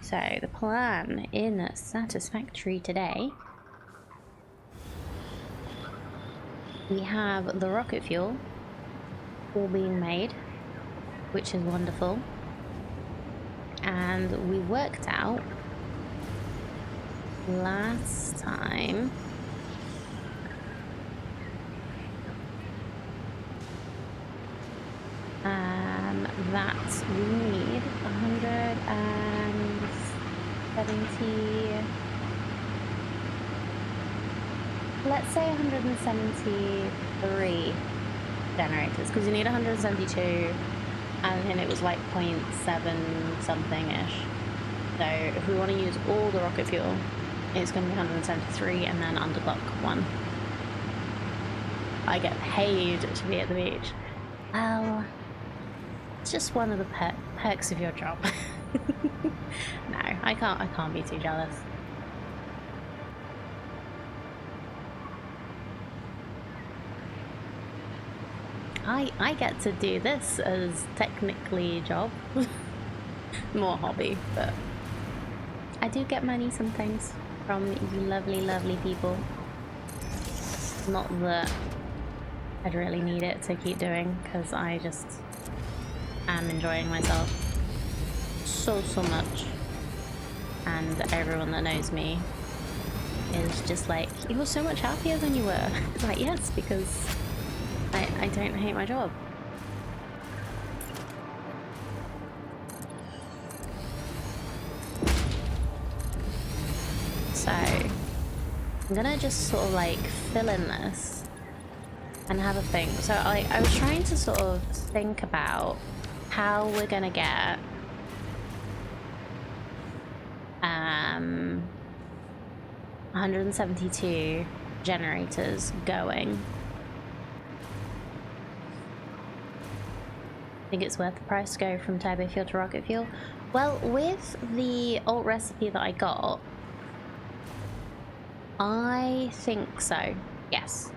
So the plan in Satisfactory today, we have the rocket fuel all being made, which is wonderful. And we worked out last time that we need 170, let's say 173 generators, because you need 172, and it was like 0.7 something ish. So if we want to use all the rocket fuel, it's going to be 173, and then underclock 1. I get paid to be at the beach. Well, it's just one of the perks of your job. No, I can't be too jealous. I get to do this as technically a job. More hobby, but I do get money sometimes from you lovely, lovely people. Not that I'd really need it to keep doing, because I just am enjoying myself so much. And everyone that knows me is just like, you were so much happier than you were. Like, yes, because I don't hate my job. So I'm gonna just sort of like fill in this and have a think. So I was trying to sort of think about how we're gonna get 172 generators going. I think it's worth the price to go from turbo fuel to rocket fuel. Well, with the alt recipe that I got, I think so, yes.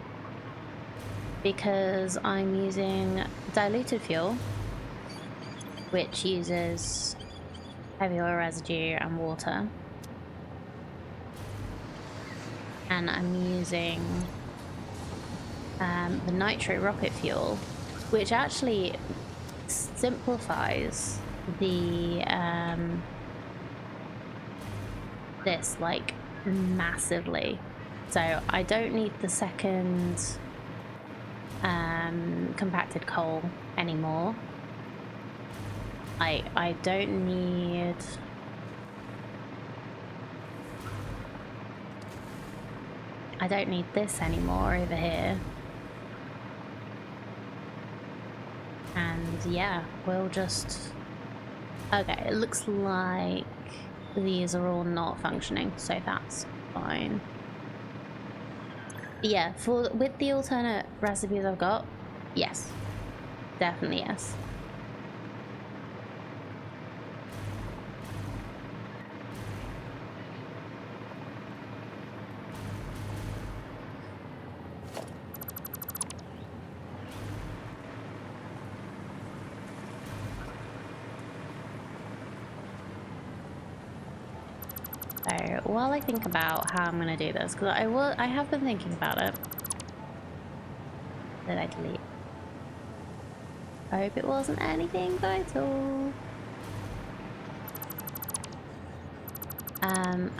Because I'm using diluted fuel, which uses heavy oil residue and water. And I'm using the nitro rocket fuel, which actually simplifies the this like massively. So I don't need the second compacted coal anymore. I don't need this anymore over here. And yeah, we'll just... Okay, it looks like these are all not functioning, so that's fine. Yeah, with the alternate recipes I've got, yes. Definitely yes. So while I think about how I'm going to do this, because I have been thinking about it. Did I delete? I hope it wasn't anything vital.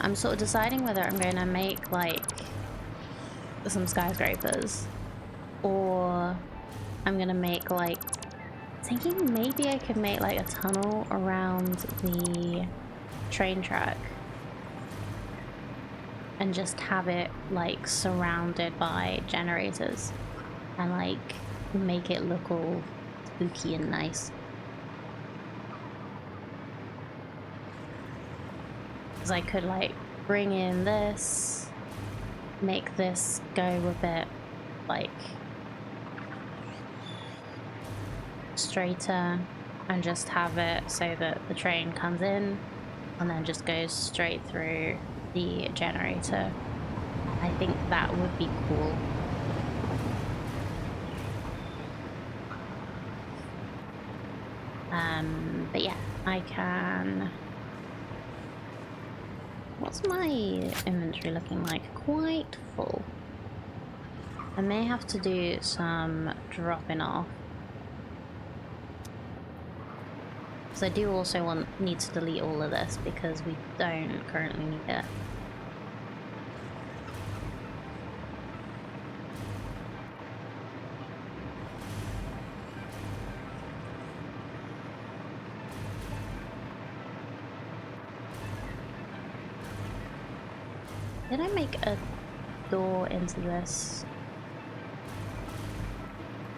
I'm sort of deciding whether I'm going to make like some skyscrapers, or I'm going to make like, thinking maybe I could make like a tunnel around the train track and just have it like surrounded by generators and like make it look all spooky and nice. Because I could like bring in this, make this go a bit like straighter, and just have it so that the train comes in and then just goes straight through the generator. I think that would be cool. But yeah, I can What's my inventory looking like? Quite full. I may have to do some dropping off. Because I do also need to delete all of this because we don't currently need it. Did I make a door into this?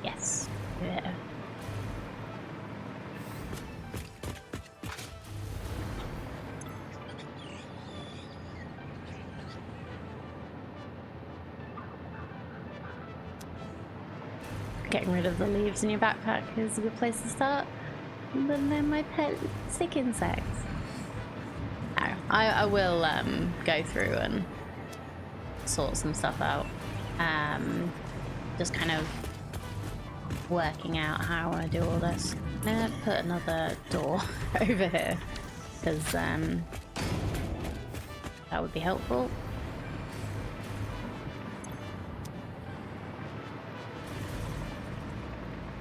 Yes. Yeah. Getting rid of the leaves in your backpack is a good place to start. But then my pet sick insects. No, I will go through and sort some stuff out. Just kind of working out how I want to do all this. I'm gonna put another door over here because that would be helpful.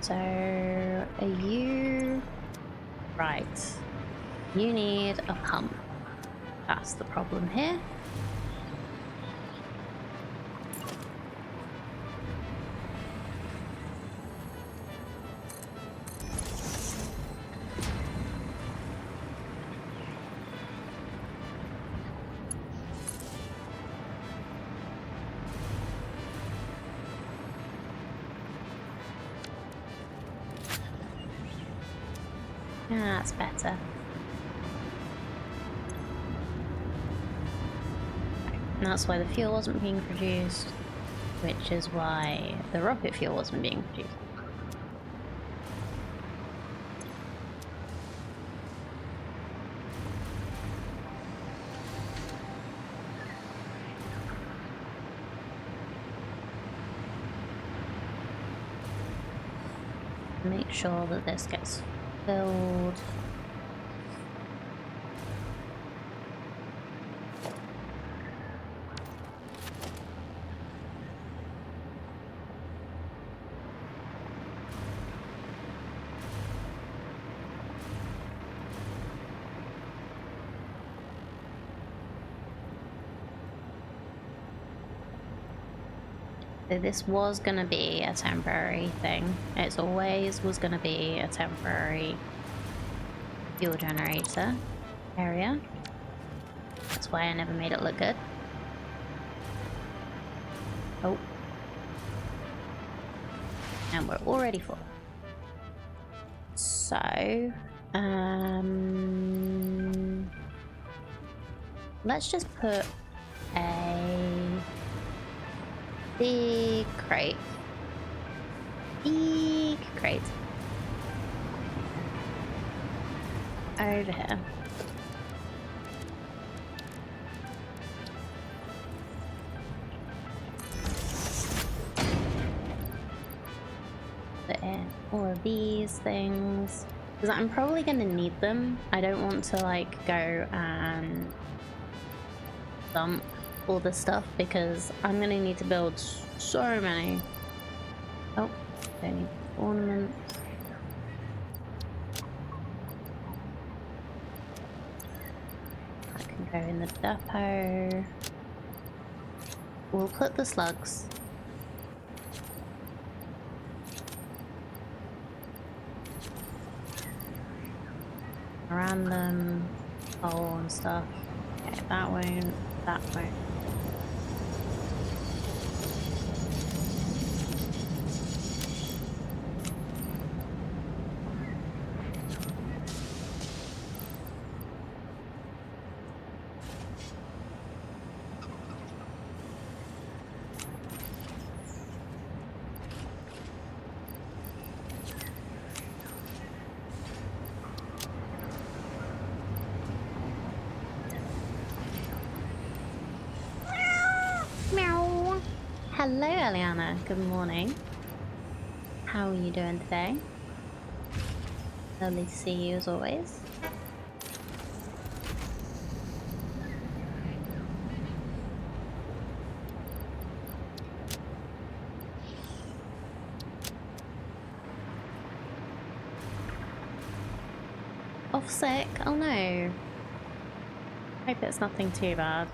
So are you right? You need a pump. That's the problem here. That's better. And that's why the fuel wasn't being produced, which is why the rocket fuel wasn't being produced. Make sure that this gets filled. So this was going to be a temporary thing. It always was going to be a temporary fuel generator area. That's why I never made it look good. Oh. And we're already full. So, let's just put a big crate over here. Put in all of these things because I'm probably going to need them. I don't want to like go and dump all this stuff because I'm going to need to build so many. Oh, don't need ornaments. That can go in the depot. We'll put the slugs random hole and stuff. Okay, that won't. Hello, Eliana. Good morning. How are you doing today? Lovely to see you as always. Off sick? Oh no. Hope it's nothing too bad.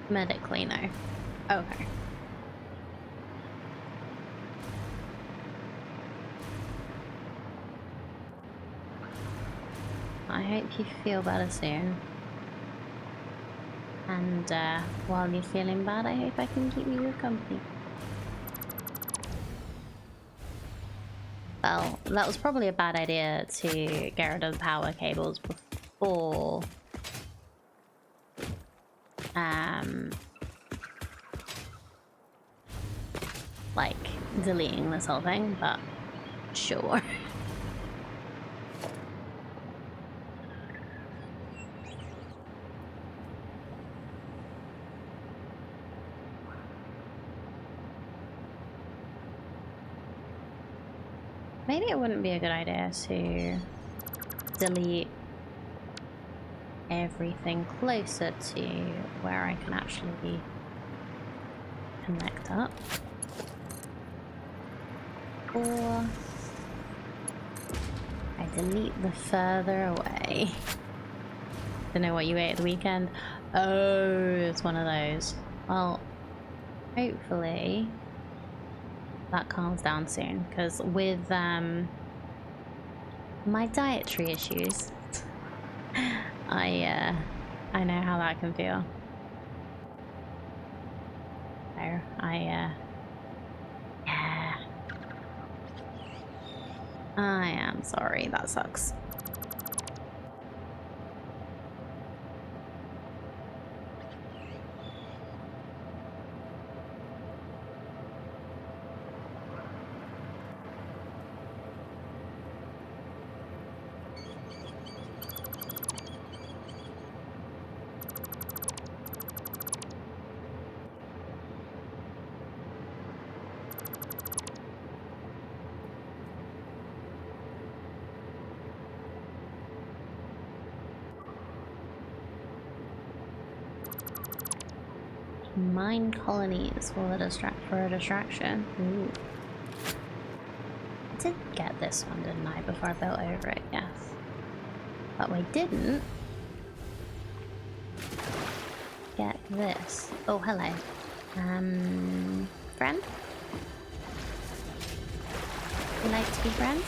Medically, no. Okay. I hope you feel better soon. And while you're feeling bad, I hope I can keep you good company. Well, that was probably a bad idea to get rid of the power cables before like deleting this whole thing, but sure. Maybe it wouldn't be a good idea to delete everything closer to where I can actually connect up. Or I delete the further away. Don't know what you ate at the weekend. Oh, it's one of those. Well, hopefully that calms down soon, because with my dietary issues, I know how that can feel. So yeah. I am sorry, that sucks. Mine colonies for a distraction. Ooh. I did get this one, didn't I, before I built over it? Yes. But we didn't get this. Oh, hello. Friend? You like to be friends?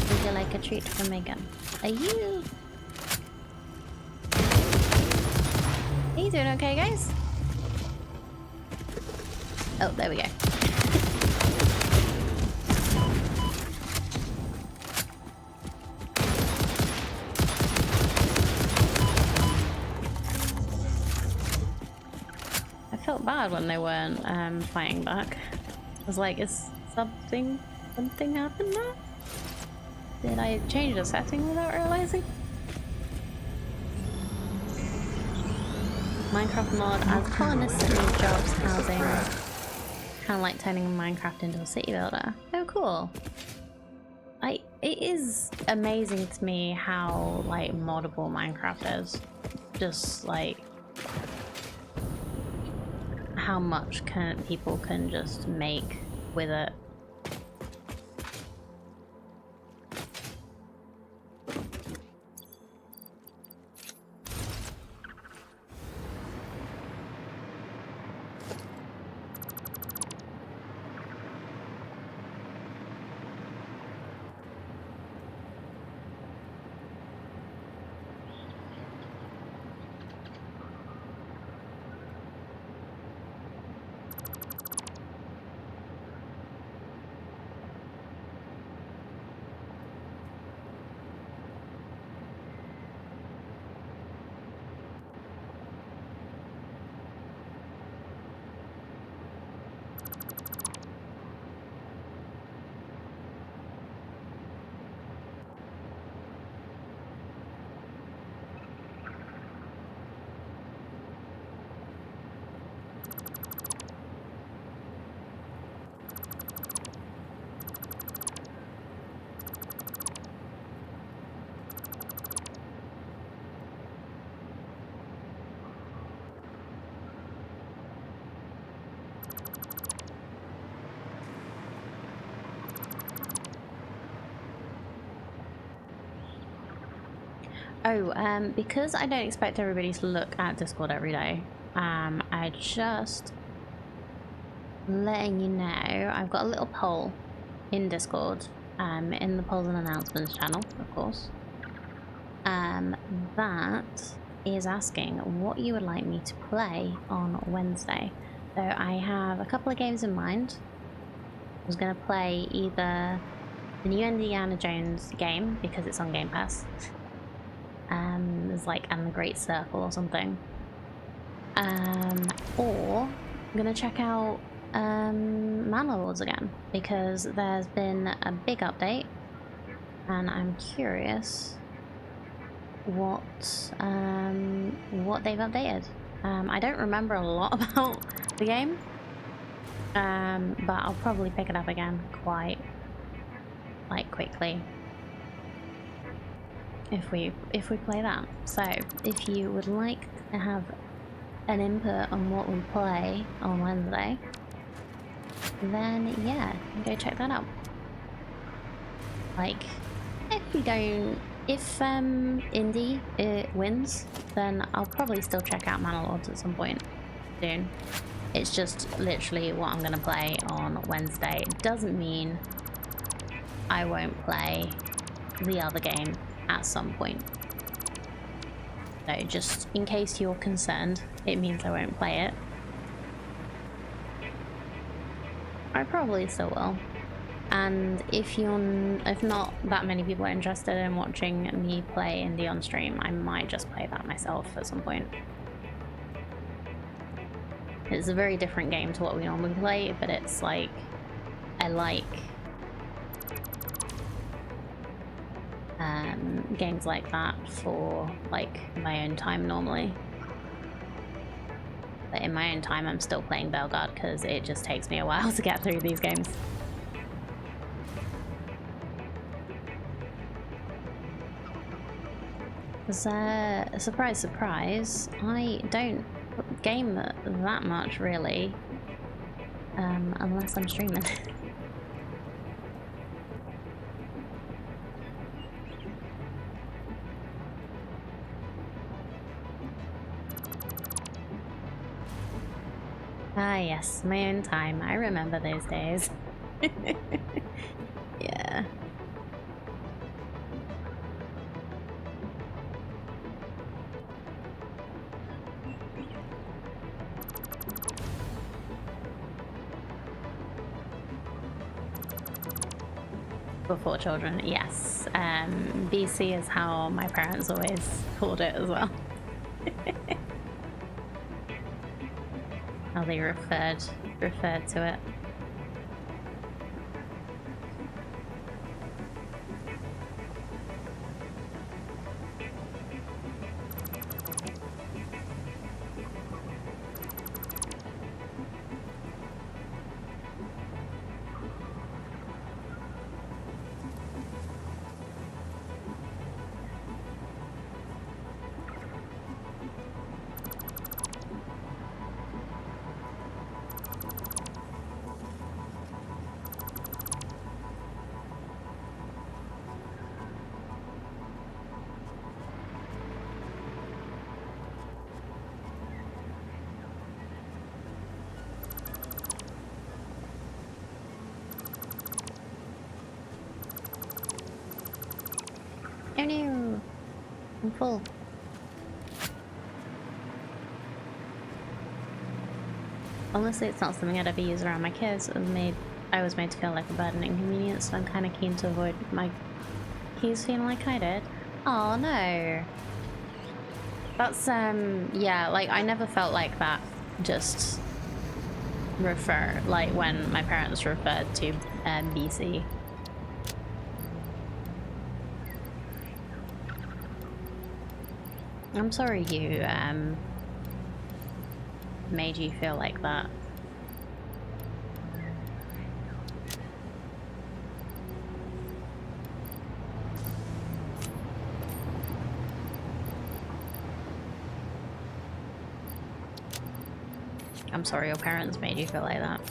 Would you like a treat from Megan? Are you doing okay, guys? Oh, there we go. I felt bad when they weren't fighting back. I was like, is something happened there? Did I change the setting without realizing? Minecraft mod as colonists that need jobs, housing. Kind of like turning Minecraft into a city builder. Oh, cool. It is amazing to me how like moddable Minecraft is. Just like how much people can just make with it. Oh, because I don't expect everybody to look at Discord every day, I just letting you know I've got a little poll in Discord, in the polls and announcements channel, of course. That is asking what you would like me to play on Wednesday. So I have a couple of games in mind. I was gonna play either the new Indiana Jones game because it's on Game Pass. There's like And the Great Circle or something. Or I'm gonna check out Manlords again because there's been a big update and I'm curious what they've updated. I don't remember a lot about the game, but I'll probably pick it up again quite like quickly if we play that. So if you would like to have an input on what we play on Wednesday, then yeah, go check that out. Like, if Indy wins, then I'll probably still check out Manlords at some point soon. It's just literally what I'm gonna play on Wednesday. It doesn't mean I won't play the other game at some point. So just in case you're concerned, it means I won't play it. I probably still will. And if not that many people are interested in watching me play Indie on stream, I might just play that myself at some point. It's a very different game to what we normally play, but it's like, I like games like that for like my own time normally. But in my own time, I'm still playing Bellegarde because it just takes me a while to get through these games. Surprise, surprise, I don't game that much really, unless I'm streaming. Ah yes, my own time. I remember those days. Yeah. Before children, yes. BC is how my parents always called it as well. How they referred to it. Oh no! I'm full. Honestly, it's not something I'd ever use around my kids. I was made to feel like a burden and inconvenience, so I'm kind of keen to avoid my kids feeling like I did. Oh no! That's, yeah, like, I never felt like that. Just like when my parents referred to BC. I'm sorry you made you feel like that. I'm sorry your parents made you feel like that.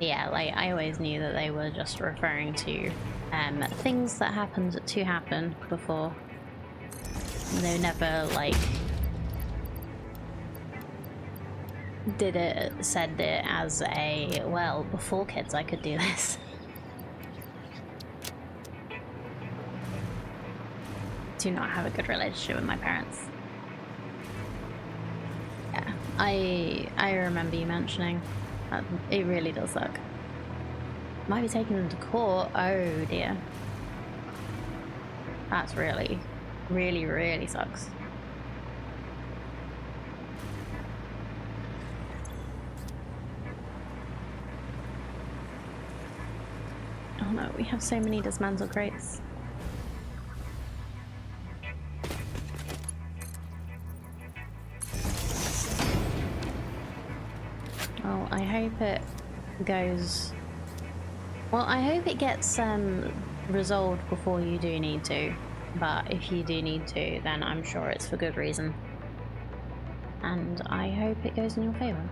Yeah, like, I always knew that they were just referring to things that happened to happen before They never, like, said it as a, well, before kids I could do this. Do not have a good relationship with my parents. Yeah, I remember you mentioning. It really does suck. Might be taking them to court. Oh dear. That's really, really, really sucks. Oh no, we have so many dismantle crates. Oh, I hope it goes... Well, I hope it gets resolved before you do need to. But if you do need to, then I'm sure it's for good reason. And I hope it goes in your favour.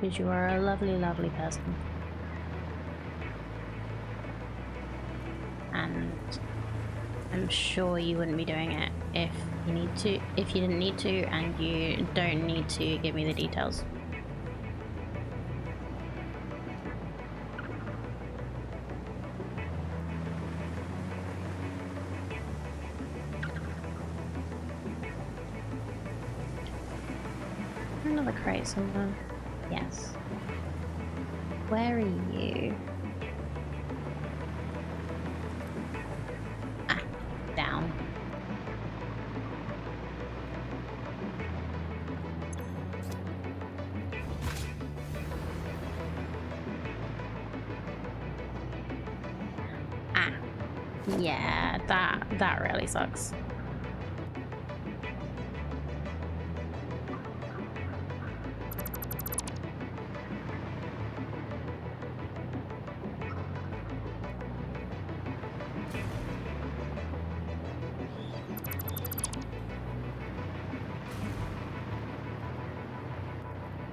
Because you are a lovely, lovely person. And I'm sure you wouldn't be doing it if you didn't need to, and you don't need to give me the details. Another crate somewhere. Yes. Where are you? Ah, down. Ah. Yeah, that really sucks.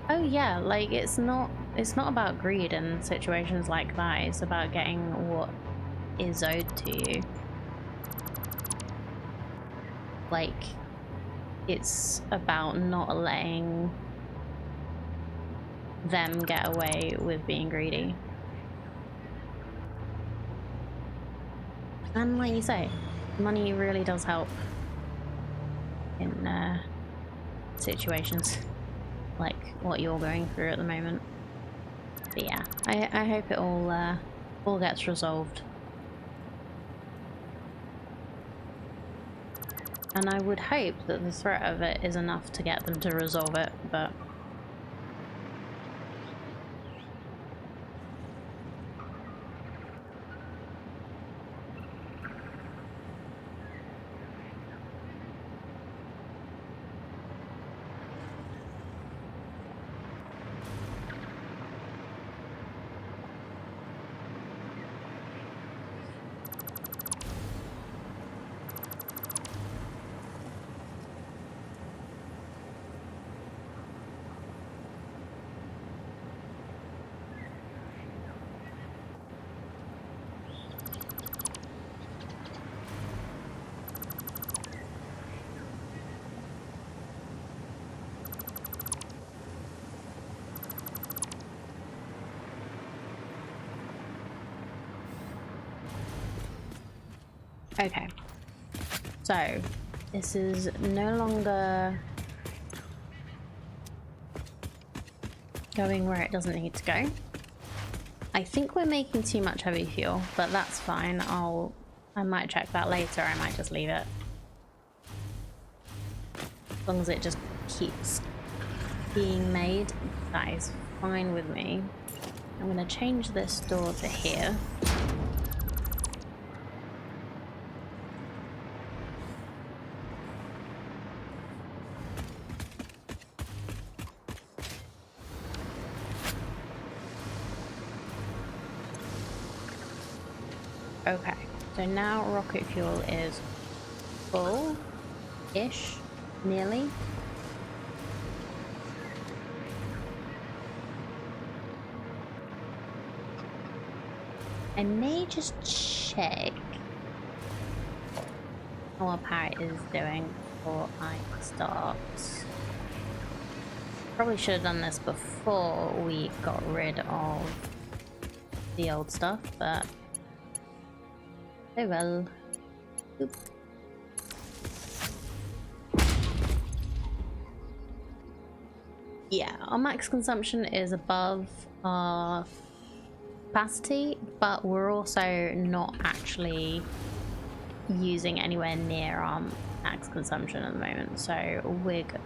Oh yeah, like it's not about greed in situations like that. It's about getting what is owed to you. Like, it's about not letting them get away with being greedy. And like you say, money really does help in situations like what you're going through at the moment. But yeah, I hope it all gets resolved. And I would hope that the threat of it is enough to get them to resolve it, but... Okay, so this is no longer going where it doesn't need to go. I think we're making too much heavy fuel, but that's fine. I might check that later. I might just leave it. As long as it just keeps being made, that is fine with me. I'm going to change this door to here. Okay, so now rocket fuel is full-ish, nearly. I may just check what power it is doing. before I start. Probably should have done this before we got rid of the old stuff, but oh well. Oop. Yeah, our max consumption is above our capacity, but we're also not actually using anywhere near our max consumption at the moment, so we're good.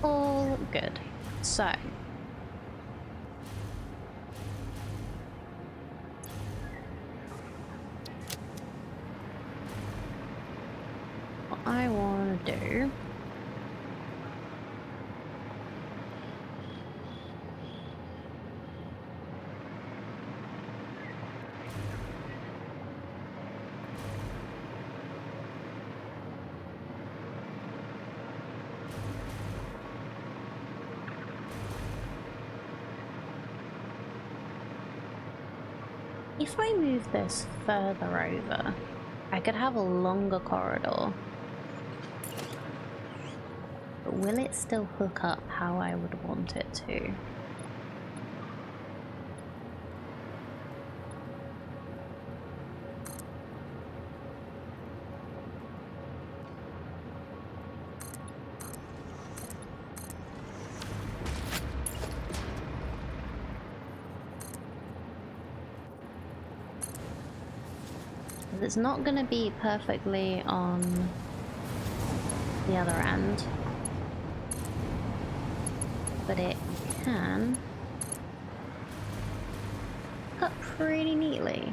All good. So what I want to do if I move this further over, I could have a longer corridor. But will it still hook up how I would want it to? It's not going to be perfectly on the other end, but it can cut pretty neatly.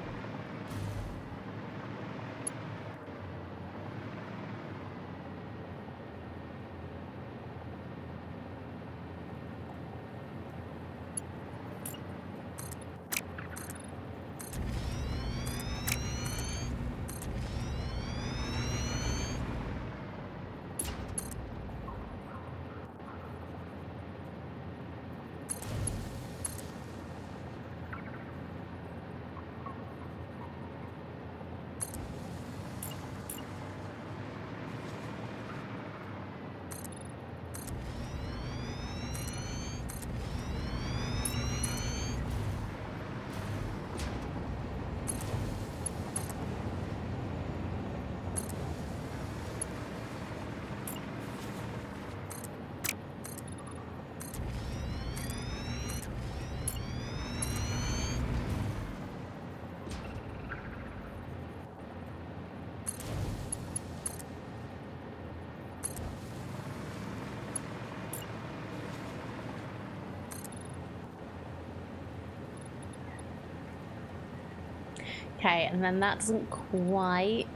Okay, and then that doesn't quite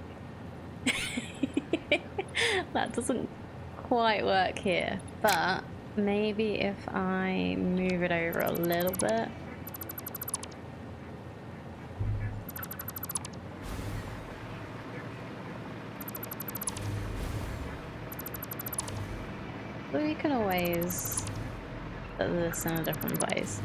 that doesn't quite work here, but maybe if I move it over a little bit. We can always put this in a different place.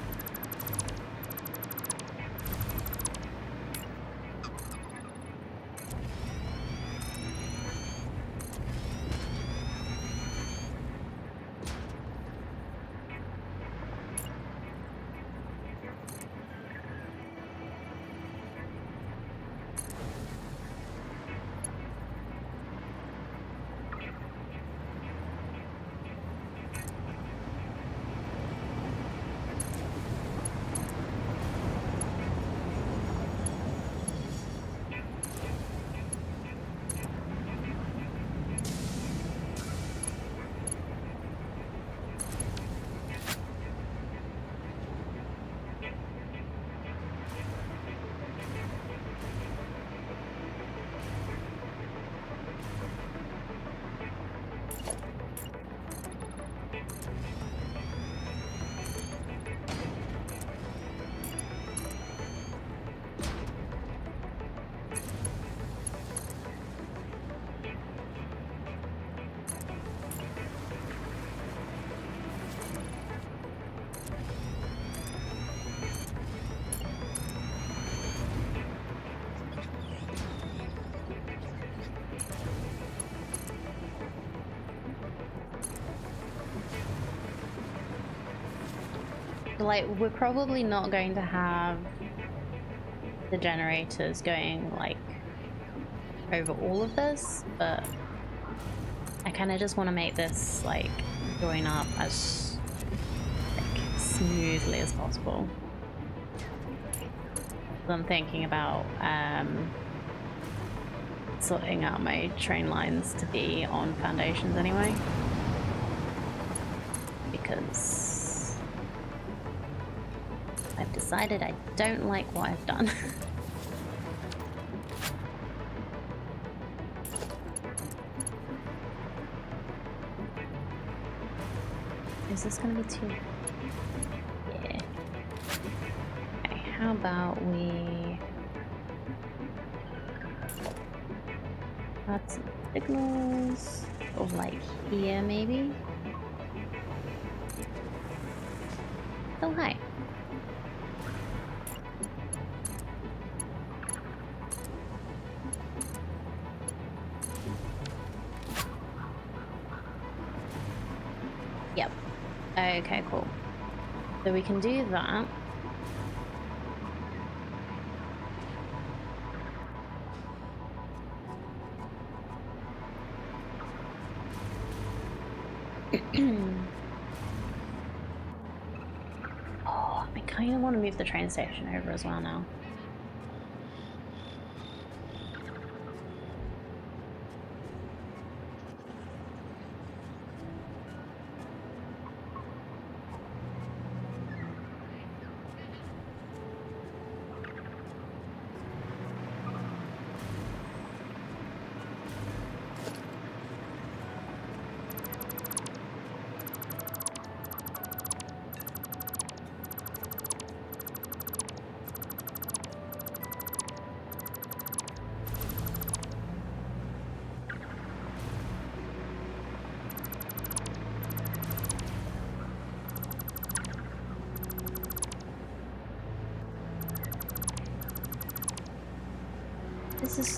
Like, we're probably not going to have the generators going, like, over all of this, but I kind of just want to make this, like, join up as, like, smoothly as possible. So I'm thinking about sorting out my train lines to be on foundations anyway, because I've decided I don't like what I've done. Is this gonna be too... Yeah. Okay, how about we add some signals, or like here maybe? Oh, hi. Yep. Okay, cool. So we can do that. Oh, I kind of want to move the train station over as well now.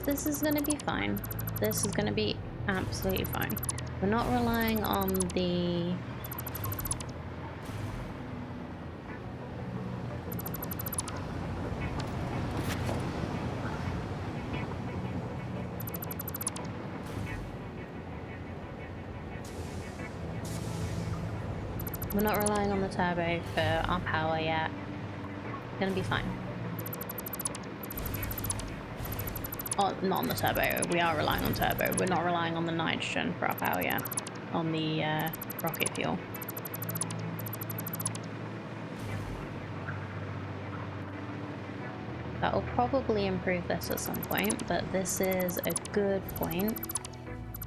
This is gonna be fine. This is gonna be absolutely fine. We're not relying on the... We're not relying on the turbo for our power yet. It's gonna be fine. Oh, not on the turbo. We are relying on turbo. We're not relying on the nitrogen for our power yet. On the rocket fuel. That will probably improve this at some point, but this is a good point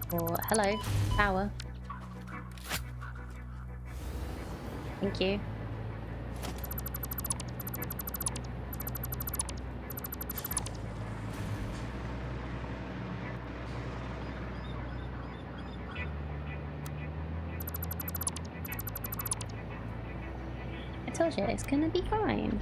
for... Hello, power. Thank you. I told you, it's gonna be fine.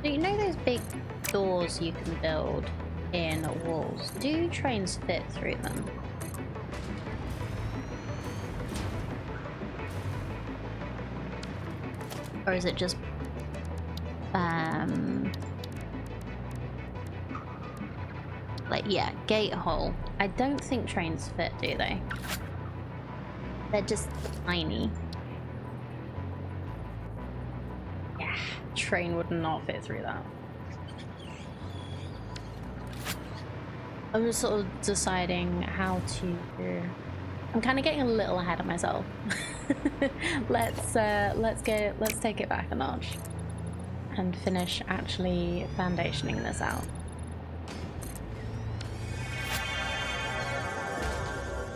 So you know those big doors you can build in walls? Do trains fit through them? Or is it just Like, yeah, gate hole. I don't think trains fit, do they? They're just tiny. Yeah, train would not fit through that. I'm just sort of deciding how to... I'm kind of getting a little ahead of myself. Let's take it back a notch and finish actually foundationing this out.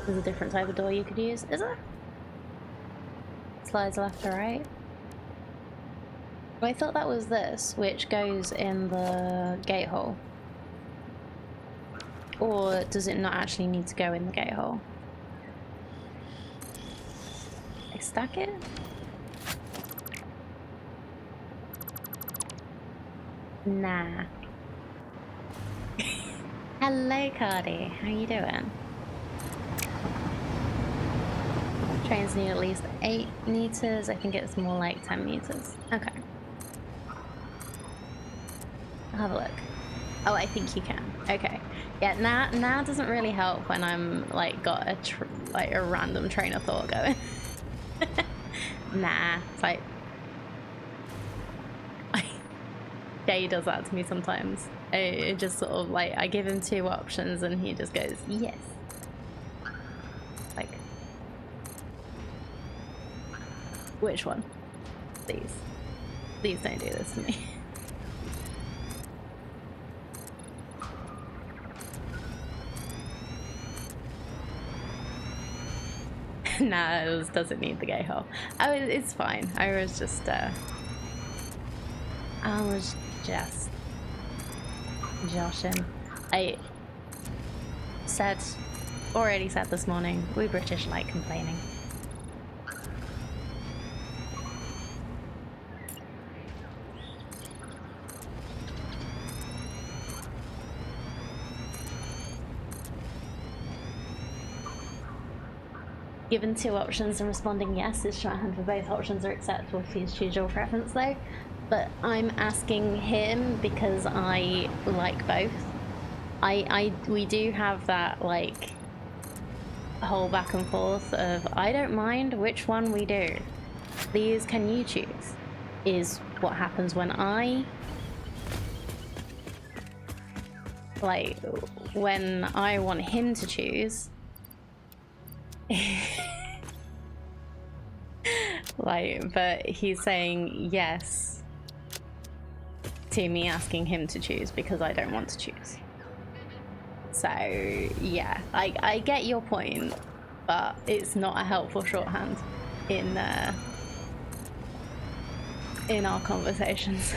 There's a different type of door you could use, is there? Slides left to right. Well, I thought that was this, which goes in the gate hole. Or does it not actually need to go in the gate hole? Like, stack it? Nah. Hello, Cardi. How you doing? Trains need at least 8 meters. I think it's more like 10 meters. Okay. I'll have a look. Oh, I think you can. Okay. Yeah, now doesn't really help when I'm like got a random train of thought going. Nah, it's like Jay does that to me sometimes. It just sort of like I give him 2 options and he just goes yes. Like, which one? Please don't do this to me. Nah, it doesn't need the gate hole. Oh, it's fine. I was just joshing. I already said this morning, we British like complaining. Given 2 options and responding yes is shorthand for both options are acceptable. Please choose your preference though. But I'm asking him because I like both. We do have that like whole back and forth of I don't mind which one we do. Please can you choose? Is what happens when I want him to choose. Like, but he's saying yes to me asking him to choose because I don't want to choose. So yeah, I get your point, but it's not a helpful shorthand in our conversations.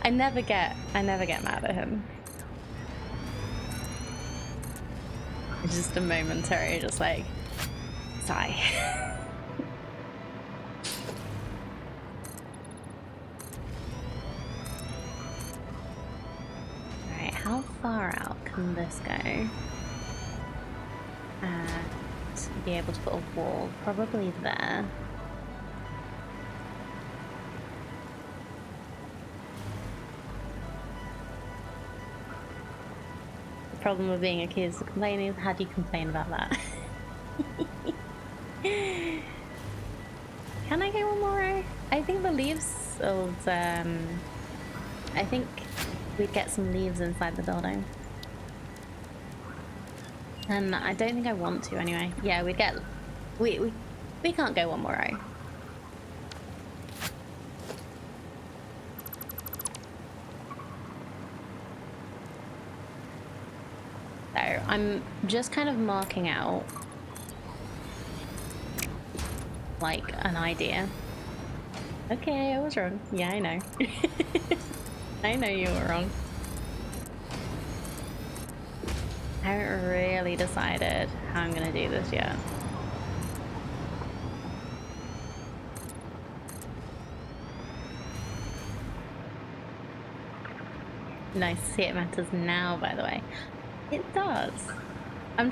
I never get mad at him. It's just a momentary, just like sigh. Alright, how far out can this go? And be able to put a wall, probably there. Problem with being accused of complaining is how do you complain about that? Can I get one more row? I think the leaves will, I think we'd get some leaves inside the building. And I don't think I want to anyway. Yeah, we'd get, we can't go one more row. So I'm just kind of marking out like an idea. Okay, I was wrong. Yeah, I know. I know you were wrong. I haven't really decided how I'm gonna do this yet. Nice to see it matters now, by the way. It does. I am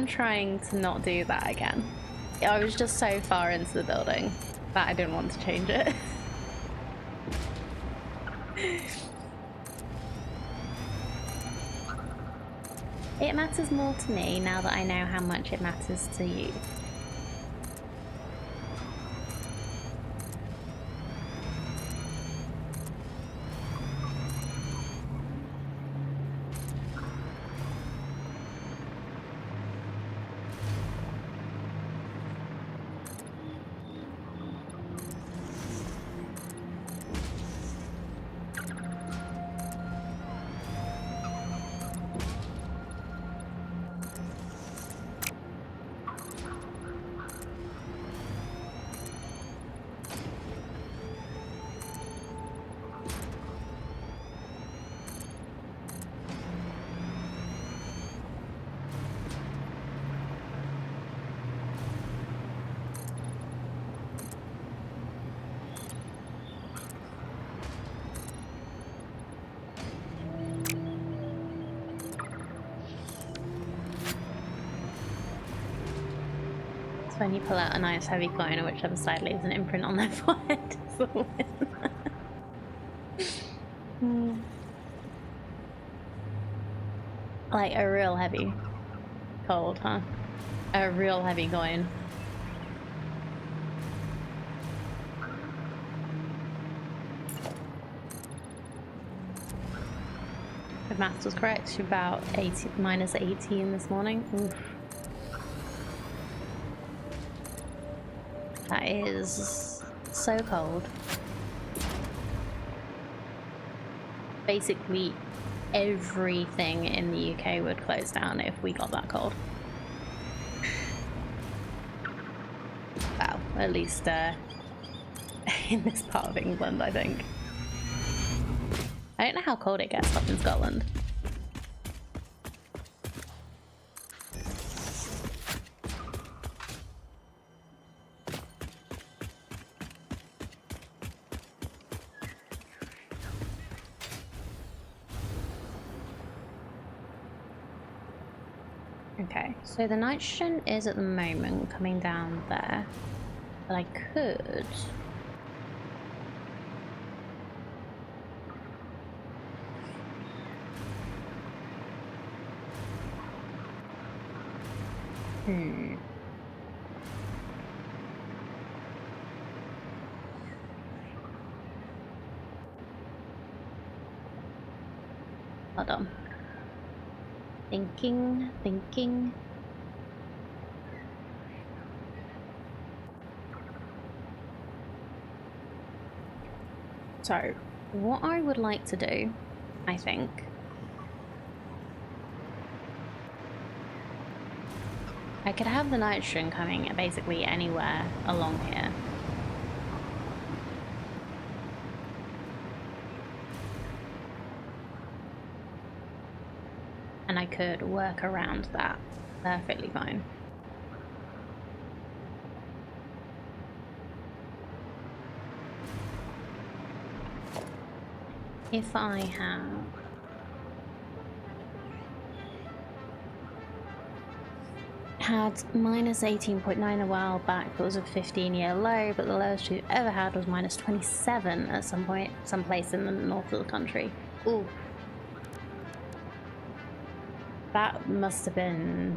trying to not do that again. I was just so far into the building that I didn't want to change it. It matters more to me now that I know how much it matters to you. When you pull out a nice heavy coin, or whichever side leaves an imprint on their forehead is the win. Like a real heavy cold, huh? A real heavy coin. If maths was correct, you're about minus 18 this morning. Oof. That is so cold. Basically, everything in the UK would close down if we got that cold. Well, at least in this part of England, I think. I don't know how cold it gets up in Scotland. Okay, so the nitrogen is at the moment coming down there, but I could... Hold on. Thinking. So, what I would like to do, I think, I could have the nitrogen coming basically anywhere along here. And I could work around that perfectly fine. If I have... had minus 18.9 a while back, that was a 15-year low, but the lowest we've ever had was minus 27 at some point, someplace in the north of the country. Ooh. That must have been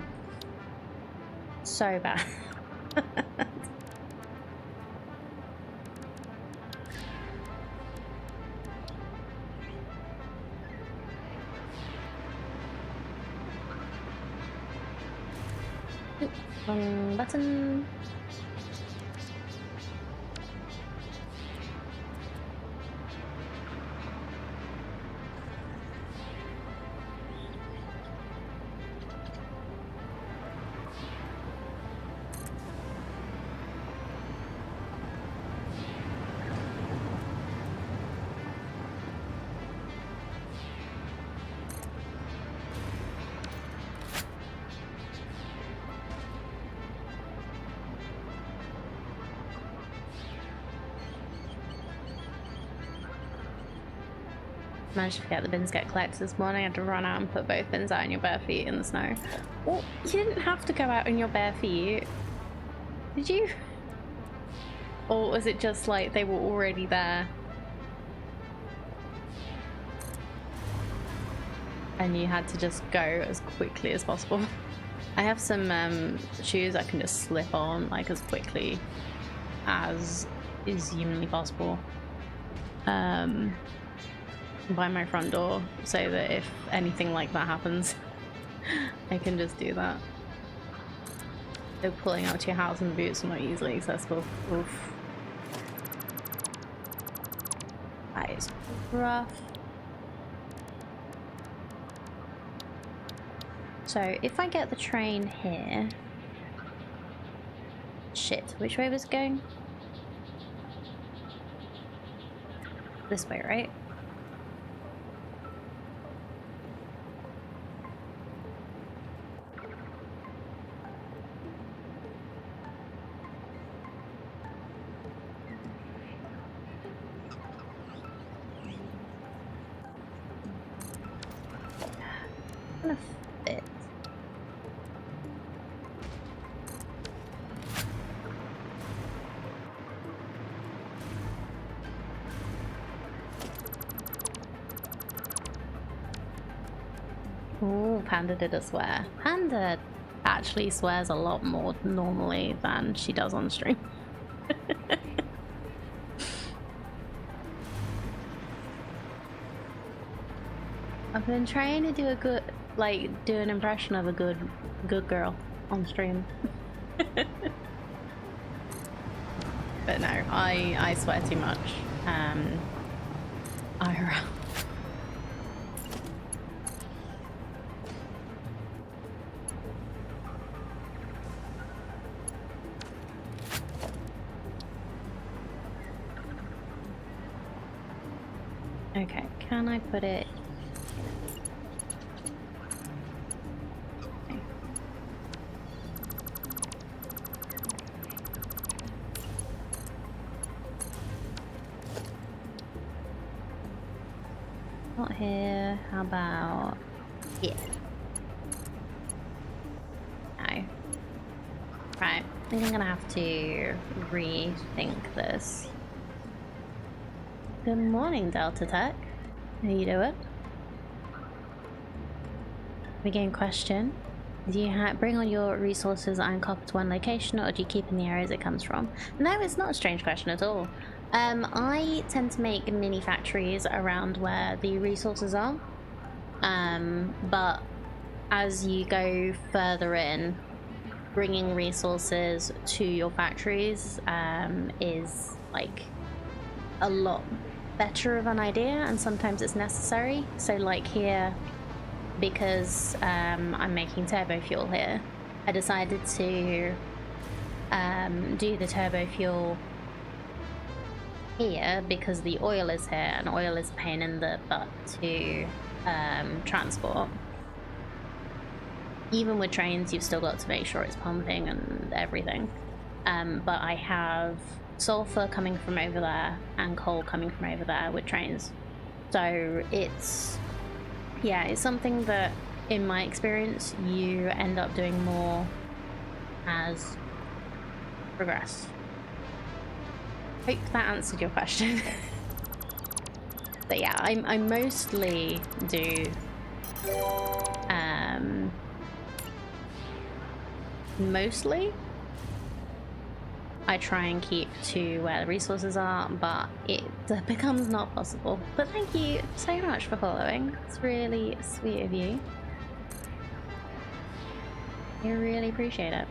so bad. Wrong button. Managed to forget the bins get collected this morning. I had to run out and put both bins out in your bare feet in the snow. Well, you didn't have to go out in your bare feet. Did you? Or was it just like they were already there? and you had to just go as quickly as possible. I have some shoes I can just slip on like as quickly as is humanly possible by my front door, so that if anything like that happens, I can just do that. So pulling out your house and boots are not easily accessible. Oof. That is rough. So if I get the train here... Shit, which way was it going? This way, right? Gonna fit. Ooh, Panda did a swear. Panda actually swears a lot more normally than she does on stream. I've been trying to do a good, like, do an impression of a good girl on stream. But no, I swear too much. IRL. Okay, can I put it? Okay. Not here. How about here? No. Right. I think I'm gonna have to rethink this. Good morning, Delta Tech. How you doing? Begin question. Do you bring all your resources and copper to one location, or do you keep in the areas it comes from? No, it's not a strange question at all. I tend to make mini factories around where the resources are. But as you go further in, bringing resources to your factories is like a lot better of an idea, and sometimes it's necessary. So like here, because I'm making turbo fuel here, I decided to do the turbo fuel here because the oil is here, and oil is a pain in the butt to transport. Even with trains, you've still got to make sure it's pumping and everything. But I have sulfur coming from over there and coal coming from over there with trains. So it's something that, in my experience, you end up doing more as progress. Hope that answered your question. But yeah, I mostly do mostly I try and keep to where the resources are, but it becomes not possible. But thank you so much for following. It's really sweet of you. I really appreciate it.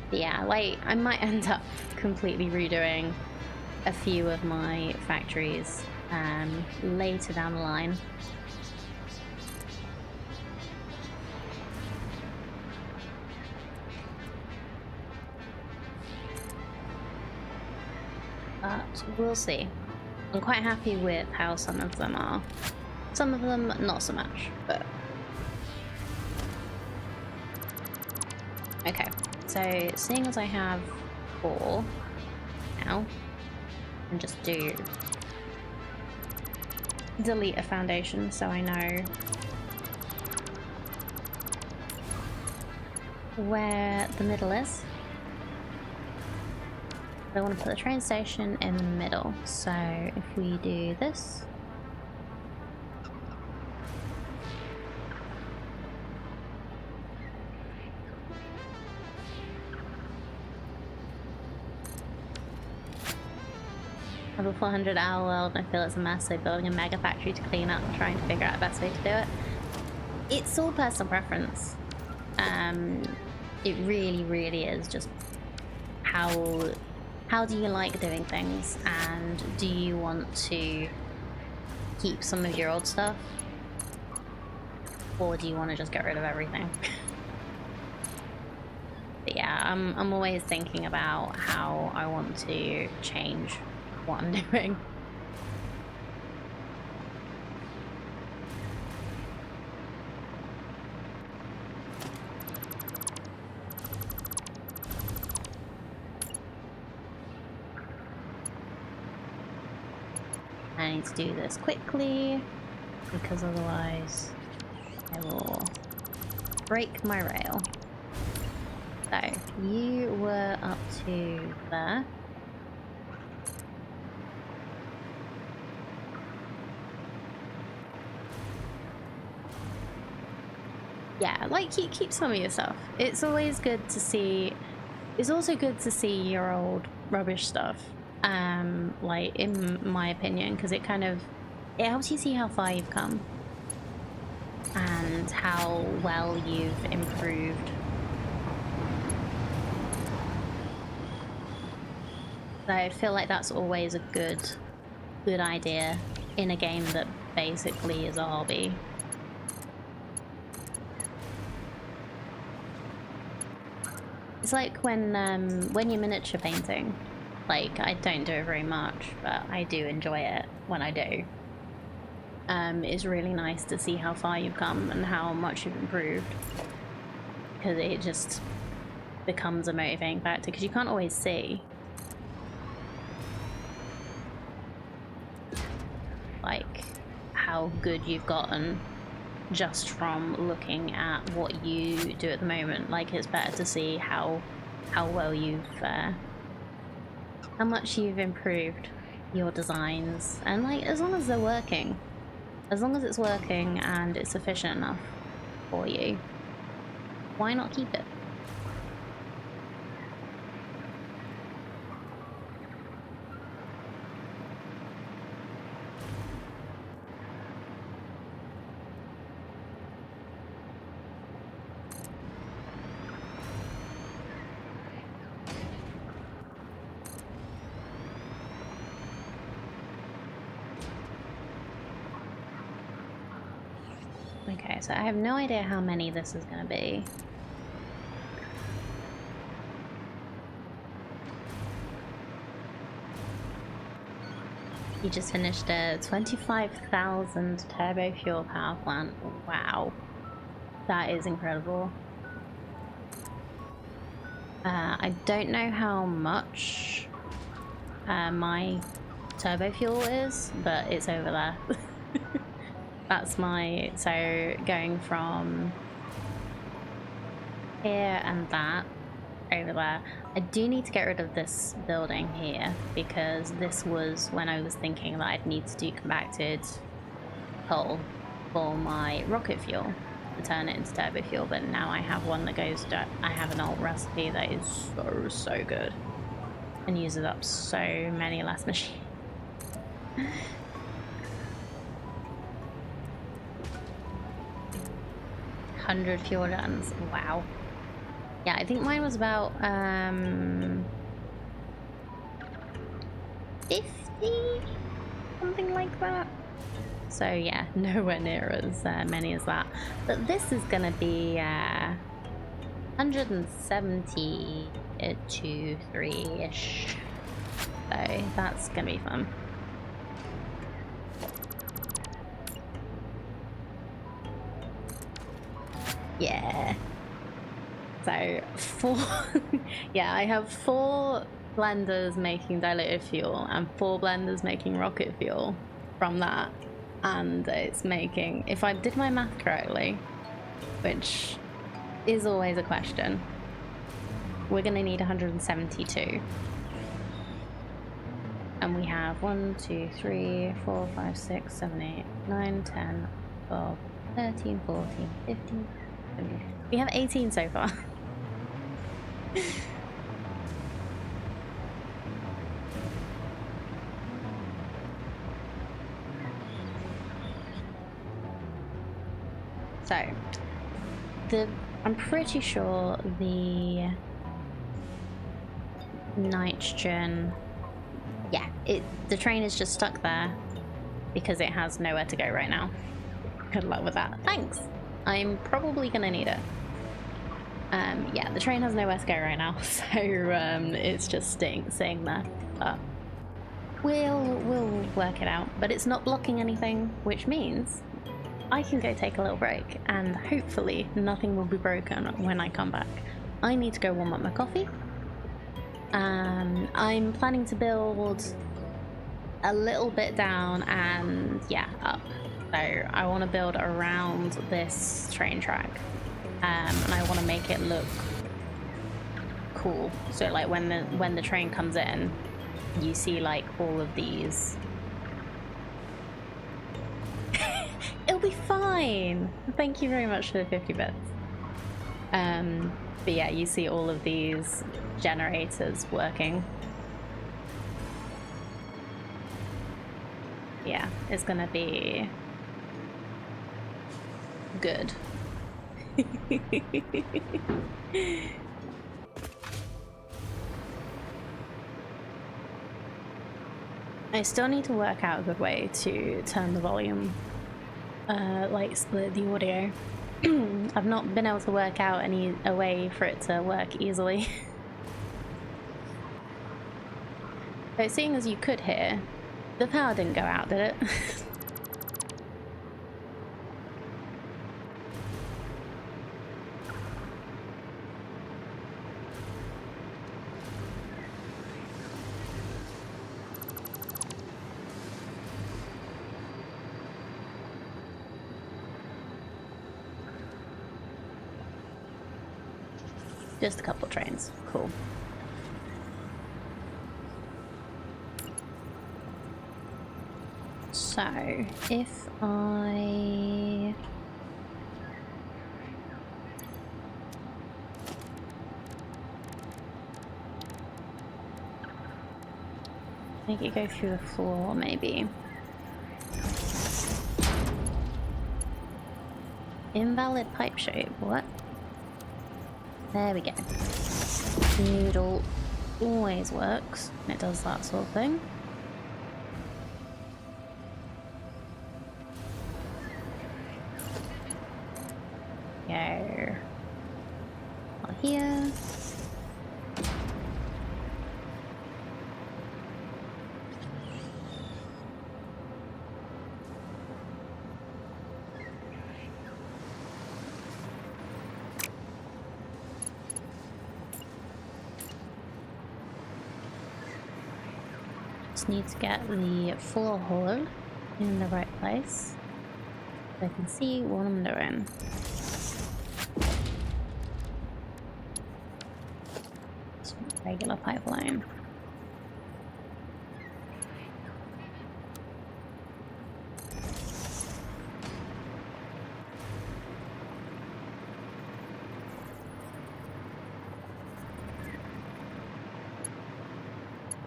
But yeah, like, I might end up completely redoing a few of my factories later down the line. But we'll see. I'm quite happy with how some of them are. Some of them not so much, but... Okay, so seeing as I have 4 now, and just do delete a foundation so I know where the middle is. I want to put the train station in the middle, so if we do this, have a 400 hour world and I feel it's a mess, so building a mega factory to clean up and trying to figure out the best way to do it. It's all personal preference. It really, really is just how do you like doing things, and do you want to keep some of your old stuff, or do you want to just get rid of everything? But yeah, I'm always thinking about how I want to change what I'm doing. I need to do this quickly, because otherwise I will break my rail. So, you were up to there. Yeah, like keep some of your stuff. It's always good to see. It's also good to see your old rubbish stuff. Like in my opinion, because it helps you see how far you've come and how well you've improved. So I feel like that's always a good idea in a game that basically is a hobby. It's like when you're miniature painting. Like, I don't do it very much, but I do enjoy it when I do. It's really nice to see how far you've come and how much you've improved, because it just becomes a motivating factor, because you can't always see like how good you've gotten just from looking at what you do at the moment. Like, it's better to see how well you've how much you've improved your designs, and like, as long as they're working, as long as it's working and it's efficient enough for you, why not keep it? Okay, so I have no idea how many this is going to be. You just finished a 25,000 turbo fuel power plant. Wow. That is incredible. I don't know how much my turbo fuel is, but it's over there. That's my, so going from here and that over there. I do need to get rid of this building here, because this was when I was thinking that I'd need to do compacted coal for my rocket fuel to turn it into turbo fuel, but now I have one that goes to, I have an old recipe that is so good and uses up so many less machines. 100 fuel guns. Wow. Yeah, I think mine was about 50, something like that. So yeah, nowhere near as many as that. But this is gonna be 170 to 3-ish. So that's gonna be fun. Yeah. So 4, yeah, I have 4 blenders making diluted fuel and 4 blenders making rocket fuel from that. And it's making, if I did my math correctly, which is always a question, we're gonna need 172. And we have 1, 2, 3, 4, 5, 6, 7, 8, 9, 10, 12, 13, 14, 15, 17. We have 18 so far. So, I'm pretty sure the nitrogen, yeah, the train is just stuck there because it has nowhere to go right now. Good luck with that. Thanks. I'm probably gonna need it. Yeah, the train has nowhere to go right now, so it's just staying there. But we'll work it out. But it's not blocking anything, which means I can go take a little break, and hopefully nothing will be broken when I come back. I need to go warm up my coffee. I'm planning to build a little bit down and yeah, up. So I want to build around this train track, and I want to make it look cool. So like when the train comes in, you see like all of these. It'll be fine. Thank you very much for the 50 bits. But yeah, you see all of these generators working. Yeah, it's gonna be good. I still need to work out a good way to turn the volume, like split the audio. I've not been able to work out a way for it to work easily. But seeing as you could hear, the power didn't go out, did it? Just a couple trains. Cool. So, if I... make it go through the floor, maybe. Invalid pipe shape, what? There we go. Noodle always works when it does that sort of thing. Go. All here. Just need to get the floor hole in the right place so I can see what I'm doing. Just regular pipeline.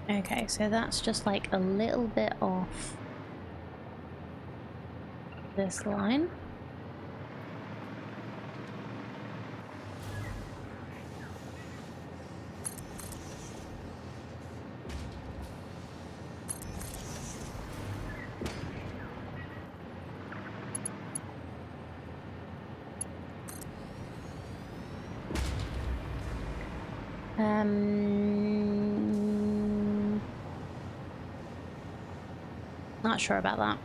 Okay, so that's just like a little bit off this line. Not sure about that.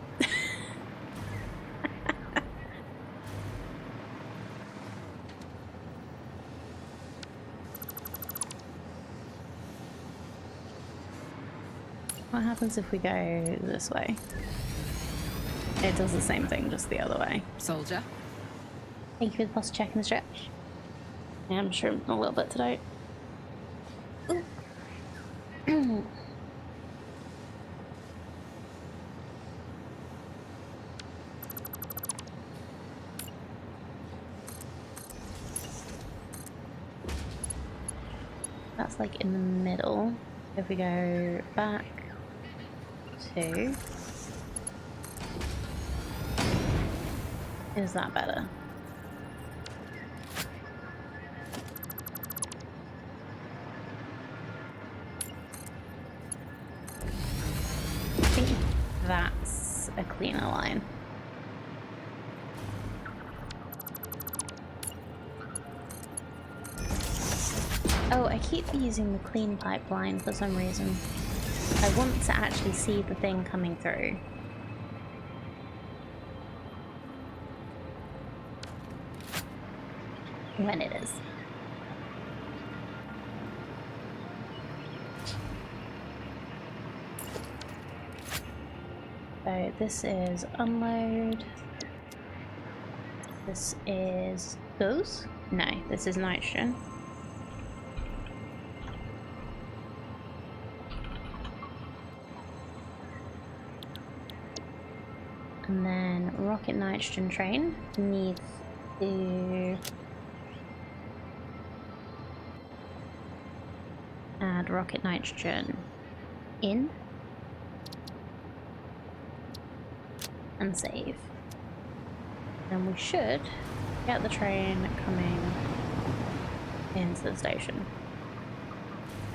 What happens if we go this way? It does the same thing, just the other way. Soldier. Thank you for the posture check and the stretch. Yeah, I'm shrimping a little bit today. Ooh. That's like in the middle. If we go back to... Is that better? cleaner line. Oh, I keep using the clean pipeline for some reason. I want to actually see the thing coming through. When it is. So this is unload. This is booze? No, this is nitrogen. And then rocket nitrogen train needs to add rocket nitrogen in and save. Then we should get the train coming into the station.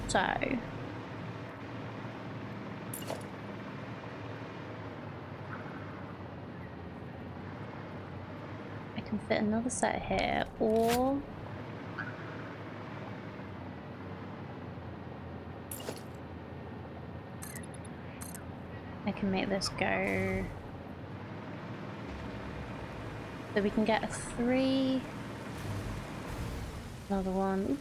So I can fit another set here, or I can make this go so we can get a 3, another one.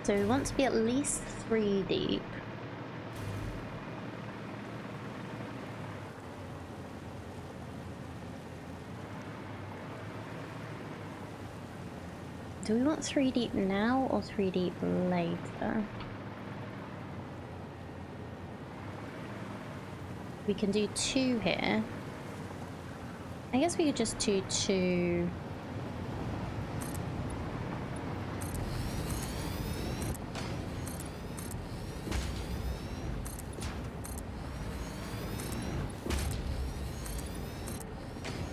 So we want to be at least 3 deep. Do we want 3 deep now or 3 deep later? We can do 2 here. I guess we could just do 2.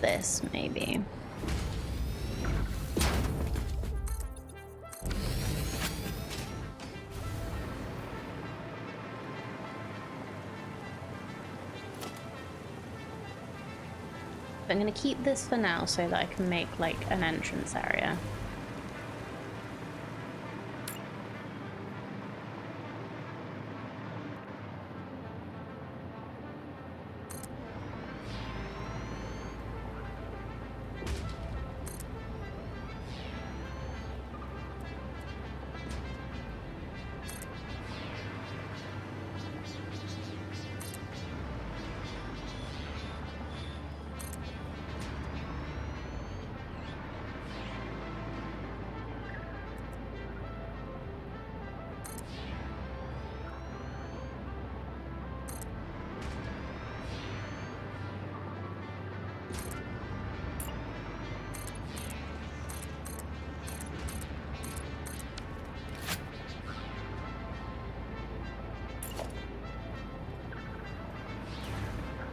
This maybe. I'm gonna keep this for now so that I can make like an entrance area.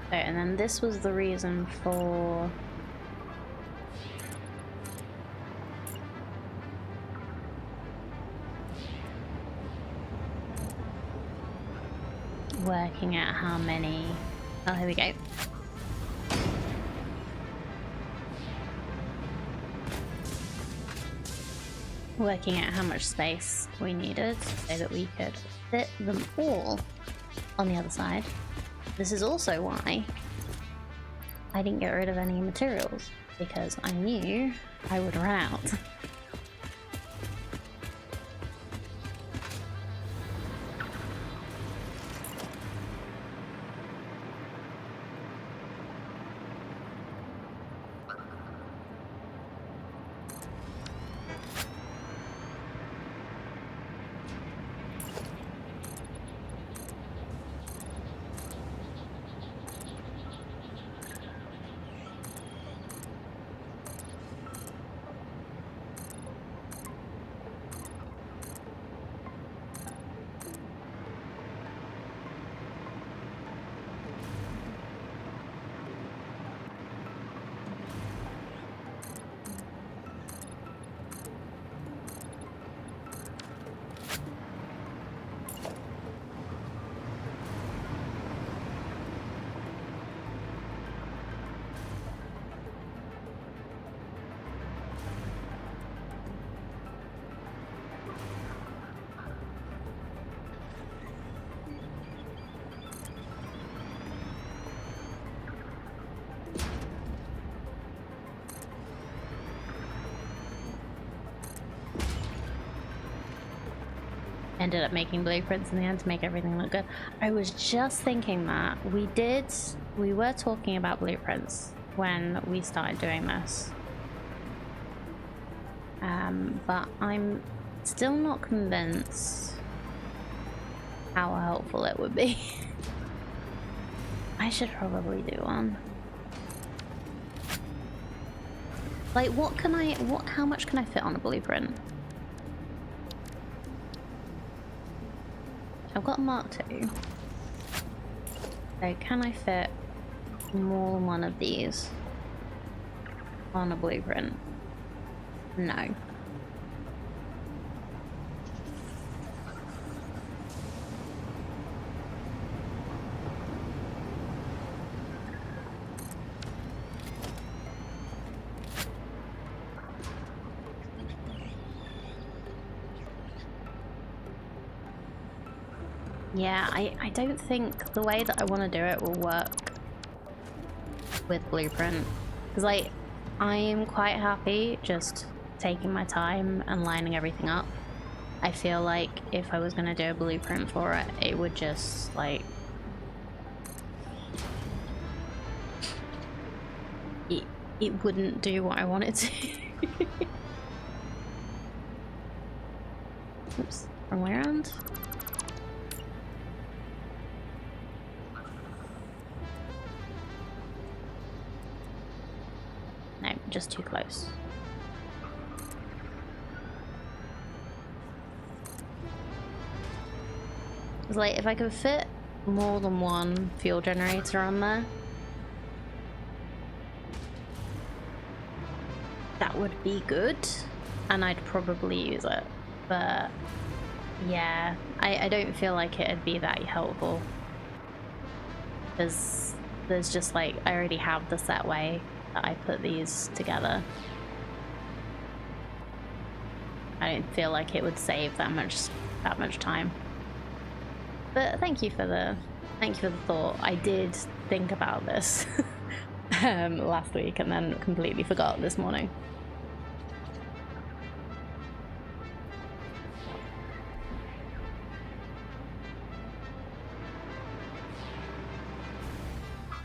Okay, and then this was the reason for working out how many. Oh, here we go. Working out how much space we needed so that we could fit them all on the other side. This is also why I didn't get rid of any materials, because I knew I would run out. ended up making blueprints in the end to make everything look good. I was just thinking that we were talking about blueprints when we started doing this. But I'm still not convinced how helpful it would be. I should probably do one. Like, how much can I fit on a blueprint? I've got a Mark II. So can I fit more than one of these on a blueprint? No. Yeah, I don't think the way that I want to do it will work with blueprint. Because like, I am quite happy just taking my time and lining everything up. I feel like if I was going to do a blueprint for it, it would just like... It wouldn't do what I want it to. Oops, wrong way around. No, just too close. It's like, if I could fit more than one fuel generator on there, that would be good, and I'd probably use it. But yeah, I don't feel like it'd be that helpful. There's just like, I already have the set way that I put these together. I don't feel like it would save that much time. But thank you for the thought. I did think about this last week and then completely forgot this morning.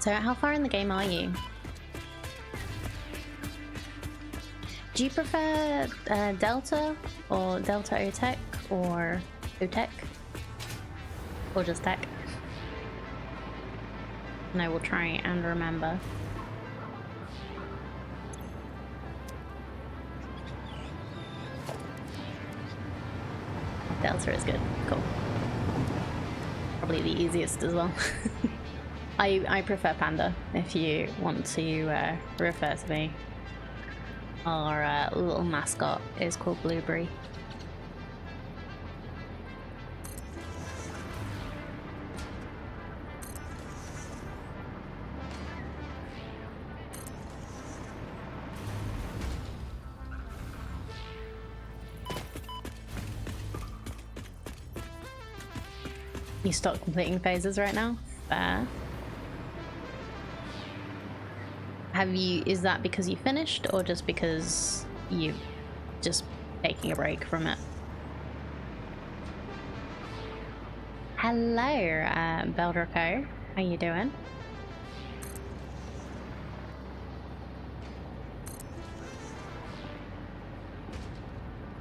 So how far in the game are you? Do you prefer Delta or Delta OTEC or OTEC? Or just tech? And I will try and remember. Delta is good. Cool. Probably the easiest as well. I prefer Panda, if you want to refer to me. Our little mascot is called Blueberry. You stop completing phases right now? Fair. Is that because you finished, or just because you just taking a break from it? Hello, Beldrico. How you doing?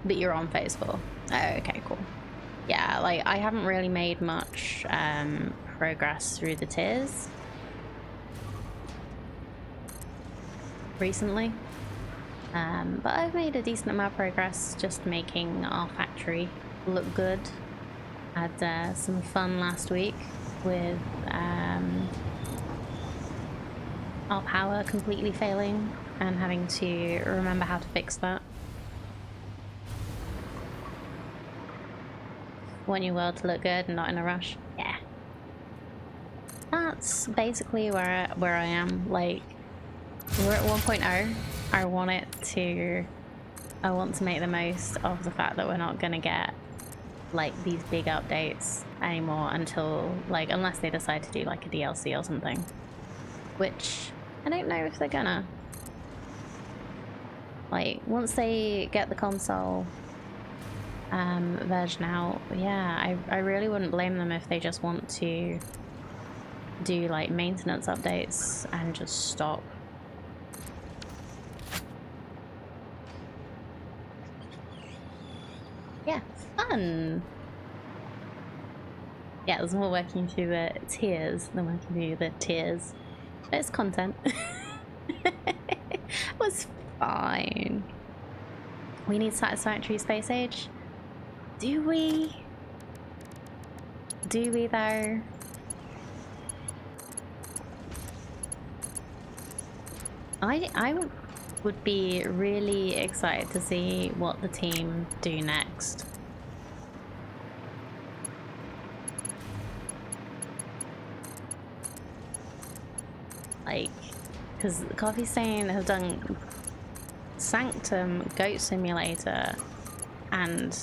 But you're on phase 4. Oh, okay, cool. Yeah, like, I haven't really made much progress through the tiers recently, but I've made a decent amount of progress just making our factory look good. Had some fun last week with our power completely failing and having to remember how to fix that. Want your world to look good and not in a rush. Yeah. That's basically where I am. Like, we're at 1.0. I want to make the most of the fact that we're not gonna get like these big updates anymore until, like, unless they decide to do like a DLC or something, which I don't know if they're gonna. Like, once they get the console version out. Yeah, I really wouldn't blame them if they just want to do like maintenance updates and just stop. Yeah, fun! Yeah, there's more working through the tiers than working through the tiers. It's content. It was fine. We need Satisfactory space age. Do we? Do we though? I would be really excited to see what the team do next. Like, because Coffee Stain have done Sanctum, Goat Simulator, and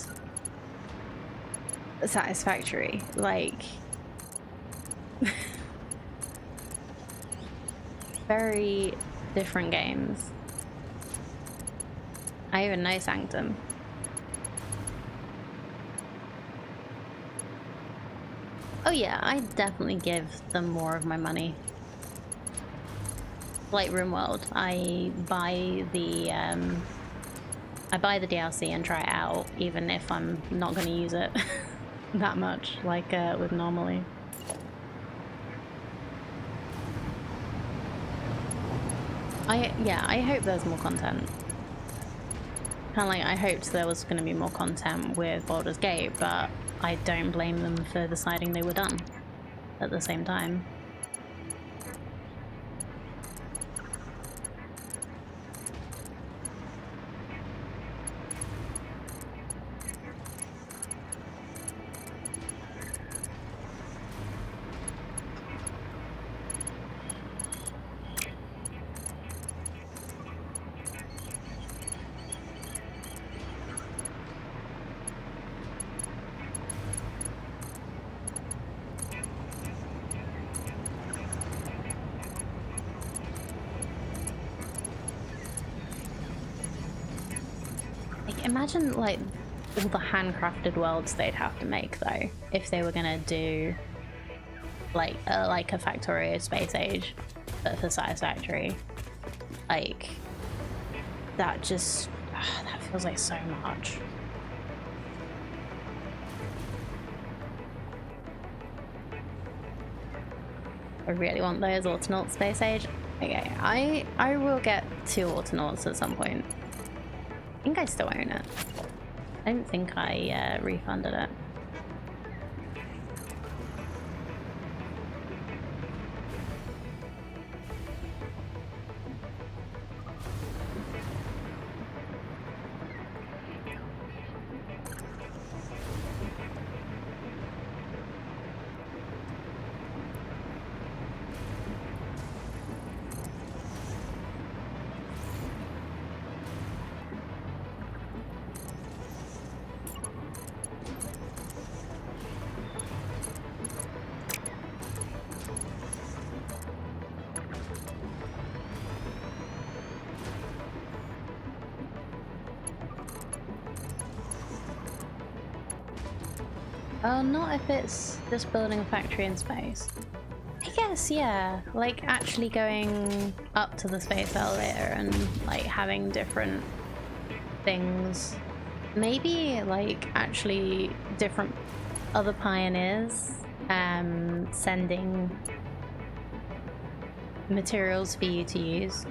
Satisfactory. Like, very different games. I even know Sanctum. Oh yeah, I definitely give them more of my money. Like RimWorld, I buy the DLC and try it out, even if I'm not going to use it that much, like with normally. I hope there's more content. Kind of like I hoped there was going to be more content with Baldur's Gate, but I don't blame them for deciding they were done at the same time. Imagine like all the handcrafted worlds they'd have to make though, if they were gonna do like a Factorio Space Age, but for Satisfactory. Like that just that feels like so much. I really want those Autonauts Space Age. Okay, I will get 2 Autonauts at some point. I think I still own it. I don't think I refunded it. Not if it's just building a factory in space. I guess, yeah. Like actually going up to the space elevator and like having different things. Maybe like actually different other pioneers sending materials for you to use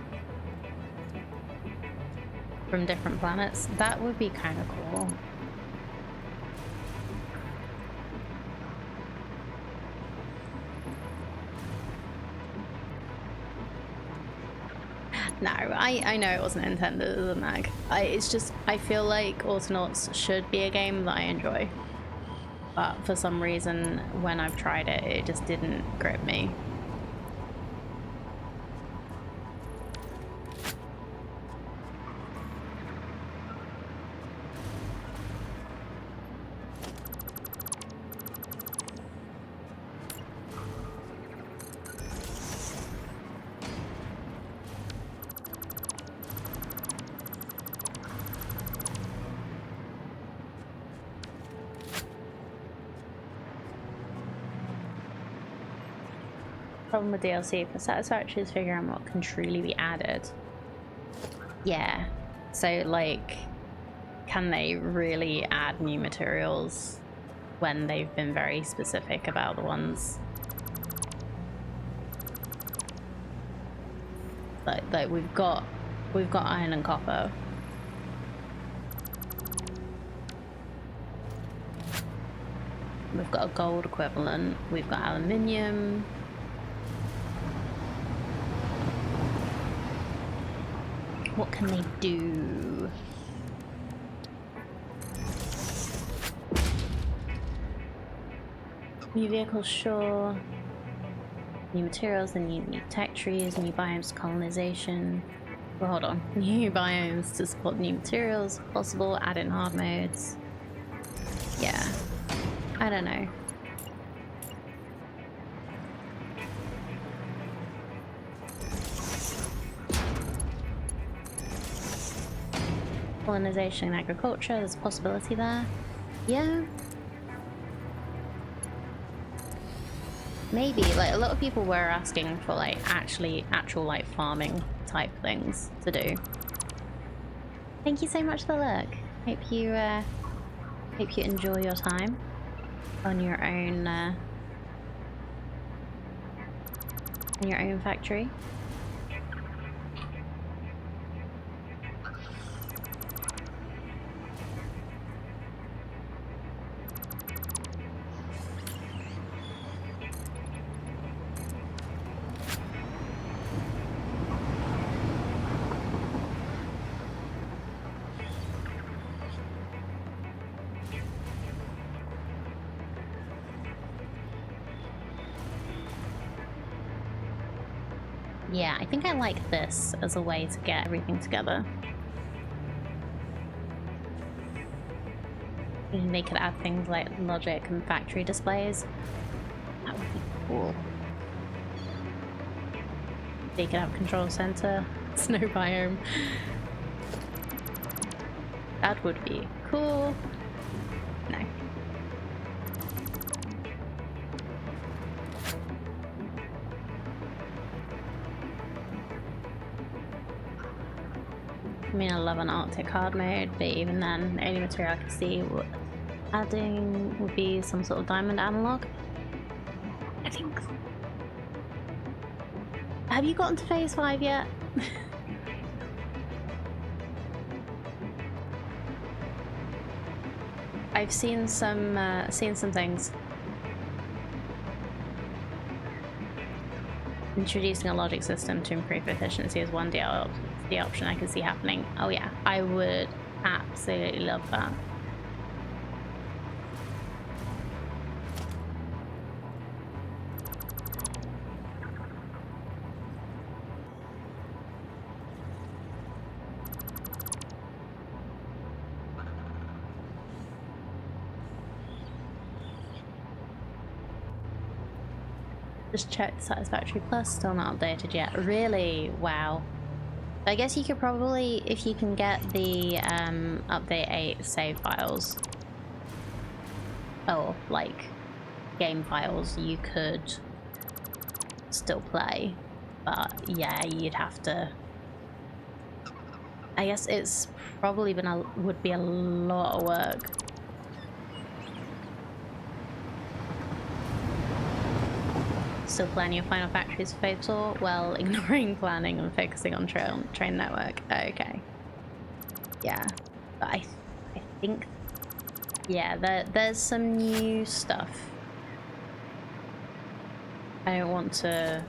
from different planets. That would be kind of cool. No, I know it wasn't intended as a nag. It's just, I feel like Autonauts should be a game that I enjoy. But for some reason, when I've tried it, it just didn't grip me. Problem with DLC for Satisfactory is figuring out what can truly be added. Yeah. So, like, can they really add new materials when they've been very specific about the ones? Like we've got iron and copper. We've got a gold equivalent. We've got aluminium. What can they do? New vehicles, sure. New materials and new tech trees, new biomes, colonization. Well, hold on. New biomes to support new materials, possible, add in hard modes. Yeah. I don't know. Colonization and agriculture, there's a possibility there. Yeah. Maybe, like, a lot of people were asking for, like, actual, like, farming type things to do. Thank you so much for the look. Hope you enjoy your time on your own factory. Yeah, I think I like this as a way to get everything together. And they could add things like logic and factory displays. That would be cool. They could have a control center, snow biome. That would be cool. No. I mean, I love an Arctic hard mode, but even then, the only material I could see adding would be some sort of diamond analog. I think. Have you gotten to phase 5 yet? I've seen some things. Introducing a logic system to improve efficiency is one the option I can see happening. Oh yeah, I would absolutely love that. Just checked Satisfactory Plus, still not updated yet. Really? Wow. I guess you could probably, if you can get the update 8 save files, or like game files, you could still play. But yeah, you'd have to. I guess it's probably would be a lot of work. Still planning your final factories for Phase 4? Well, ignoring planning and focusing on train network. Okay. Yeah. But I think... Yeah, there's some new stuff. I don't want to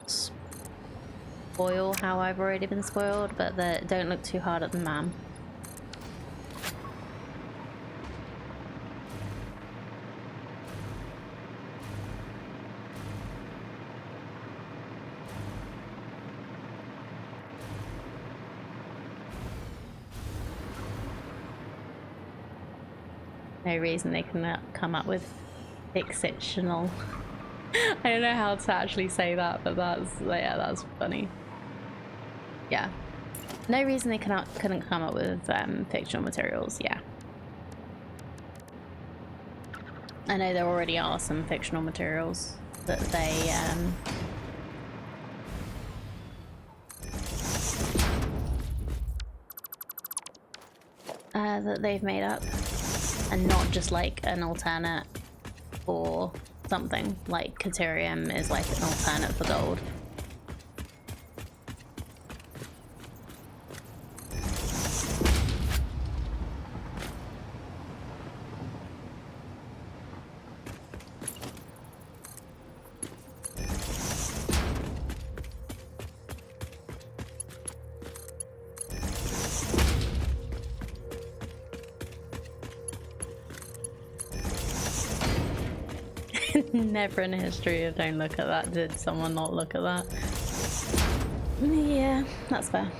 spoil how I've already been spoiled, but don't look too hard at the man. No reason they can come up with fictional. I don't know how to actually say that, but that's funny. Yeah, no reason they couldn't come up with fictional materials. Yeah, I know there already are some fictional materials that they that they've made up, and not just like an alternate for something. Like Caterium is like an alternate for gold. Never in history of don't look at that did someone not look at that. Yeah, that's fair.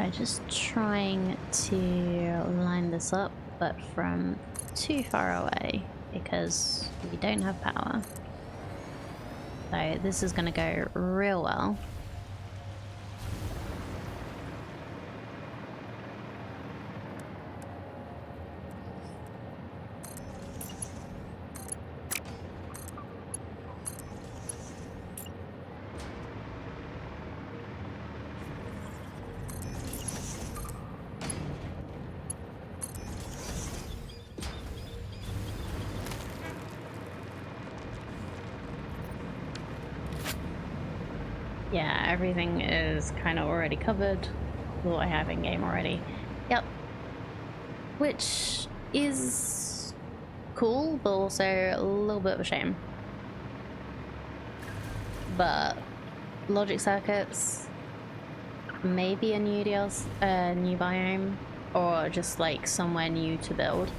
I'm just trying to line this up, but from too far away because we don't have power. So this is going to go real well. Yeah, everything is kind of already covered. What I have in game already. Yep. Which is cool, but also a little bit of a shame. But logic circuits, maybe a new new biome, or just like somewhere new to build.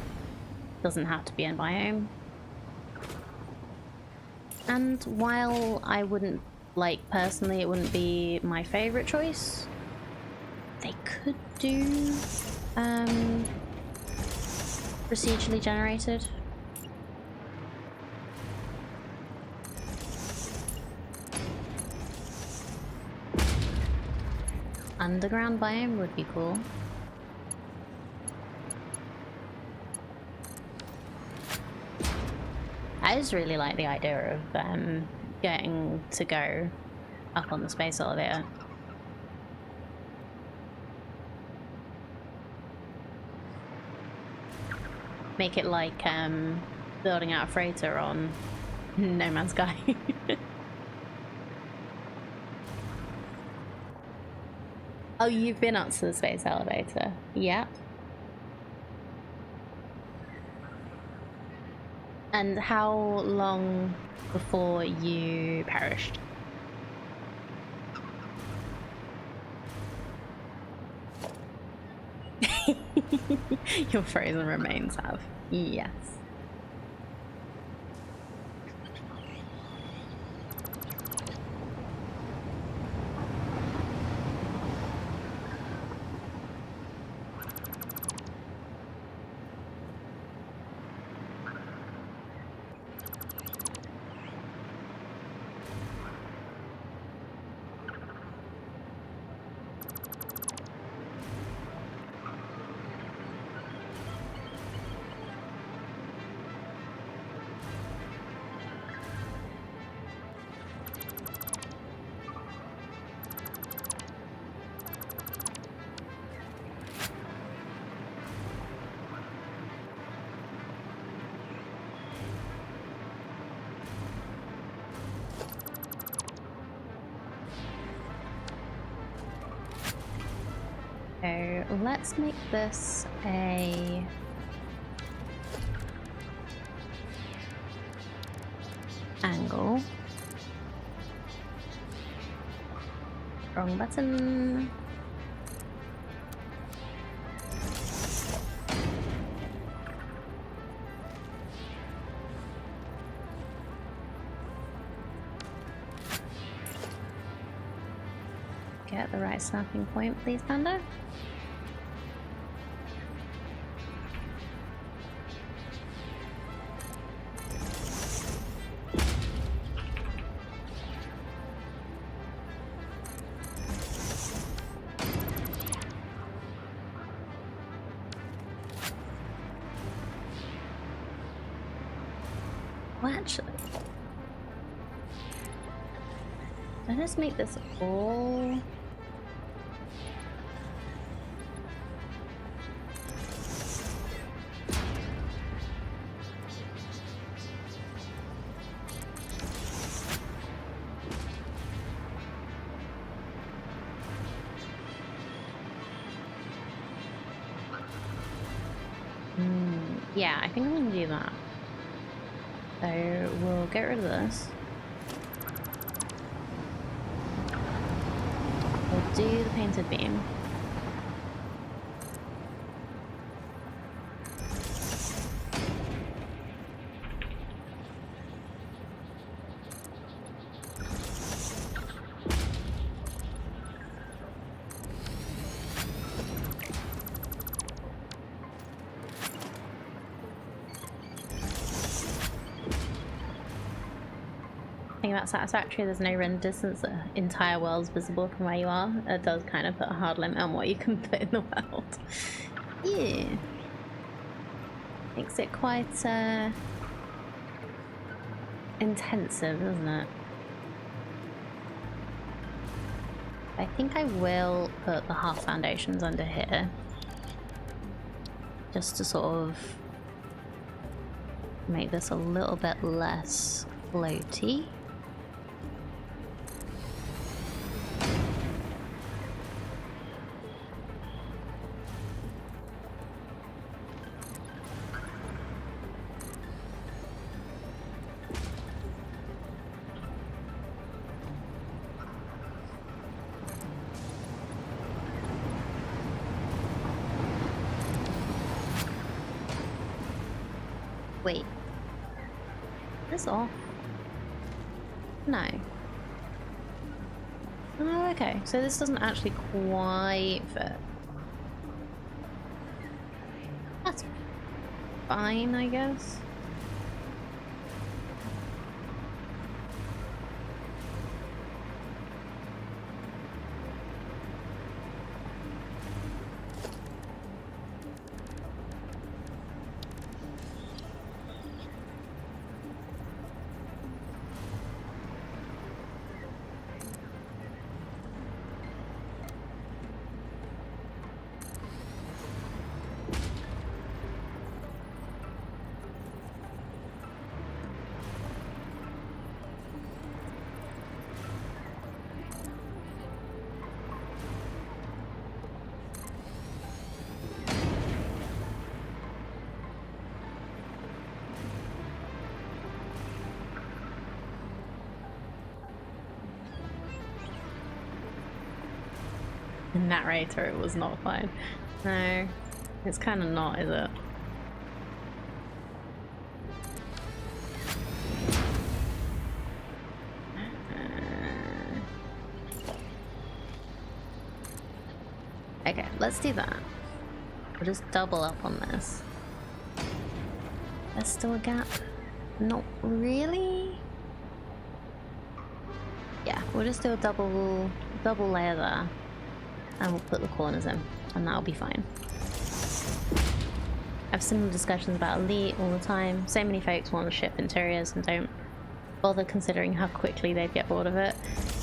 Doesn't have to be a biome. And while I wouldn't personally, it wouldn't be my favorite choice. They could do procedurally generated. Underground biome would be cool. I just really like the idea of getting to go up on the space elevator. Make it like building out a freighter on No Man's Sky. Oh, you've been up to the space elevator? Yeah. And how long before you perished? Your frozen remains have. Yes. So let's make this a angle. Wrong button. get the right snapping point, please, Panda? Well, actually, let's just make this all... Yeah, I think I'm gonna do that. So we'll get rid of this. We'll do the painted beam. About Satisfactory, there's no render distance, the entire world's visible from where you are. It does kind of put a hard limit on what you can put in the world. Yeah. Makes it quite intensive, doesn't it? I think I will put the half foundations under here. Just to sort of make this a little bit less floaty. Wait. This off? No. Oh, okay. So this doesn't actually quite fit. That's fine, I guess. Narrator, it was not fine. No, it's kind of not, is it? Okay, let's do that. We'll just double up on this. There's still a gap? Not really? Yeah, we'll just do a double layer there. And we'll put the corners in, and that'll be fine. I have similar discussions about Elite all the time. So many folks want to ship interiors and don't bother considering how quickly they'd get bored of it.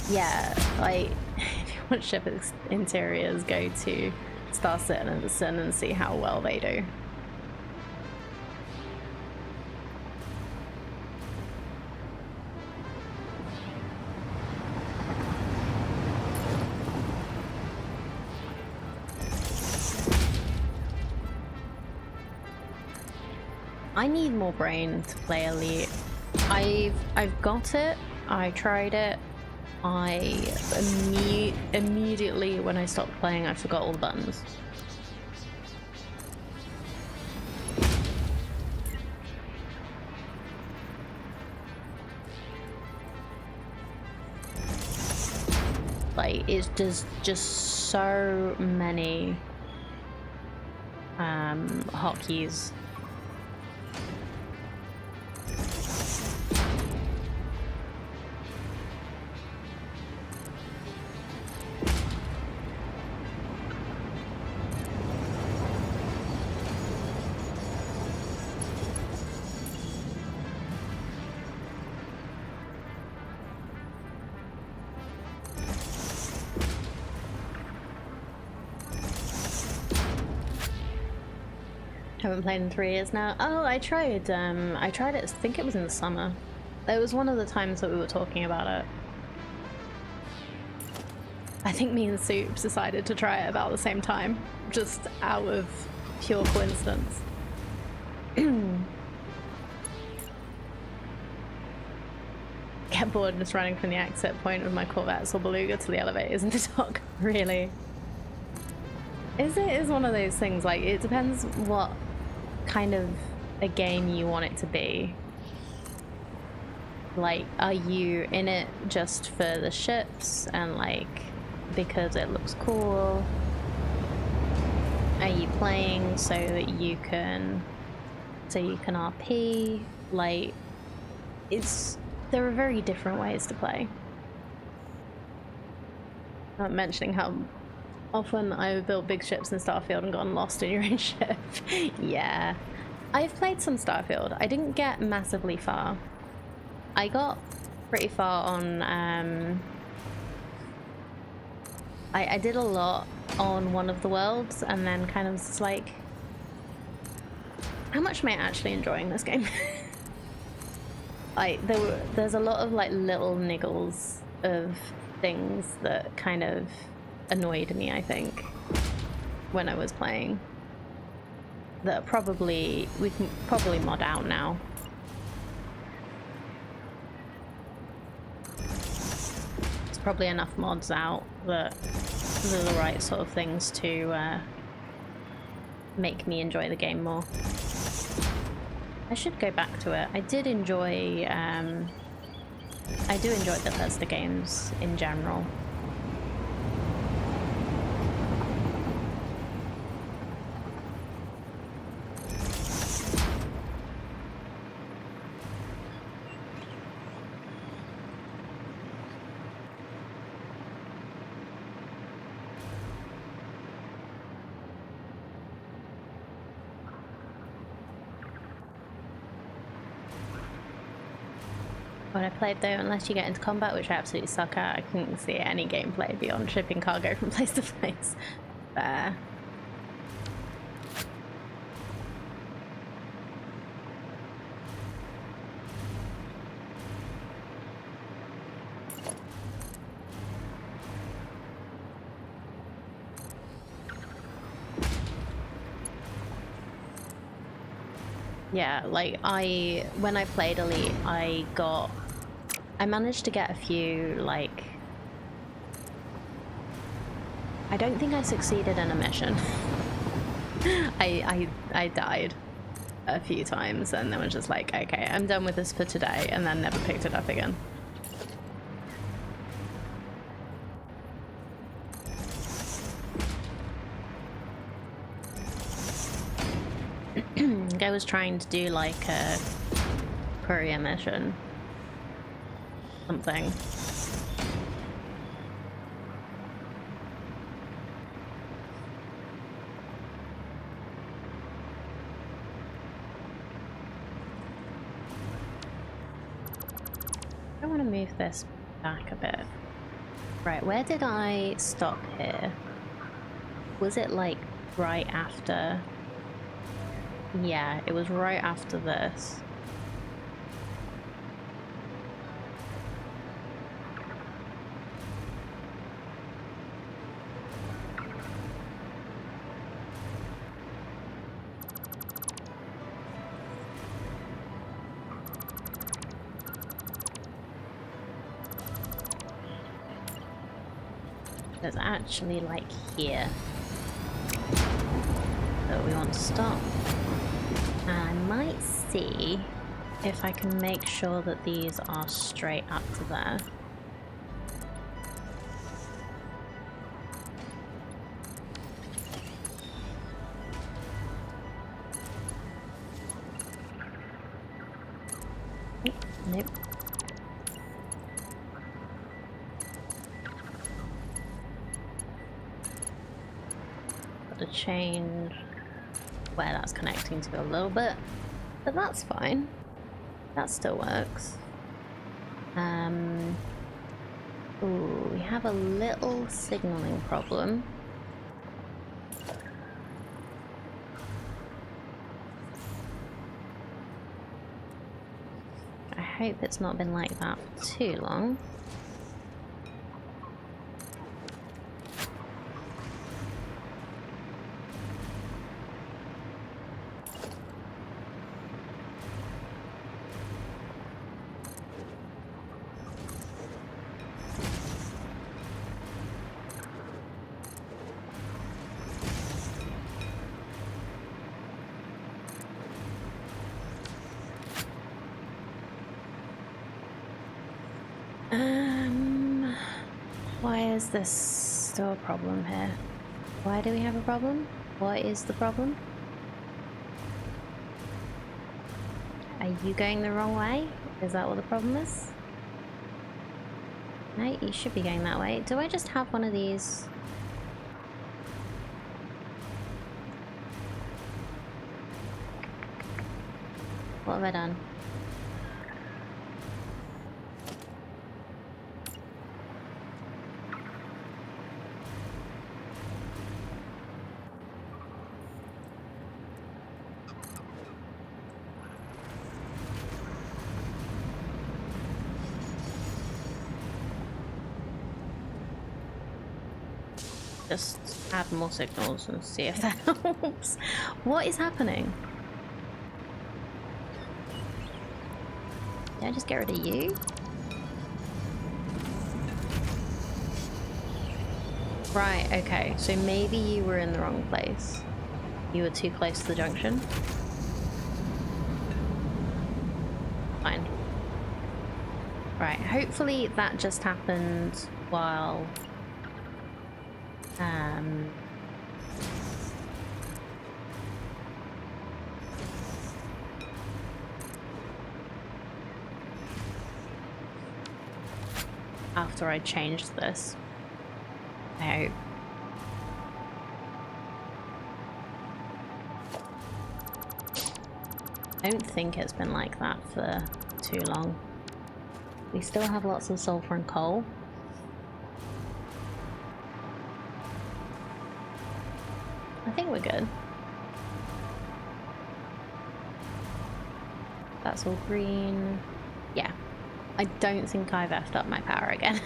Yeah, like, if you want to ship interiors, go to Star Citizen and see how well they do. I need more brain to play Elite. I've got it. I tried it. I immediately when I stopped playing, I forgot all the buttons. Like, it's just so many hotkeys. Haven't played in 3 years now. Oh, I tried it, I think it was in the summer. It was one of the times that we were talking about it. I think me and Soups decided to try it about the same time, just out of pure coincidence. Get bored just running from the exit point with my Corvettes or Beluga to the elevators in the dock. Really? It's one of those things, like, it depends what kind of a game you want it to be. Like, are you in it just for the ships and, like, because it looks cool? Are you playing so that you can RP? Like, there are very different ways to play. Not mentioning how often I've built big ships in Starfield and gotten lost in your own ship. Yeah. I've played some Starfield. I didn't get massively far. I got pretty far on, I did a lot on one of the worlds and then kind of just like, how much am I actually enjoying this game? There's a lot of like little niggles of things that kind of annoyed me, I think, when I was playing, that we can probably mod out now. There's probably enough mods out that they're the right sort of things to make me enjoy the game more. I should go back to it. I did enjoy I do enjoy Bethesda games in general. When I played though, unless you get into combat, which I absolutely suck at, I couldn't see any gameplay beyond shipping cargo from place to place. Fair. Yeah, like when I played Elite, I managed to get a few, like, I don't think I succeeded in a mission. I died a few times and then was just like, okay, I'm done with this for today, and then never picked it up again. I was trying to do like a courier mission. Something. I want to move this back a bit. Right, where did I stop here? Was it like right after? Yeah, it was right after this. There's actually like here that we want to stop. And I might see if I can make sure that these are straight up to there. Nope. Got to change where that's connecting to a little bit, but that's fine. That still works. Ooh, we have a little signaling problem. I hope it's not been like that for too long. Why is this still a problem here? Why do we have a problem? What is the problem? Are you going the wrong way? Is that what the problem is? No, you should be going that way. Do I just have one of these? What have I done? Just add more signals and see if that helps. What is happening? Did I just get rid of you? Right, okay. So maybe you were in the wrong place. You were too close to the junction. Fine. Right, hopefully that just happened while... after I changed this. I hope. I don't think it's been like that for too long. We still have lots of sulfur and coal. I think we're good. That's all green. Yeah. I don't think I've effed up my power again.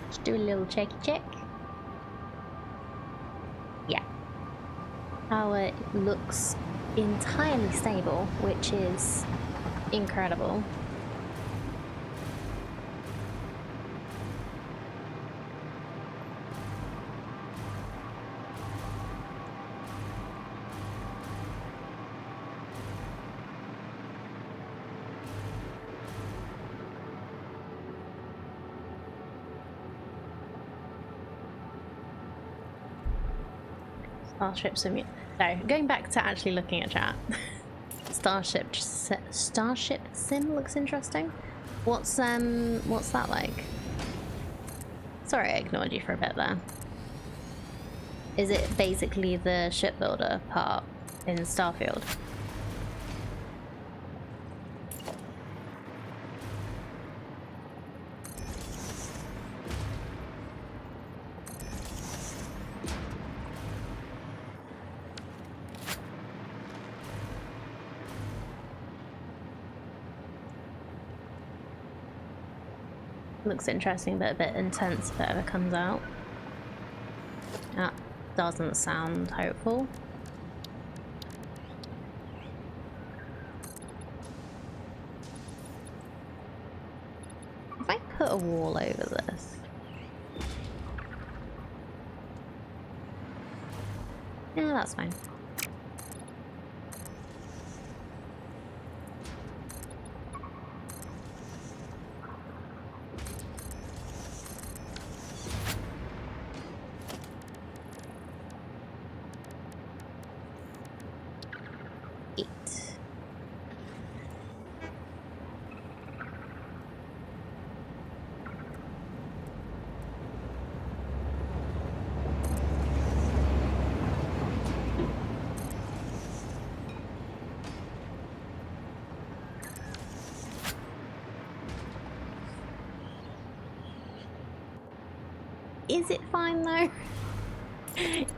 Just do a little checky check. Yeah. Power looks entirely stable, which is incredible. Starship Sim. No, going back to actually looking at chat. Starship Sim looks interesting. What's that like? Sorry, I ignored you for a bit there. Is it basically the shipbuilder part in Starfield? Looks interesting, but a bit intense if it ever comes out. That doesn't sound hopeful. If I put a wall over this... yeah, that's fine. Is it fine though?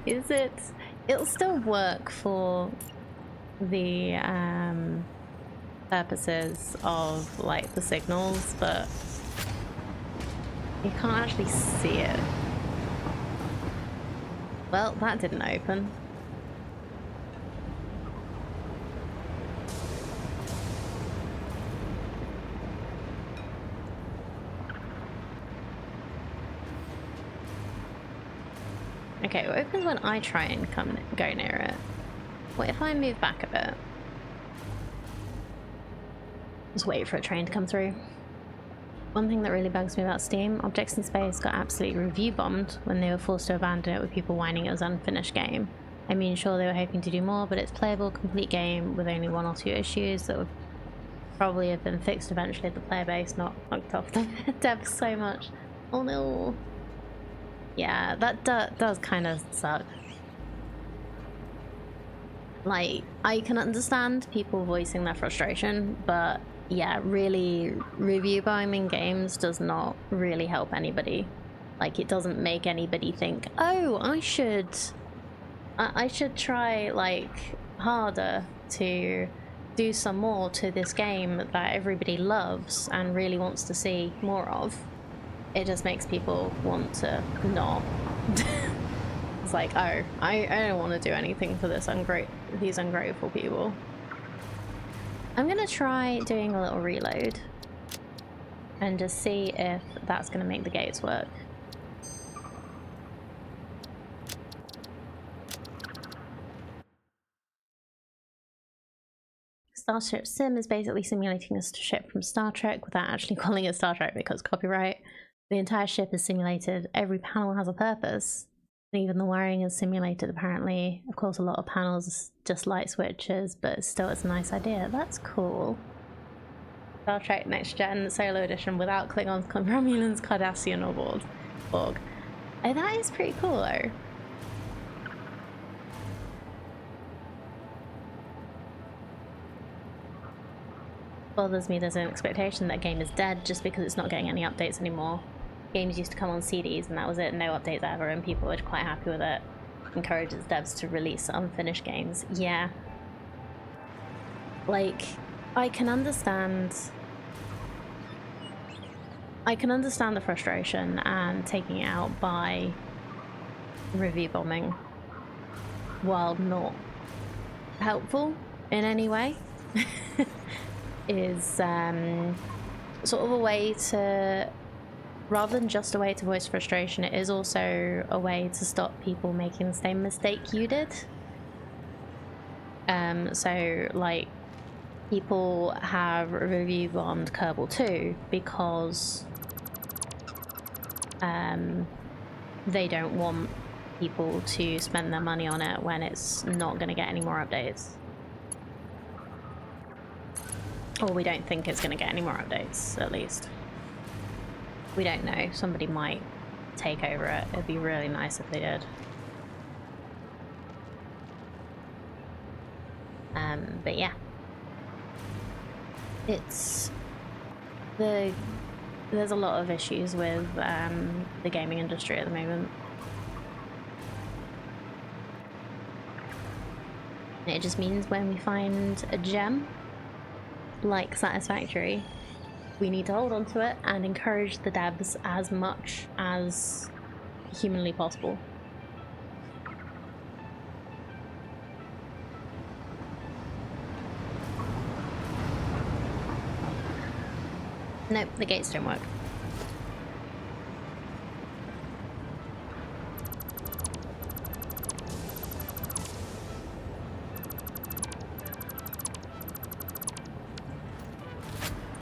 Is it? It'll still work for the purposes of like the signals, but you can't actually see it. Well, that didn't open. Okay, it opens when I try and go near it. What if I move back a bit? Just wait for a train to come through. One thing that really bugs me about Steam, Objects in Space got absolutely review bombed when they were forced to abandon it with people whining it was an unfinished game. I mean, sure, they were hoping to do more, but it's playable, complete game with only 1 or 2 issues that would probably have been fixed eventually if the player base not fucked off the devs so much. Oh no. Yeah, that does kind of suck. Like, I can understand people voicing their frustration, but yeah, really, review bombing games does not really help anybody. Like, it doesn't make anybody think, oh, I should try, like, harder to do some more to this game that everybody loves and really wants to see more of. It just makes people want to not. It's like, oh, I don't want to do anything for these ungrateful people. I'm gonna try doing a little reload and just see if that's gonna make the gates work. Starship Sim is basically simulating a ship from Star Trek without actually calling it Star Trek because copyright. The entire ship is simulated, every panel has a purpose. And even the wiring is simulated apparently. Of course, a lot of panels just light switches, but still it's a nice idea. That's cool. Star Trek Next Gen Solo Edition without Klingons, Romulans, Cardassian or Borg. Oh, that is pretty cool though. Bothers me there's an expectation that game is dead just because it's not getting any updates anymore. Games used to come on CDs and that was it, no updates ever, and people were quite happy with it. Encourages devs to release unfinished games. Yeah. Like, I can understand the frustration and taking it out by review bombing while not helpful in any way. Is sort of a way to, rather than just a way to voice frustration, it is also a way to stop people making the same mistake you did. So like, people have review bombed Kerbal 2 because they don't want people to spend their money on it when it's not going to get any more updates. Or we don't think it's going to get any more updates, at least. We don't know. Somebody might take over it. It'd be really nice if they did. But yeah. It's... There's a lot of issues with the gaming industry at the moment. It just means when we find a gem like Satisfactory, we need to hold on to it and encourage the devs as much as humanly possible. Nope, the gates don't work.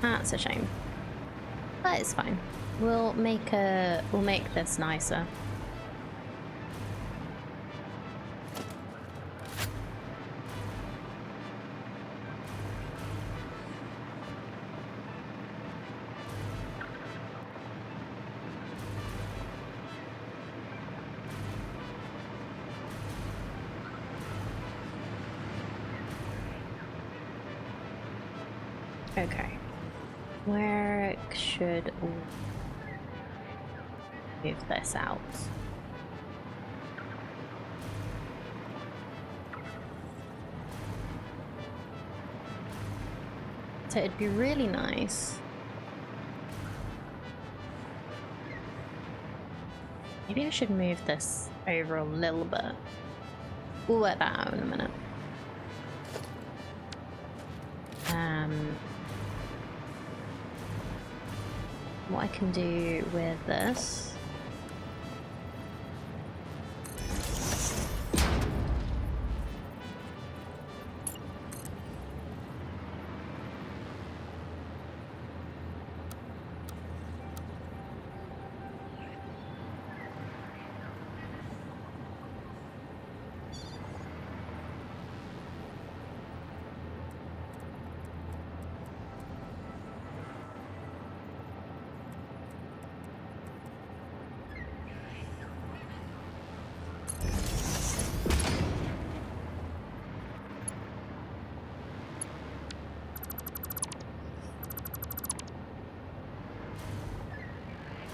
That's a shame. But it's fine. We'll make this nicer. Okay. Where should... move this out. So it'd be really nice. Maybe I should move this over a little bit. We'll work that out in a minute. What I can do with this.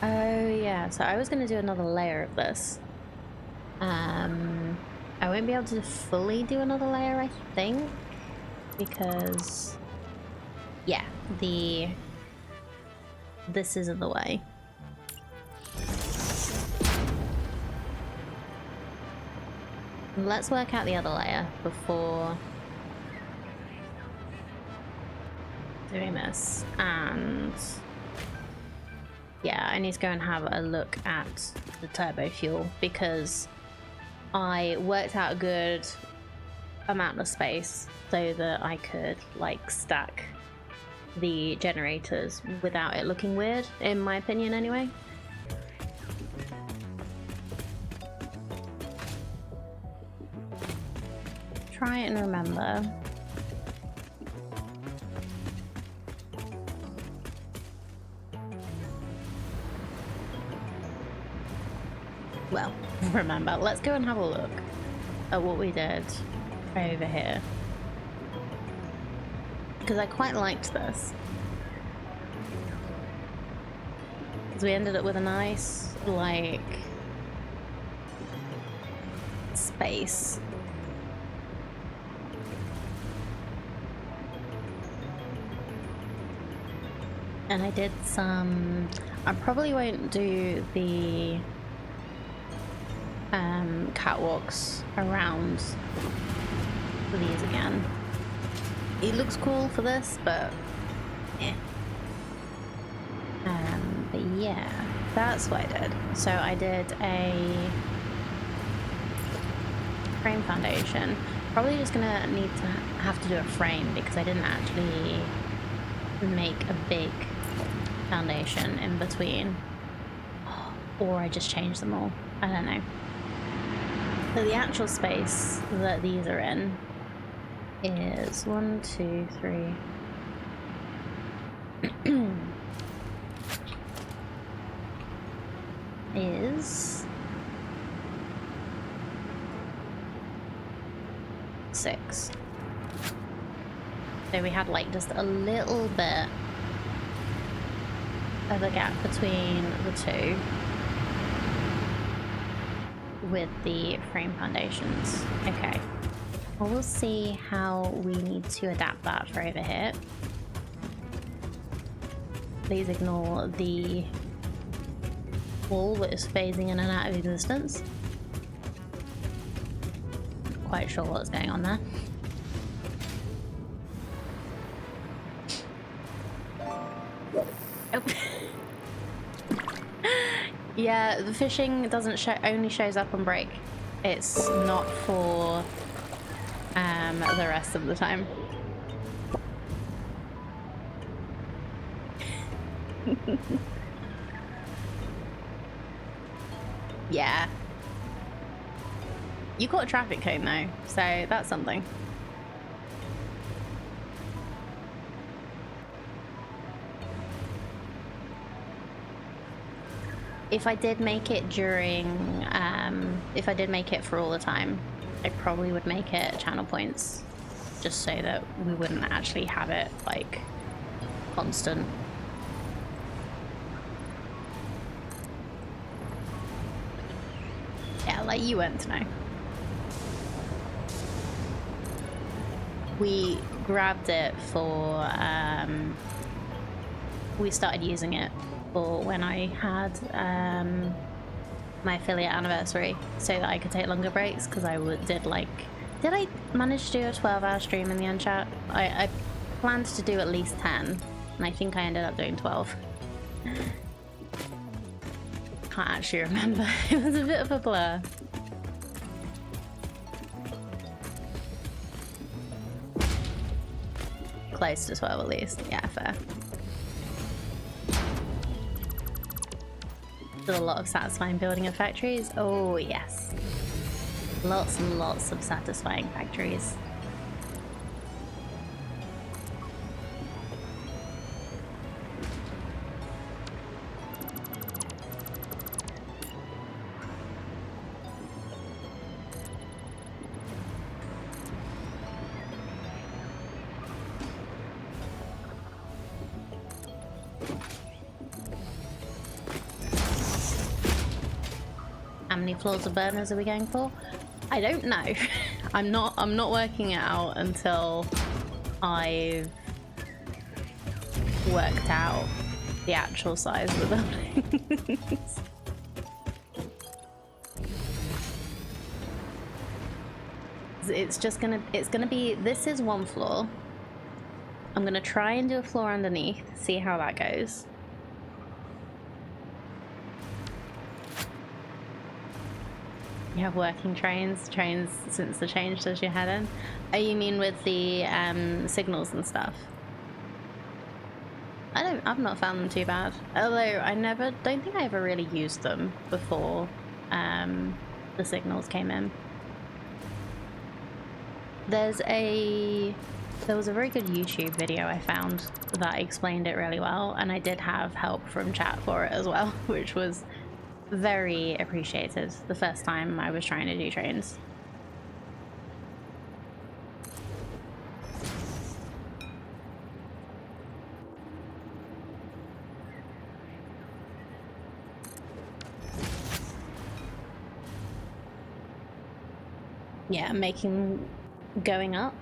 Oh yeah, so I was going to do another layer of this. I won't be able to fully do another layer, I think, because yeah, this is in the way. Let's work out the other layer before doing this, and yeah, I need to go and have a look at the turbo fuel because I worked out a good amount of space so that I could like stack the generators without it looking weird, in my opinion anyway. Try and remember. Well, remember, let's go and have a look at what we did over here. Because I quite liked this. Because we ended up with a nice, like, space. And I did some... I probably won't do the catwalks around these again. It looks cool for this, but yeah. But yeah, that's what I did. So I did a frame foundation. Probably just gonna need to have to do a frame because I didn't actually make a big foundation in between, or I just changed them all. I don't know. So the actual space that these are in is 1, 2, 3. is 6. So we had like just a little bit of a gap between the two with the frame foundations. Okay, well, we'll see how we need to adapt that for over here. Please ignore the wall that is phasing in and out of existence. Not quite sure what's going on there. Oh. Yeah, the fishing doesn't show, only shows up on break. It's not for the rest of the time. Yeah. You got a traffic cone though, so that's something. If I did make it during, if I did make it for all the time, I probably would make it channel points, just so that we wouldn't actually have it, like, constant. like you weren't to know. We grabbed it for, we started using it for when I had my affiliate anniversary so that I could take longer breaks, because I did I manage to do a 12-hour stream in the end, chat? I planned to do at least 10, and I think I ended up doing 12. Can't actually remember. It was a bit of a blur. Close to 12 at least. Yeah, fair. Still a lot of satisfying building of factories. Oh yes. Lots and lots of satisfying factories. How many floors of burners are we going for? I don't know. I'm not working it out until I've worked out the actual size of the buildings. It's gonna be, this is one floor. I'm gonna try and do a floor underneath, see how that goes. You have working trains since the change, does your head in? Oh, you mean with the signals and stuff? I've not found them too bad. Although I don't think I ever really used them before the signals came in. There was a very good YouTube video I found that explained it really well, and I did have help from chat for it as well, which was very appreciated the first time I was trying to do trains. Yeah, going up?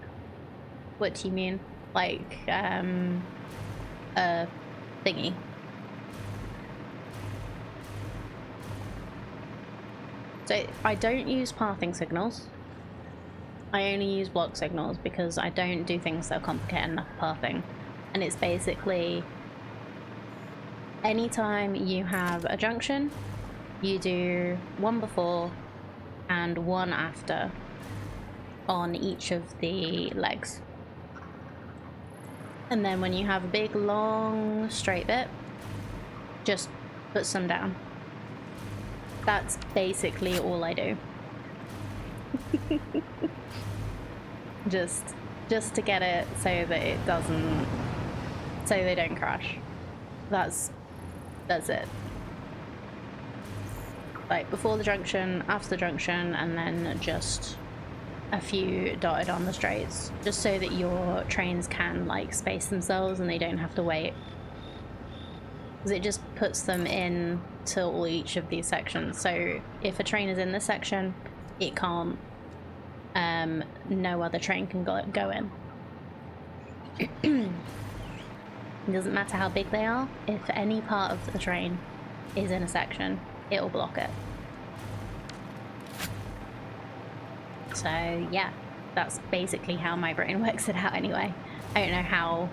What do you mean? Like, a thingy? So I don't use pathing signals. I only use block signals because I don't do things that are complicated enough pathing. And it's basically anytime you have a junction, you do one before and one after on each of the legs. And then when you have a big long straight bit, just put some down. That's basically all I do. just to get it so that it doesn't, so they don't crash. That's it. Like before the junction, after the junction, and then just a few dotted on the straights, just so that your trains can like space themselves and they don't have to wait. Because it just puts them in to all each of these sections. So if a train is in this section, it can't, no other train can go in. It doesn't matter how big they are, if any part of the train is in a section, it will block it. So yeah, that's basically how my brain works it out anyway. I don't know how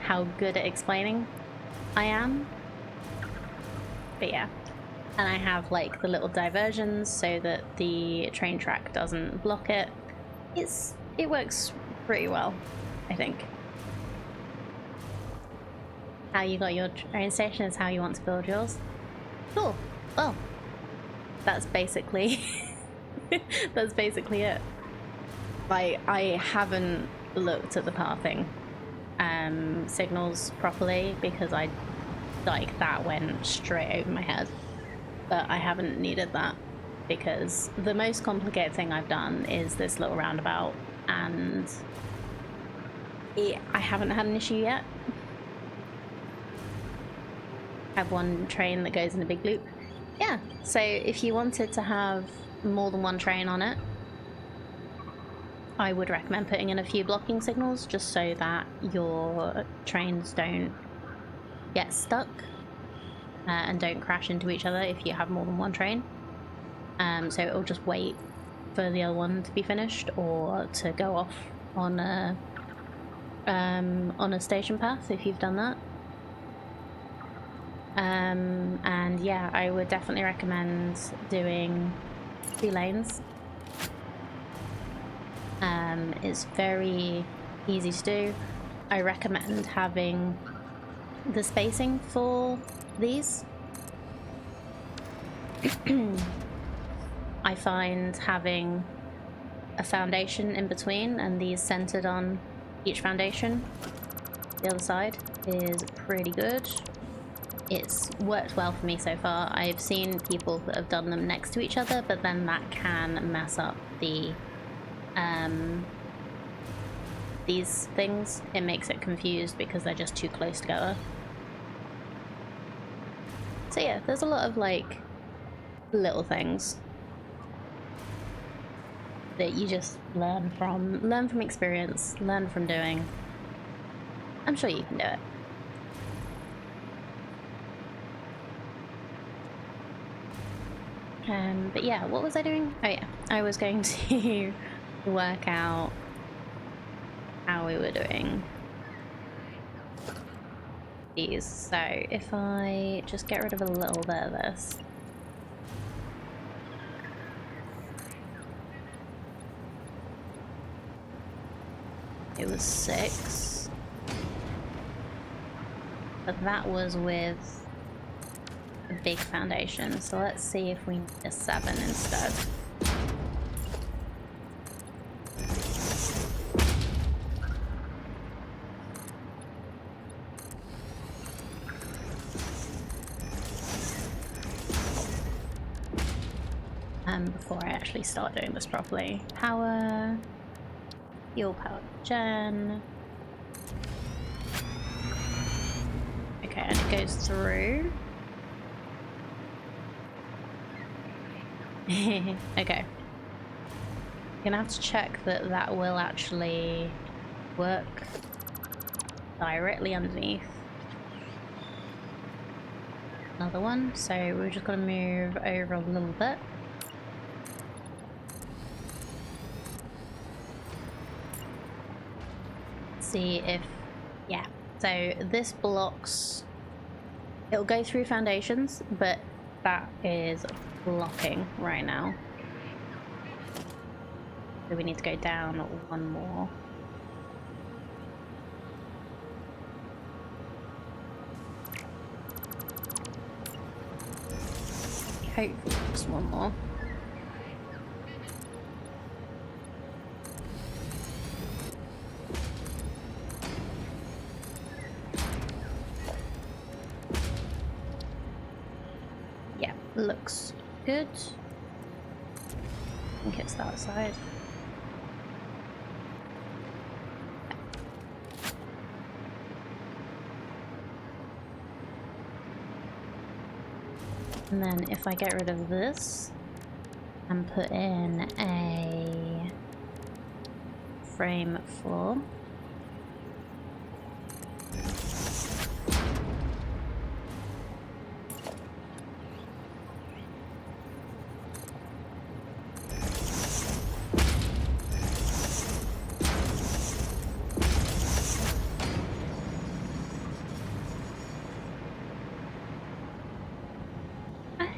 how good at explaining I am, but yeah. And I have like the little diversions so that the train track doesn't block it. It works pretty well, I think. How you got your train station is how you want to build yours. Cool. Well, that's basically that's basically it. Like, I haven't looked at the pathing signals properly because that went straight over my head. But I haven't needed that because the most complicated thing I've done is this little roundabout, and I haven't had an issue yet. have one train that goes in a big loop. Yeah, so if you wanted to have more than one train on it, I would recommend putting in a few blocking signals just so that your trains don't get stuck and don't crash into each other if you have more than one train. So it'll just wait for the other one to be finished or to go off on a station path if you've done that. And yeah, I would definitely recommend doing 2 lanes. It's very easy to do. I recommend having the spacing for these. I find having a foundation in between and these centered on each foundation, the other side, is pretty good. It's worked well for me so far. I've seen people that have done them next to each other, but then that can mess up the these things. It makes it confused because they're just too close together. So yeah, there's a lot of like little things that you just learn from experience, learn from doing. I'm sure you can do it. But yeah, what was I doing? Oh yeah, I was going to work out how we were doing these. So if I just get rid of a little bit of this. It was 6. But that was with a big foundation. So let's see if we need a 7 instead. Before I actually start doing this properly. Power, fuel power gen. Okay, and it goes through. Okay. Gonna have to check that that will actually work directly underneath another one. So we're just gonna move over a little bit. See if, yeah, so this blocks, it'll go through foundations, but that is blocking right now. So we need to go down one more. Hopefully just one more. Looks good. I think it's that side. And then if I get rid of this and put in a frame floor.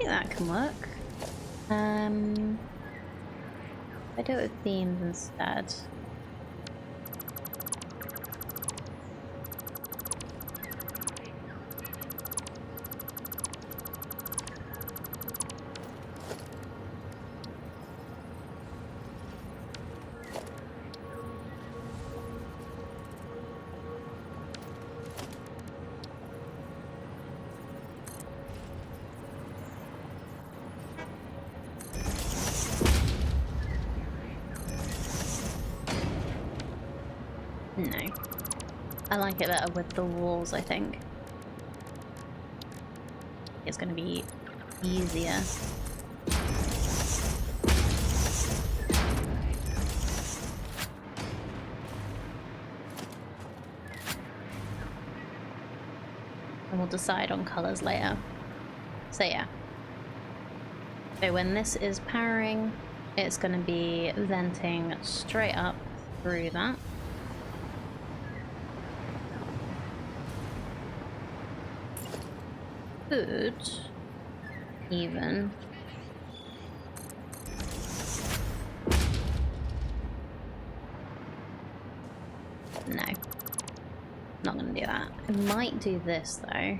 That can work. I do it with beams instead. No. I like it better with the walls, I think. it's going to be easier. And we'll decide on colors later. So yeah. So when this is powering, it's going to be venting straight up through that. Could even no, not gonna do that. I might do this though.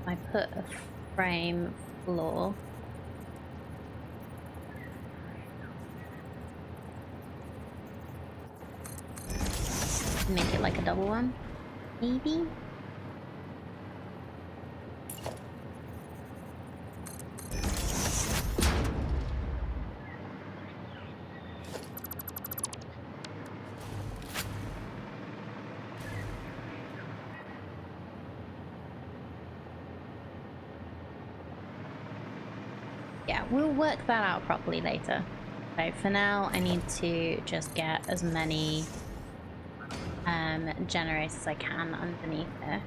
I put a frame floor. Make it like a double one, maybe? Yeah, we'll work that out properly later. So for now, I need to just get as many generators as I can underneath here.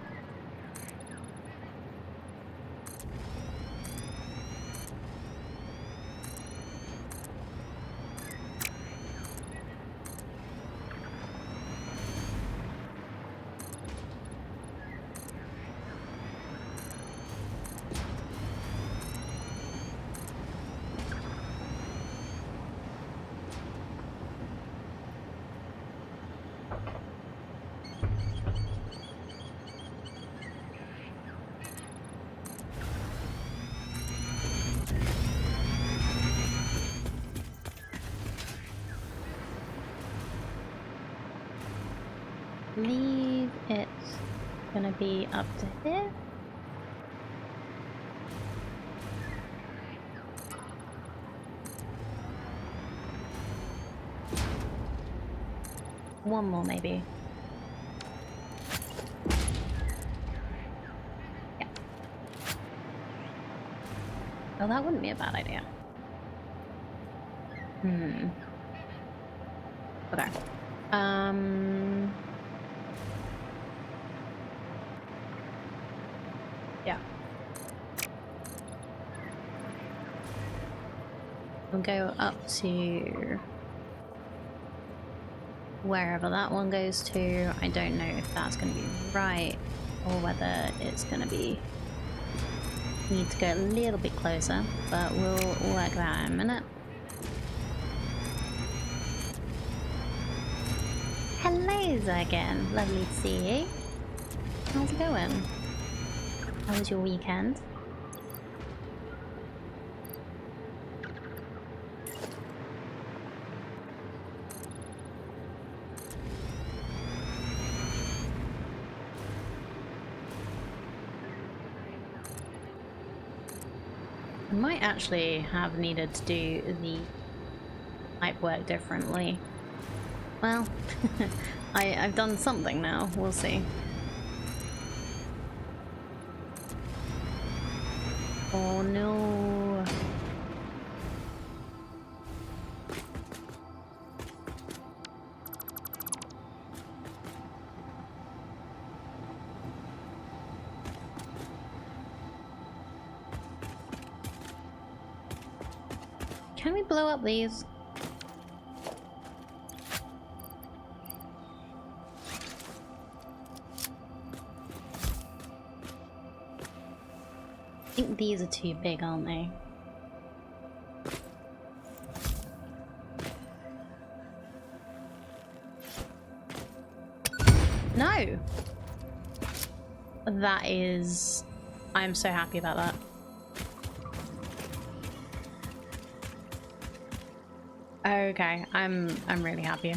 I believe it's gonna be up to here. One more maybe. Yeah. Oh, that wouldn't be a bad idea. Okay. Yeah. We'll go up to wherever that one goes to. I don't know if that's going to be right or whether it's going to be need to go a little bit closer, but we'll work that out in a minute. Hello again, lovely to see you. How's it going? How was your weekend? I might actually have needed to do the pipe work differently. Well, I've done something now, we'll see. Oh no. Can we blow up these? I think these are too big, aren't they? No! That is... I'm so happy about that. Okay, I'm really happy.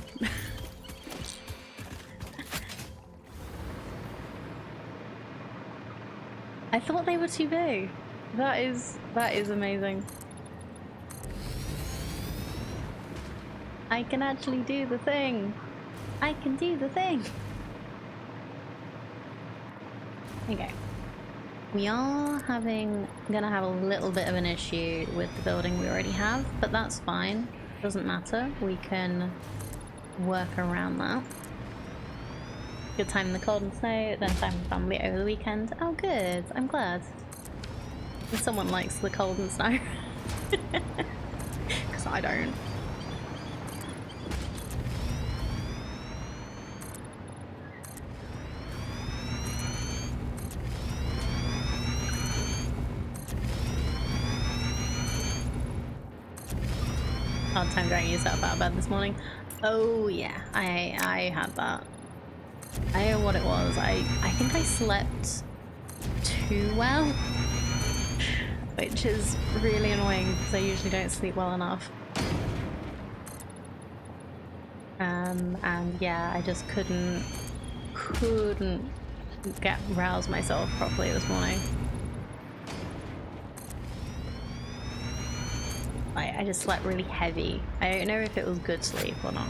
I thought they were too big. That is amazing. I can actually do the thing. I can do the thing. Okay. We are gonna have a little bit of an issue with the building we already have, but that's fine. Doesn't matter. We can work around that. Good time in the cold and snow, then time with family over the weekend. Oh good, I'm glad. And someone likes the cold and snow. Because I don't. Hard time dragging yourself out of bed this morning. Oh yeah, I had that. I don't know what it was. I think I slept too well, which is really annoying because I usually don't sleep well enough. And yeah, I just couldn't rouse myself properly this morning. I just slept really heavy. I don't know if it was good sleep or not.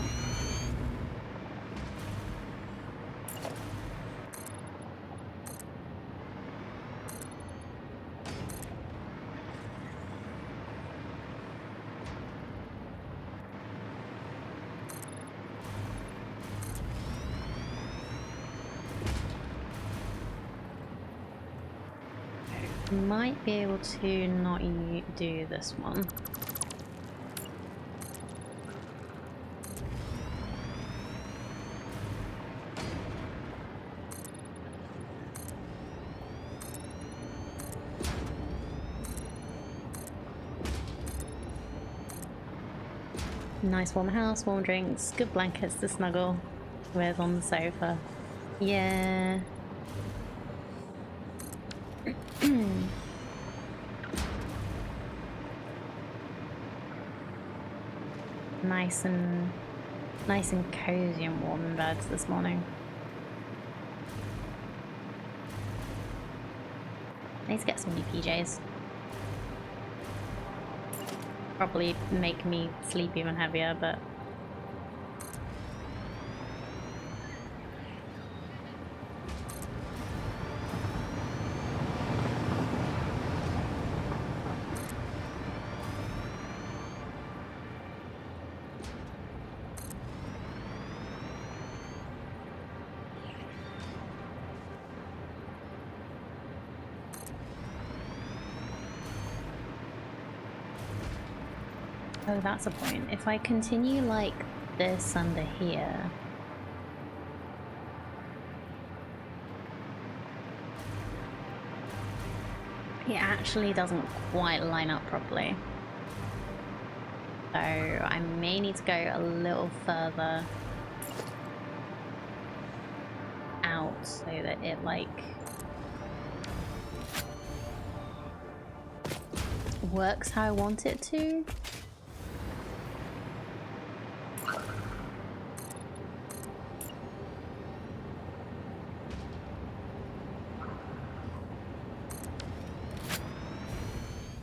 Might be able to not do this one. Nice warm house, warm drinks, good blankets to snuggle with on the sofa. Yeah. nice and cozy and warm in bed this morning. I need to get some new PJs. Probably make me sleep even heavier, but oh, that's a point. If I continue like this under here, it actually doesn't quite line up properly. So I may need to go a little further out so that it like works how I want it to.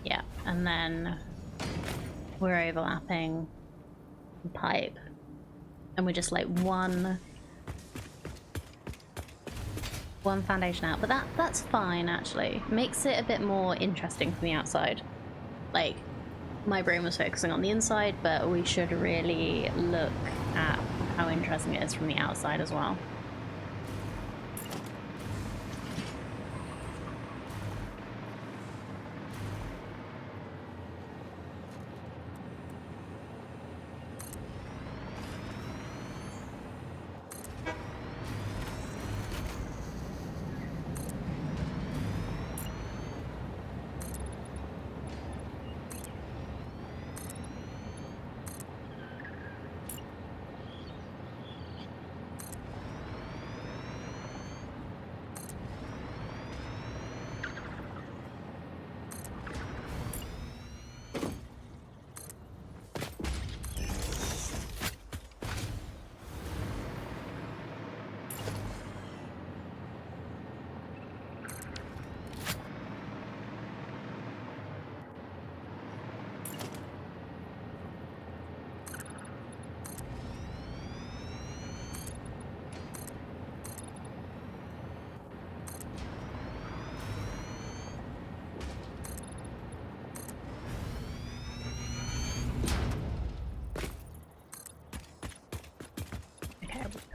Yeah, and then we're overlapping the pipe and we're just like one foundation out, but that's fine actually. Makes it a bit more interesting from the outside. Like, my brain was focusing on the inside, but we should really look at how interesting it is from the outside as well.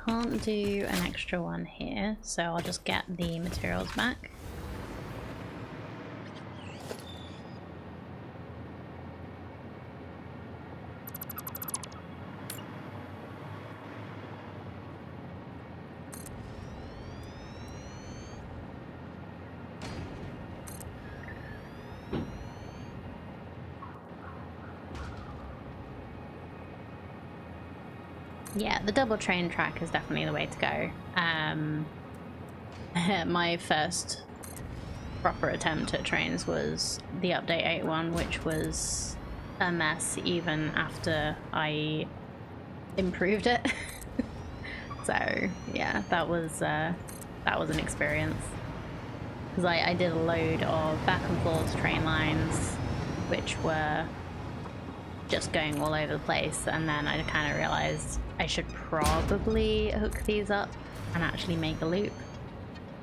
can't do an extra one here, so I'll just get the materials back. Yeah, the double train track is definitely the way to go. My first proper attempt at trains was the update 8.1, which was a mess even after I improved it. So yeah, that was an experience, because I did a load of back and forth train lines which were just going all over the place, and then I kind of realized I should probably hook these up and actually make a loop.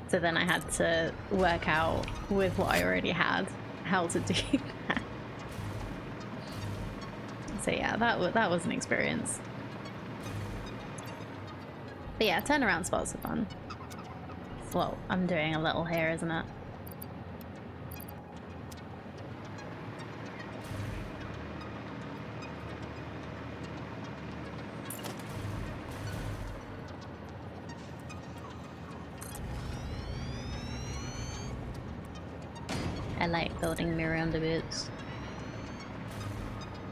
So then I had to work out with what I already had how to do that. So yeah, that was an experience. But yeah, turnaround spots are fun. Well, I'm doing a little here, isn't it? I like building mirror underboots.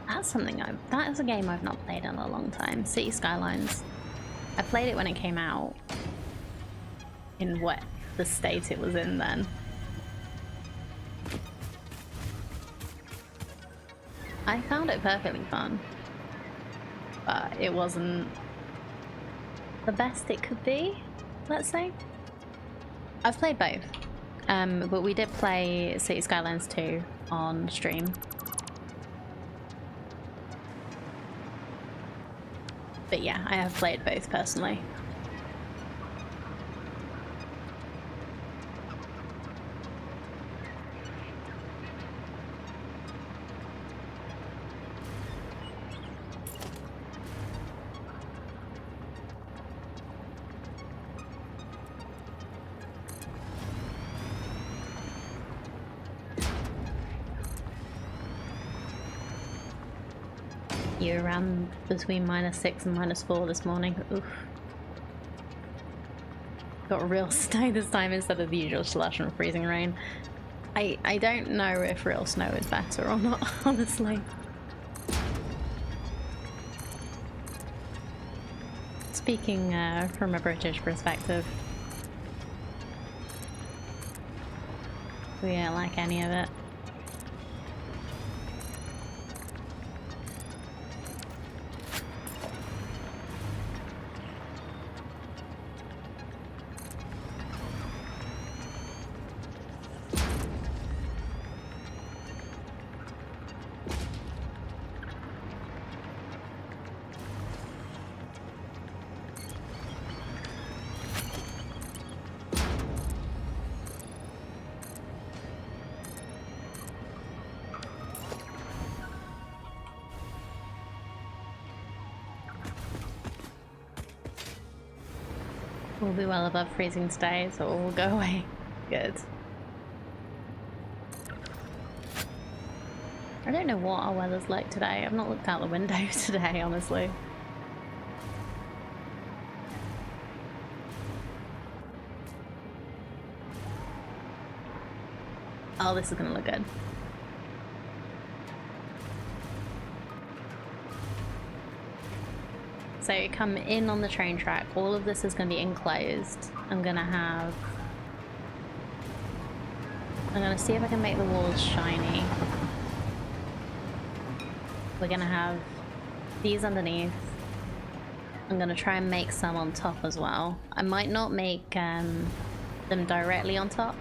That's something that is a game I've not played in a long time. City Skylines. I played it when it came out, in what the state it was in then. I found it perfectly fun, but it wasn't the best it could be, let's say. I've played both. But we did play City Skylines 2 on stream. But yeah, I have played both personally. You around between -6 and -4 this morning. Oof. Got real snow this time instead of the usual slush and freezing rain. I don't know if real snow is better or not, honestly. Speaking from a British perspective, we don't like any of it. We'll be well above freezing today, so it will go away. Good. I don't know what our weather's like today. I've not looked out the window today, honestly. Oh, this is gonna look good. So come in on the train track. All of this is going to be enclosed. I'm going to see if I can make the walls shiny. We're going to have these underneath. I'm going to try and make some on top as well. I might not make them directly on top.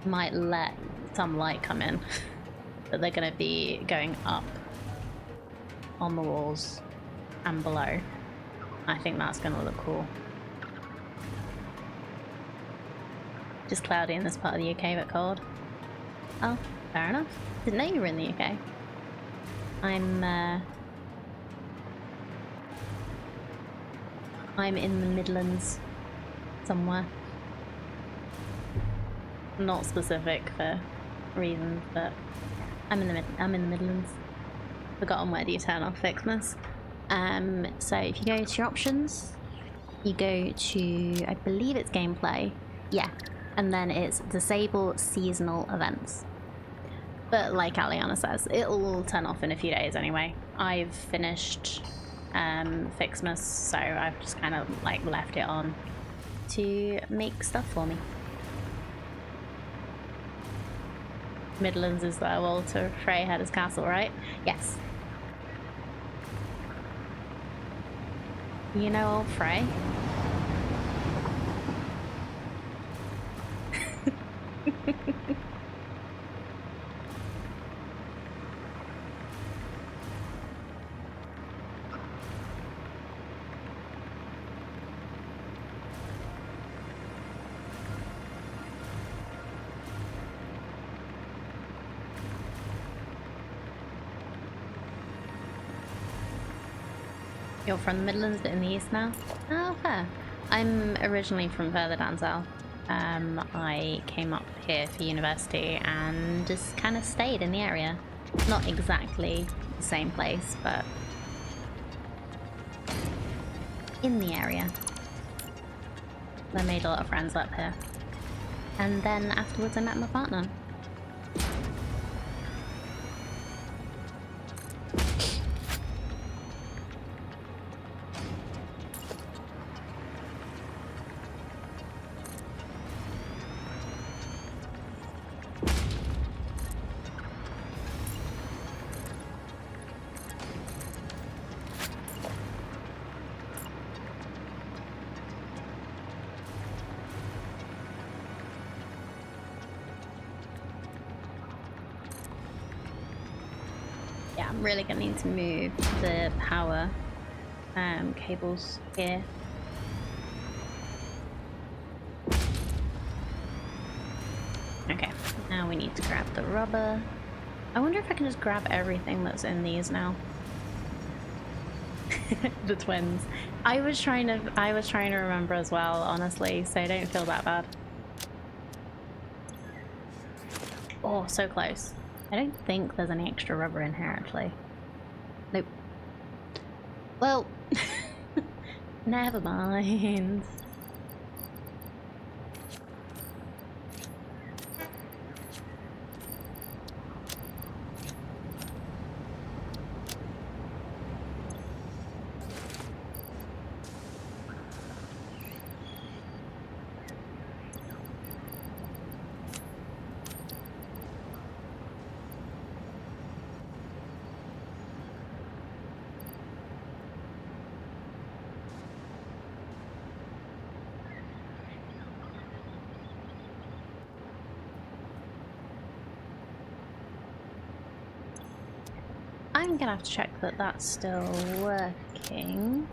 Might let some light come in. But they're going to be going up on the walls and below. I think that's gonna look cool. Just cloudy in this part of the UK, but cold. Oh, fair enough. Didn't know you were in the UK. I'm in the Midlands somewhere. Not specific for reasons, but I'm in the Midlands. Forgotten where do you turn off Fixmas. So if you go to your options, you go to, I believe it's gameplay, yeah, and then it's disable seasonal events. But like Aliana says, it'll turn off in a few days anyway. I've finished Fixmas, so I've just kind of like left it on to make stuff for me. Midlands is where Walter Frey had his castle, right? Yes. You know old Frey? You're from the Midlands, but in the east now? Oh, fair. I'm originally from further down south. I came up here for university and just kind of stayed in the area. Not exactly the same place, but in the area. I made a lot of friends up here. And then afterwards I met my partner. I'm really gonna need to move the power cables here. Okay, now we need to grab the rubber. I wonder if I can just grab everything that's in these now. The twins. I was trying to remember as well, honestly, so don't feel that bad. Oh, so close. I don't think there's any extra rubber in here, actually. Nope. Well, never mind. I'm gonna have to check that that's still working.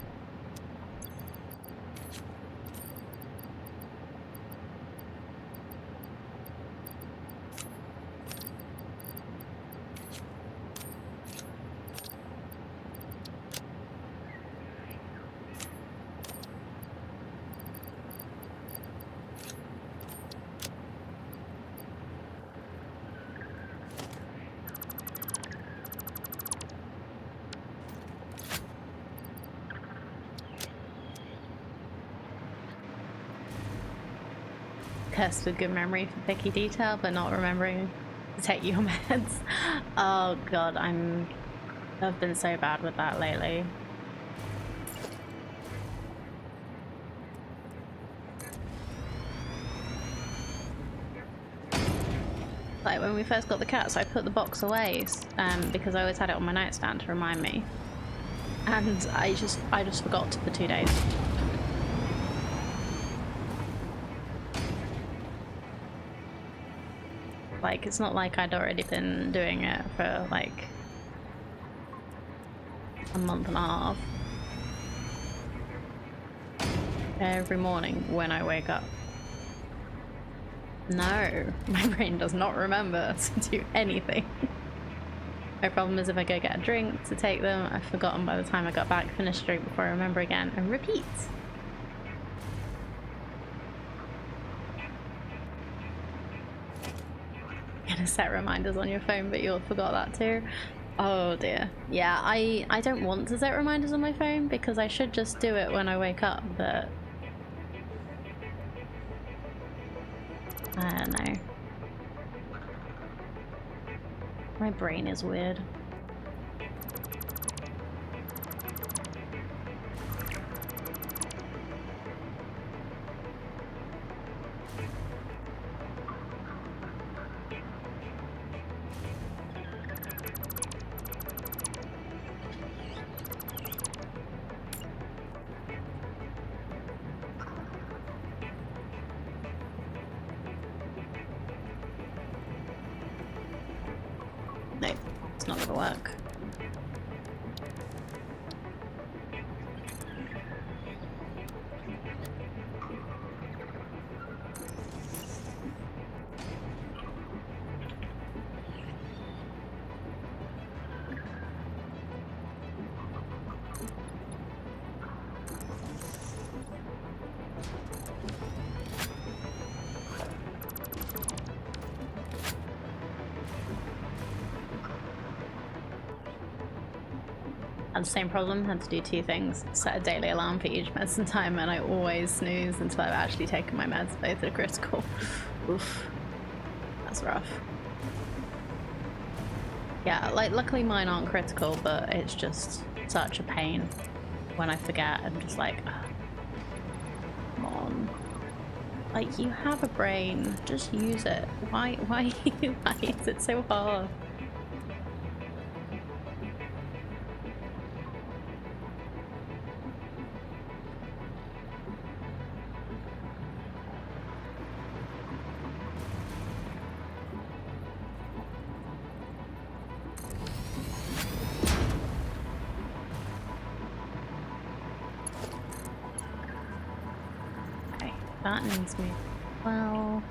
Cursed with good memory for picky detail, but not remembering to take your meds. Oh god, I've been so bad with that lately. Like when we first got the cats, I put the box away because I always had it on my nightstand to remind me, and I just forgot for 2 days. Like, it's not like I'd already been doing it for like a month and a half. Every morning when I wake up. No, my brain does not remember to do anything. My problem is if I go get a drink to take them, I've forgotten by the time I got back, finish the drink before I remember again, and repeat. gonna set reminders on your phone, but you all forgot that too. Oh dear. Yeah, I don't want to set reminders on my phone because I should just do it when I wake up, but I don't know. My brain is weird. No, it's not gonna work. Had the same problem, had to do two things. Set a daily alarm for each medicine time, and I always snooze until I've actually taken my meds. Both are critical. Oof. That's rough. Yeah, like luckily mine aren't critical, but it's just such a pain when I forget. I'm just like, oh, come on. Like, you have a brain, just use it. Why is it so hard? That needs me. Well,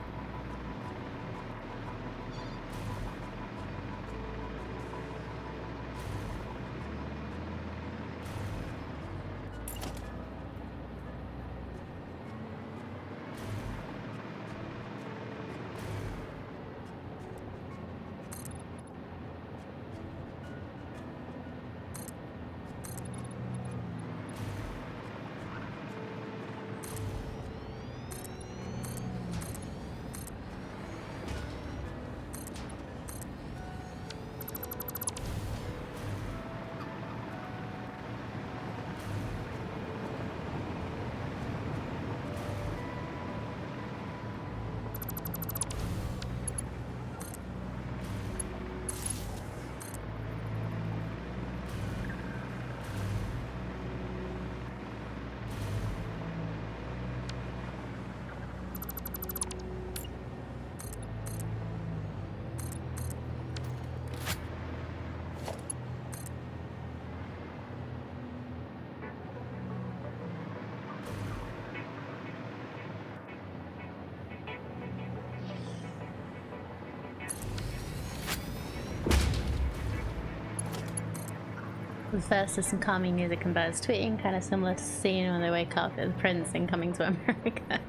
first there's some calming music and birds tweeting, kind of similar to the scene when they wake up at the prince in Coming to America.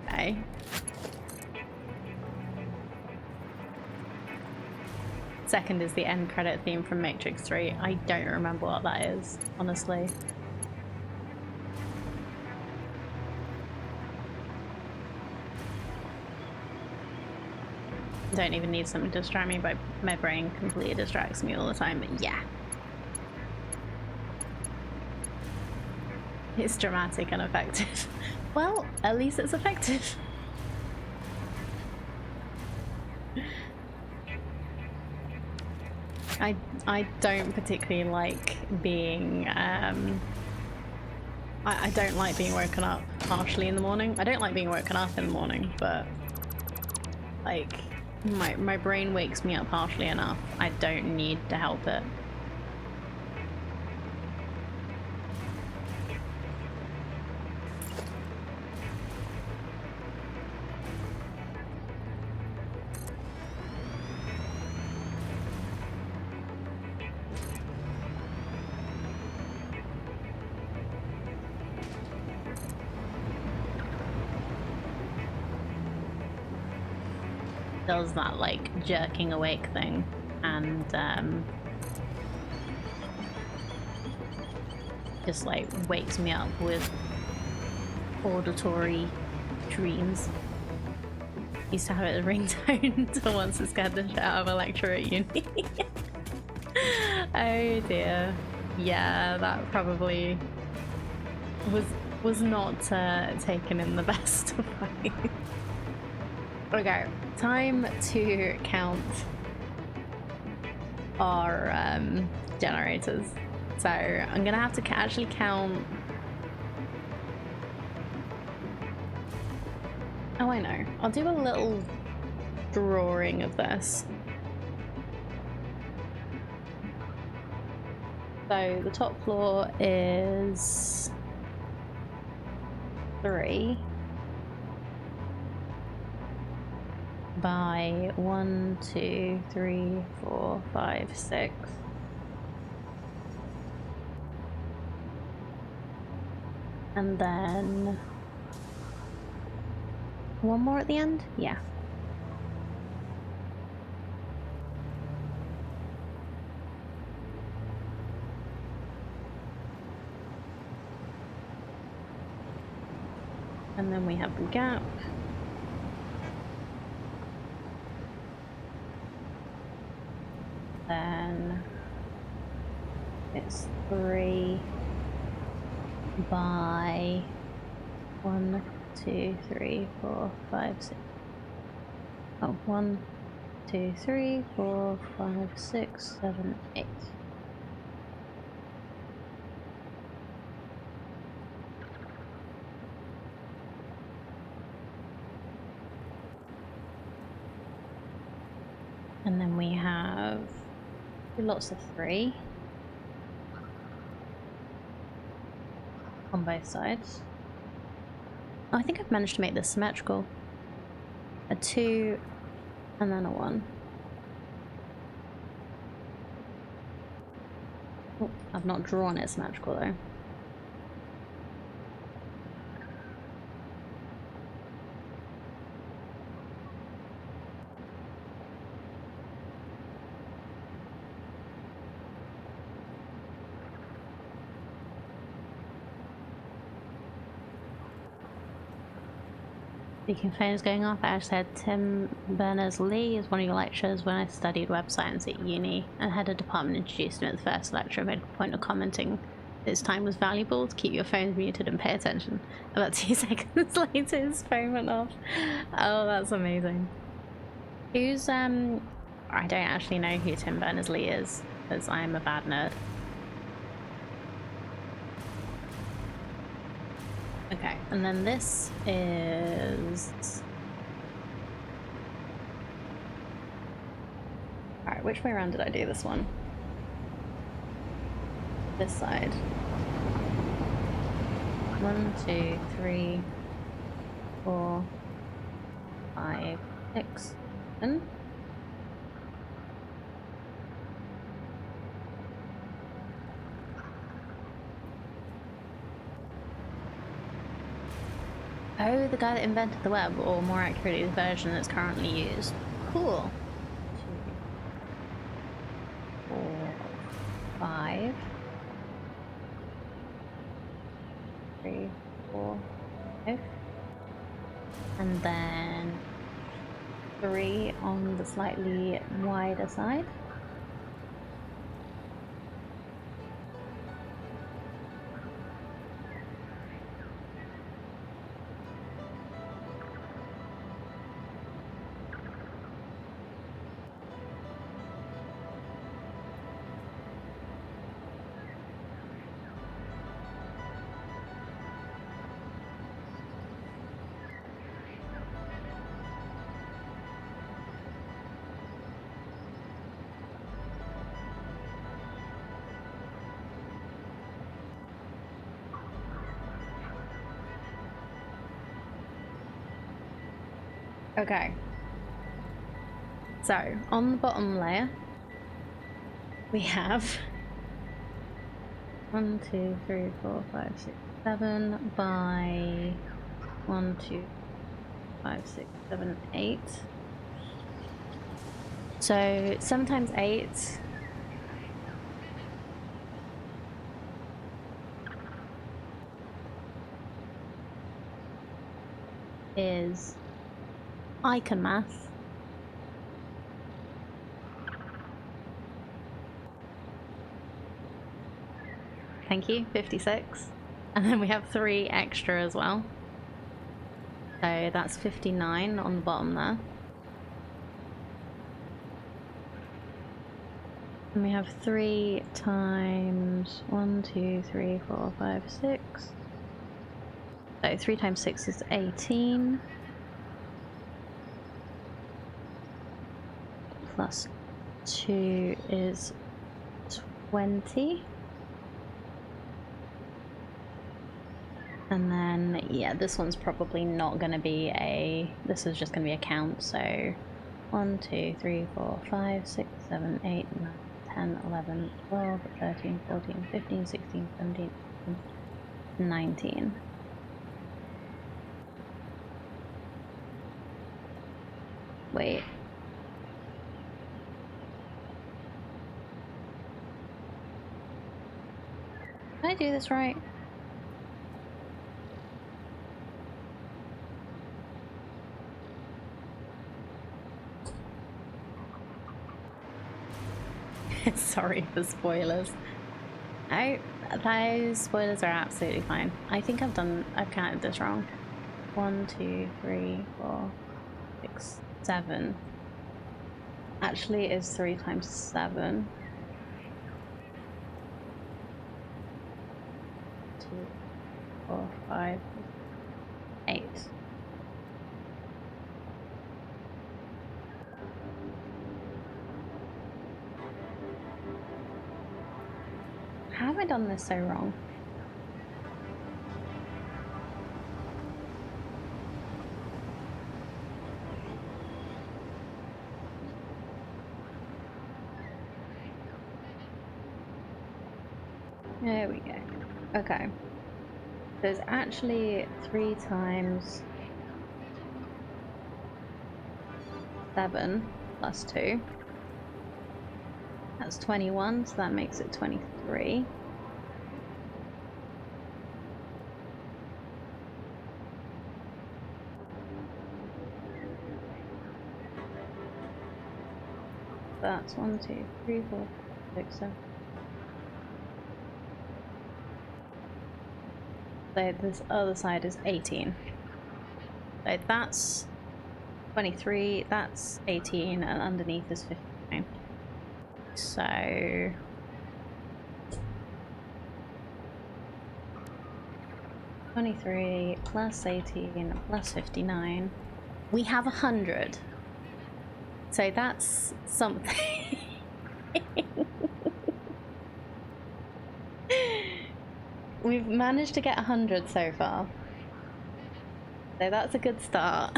Okay. Second is the end credit theme from Matrix 3. I don't remember what that is, honestly. Don't even need something to distract me, but my brain completely distracts me all the time, but yeah. It's dramatic and effective. Well, at least it's effective. I don't particularly like being I don't like being woken up harshly in the morning. I don't like being woken up in the morning, but like my brain wakes me up harshly enough. I don't need to help it. does that like jerking awake thing, and just like wakes me up with auditory dreams. Used to have it as a ringtone until once it's scared the shit out of a lecturer at uni. Oh dear. Yeah, that probably was not taken in the best of ways. Okay, time to count our generators. So I'm gonna have to actually count. Oh, I know. I'll do a little drawing of this. So the top floor is 3 by 1, 2, 3, 4, 5, 6. And then one more at the end? Yeah. And then we have the gap. Then it's 3 by 1, 2, 3, 4, 5, 6. Oh, 1, 2, 3, 4, 5, 6, 7, 8. And then we have lots of 3 on both sides. Oh, I think I've managed to make this symmetrical. A 2 and then a 1. Oh, I've not drawn it symmetrical though. Speaking of phones going off, I actually had Tim Berners-Lee as one of your lecturers when I studied web science at uni, and had a department introduced him at the first lecture, made a point of commenting that his time was valuable to keep your phones muted and pay attention. About 2 seconds later his phone went off. Oh, that's amazing. Who's I don't actually know who Tim Berners-Lee is, because I am a bad nerd. Okay, and then this is... Alright, which way around did I do this one? This side. 1, 2, 3, 4, 5, 6, 7. Oh, the guy that invented the web, or more accurately, the version that's currently used. Cool. 2, 4, 5, 3, 4, 5. And then 3 on the slightly wider side. Okay. So, on the bottom layer, we have 1, 2, 3, 4, 5, 6, 7 by 1, 2, 5, 6, 7, 8. So 7 times 8 is icon math. Thank you, 56. And then we have 3 extra as well. So that's 59 on the bottom there. And we have 3 times 1, 2, 3, 4, 5, 6. So 3 times 6 is 18. Plus 2 is 20. And then, yeah, this one's probably not going to be a... This is just going to be a count, so... 1, 2, 3, 4, 5, 6, 7, 8, 9, 10, 11, 12, 13, 14, 15, 16, 17, 18, 19. Wait. Did I do this right? Sorry for spoilers. Those spoilers are absolutely fine. I think I've counted this wrong. 1, 2, 3, 4, 6, 7. Actually, it is 3 times 7. 2, 4, 5, 8. How have I done this so wrong? There we go. Okay. There's actually 3 times 7 plus 2. That's 21, so that makes it 23. That's 1, 2, 3, 4, 6, 7. So this other side is 18. So that's 23, that's 18, and underneath is 59. So... $23 plus 18 plus 59. We have 100. So that's something. We've managed to get 100 so far. So that's a good start.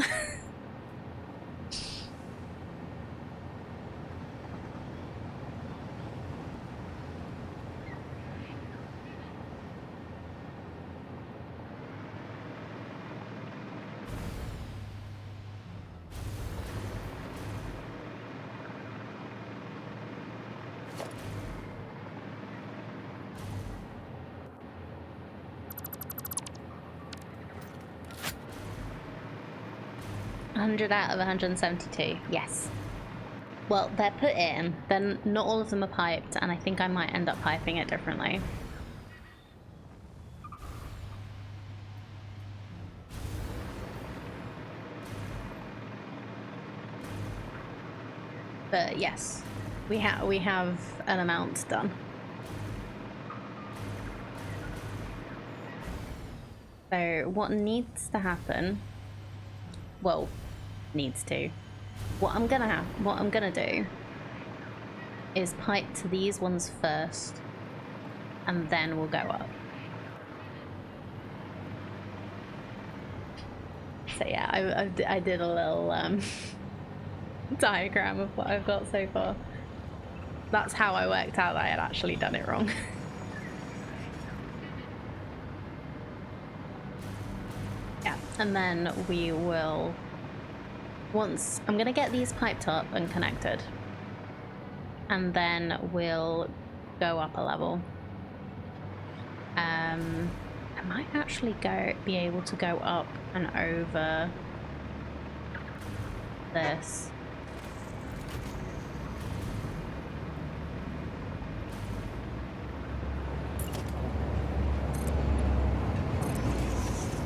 100 out of 172, yes. Well, they're put in, then not all of them are piped, and I think I might end up piping it differently. But yes, we have an amount done. So what needs to happen, well, needs to. What I'm gonna do is pipe to these ones first, and then we'll go up. So yeah, I did a little diagram of what I've got so far. That's how I worked out that I had actually done it wrong. Yeah, and then we will, once I'm gonna get these piped up and connected, and then we'll go up a level. I might actually be able to go up and over this.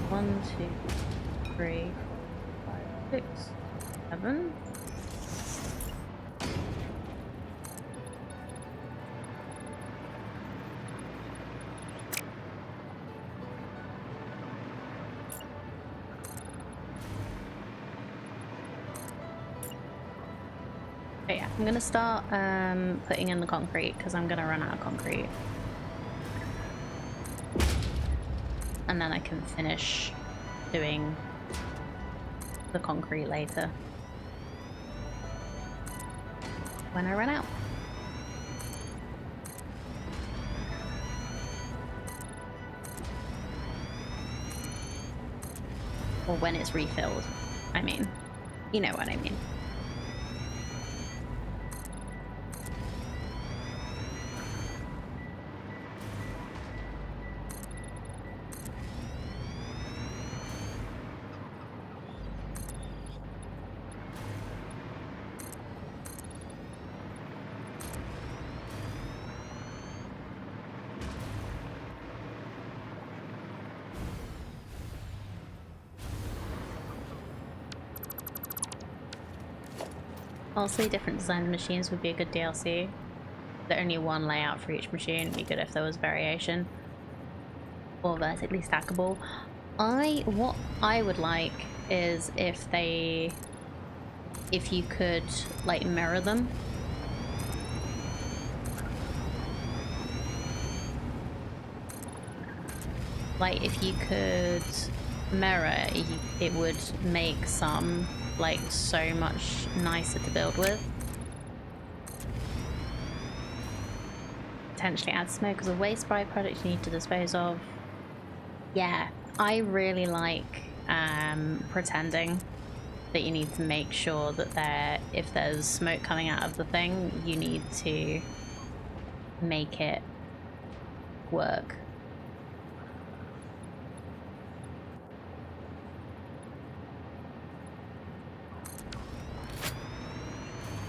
One, two, three, 5, 6, 7. But yeah, I'm gonna start putting in the concrete because I'm gonna run out of concrete. And then I can finish doing the concrete later when I run out. Or when it's refilled. I mean, you know what I mean. Also, different design machines would be a good DLC. There's only one layout for each machine. It'd be good if there was variation. Or vertically stackable. What I would like is if you could like mirror them. Like if you could mirror, it would make some like so much nicer to build with. Potentially add smoke as a waste byproduct you need to dispose of. Yeah, I really like pretending that you need to make sure that if there's smoke coming out of the thing, you need to make it work.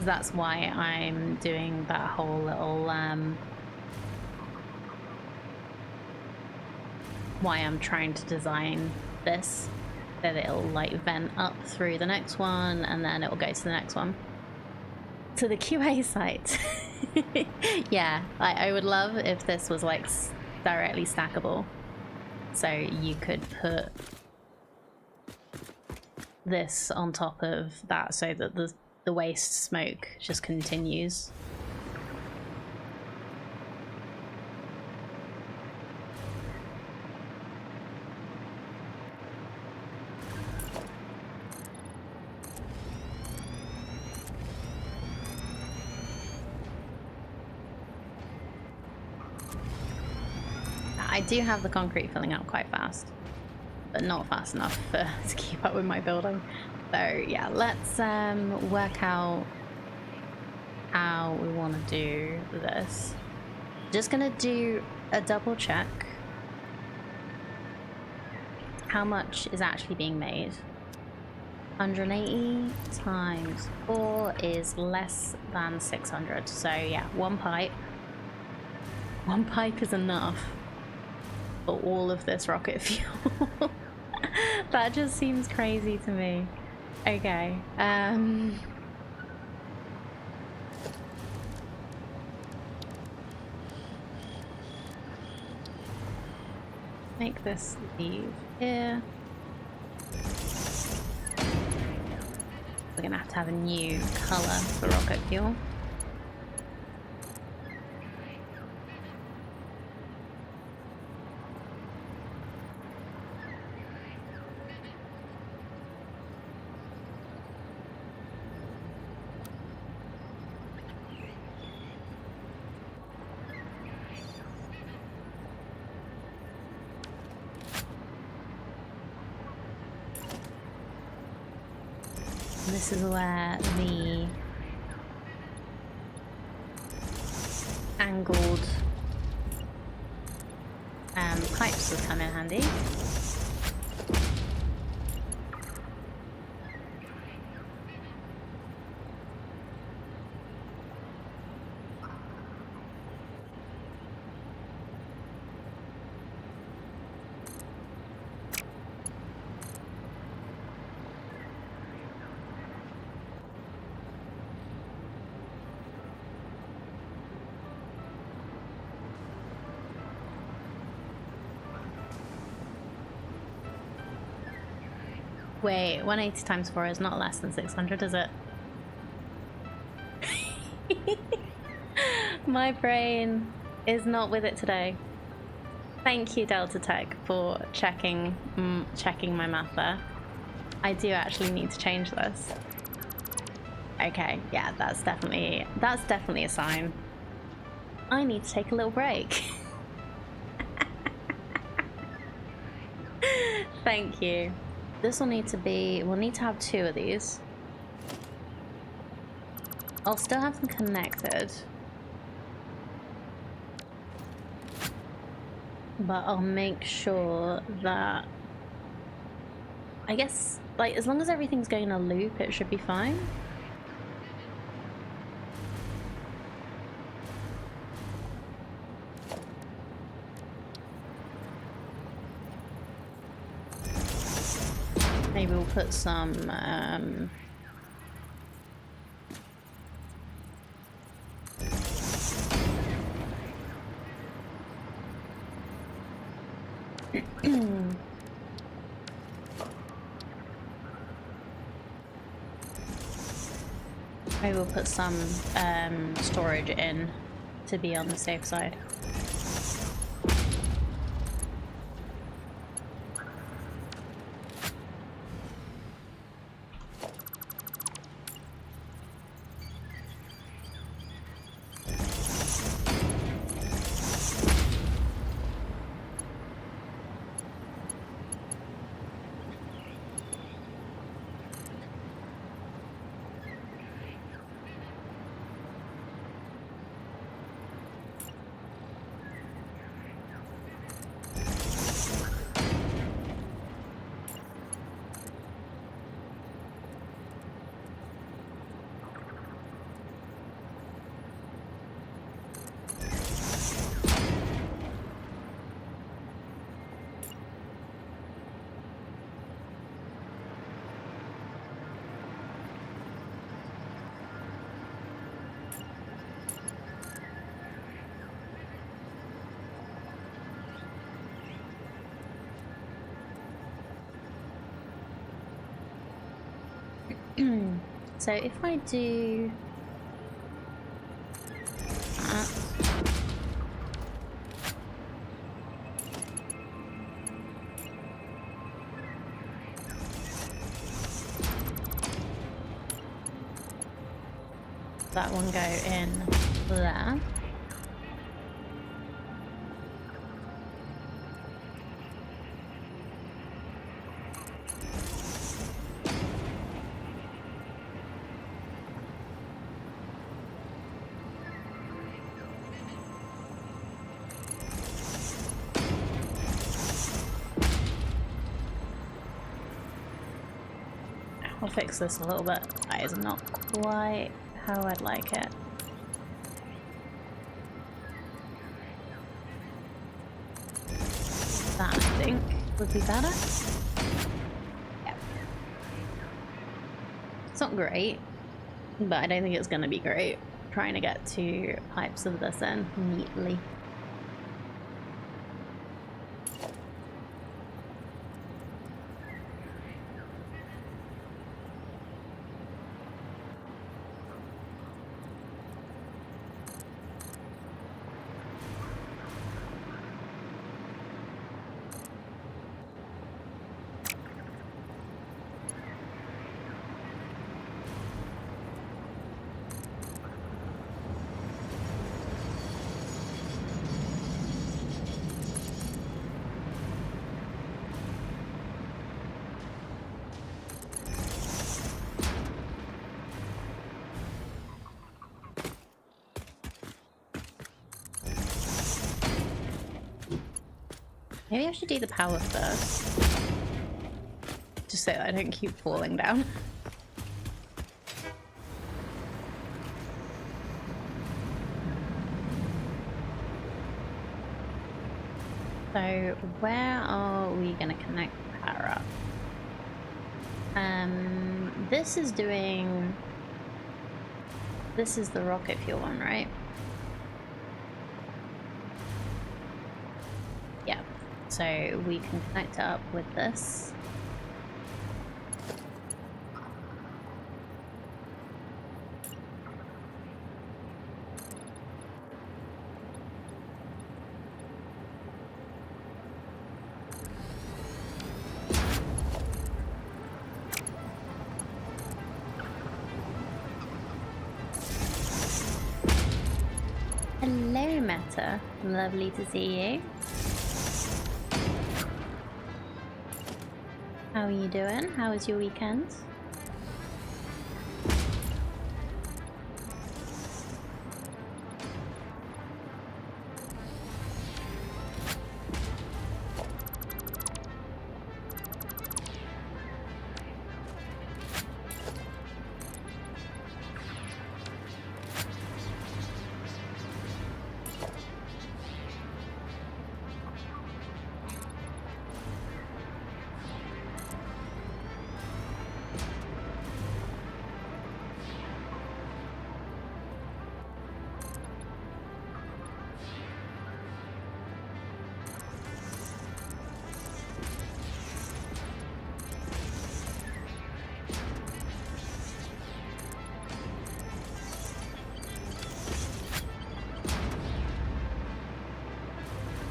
That's why I'm doing that whole little why I'm trying to design this, that it'll like vent up through the next one and then it will go to the next one. To the QA site. Yeah, I would love if this was like directly stackable. So you could put this on top of that so that the waste smoke just continues. I do have the concrete filling up quite fast, but not fast enough to keep up with my building. So yeah, let's work out how we want to do this. Just gonna do a double check how much is actually being made. 180 times 4 is less than 600. So yeah, one pipe is enough for all of this rocket fuel. That just seems crazy to me. Okay, make this leave here. We're gonna have a new color for rocket fuel. This is where the angled pipes would come in handy. Wait, 180 times 4 is not less than 600, is it? My brain is not with it today. Thank you, Delta Tech, for checking my math there. I do actually need to change this. Okay, yeah, that's definitely a sign. I need to take a little break. Thank you. This will need to be, we'll need to have 2 of these. I'll still have them connected. But I'll make sure that, I guess, like, as long as everything's going in a loop, it should be fine. Maybe we'll put some, maybe we'll put some storage in to be on the safe side. So if I do that one go in there. I'll fix this a little bit. That is not quite how I'd like it. That, I think, would be better. Yeah. It's not great, but I don't think it's going to be great. Trying to get 2 pipes of this in neatly. Maybe I should do the power first. Just so I don't keep falling down. So where are we gonna connect the power up? This is doing... This is the rocket fuel one, right? Yeah. So we can connect it up with this. Hello, Meta. Lovely to see you. How are you doing? How was your weekend?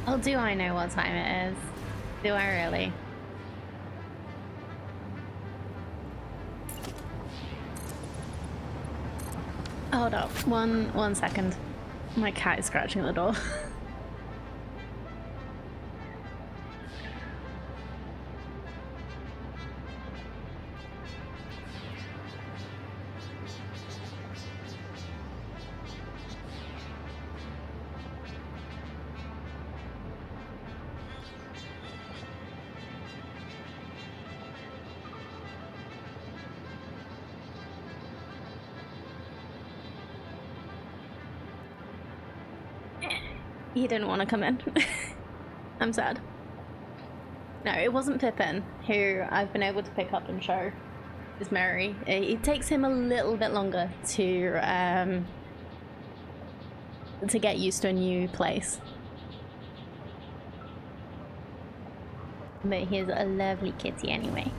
Oh, do I know what time it is? Do I really? Hold up, one second. My cat is scratching at the door. He didn't want to come in. I'm sad. No, it wasn't Pippin, who I've been able to pick up and show. It's Mary. It takes him a little bit longer to get used to a new place. But he's a lovely kitty anyway.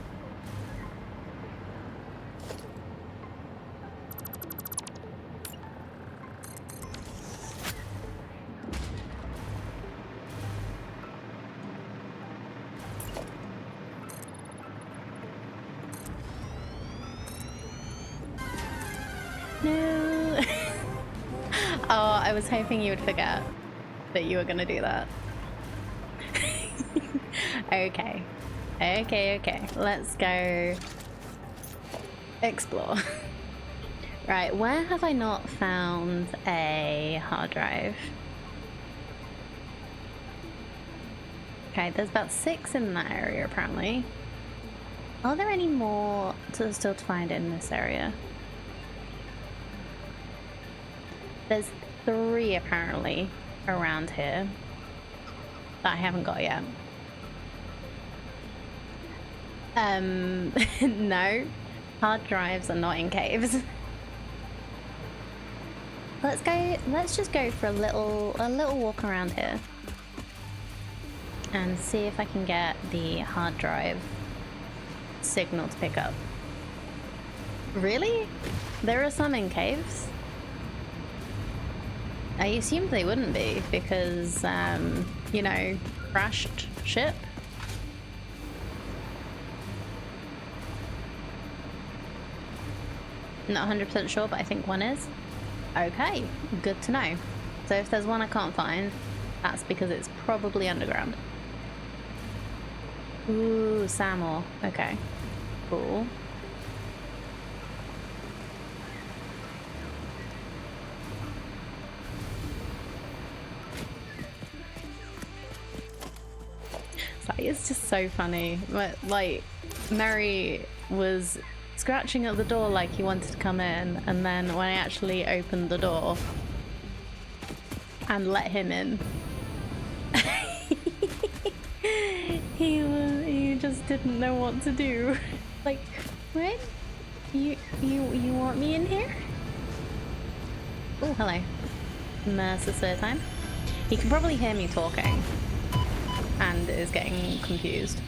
No. Oh, I was hoping you would forget that you were gonna do that. Okay. Okay. Let's go explore. Right, where have I not found a hard drive? Okay, there's about 6 in that area apparently. Are there any more still to find in this area? There's 3 apparently around here that I haven't got yet. No, hard drives are not in caves. Let's just go for a little walk around here and see if I can get the hard drive signal to pick up. Really? There are some in caves? I assumed they wouldn't be because, you know, crashed ship. Not 100% sure, but I think one is. Okay, good to know. So if there's one I can't find, that's because it's probably underground. Ooh, Samor. Okay, cool. It's just so funny. But, like, Mary was scratching at the door like he wanted to come in, and then when I actually opened the door and let him in, he just didn't know what to do. Like, what? You want me in here? Oh, hello. Mercer time. He can probably hear me talking and is getting confused.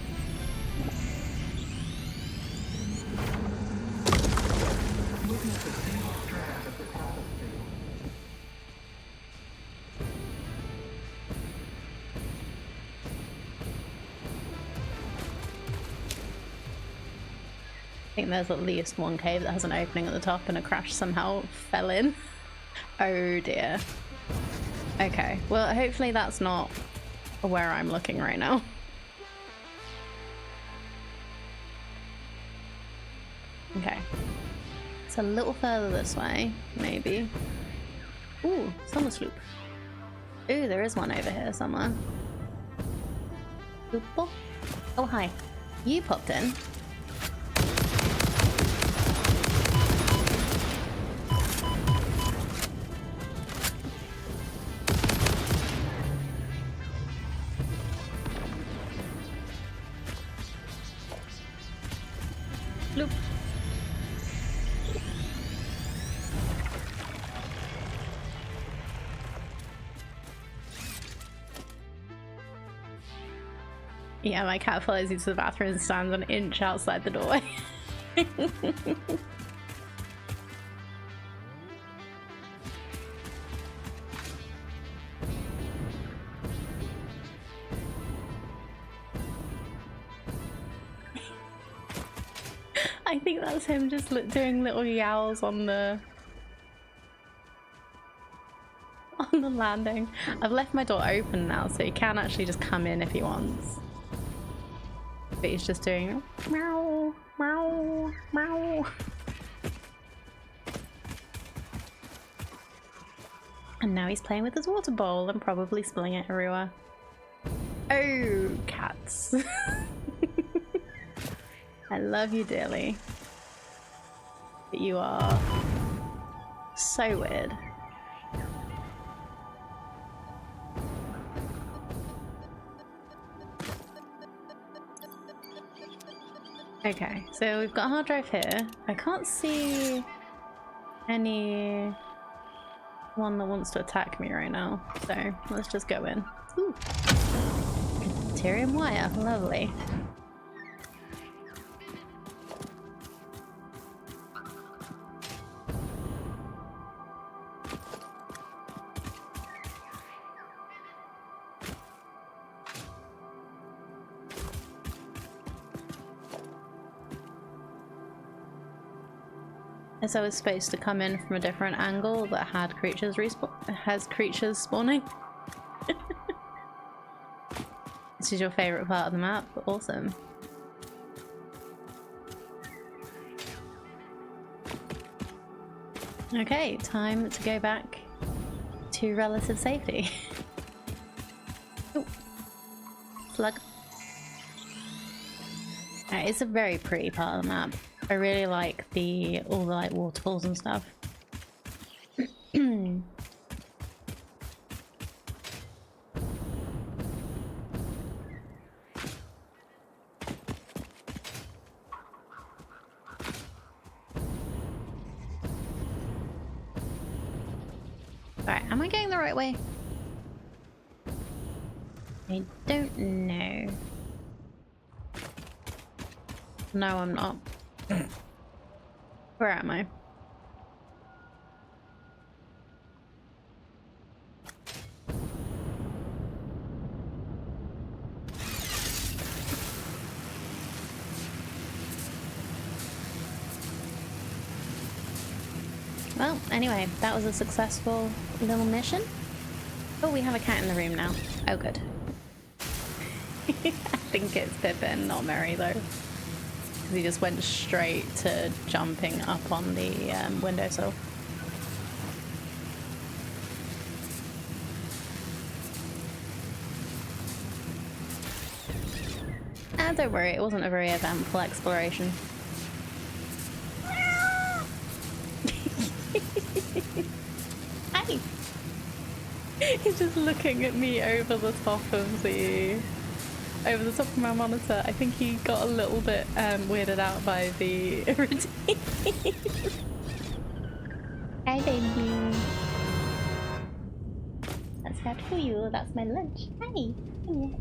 I think there's at least one cave that has an opening at the top and a crash somehow fell in. Oh dear. Okay, well hopefully that's not where I'm looking right now. Okay. It's a little further this way, maybe. Ooh, summer sloop. Ooh, there is one over here somewhere. Oople. Oh, hi. You popped in. Bloop. Yeah, my cat follows you to the bathroom and stands an inch outside the doorway. I think that's him just doing little yowls on the landing. I've left my door open now, so he can actually just come in if he wants. But he's just doing meow, meow, meow. And now he's playing with his water bowl and probably spilling it everywhere. Oh, cats. I love you dearly. But you are so weird. Okay, so we've got a hard drive here. I can't see any one that wants to attack me right now, so let's just go in. Ooh. Deuterium wire, lovely. So I was supposed to come in from a different angle that had creatures spawning. This is your favorite part of the map? Awesome. Okay, time to go back to relative safety. Ooh. Slug. Alright, it's a very pretty part of the map. I really like all the like waterfalls and stuff. Alright, am I going the right way? I don't know. No, I'm not. Where am I? Well, anyway, that was a successful little mission. Oh, we have a cat in the room now. Oh, good. I think it's Pippin, not Mary, though. Because he just went straight to jumping up on the windowsill. don't worry, it wasn't a very eventful exploration. Hey! He's just looking at me over the top of my monitor. I think he got a little bit weirded out by the routine. Hi, baby. That's not for you. That's my lunch. Hi. Come here.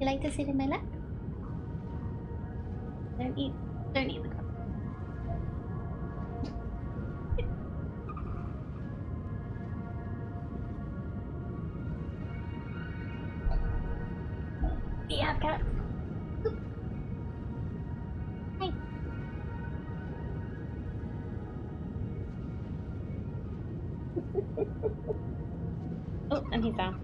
You like to sit in my lap? Don't eat the cup. Do you have cat? Hi. Oh, and he's down.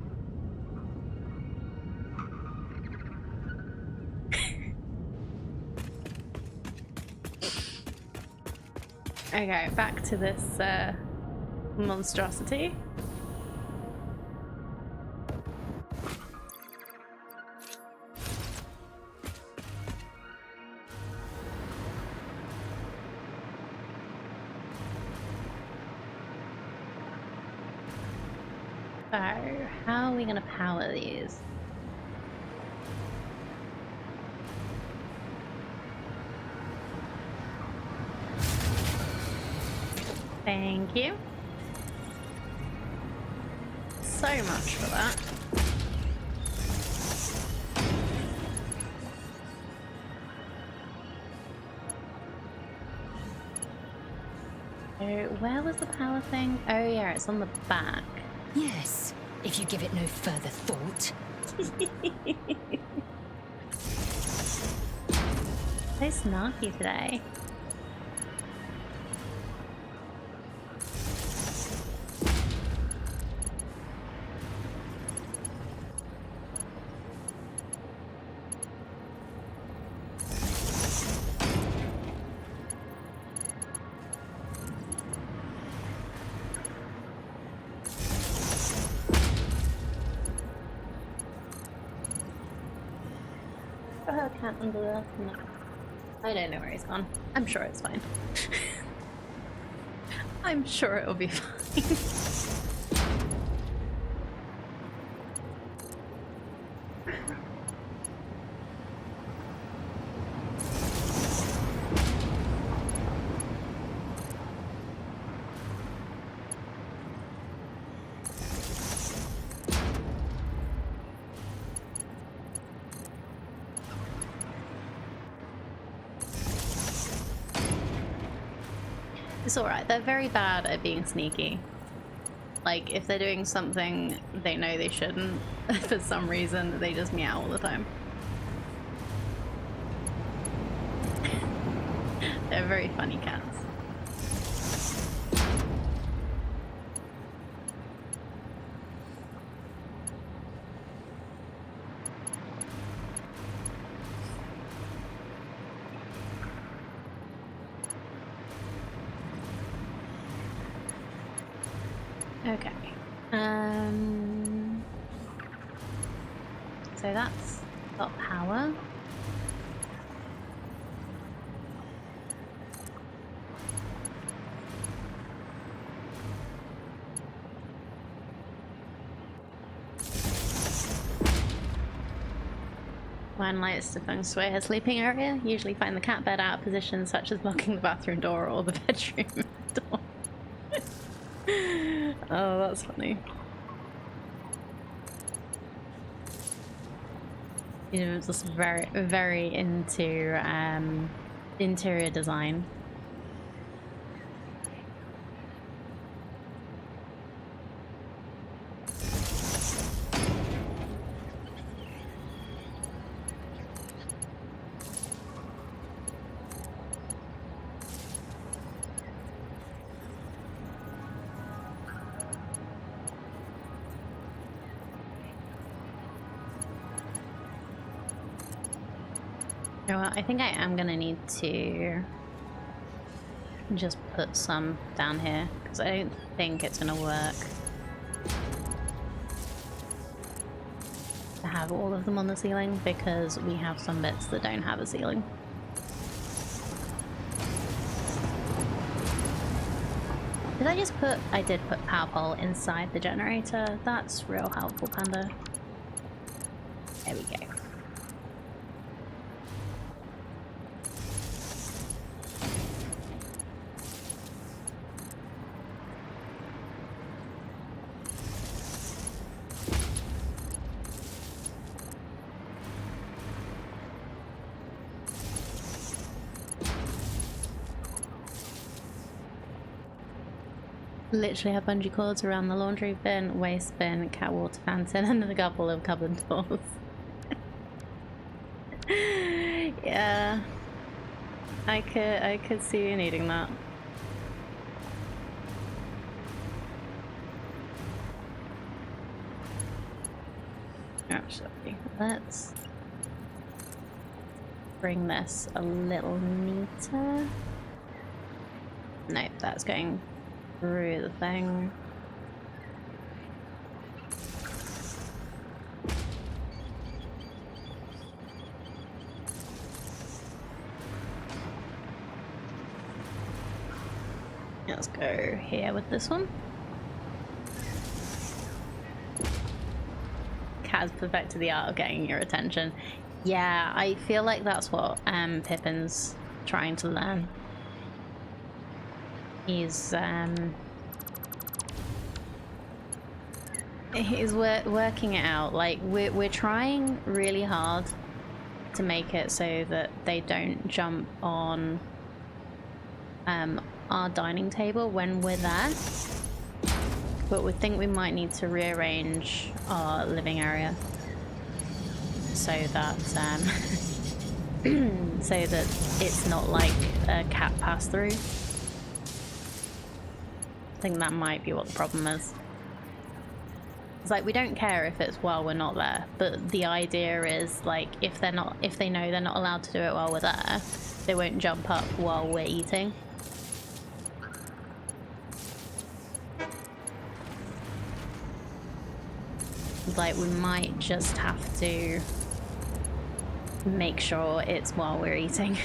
Okay, back to this monstrosity. So, how are we gonna power these? Thank you. So much for that. So, where was the power thing? Oh yeah, it's on the back. Yes, if you give it no further thought. So snarky today. Cat under the... No. I don't know where he's gone. I'm sure it's fine. I'm sure it'll be fine. It's alright, they're very bad at being sneaky. Like, if they're doing something they know they shouldn't, for some reason, they just meow all the time. They're very funny cats. Okay. So that's got power. When lights to feng shui her sleeping area, usually find the cat bed out of position, such as blocking the bathroom door or the bedroom door. Oh, that's funny. You know, just very, very into interior design. You know what, I think I am gonna need to just put some down here, because I don't think it's gonna work. to have all of them on the ceiling because we have some bits that don't have a ceiling. Did I just put... I did put power pole inside the generator. That's real helpful, Panda. There we go. Literally have bungee cords around the laundry bin, waste bin, cat water fountain, and a couple of cupboard doors. Yeah, I could see you needing that. Actually, let's bring this a little neater. Nope, that's going through the thing. Let's go here with this one. Kaz perfected the art of getting your attention. Yeah, I feel like that's what Pippin's trying to learn. He's working it out. Like we're trying really hard to make it so that they don't jump on our dining table when we're there, but we think we might need to rearrange our living area so that so that it's not like a cat pass through. I think that might be what the problem is. It's like we don't care if it's while we're not there, but the idea is like if they know they're not allowed to do it while we're there, they won't jump up while we're eating. It's like we might just have to make sure it's while we're eating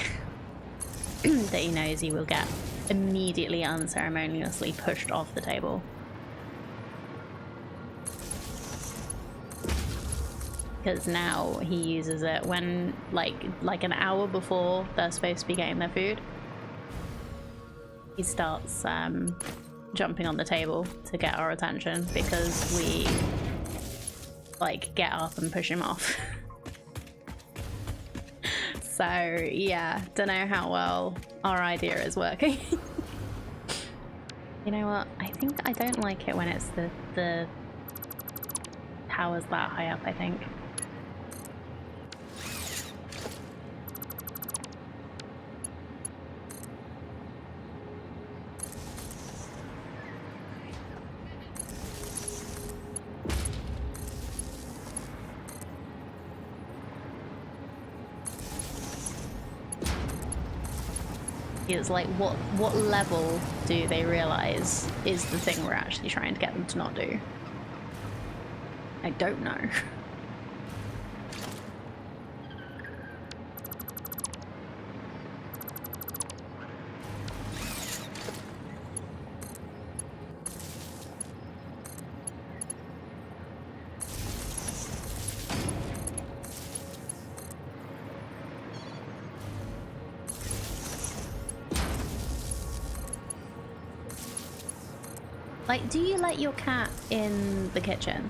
that he knows he will get immediately unceremoniously pushed off the table. Because now he uses it when like an hour before they're supposed to be getting their food. He starts jumping on the table to get our attention because we like get up and push him off. So yeah, don't know how well our idea is working. You know what? I think I don't like it when it's the towers that high up, I think. It's like what level do they realize is the thing we're actually trying to get them to not do? I don't know. Like, do you let your cat in the kitchen?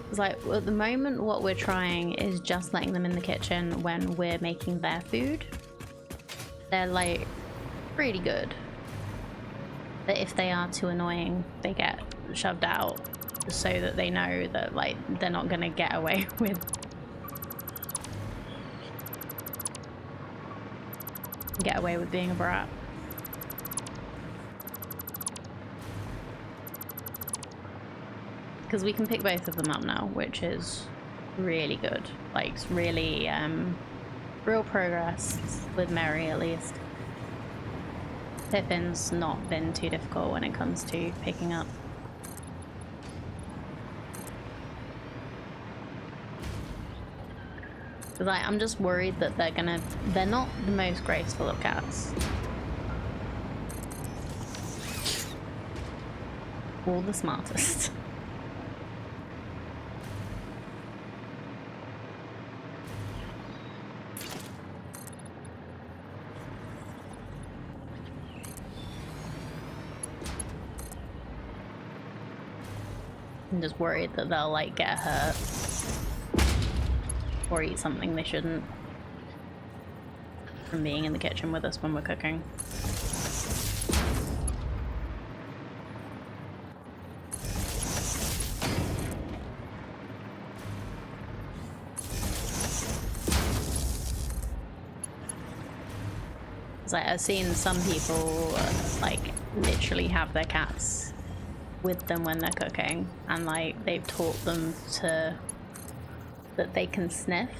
It's like, at the moment what we're trying is just letting them in the kitchen when we're making their food. They're like pretty good. But if they are too annoying, they get shoved out so that they know that like they're not gonna get away with being a brat. Because we can pick both of them up now, which is really good. Like, really, real progress with Mary, at least. Pippin's not been too difficult when it comes to picking up. Like, I'm just worried that they're not the most graceful of cats. Or the smartest. I'm just worried that they'll like get hurt or eat something they shouldn't from being in the kitchen with us when we're cooking. Like, I've seen some people like literally have their cats with them when they're cooking, and like they've taught them that they can sniff.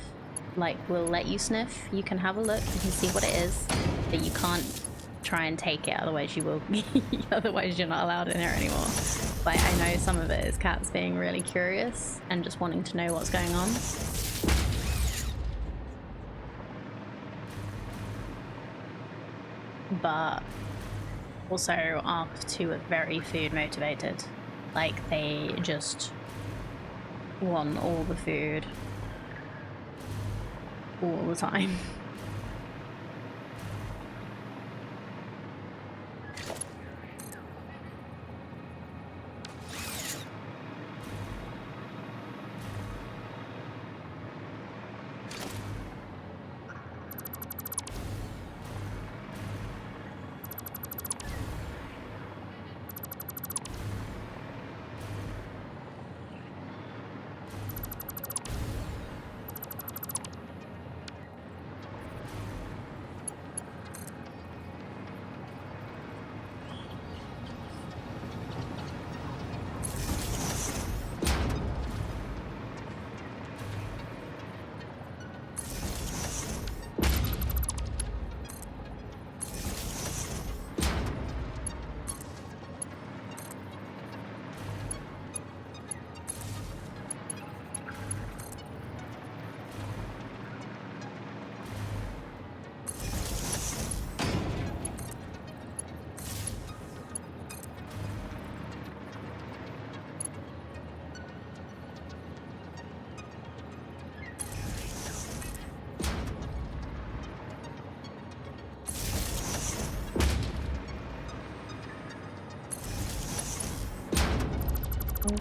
Like, we'll let you sniff, you can have a look, you can see what it is, but you can't try and take it, otherwise you will otherwise you're not allowed in here anymore. Like, I know some of it is cats being really curious and just wanting to know what's going on. But also our two are very food motivated. Like, they just want all the food all the time.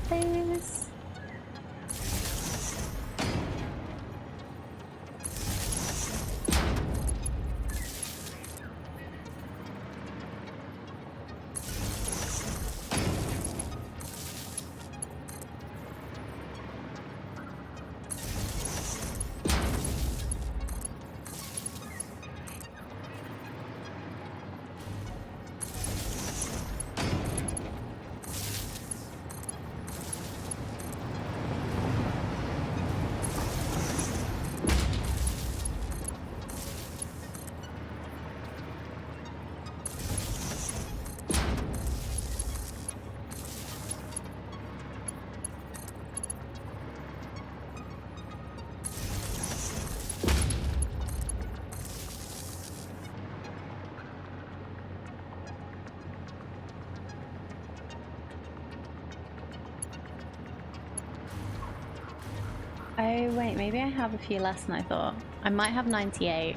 This. Oh wait, maybe I have a few less than I thought. I might have 98.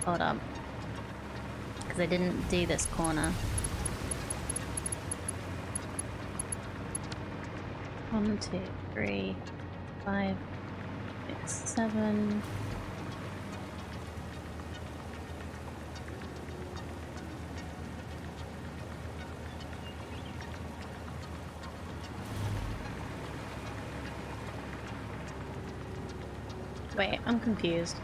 Hold up. Because I didn't do this corner. 1, 2, 3, 5, 6, 7. Wait, I'm confused.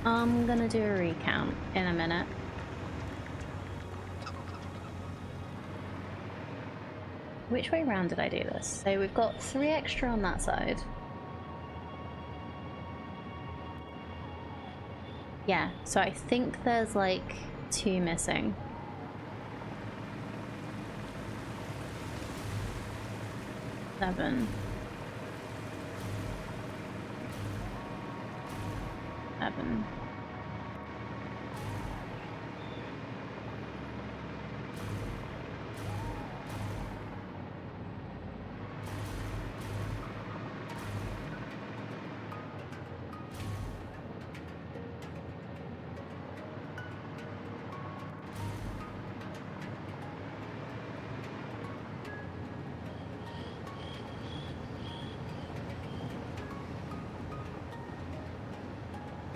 I'm gonna do a recount in a minute. Which way round did I do this? So we've got 3 extra on that side. Yeah, so I think there's like 2 missing. 7. 7.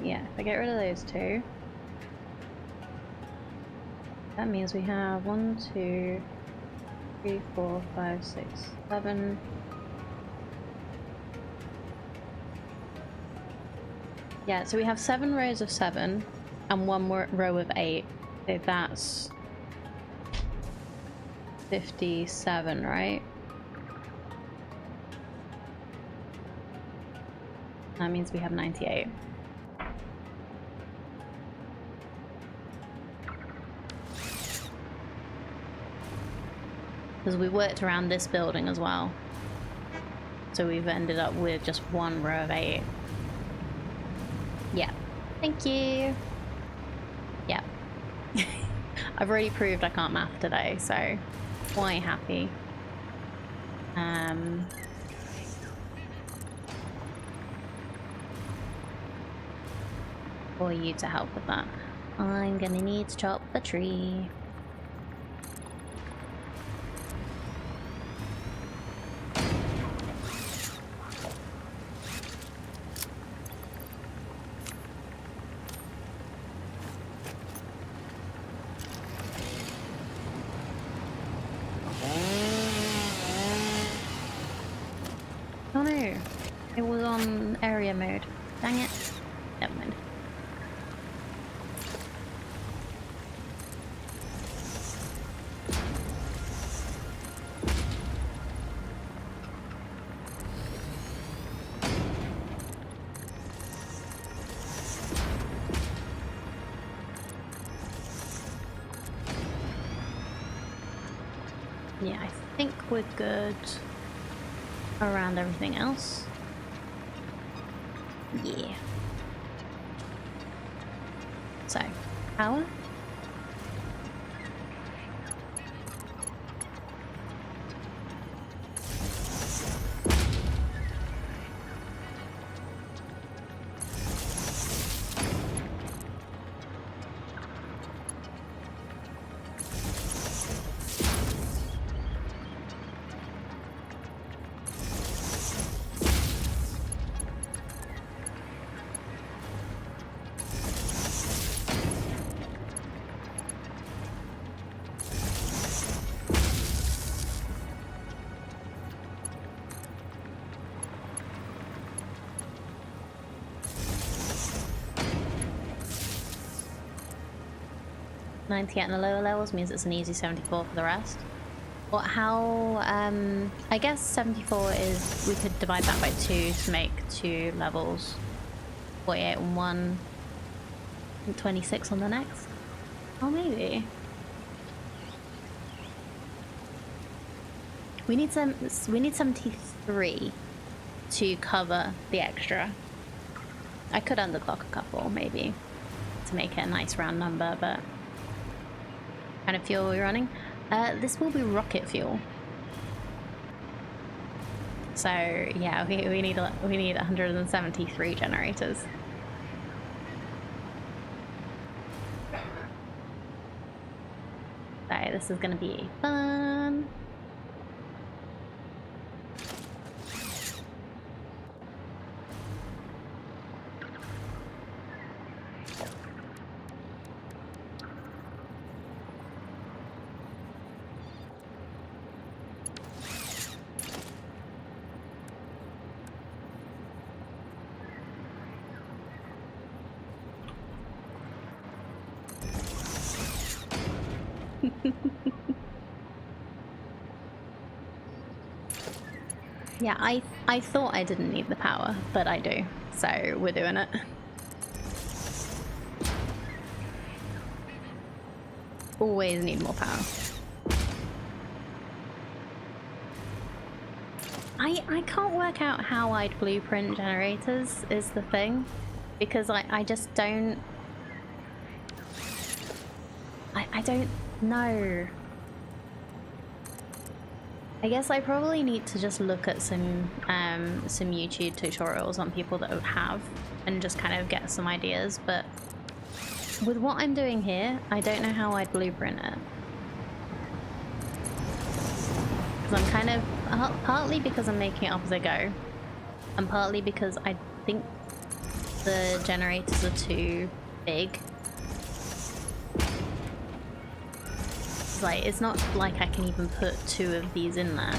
Yeah, if I get rid of those 2, that means we have 1, 2, 3, 4, 5, 6, 7. Yeah, so we have 7 rows of 7 and 1 row of 8. So that's 57, right? That means we have 98. Because we worked around this building as well. So we've ended up with just 1 row of 8. Yeah. Thank you. Yeah. I've already proved I can't math today, so quite happy. For you to help with that. I'm gonna need to chop the tree. Oh no, it was on area mode. Dang it. Never mind. Yeah, I think we're good around everything else. Yeah. So, power? .98 in the lower levels means it's an easy 74 for the rest. What? How? I guess 74 is, we could divide that by 2 to make 2 levels. 48 on one, and 26 on the next. Oh, maybe. We need 73 to cover the extra. I could underclock a couple, maybe, to make it a nice round number, but kind of fuel are we running? This will be rocket fuel. So yeah, we need 173 generators. So this is gonna be fun. Yeah, I thought I didn't need the power, but I do. So we're doing it. Always need more power. I can't work out how I'd blueprint generators is the thing, because I just don't... I don't know. I guess I probably need to just look at some YouTube tutorials on people that have and just kind of get some ideas, but with what I'm doing here, I don't know how I'd blueprint it. Because I'm kind of, partly because I'm making it up as I go, and partly because I think the generators are too big. Like, it's not like I can even put 2 of these in there.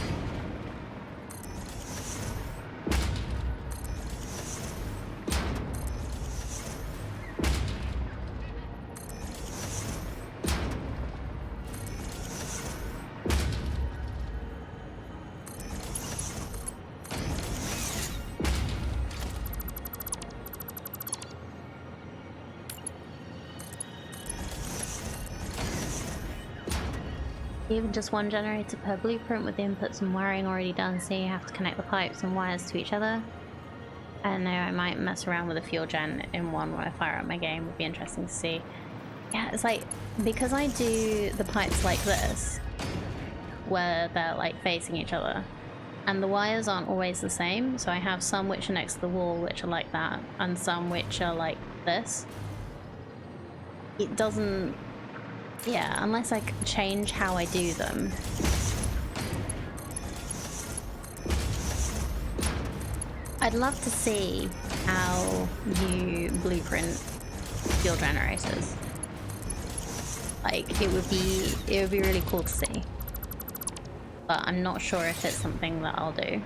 Even just 1 generator per blueprint with the inputs and wiring already done, so you have to connect the pipes and wires to each other. I don't know, I might mess around with a fuel gen in one when I fire up my game, would be interesting to see. Yeah, it's like, because I do the pipes like this, where they're like facing each other, and the wires aren't always the same, so I have some which are next to the wall which are like that, and some which are like this. It doesn't... Yeah, unless I change how I do them. I'd love to see how you blueprint fuel generators. Like, it would be really cool to see. But I'm not sure if it's something that I'll do.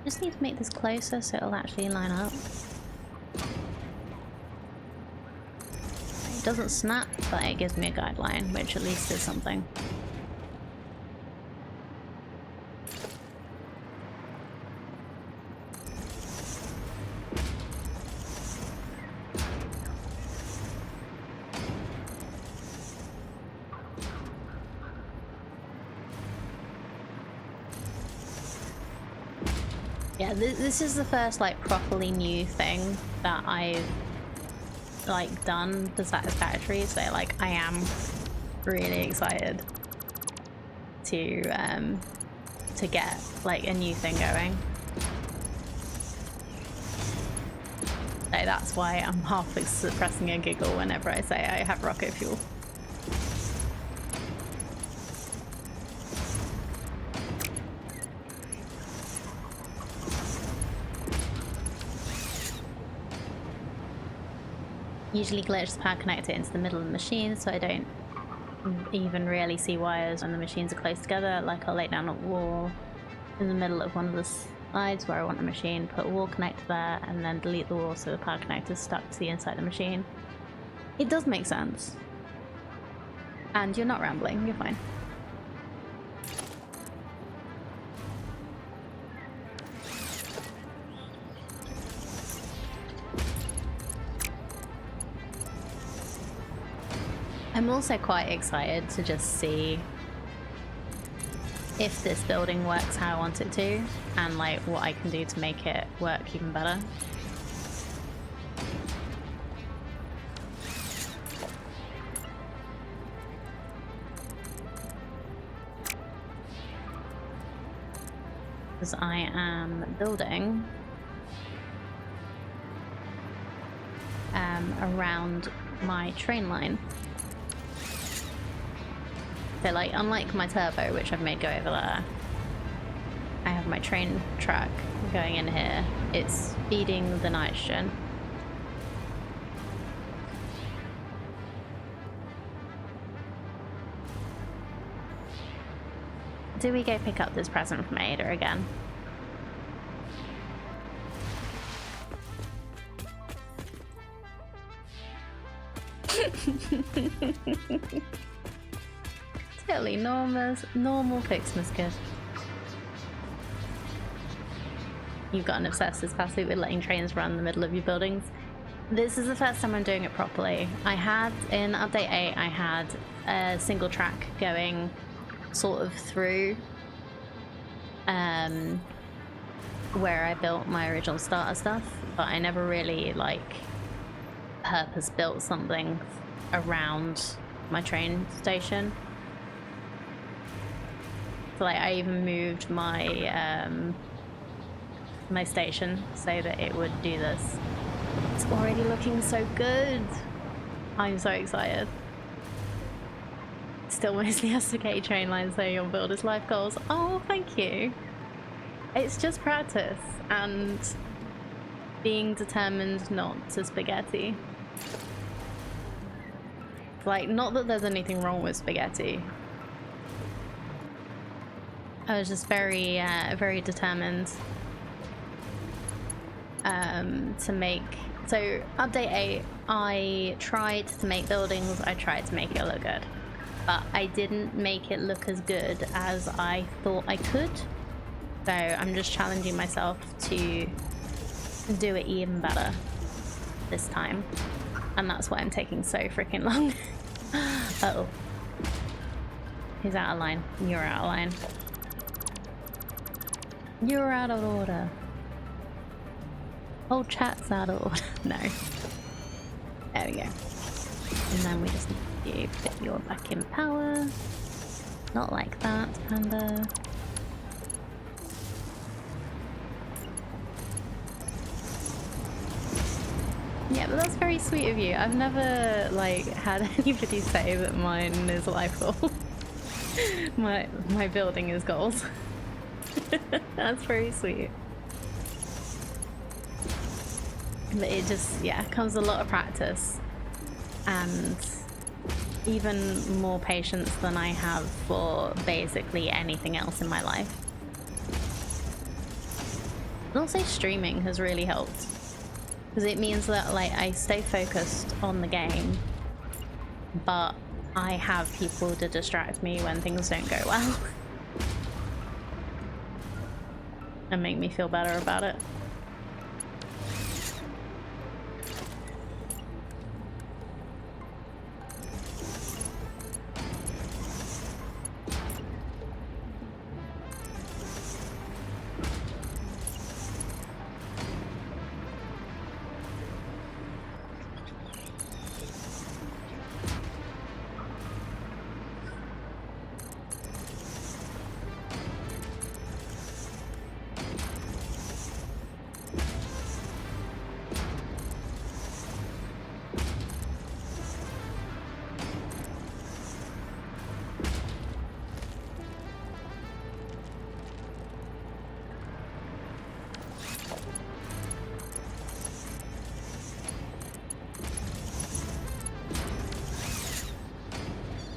Just need to make this closer so it'll actually line up. It doesn't snap, but it gives me a guideline, which at least is something. Yeah, this is the first like properly new thing that I've like done for Satisfactory, so like I am really excited to get like a new thing going. So that's why I'm half suppressing a giggle whenever I say I have rocket fuel. Usually glitch the power connector into the middle of the machine, so I don't even really see wires when the machines are close together. Like, I'll lay down a wall in the middle of one of the sides where I want the machine, put a wall connector there, and then delete the wall so the power connector is stuck to the inside of the machine. It does make sense. And you're not rambling, you're fine. I'm also quite excited to just see if this building works how I want it to, and like what I can do to make it work even better. Because I am building around my train line. So like, unlike my turbo, which I've made go over there, I have my train track going in here. It's feeding the nitrogen. Do we go pick up this present from Ada again? Totally normal Fixmas kid. You've got an obsessive passive with letting trains run in the middle of your buildings. This is the first time I'm doing it properly. I had, in update 8, I had a single track going sort of through where I built my original starter stuff, but I never really like purpose built something around my train station. So like I even moved my my station so that it would do this. It's already looking so good. I'm so excited. Still mostly SDK train lines, so your builder's life goals. Oh, thank you. It's just practice and being determined not to spaghetti. Like, not that there's anything wrong with spaghetti. I was just very, very determined to make. So, update 8, I tried to make buildings, I tried to make it look good. But I didn't make it look as good as I thought I could. So I'm just challenging myself to do it even better this time. And that's why I'm taking so freaking long. Uh-oh. He's out of line. You're out of line. You're out of order. Whole chat's out of order. No. There we go. And then we just need to put your back in power. Not like that, Panda. Yeah, but that's very sweet of you. I've never, like, had anybody say that mine is life goal. my building is goals. That's very sweet. But it just, yeah, comes a lot of practice. And even more patience than I have for basically anything else in my life. And also streaming has really helped. Because it means that, like, I stay focused on the game, but I have people to distract me when things don't go well. And make me feel better about it.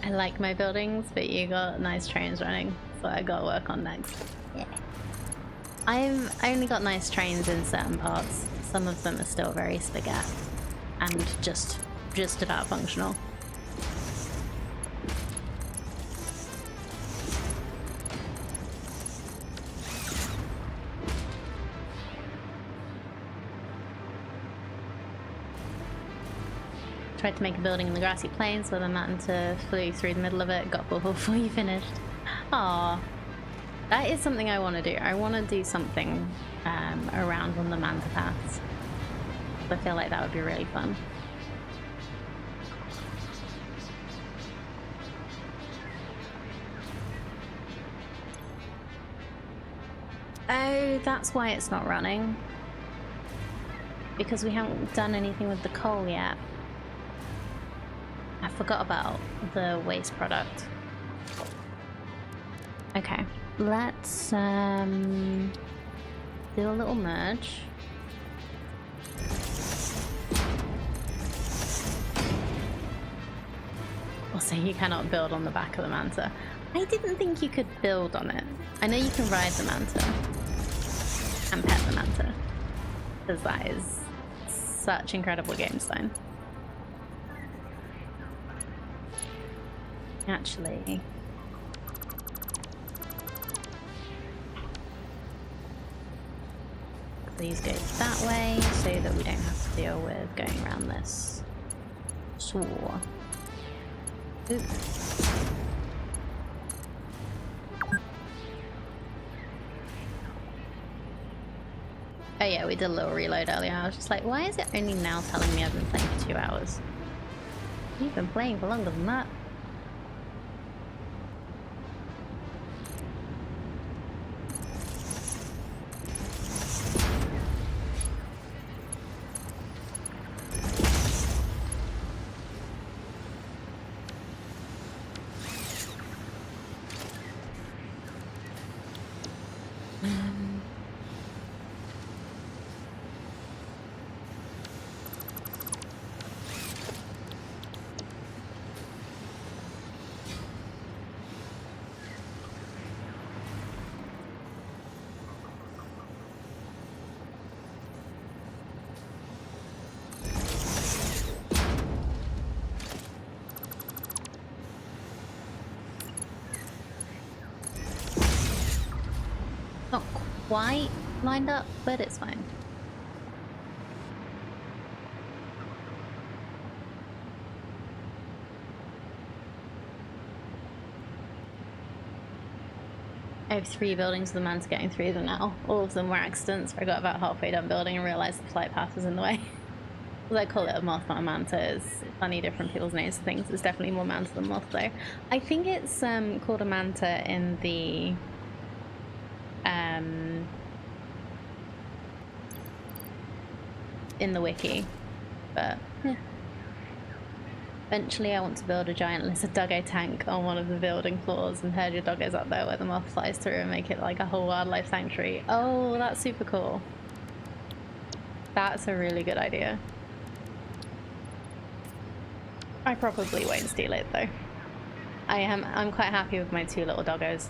I like my buildings, but you got nice trains running, so I gotta work on next. Yeah. I've only got nice trains in certain parts. Some of them are still very spaghetti and just about functional. Tried to make a building in the grassy plains with a manta flew through the middle of it, got bubble before you finished. Aww. That is something I want to do. I want to do something around one of the manta paths. I feel like that would be really fun. Oh, that's why it's not running. Because we haven't done anything with the coal yet. forgot about the waste product. Okay, let's do a little merge. Also, you cannot build on the back of the manta. I didn't think you could build on it. I know you can ride the manta and pet the manta, because that is such incredible game design. Actually, please go that way so that we don't have to deal with going around this. So, oh yeah, we did a little reload earlier. I was just like, why is it only now telling me I've been playing for 2 hours? You've been playing for longer than that. Not quite lined up, but it's fine. I have 3 buildings with the manta getting through them now. All of them were accidents. I got about halfway done building and realized the flight path was in the way. As I call it, a moth, not a manta. It's funny, different people's names for things. It's definitely more manta than moth, though. I think it's called a manta in the wiki, but yeah. Eventually I want to build a giant lizard doggo tank on one of the building floors and herd your doggos up there where the moth flies through and make it like a whole wildlife sanctuary. Oh, that's super cool. That's a really good idea. I probably won't steal it though. I'm quite happy with my 2 little doggos.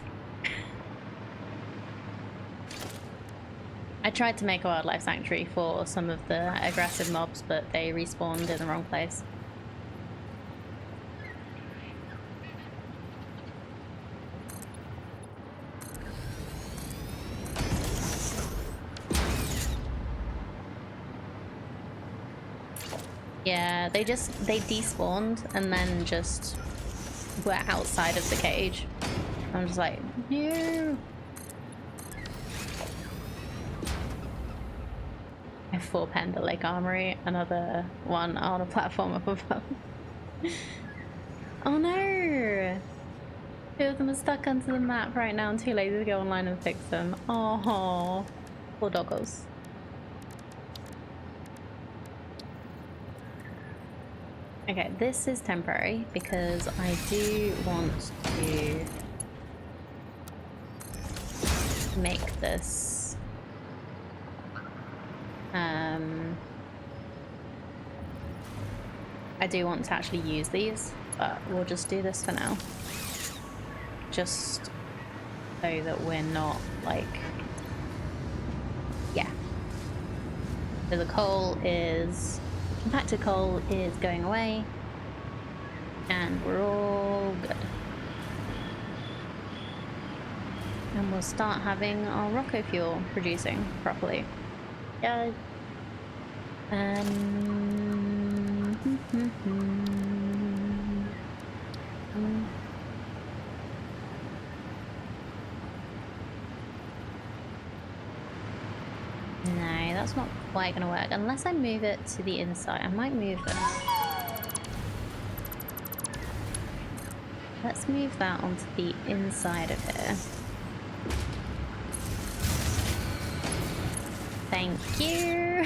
I tried to make a wildlife sanctuary for some of the aggressive mobs, but they respawned in the wrong place. Yeah, they despawned and then just were outside of the cage. I'm just like, no. I have 4 Panda Lake Armory, another one on a platform up above. Oh no! 2 of them are stuck onto the map right now. I'm too lazy to go online and fix them. Oh, poor doggos. Okay, this is temporary because I do want to make this I do want to actually use these, but we'll just do this for now. Just so that we're not like, yeah. So the coal is, compacted coal is going away and we're all good. And we'll start having our Rocco fuel producing properly. Yeah. No, that's not quite gonna work unless I move it to the inside. I might move it. Let's move that onto the inside of here. Thank you.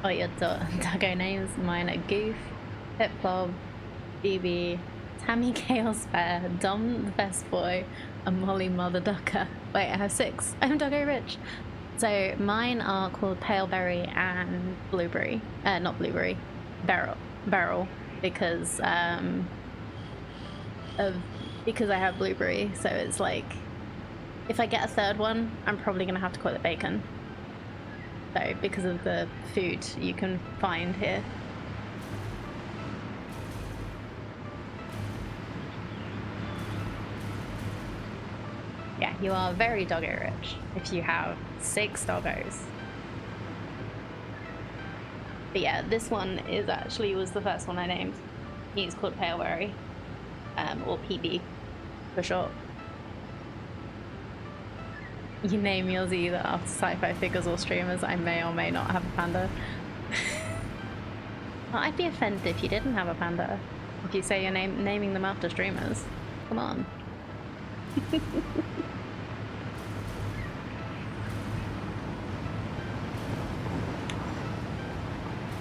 Oh, your doggo names? Mine are Goof, Pip Bob, BB, Tammy Chaos Bear, Dom the Best Boy, and Molly Mother Ducker. Wait, I have 6. I'm Doggo Rich. So mine are called Paleberry and Blueberry. Not Blueberry, Beryl, because because I have Blueberry. So it's like, if I get a 3rd one, I'm probably gonna have to call it Bacon. So because of the food you can find here. Yeah, you are very doggo rich if you have 6 doggos. But yeah, this one was the first one I named. He's called Paleberry, or PB for short. You name yours either after sci-fi figures or streamers. I may or may not have a panda. Well, I'd be offended if you didn't have a panda. If you say you're naming them after streamers. Come on.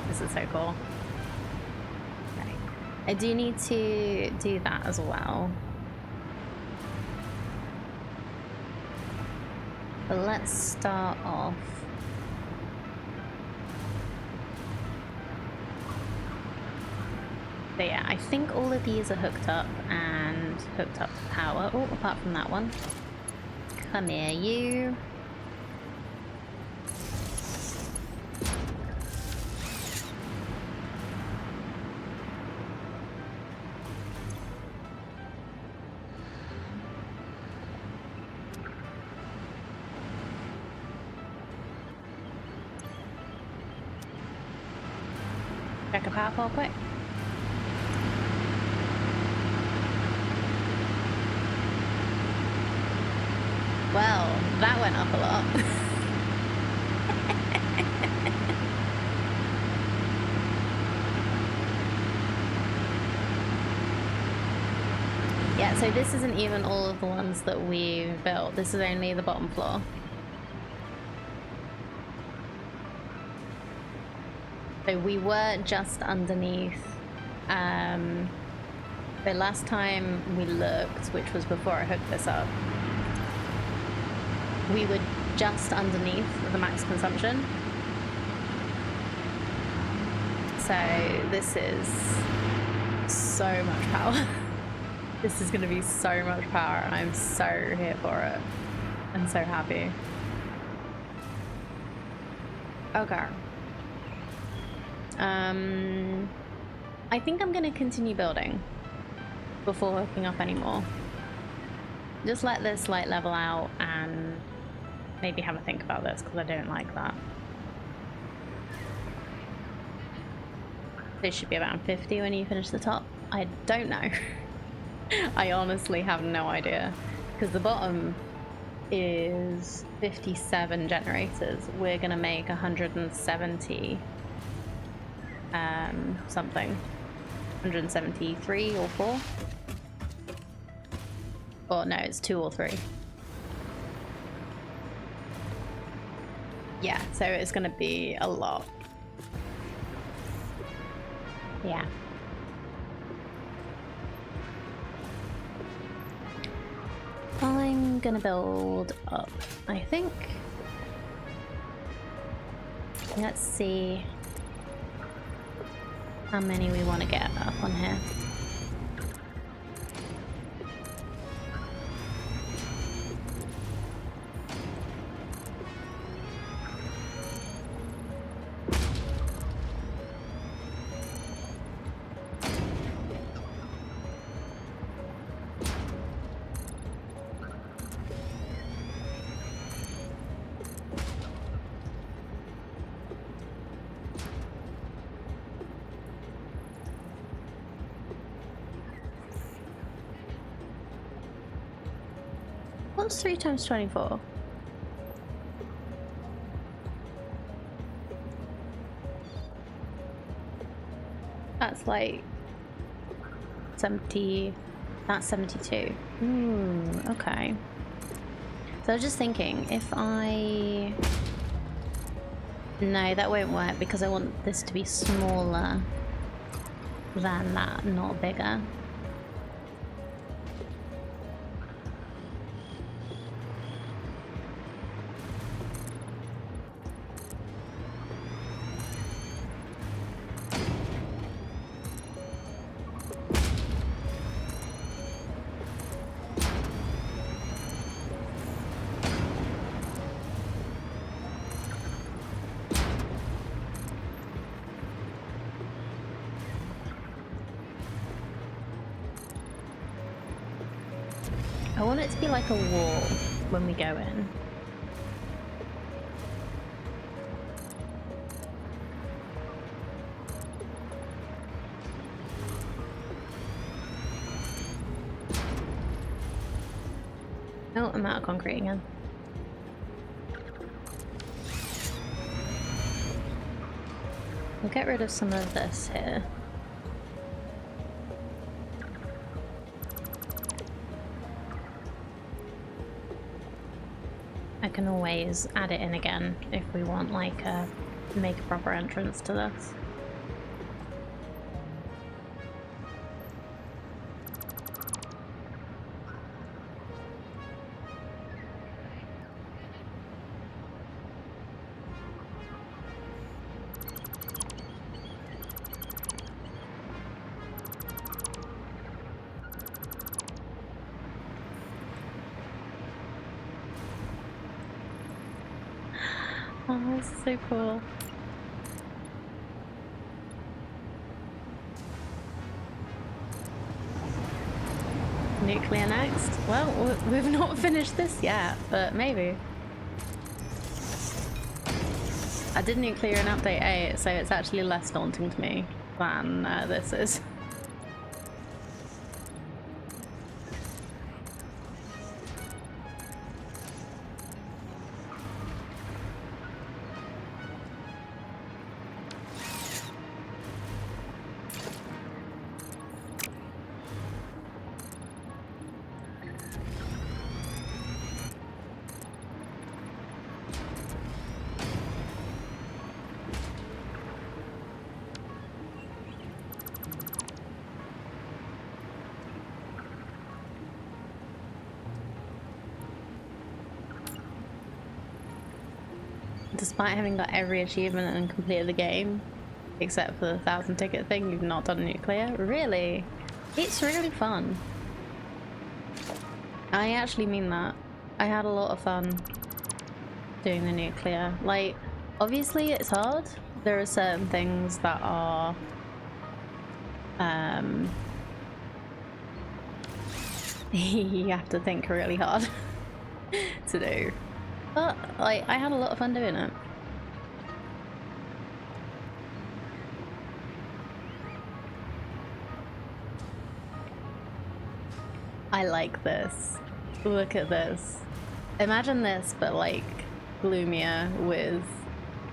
This is so cool. Okay. I do need to do that as well. But let's start off. So yeah, I think all of these are hooked up to power. Oh, apart from that one. Come here, you. Check a power pole quick. Well, that went up a lot. Yeah, so this isn't even all of the ones that we've built. This is only the bottom floor. So we were just underneath. The last time we looked, which was before I hooked this up, we were just underneath the max consumption. So this is so much power. This is going to be so much power, and I'm so here for it. I'm so happy. Okay. I think I'm going to continue building before hooking up anymore. Just let this light level out and maybe have a think about this, because I don't like that. This should be around 50 when you finish the top. I don't know. I honestly have no idea, because the bottom is 57 generators. We're gonna make 170 something, 173 or 4, or no, it's 2 or 3. Yeah, so it's gonna be a lot. Yeah. I'm gonna build up, I think. Let's see how many we want to get up on here. What's 3 times 24? That's like 70. That's 72. Okay. So I was just thinking, if I No, that won't work because I want this to be smaller than that, not bigger. I want it to be like a wall when we go in. Oh, I'm out of concrete again. We'll get rid of some of this here. I can always add it in again if we want like make a proper entrance to this. Oh, this is so cool. Nuclear next? Well, we've not finished this yet, but maybe. I did nuclear in update 8, so it's actually less daunting to me than this is. Despite having got every achievement and completed the game, except for the 1,000 ticket thing, you've not done nuclear? Really? It's really fun. I actually mean that. I had a lot of fun doing the nuclear. Like, obviously it's hard. There are certain things that are you have to think really hard to do. But like, I had a lot of fun doing it. I like this. Look at this. Imagine this, but like gloomier with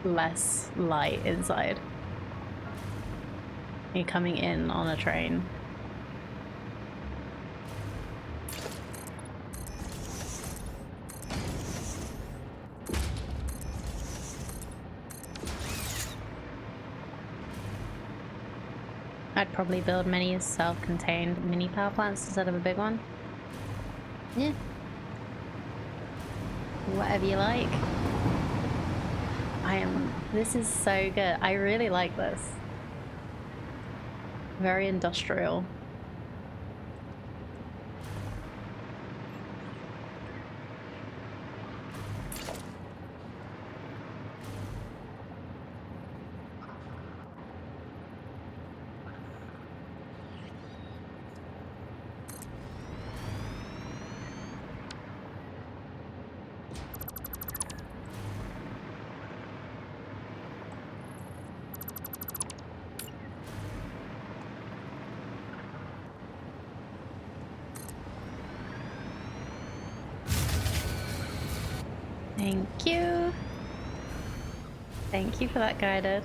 less light inside. You're coming in on a train. I'd probably build many self-contained mini power plants instead of a big one. Yeah. Whatever you like. This is so good. I really like this. Very industrial. Thank you. Thank you for that guided.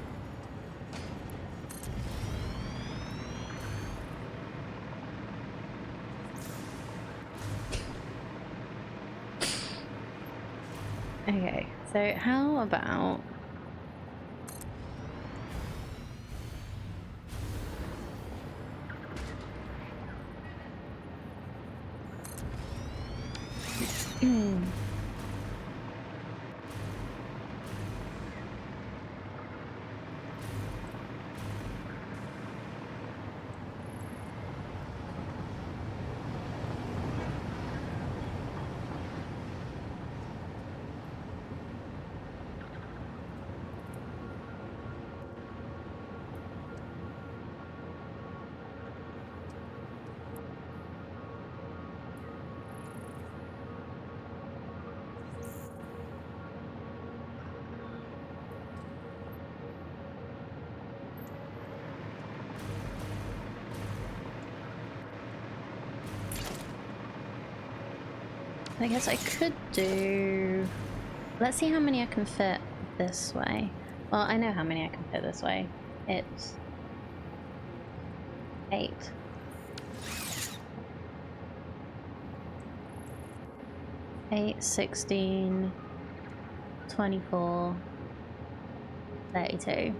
Okay, so how about I guess I could do... Let's see how many I can fit this way. Well, I know how many I can fit this way. It's 8. 8, 16, 24, 32.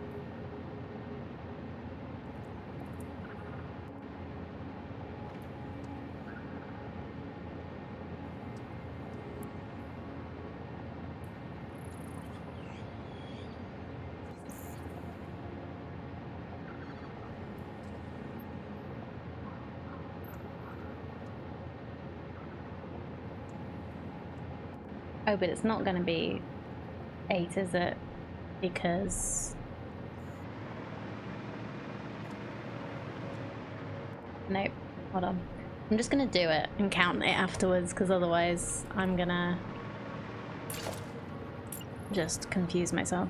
Oh, but it's not going to be 8, is it? Because... Nope. Hold on. I'm just going to do it and count it afterwards, because otherwise I'm going to just confuse myself.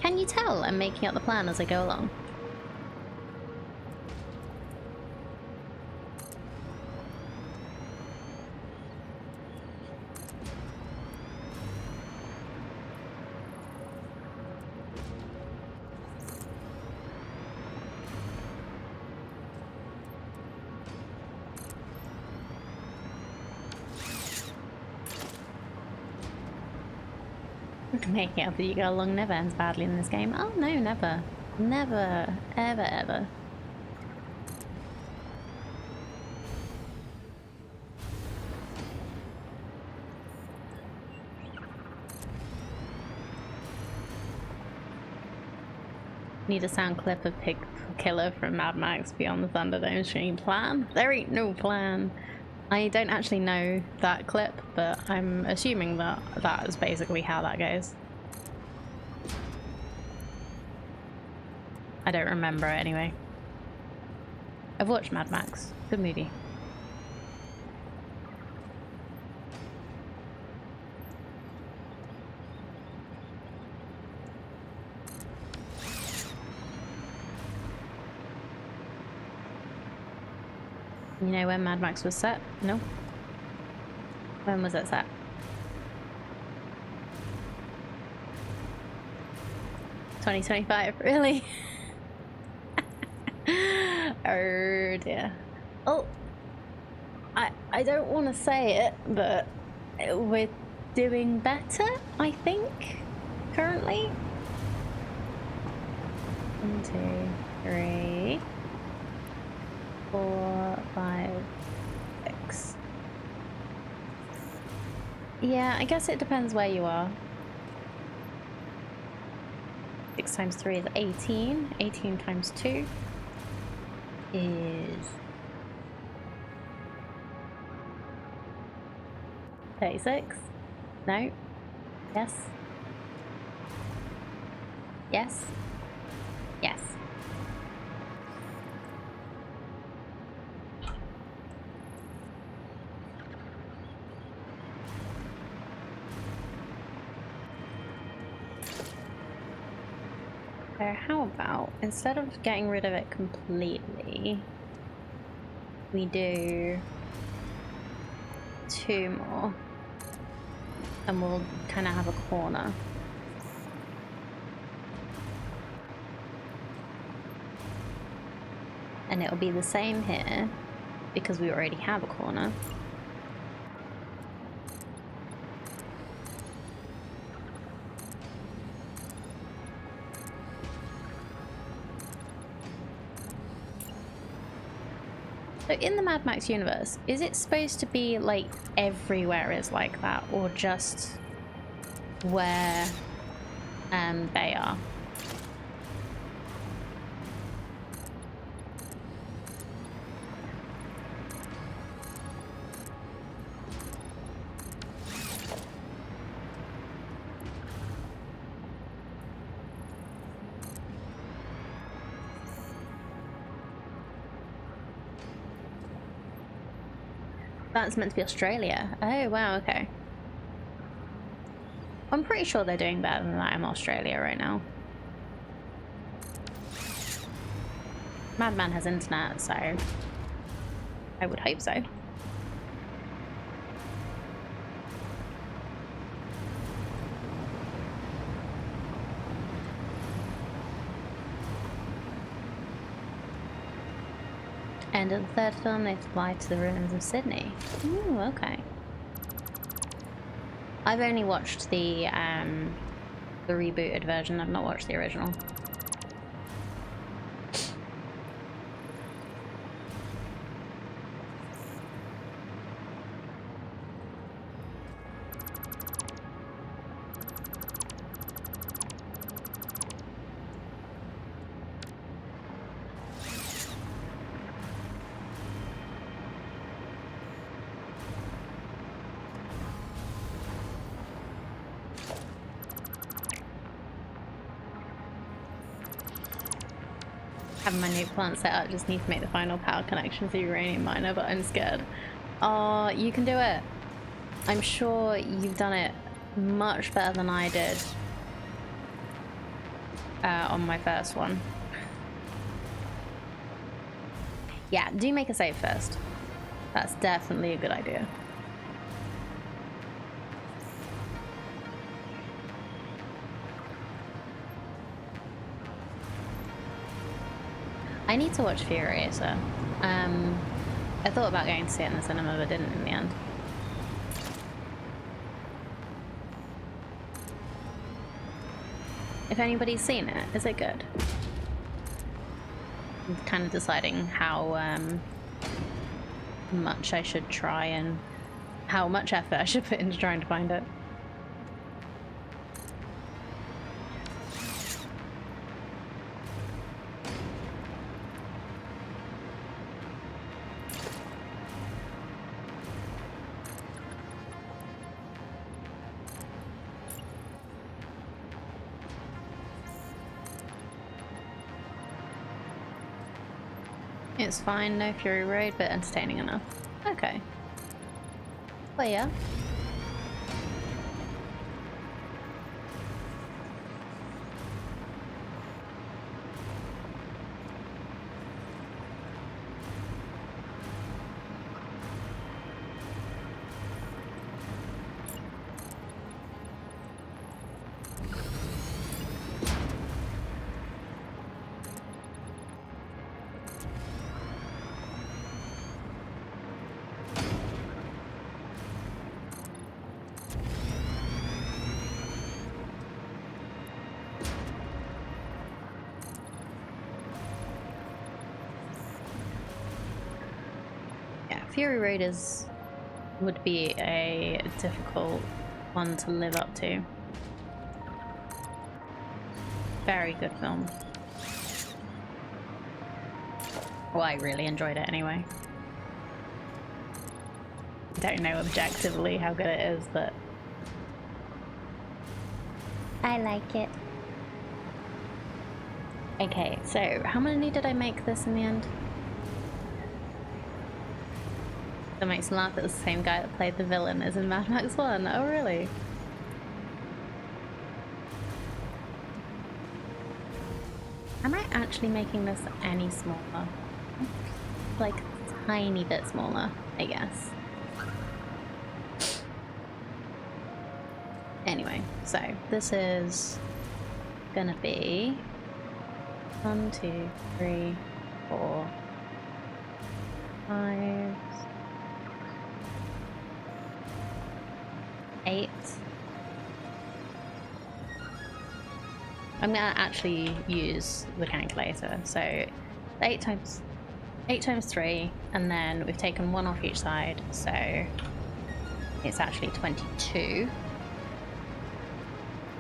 Can you tell I'm making up the plan as I go along? Making up that you go along never ends badly in this game. Oh no, never. Never. Ever, ever. Need a sound clip of Pig Killer from Mad Max Beyond the Thunderdome stream plan. There ain't no plan. I don't actually know that clip, but I'm assuming that that is basically how that goes. I don't remember it anyway. I've watched Mad Max. Good movie. You know when Mad Max was set? No. When was it set? $2025, really? Oh dear. Oh, I don't want to say it, but we're doing better, I think, currently. 1, 2, 3, 4, 5, 6. Yeah, I guess it depends where you are. 6 times 3 is 18. 18 times 2 is 36. No. Yes. Yes. Yes. So how about, instead of getting rid of it completely, we do 2 more, and we'll kind of have a corner. And it'll be the same here, because we already have a corner. So in the Mad Max universe, is it supposed to be like everywhere is like that, or just where they are? That's meant to be Australia. Oh, wow, okay. I'm pretty sure they're doing better than I am Australia right now. Madman has internet, so I would hope so. End of the third film, they fly to the ruins of Sydney. Ooh, okay. I've only watched the rebooted version. I've not watched the original. Having my new plant set up, just need to make the final power connection for the uranium miner, but I'm scared. Oh, you can do it. I'm sure you've done it much better than I did on my first one. Yeah, do make a save first. That's definitely a good idea. I need to watch Furiosa. I thought about going to see it in the cinema, but didn't in the end. If anybody's seen it, is it good? I'm kind of deciding how much I should try and how much effort I should put into trying to find it. It's fine, no Fury Road, but entertaining enough. Okay. Well, yeah. Fury Raiders would be a difficult one to live up to. Very good film. Well, I really enjoyed it anyway. Don't know objectively how good it is, but I like it. Okay, so how many did I make this in the end? That makes me laugh that the same guy that played the villain is in Mad Max 1. Oh, really? Am I actually making this any smaller? Like, a tiny bit smaller, I guess. Anyway, so this is gonna be 1, 2, 3, 4, 5, 8. I'm gonna actually use the calculator. So 8 times 8 times 3, and then we've taken 1 off each side, so it's actually 22.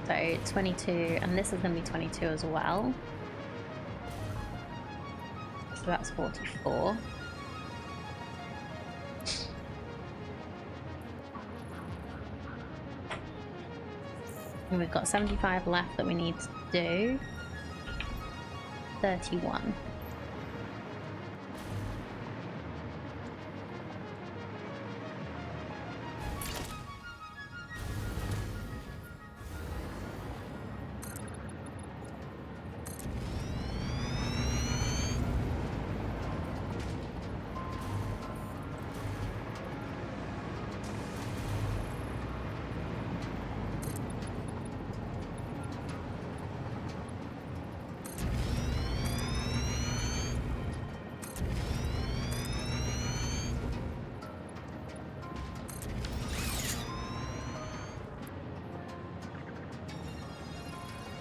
So 22, and this is going to be 22 as well. So that's 44. And we've got 75 left that we need to do. 31.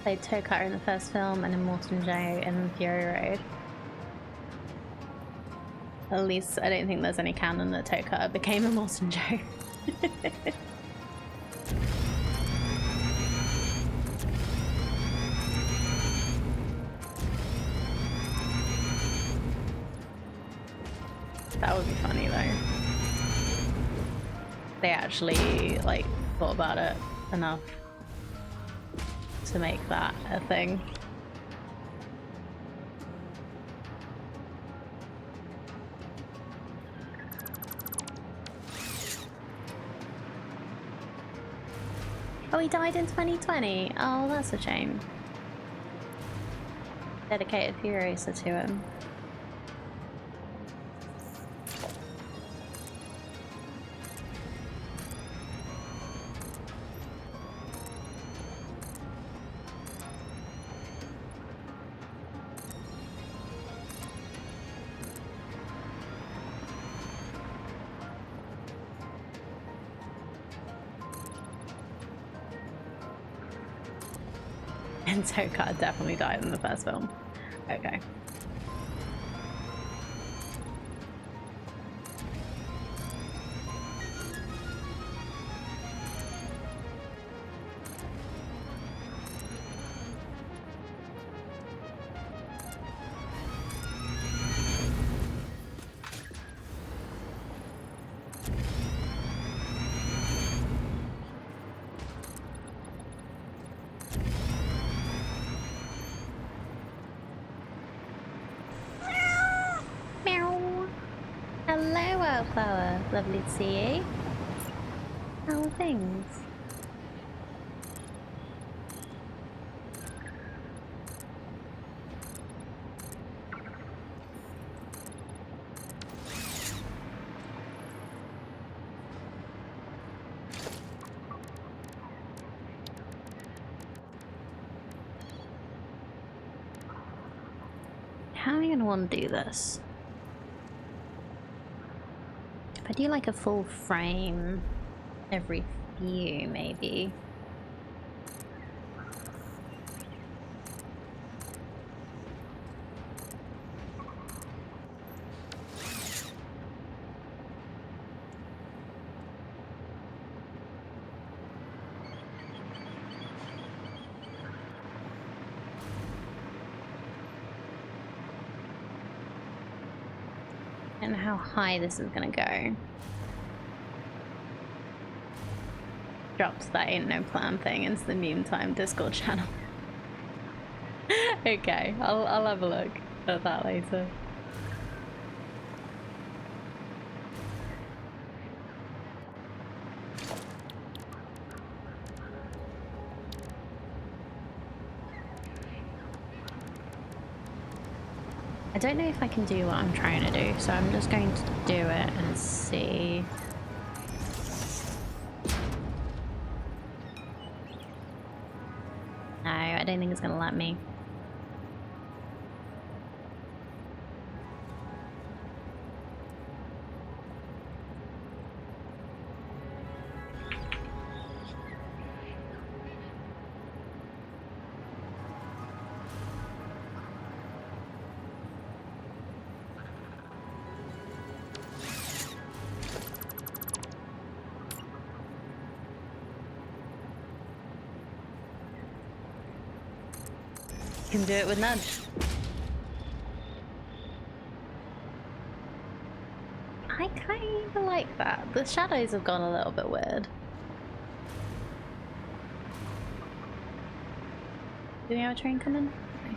Played Toe Cutter in the first film and Immortal Joe in Fury Road. At least I don't think there's any canon that Toe Cutter became Immortal Joe. That would be funny though. They actually like thought about it enough to make that a thing. Oh, he died in 2020. Oh, that's a shame. Dedicated Furiosa to him. And Toe Cutter definitely died in the first film. Okay. Hello, Wildflower. Lovely to see you. How are things? How am I going to want to do this? I do like a full frame every few, maybe. And how high this is gonna go. Drops that ain't no plan thing into the meantime Discord channel. Okay, I'll have a look at that later. I don't know if I can do what I'm trying to do, so I'm just going to do it and see. No, I don't think it's gonna let me. Can do it with nudge. I kind of like that. The shadows have gone a little bit weird. Do we have a train coming? Okay.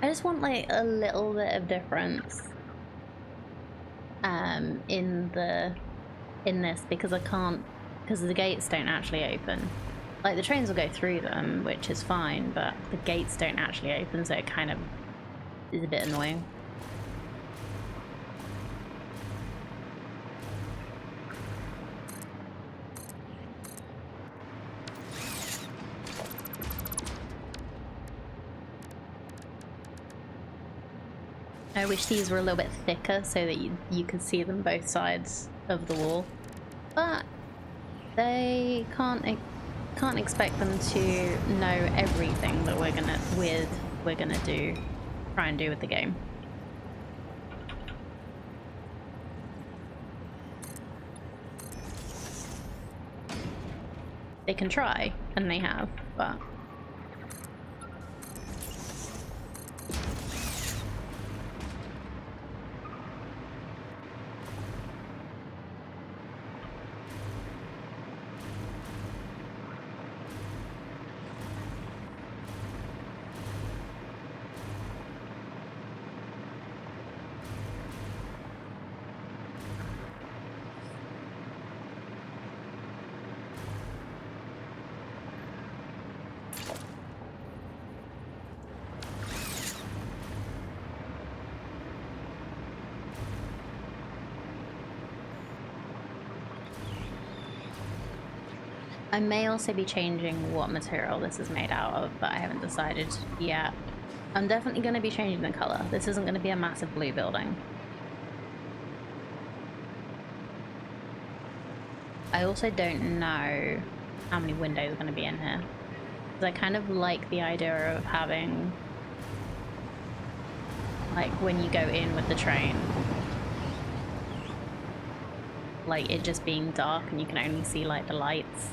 I just want like a little bit of difference in this because I can't, because the gates don't actually open. Like the trains will go through them, which is fine, but the gates don't actually open, so it kind of is a bit annoying. I wish these were a little bit thicker so that you could see them both sides of the wall, but they can't expect them to know everything that we're gonna try and do with the game. They can try, and they have, but I may also be changing what material this is made out of, but I haven't decided yet. I'm definitely going to be changing the color. This isn't going to be a massive blue building. I also don't know how many windows are going to be in here. Because I kind of like the idea of having, like, when you go in with the train, like it just being dark and you can only see like the lights.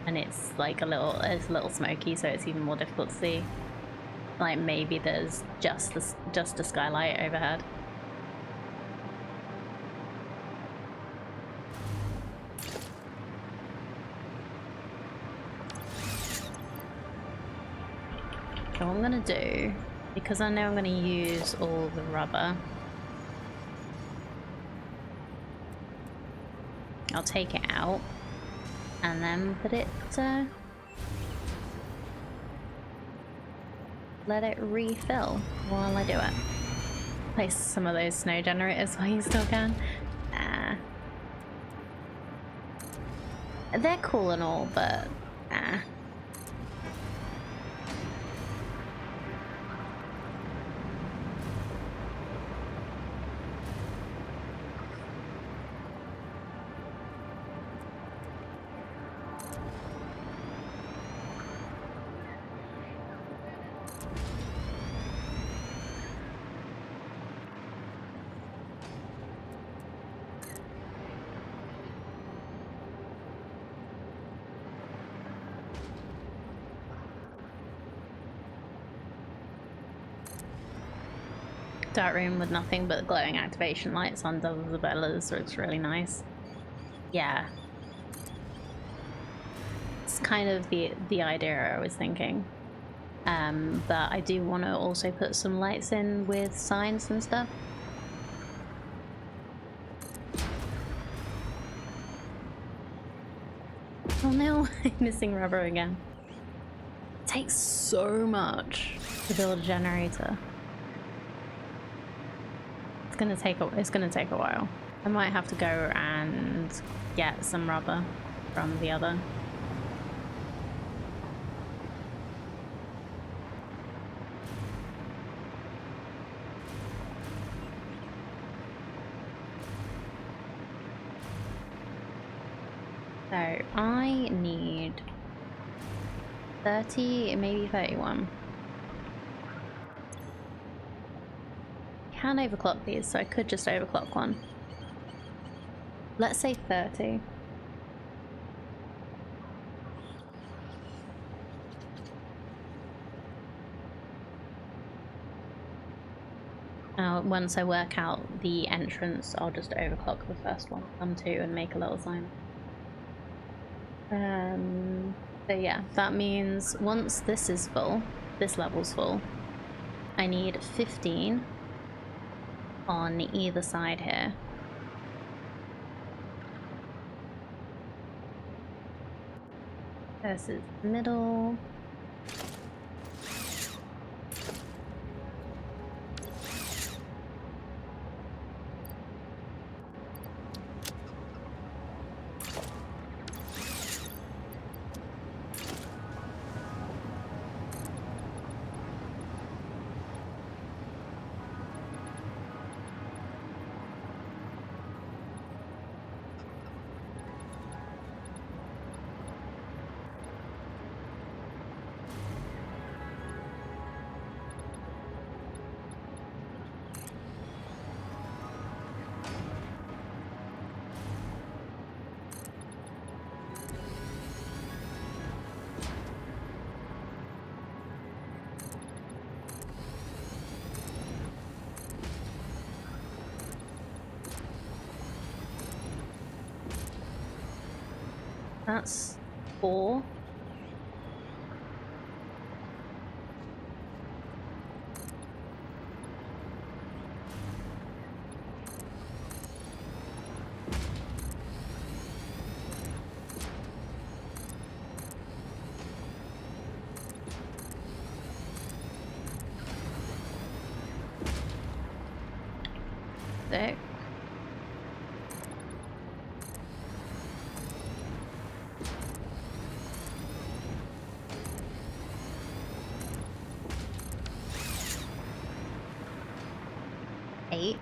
And it's like it's a little smoky, so it's even more difficult to see. Like maybe there's just a skylight overhead. So what I'm gonna do, because I know I'm gonna use all the rubber, I'll take it out and then put it, let it refill while I do it. Place some of those snow generators while you still can. They're cool and all, but dark room with nothing but glowing activation lights under the bellows, so it's really nice. Yeah. It's kind of the idea I was thinking. But I do want to also put some lights in with signs and stuff. Oh no, I'm missing rubber again. It takes so much to build a generator. It's gonna take a while. I might have to go and get some rubber from the other. So I need 30, maybe 31. Can overclock these, so I could just overclock one. Let's say 30. Now, once I work out the entrance, I'll just overclock the first one, come to, and make a little sign. So yeah, that means once this is full, this level's full, I need 15 on either side here. This is middle. That's 4. Six. 8.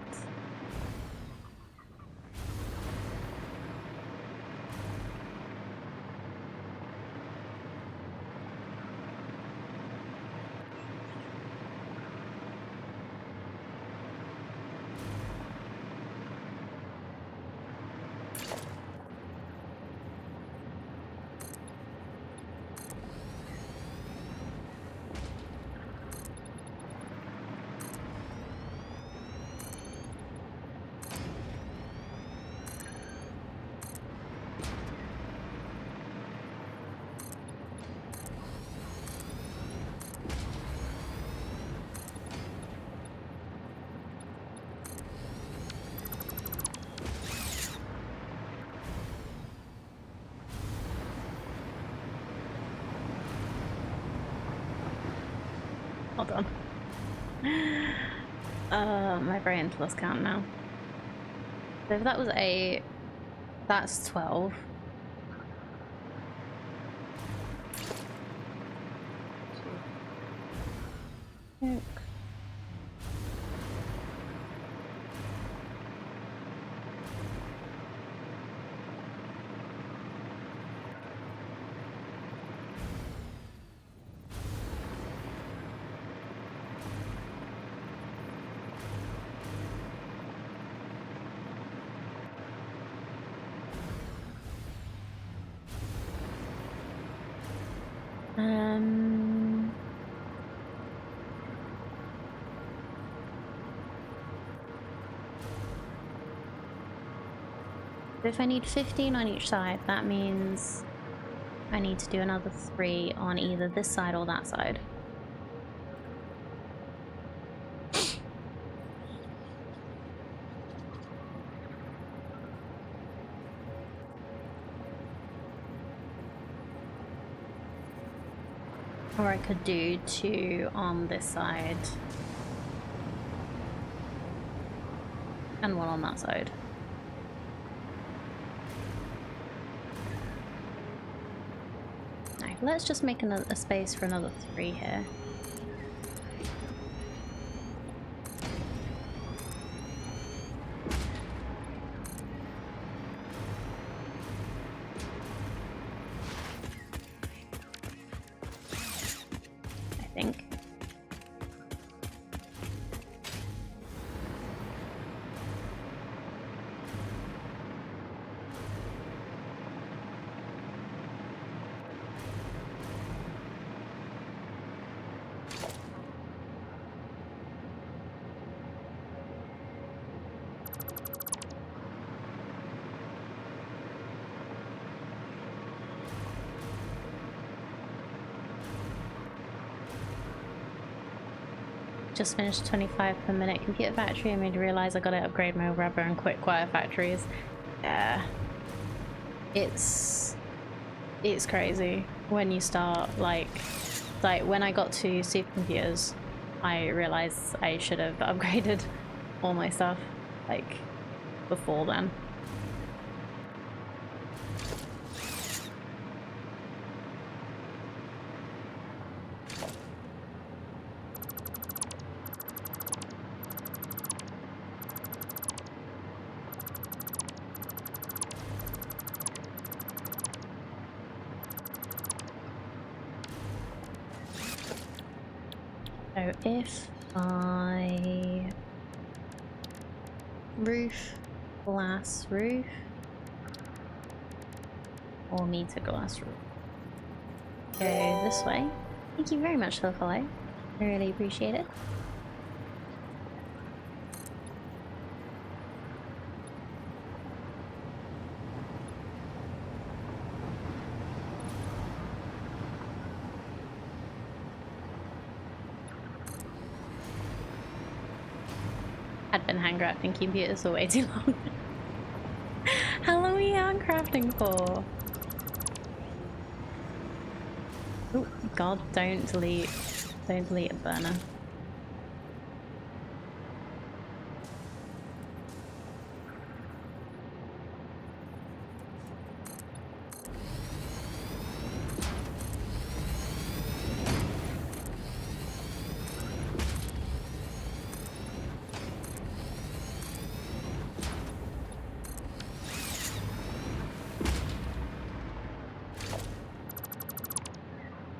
Hold on. My brain's lost count now. So if that was 8, that's 12. Six. If I need 15 on each side, that means I need to do another 3 on either this side or that side. Or I could do 2 on this side and 1 on that side. let's just make a space for another 3 here. I think. Just finished 25 per minute computer factory. I made me realize I gotta upgrade my rubber and quick wire factories. Yeah. It's crazy when you start like when I got to supercomputers, I realized I should have upgraded all my stuff like before then. So if I glass roof, or meter glass roof, go this way. Thank you very much for the follow. I really appreciate it. I'd been handcrafting computers for way too long. How long were you handcrafting for? Oh god, don't delete a burner.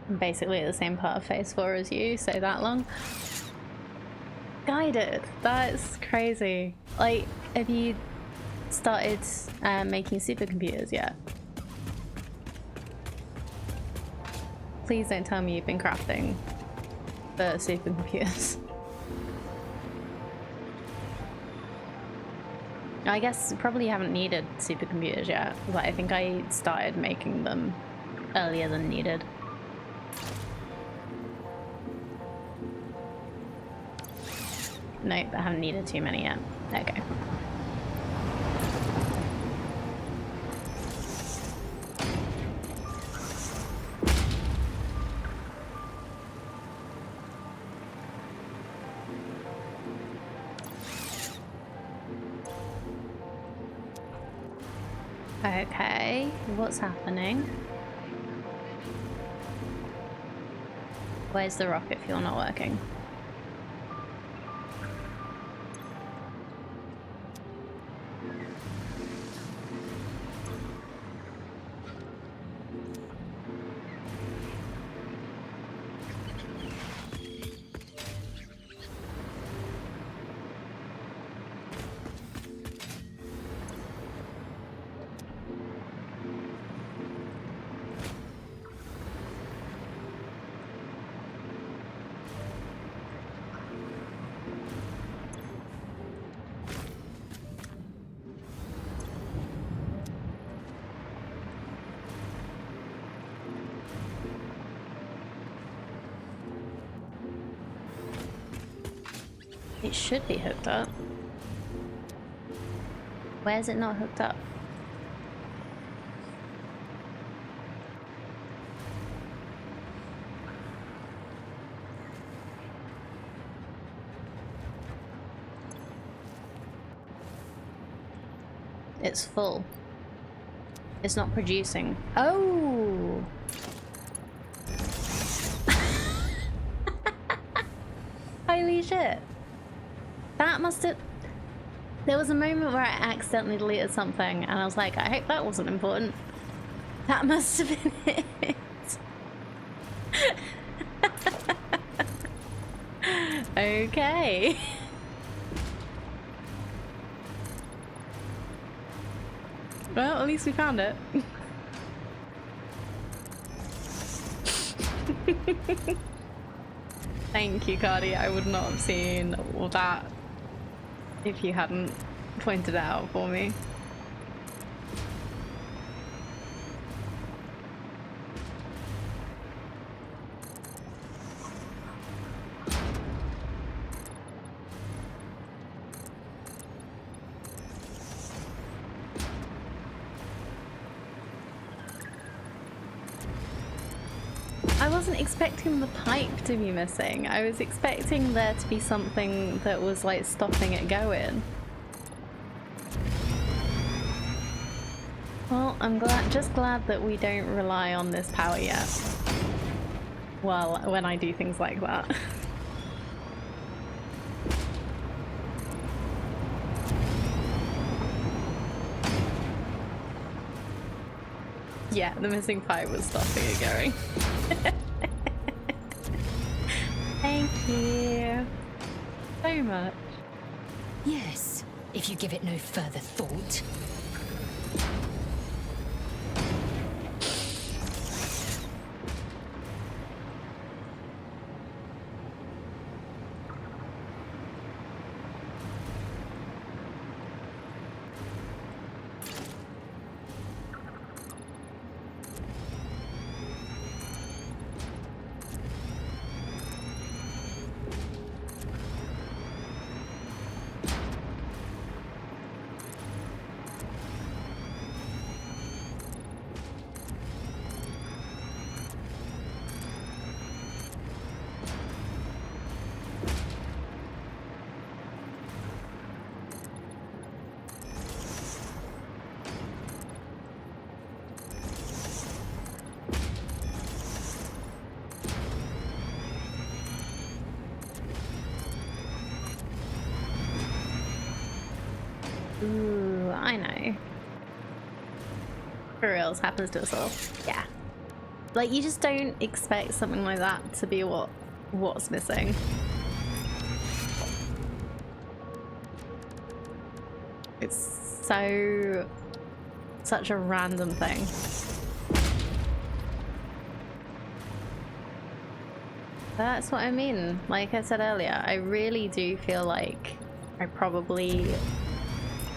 I'm basically at the same part of phase 4 as you, so that long. Guided, that's crazy. Like, have you started making supercomputers yet? Please don't tell me you've been crafting for supercomputers. I guess probably haven't needed supercomputers yet. Like, I think I started making them earlier than needed. Nope, I haven't needed too many yet. Okay. Okay, what's happening? Where's the rocket fuel not working? It should be hooked up. Where's it not hooked up? It's full. It's not producing. Oh! Holy shit. That must have... There was a moment where I accidentally deleted something and I was like, I hope that wasn't important. That must have been it. Okay. Well, at least we found it. Thank you, Cardi. I would not have seen all that if you hadn't pointed it out for me. I wasn't expecting the pipe to be missing. I was expecting there to be something that was like stopping it going. Well, I'm just glad that we don't rely on this power yet. Well, when I do things like that. Yeah, the missing pipe was stopping it going. Thank you so much. Yes, if you give it no further thought. Ooh, I know. For reals, happens to us all. Yeah. Like, you just don't expect something like that to be what's missing. It's such a random thing. That's what I mean. Like I said earlier, I really do feel like I probably...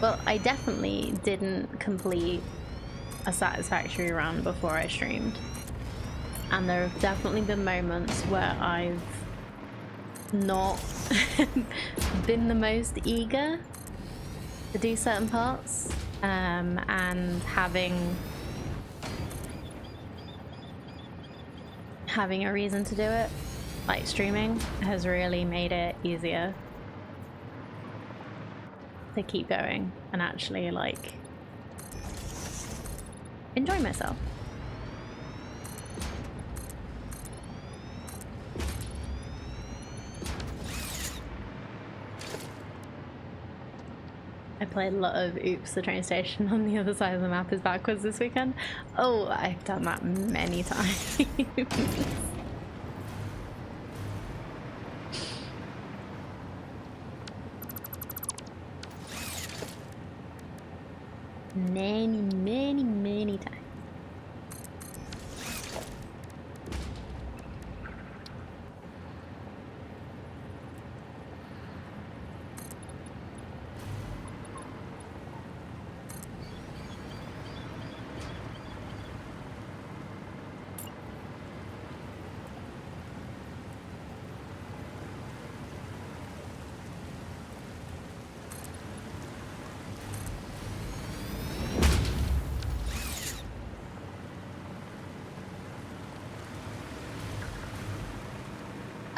Well, I definitely didn't complete a Satisfactory run before I streamed. And there have definitely been moments where I've not been the most eager to do certain parts. And having a reason to do it, like streaming, has really made it easier to keep going and actually like enjoy myself. I played a lot of Oops, the train station on the other side of the map is backwards this weekend. Oh, I've done that many times. Many times.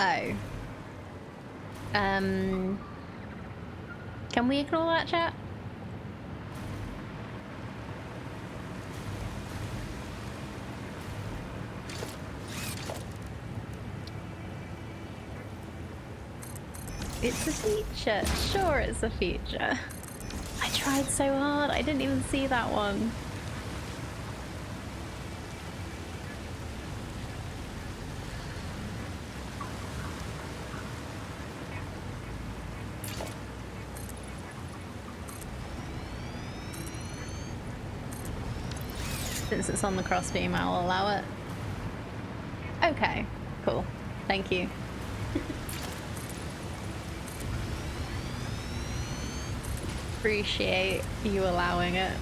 Oh. Can we ignore that chat? It's a feature. Sure, it's a feature. I tried so hard. I didn't even see that one. Since it's on the crossbeam, I'll allow it. Okay, cool. Thank you. Appreciate you allowing it.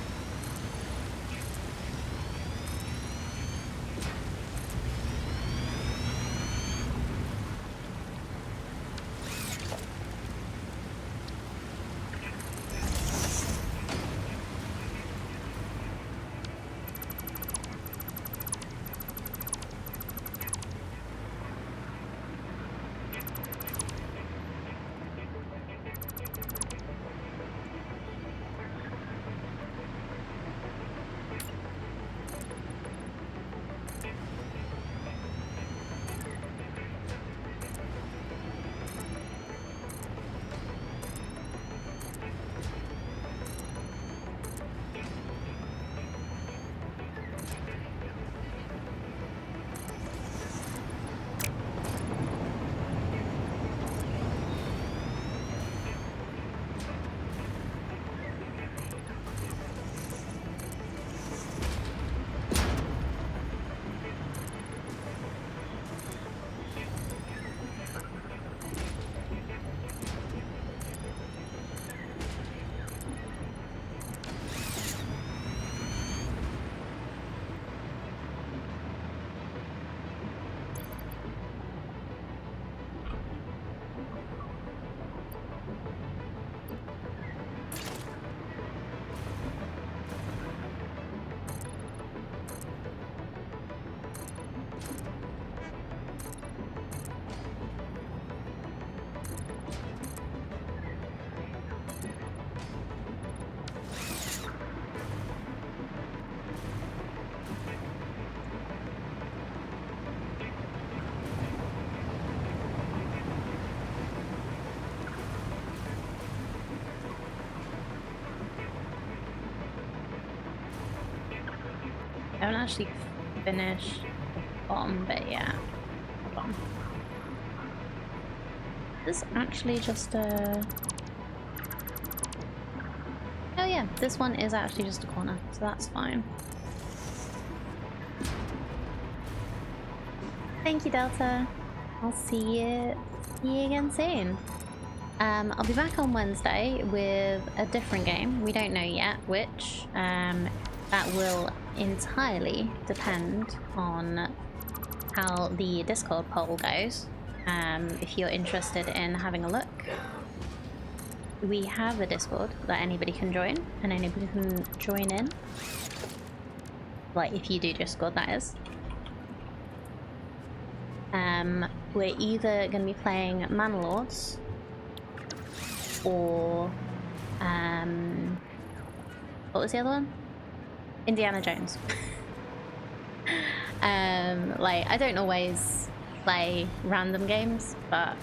I haven't actually finished the bomb, but yeah, the bomb. This actually just oh yeah, this one is actually just a corner, so that's fine. Thank you, Delta. I'll see you again soon. I'll be back on Wednesday with a different game. We don't know yet which. That will entirely depend on how the Discord poll goes. If you're interested in having a look, we have a Discord that anybody can join, and anybody can join in. Like, if you do Discord, that is. We're either going to be playing Manlords or what was the other one? Indiana Jones. Like, I don't always play random games, but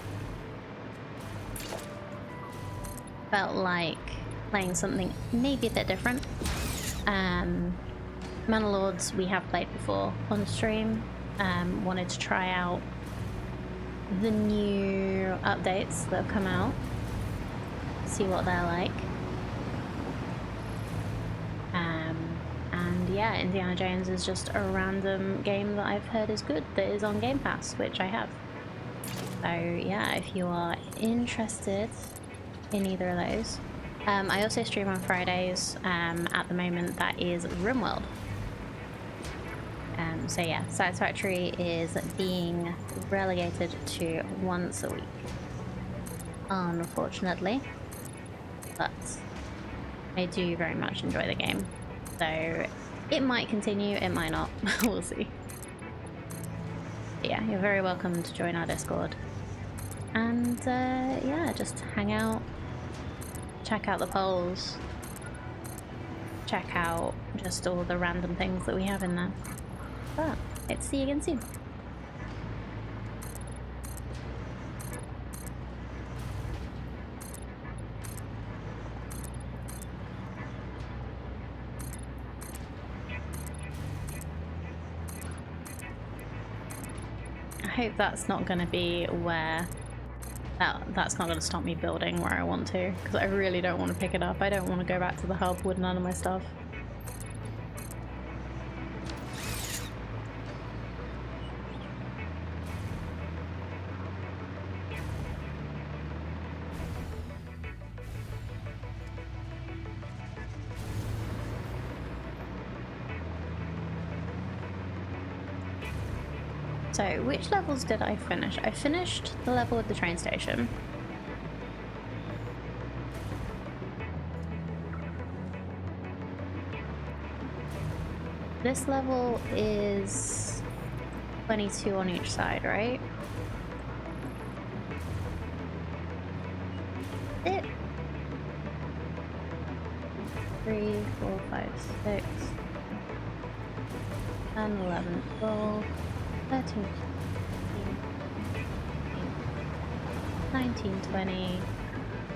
felt like playing something maybe a bit different. Manlords we have played before on stream. Wanted to try out the new updates that have come out, see what they're like. And yeah, Indiana Jones is just a random game that I've heard is good, that is on Game Pass, which I have. So yeah, if you are interested in either of those. I also stream on Fridays. At the moment, that is RimWorld. So yeah, Satisfactory is being relegated to once a week, unfortunately. But I do very much enjoy the game. So it might continue, it might not. We'll see. But yeah, you're very welcome to join our Discord. And yeah, just hang out, check out the polls, check out just all the random things that we have in there. But let's see you again soon. hope that's not going to be where... That's not going to stop me building where I want to, because I really don't want to pick it up. I don't want to go back to the hub with none of my stuff. So, which levels did I finish? I finished the level at the train station. This level is 22 on each side, right? It. 3, 4, 5, 6, 10, 11, 12. 13, 19, 20,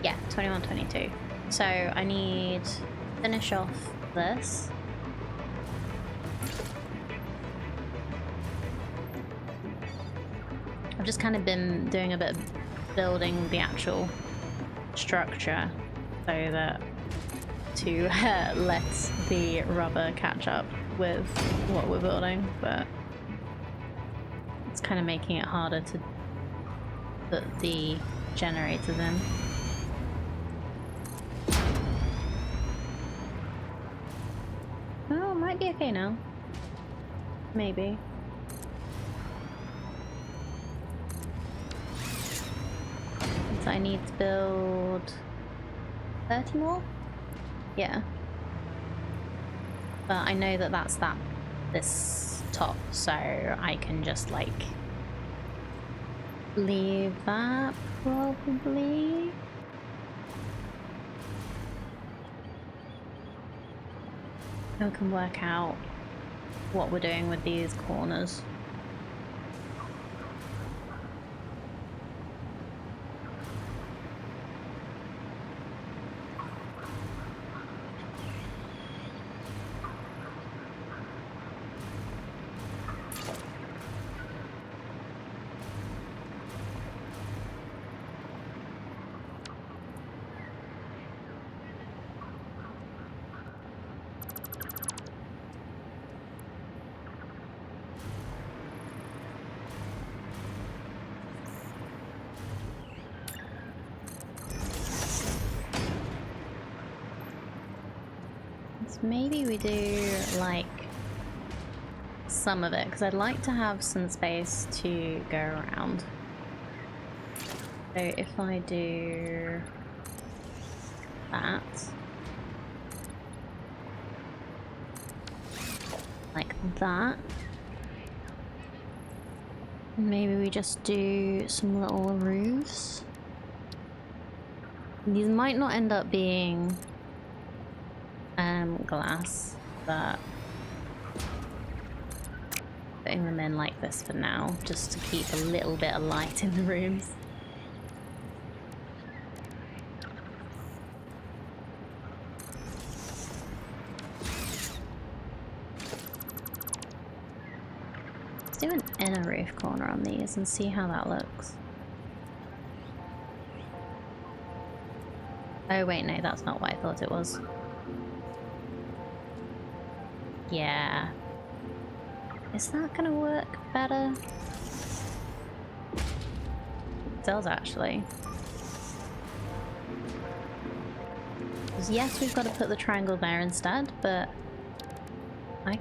yeah, 21, 22. So I need to finish off this. I've just kind of been doing a bit of building the actual structure so that to let the rubber catch up with what we're building, but it's kind of making it harder to put the generators in. Oh, it might be okay now. Maybe. So I need to build 30 more? Yeah. But I know that that's this top, so I can just like leave that probably. And we can work out what we're doing with these corners. Maybe we do like some of it, because I'd like to have some space to go around. So if I do that, like that, maybe we just do some little roofs. These might not end up being glass, but putting them in like this for now, just to keep a little bit of light in the rooms. Let's do an inner roof corner on these and see how that looks. Oh wait, no, that's not what I thought it was. Yeah. Is that gonna work better? It does actually. Because yes, we've got to put the triangle there instead, but I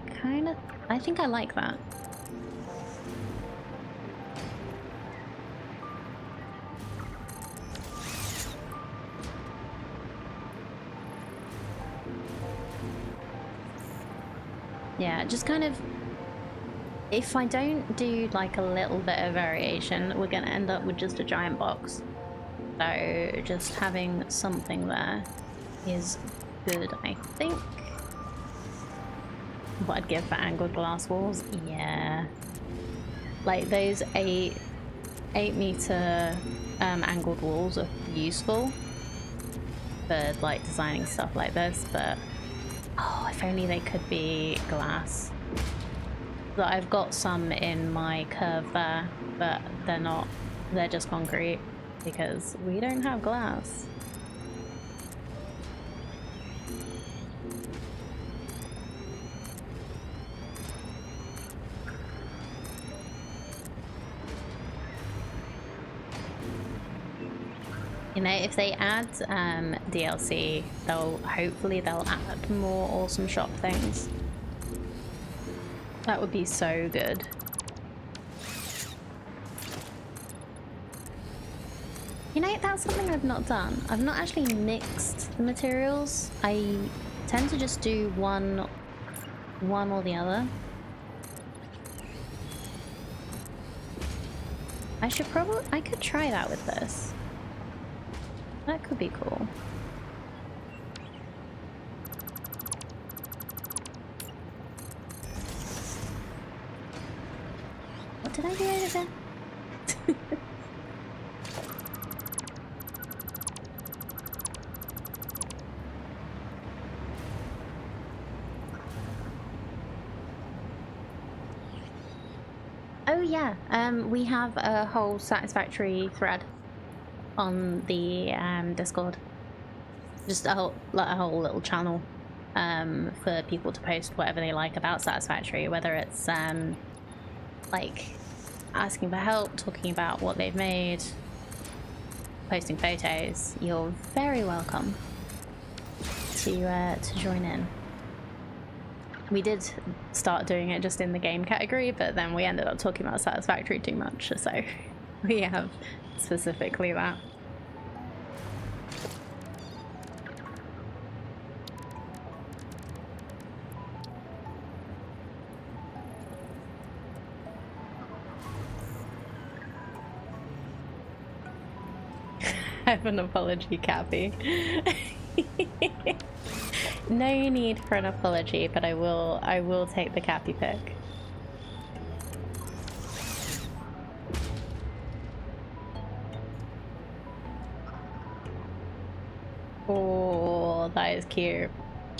think I like that. Yeah, just kind of, if I don't do like a little bit of variation, we're gonna end up with just a giant box. So just having something there is good, I think. What I'd give for angled glass walls, yeah. Like those 8-meter angled walls are useful for like designing stuff like this, but oh, if only they could be glass. So I've got some in my curve there, but they're not, they're just concrete because we don't have glass. You know, if they add DLC, hopefully they'll add more awesome shop things. That would be so good. You know, that's something I've not done. I've not actually mixed the materials. I tend to just do one or the other. I could try that with this. That could be cool. What did I do over there? Oh yeah, we have a whole Satisfactory thread on the Discord. Just a whole little channel for people to post whatever they like about Satisfactory, whether it's like asking for help, talking about what they've made, posting photos. You're very welcome to join in. We did start doing it just in the game category, but then we ended up talking about Satisfactory too much, so we have specifically that. I have an apology, Cappy. No need for an apology, but I will take the Cappy pick. Oh, that is cute.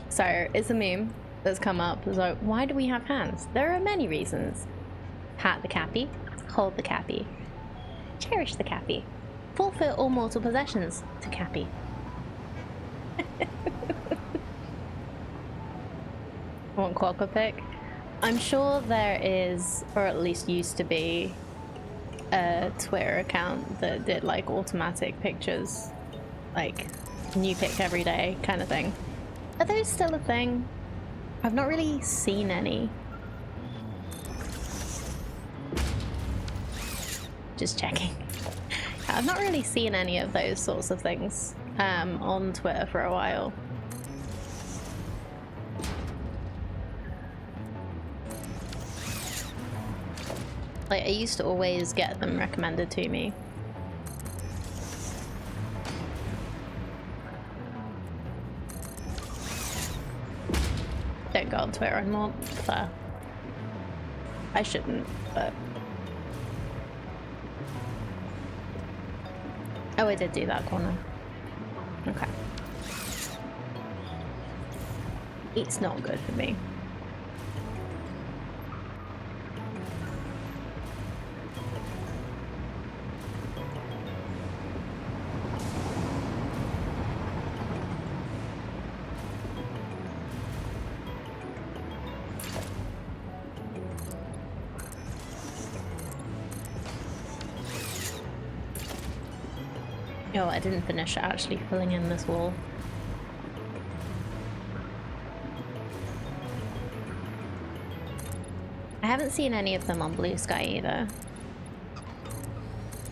So it's a meme that's come up. So why do we have hands? There are many reasons. Pat the Cappy, hold the Cappy, cherish the Cappy, forfeit all mortal possessions to Cappy. Want Quokka pick? I'm sure there is, or at least used to be, a Twitter account that did like automatic pictures, like new pick every day kind of thing. Are those still a thing? I've not really seen any. Just checking. I've not really seen any of those sorts of things on Twitter for a while. Like, I used to always get them recommended to me. Don't go on Twitter anymore. Fair. I shouldn't, but... Oh, I did do that corner. Okay. It's not good for me. Oh, I didn't finish actually filling in this wall. I haven't seen any of them on Blue Sky either.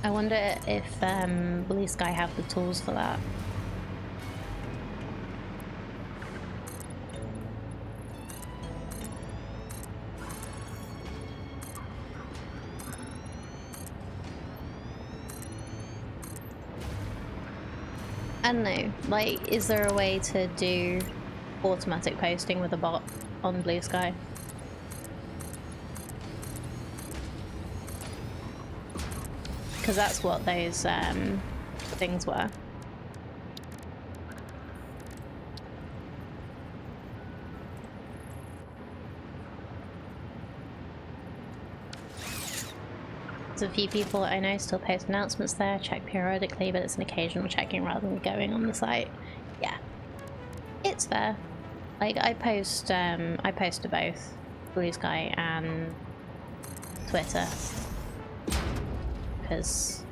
I wonder if Blue Sky have the tools for that. I don't know, like, is there a way to do automatic posting with a bot on Blue Sky? Because that's what those things were. There's a few people I know still post announcements there, check periodically, but it's an occasional checking rather than going on the site. Yeah, it's fair. Like I post to both Blue Sky and Twitter because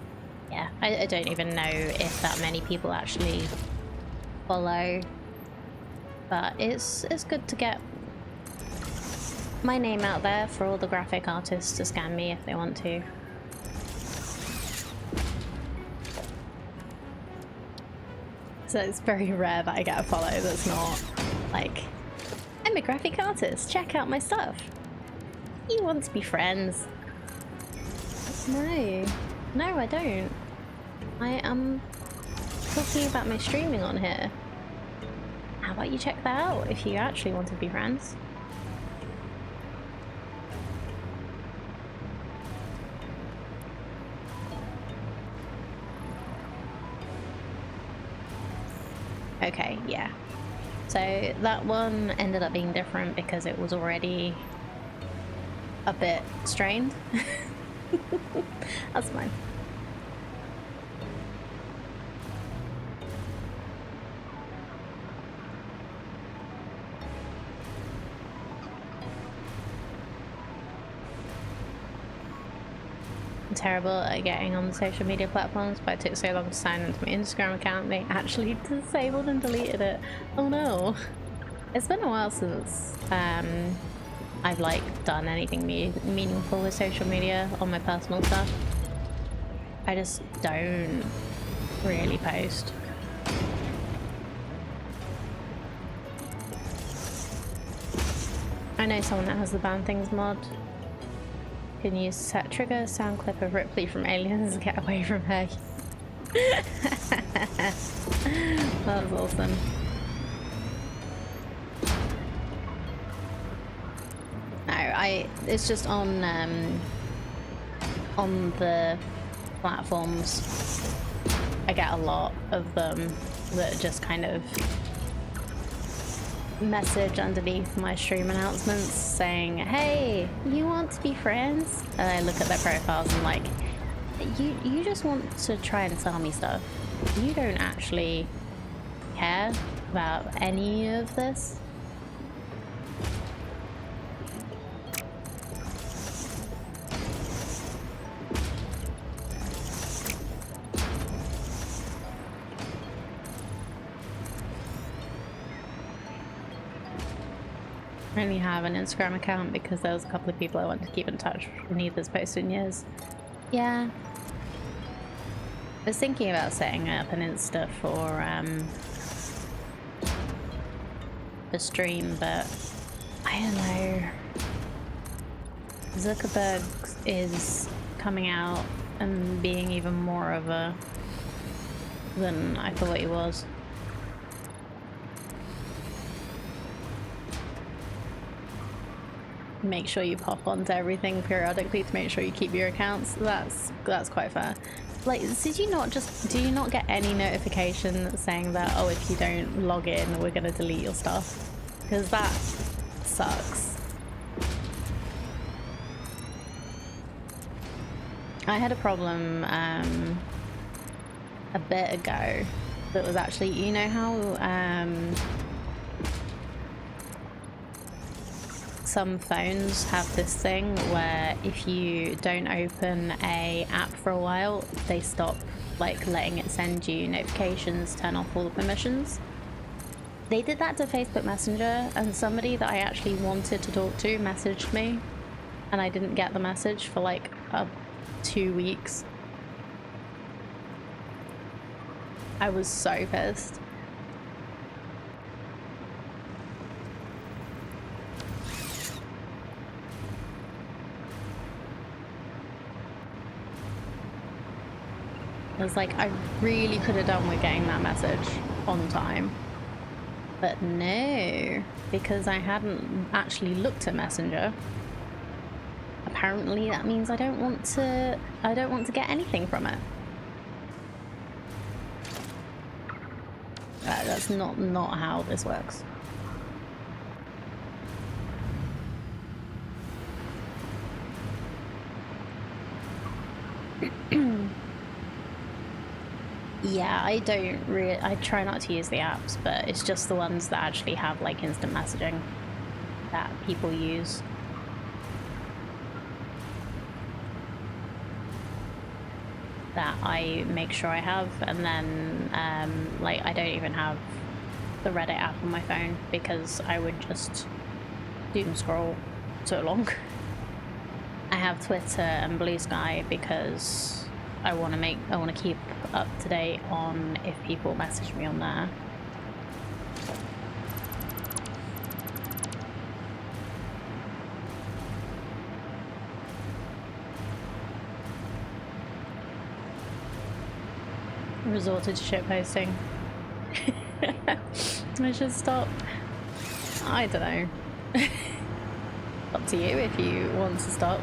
yeah, I don't even know if that many people actually follow, but it's good to get my name out there for all the graphic artists to scan me if they want to. So it's very rare that I get a follow that's not like, I'm a graphic artist, check out my stuff. You want to be friends? No. No, I don't. I am talking about my streaming on here. How about you check that out if you actually want to be friends? Okay, yeah. So that one ended up being different because it was already a bit strained. That's fine. I'm terrible at getting on the social media platforms, but it took so long to sign into my Instagram account, they actually disabled and deleted it. Oh no. It's been a while since I've like done anything meaningful with social media on my personal stuff. I just don't really post. I know someone that has the ban things mod. Can use set trigger sound clip of Ripley from Aliens and get away from her. That was awesome. No, it's just on the platforms. I get a lot of them that just kind of message underneath my stream announcements saying, hey, you want to be friends? And I look at their profiles and like, you just want to try and sell me stuff. You don't actually care about any of this. I only have an Instagram account because there was a couple of people I wanted to keep in touch with, neither's posted in years. Yeah. I was thinking about setting up an Insta for stream, but I don't know. Zuckerberg is coming out and being even more of a than I thought he was. Make sure you pop onto everything periodically to make sure you keep your accounts. That's quite fair. Like, do you not get any notification saying that, oh, if you don't log in, we're gonna delete your stuff? Because that sucks. I had a problem a bit ago that was actually, you know how some phones have this thing where if you don't open a app for a while, they stop like letting it send you notifications, turn off all the permissions. They did that to Facebook Messenger, and somebody that I actually wanted to talk to messaged me, and I didn't get the message for like 2 weeks. I was so pissed. I was like, I really could have done with getting that message on time. But no, because I hadn't actually looked at Messenger. Apparently that means I don't want to get anything from it. That's not how this works. Yeah, I try not to use the apps, but it's just the ones that actually have like instant messaging that people use. That I make sure I have, and then like I don't even have the Reddit app on my phone because I would just doom scroll so long. I have Twitter and Blue Sky because I want to keep up to date on if people message me on there. Resorted to shitposting. I should stop. I don't know. Up to you if you want to stop.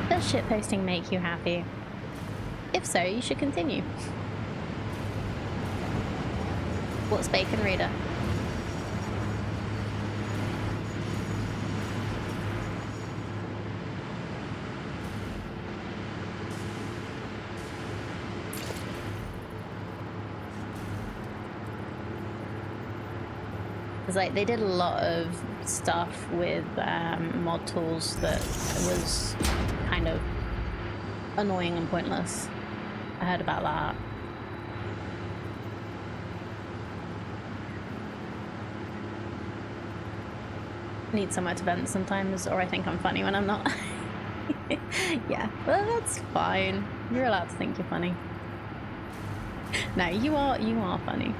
Does shitposting make you happy? If so, you should continue. What's Bacon Reader? Because like they did a lot of stuff with mod tools that was kind of annoying and pointless. I heard about that. Need somewhere to vent sometimes, or I think I'm funny when I'm not. Yeah, well that's fine. You're allowed to think you're funny. No, you are funny.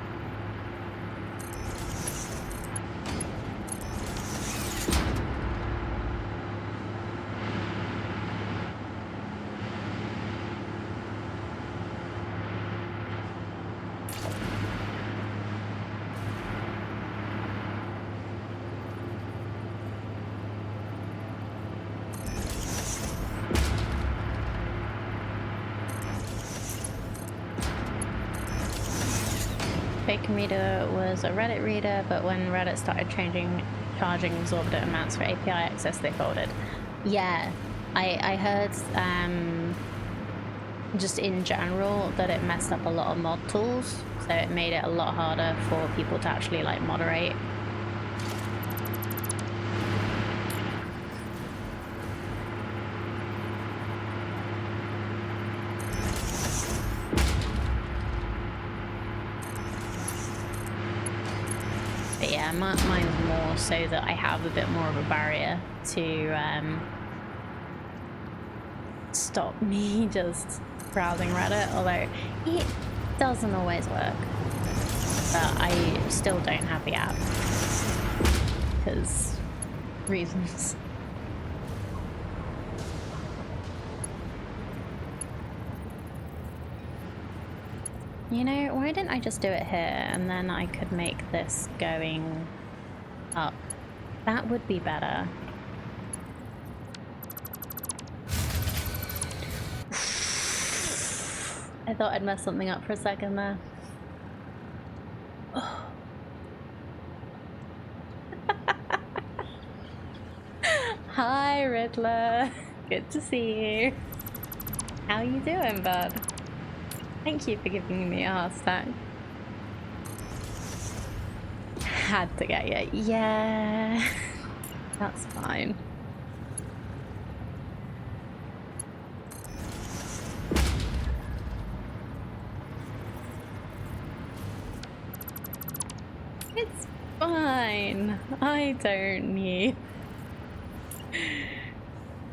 Bacon Reader was a Reddit reader, but when Reddit started charging exorbitant amounts for API access, they folded. Yeah, I heard just in general that it messed up a lot of mod tools, so it made it a lot harder for people to actually like moderate. But yeah, mine's more so that I have a bit more of a barrier to stop me just browsing Reddit, although it doesn't always work. But I still don't have the app because reasons. You know, why didn't I just do it here and then I could make this going up? That would be better. I thought I'd messed something up for a second there. Hi, Riddler. Good to see you. How you doing, bud? Thank you for giving me a heart attack. Had to get you. Yeah. That's fine. It's fine. I don't need...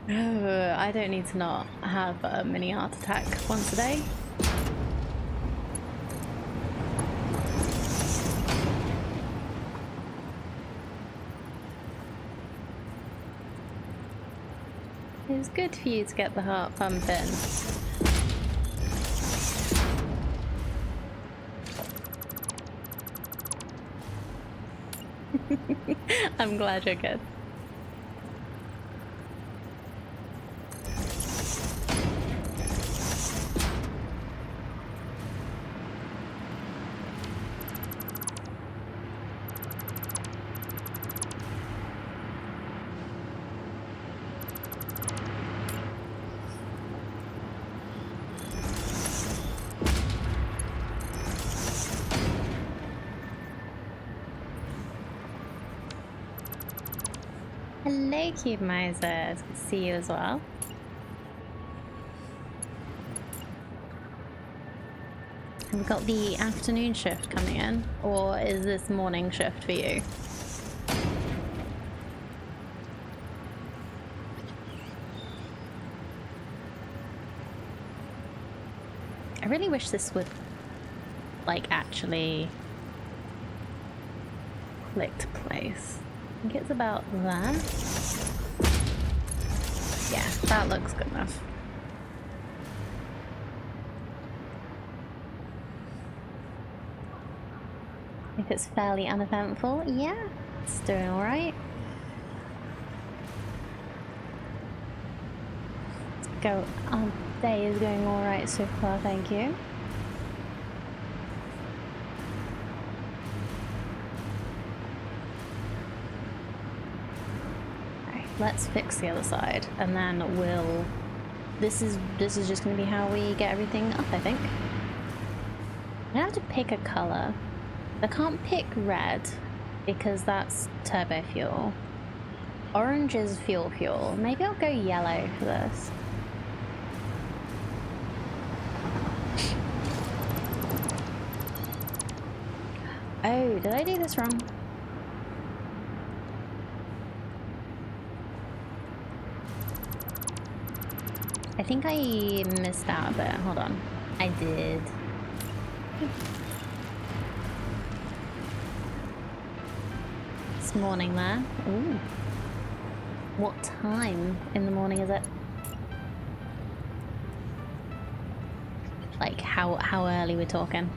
I don't need to not have a mini heart attack once a day. It was good for you to get the heart pumping. I'm glad you're good. Hello, Cube Miser. It's good to see you as well. Have we got the afternoon shift coming in, or is this morning shift for you? I really wish this would, like, actually click to place. I think it's about that. Yeah, that looks good enough. If it's fairly uneventful, yeah, it's doing alright. Let's go. Our day is going alright so far, thank you. Let's fix the other side, and then we'll... This is just going to be how we get everything up, I think. I have to pick a color. I can't pick red, because that's turbo fuel. Orange is fuel. Maybe I'll go yellow for this. Oh, did I do this wrong? I think I missed out a bit. Hold on. I did. It's morning there. Ooh. What time in the morning is it? Like how early we're talking?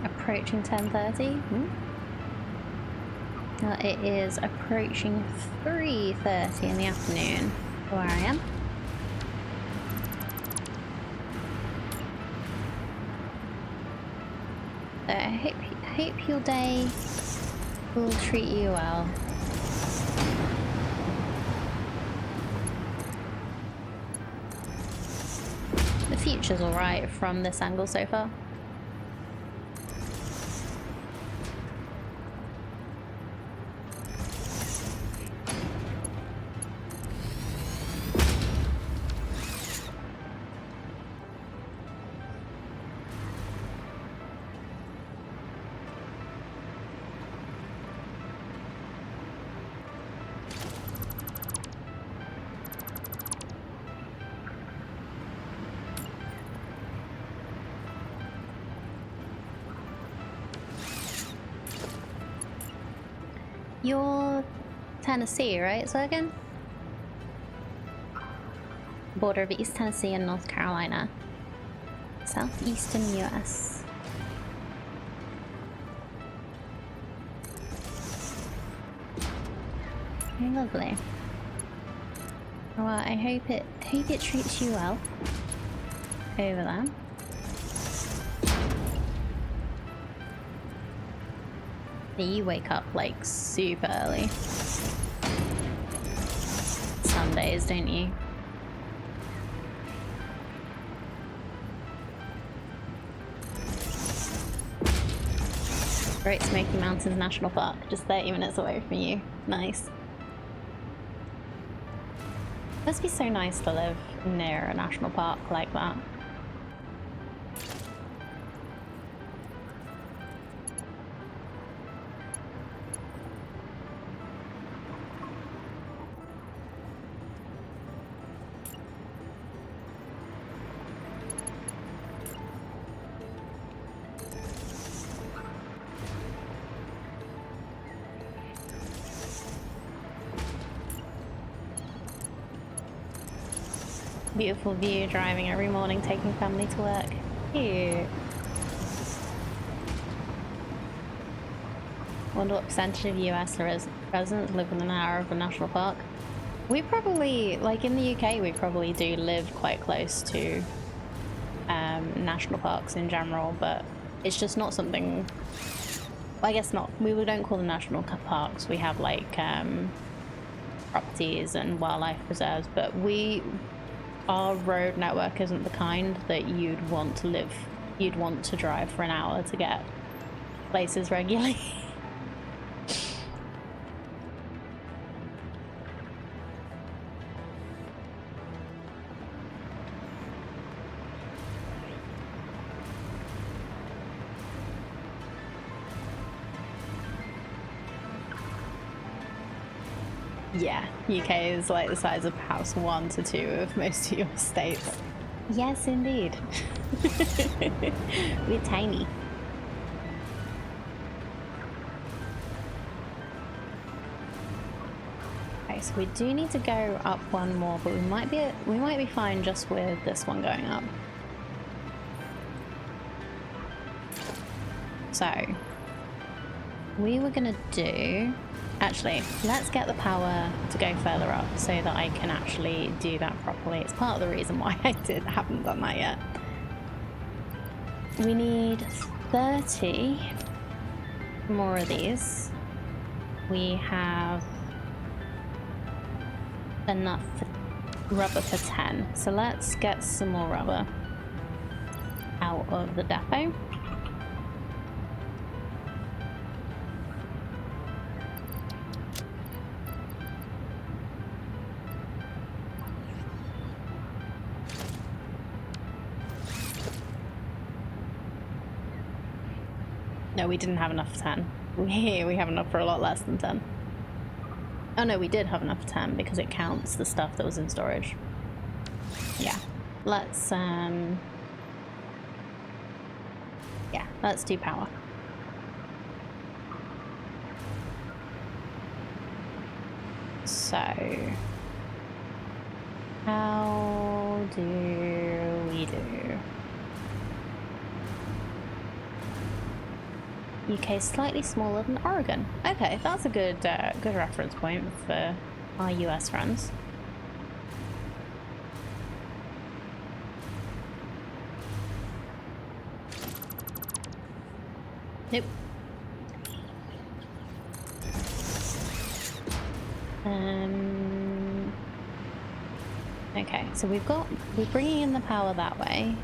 Approaching 10:30. It is approaching 3:30 in the afternoon where I am. I hope your day will treat you well. The future's alright from this angle so far. You're Tennessee, right, Zergen? Border of East Tennessee and North Carolina. Southeastern US. Very lovely. Well, I hope it treats you well over there. You wake up like super early. Some days, don't you? Great Smoky Mountains National Park, just 30 minutes away from you. Nice. Must be so nice to live near a national park like that. Beautiful view driving every morning, taking family to work. Cute. Wonder what percentage of US residents live within an hour of a national park. We probably, like in the UK, we probably do live quite close to national parks in general, but it's just not something. Well, I guess not. We don't call them national parks. We have like properties and wildlife reserves, but our road network isn't the kind that you'd want to drive for an hour to get places regularly. Yeah, UK is like the size of perhaps 1 to 2 of most of your states. Yes, indeed. We're tiny. Okay, so we do need to go up one more, but we might be fine just with this one going up. So we were gonna do. Actually, let's get the power to go further up so that I can actually do that properly. It's part of the reason why I haven't done that yet. We need 30 more of these. We have enough rubber for 10. So let's get some more rubber out of the depot. No, we didn't have enough for 10. We have enough for a lot less than 10. Oh no, we did have enough for 10 because it counts the stuff that was in storage. Yeah. Let's do power. So how do we do? UK is slightly smaller than Oregon. Okay, that's a good reference point for our US friends. Nope. Okay, so we're bringing in the power that way.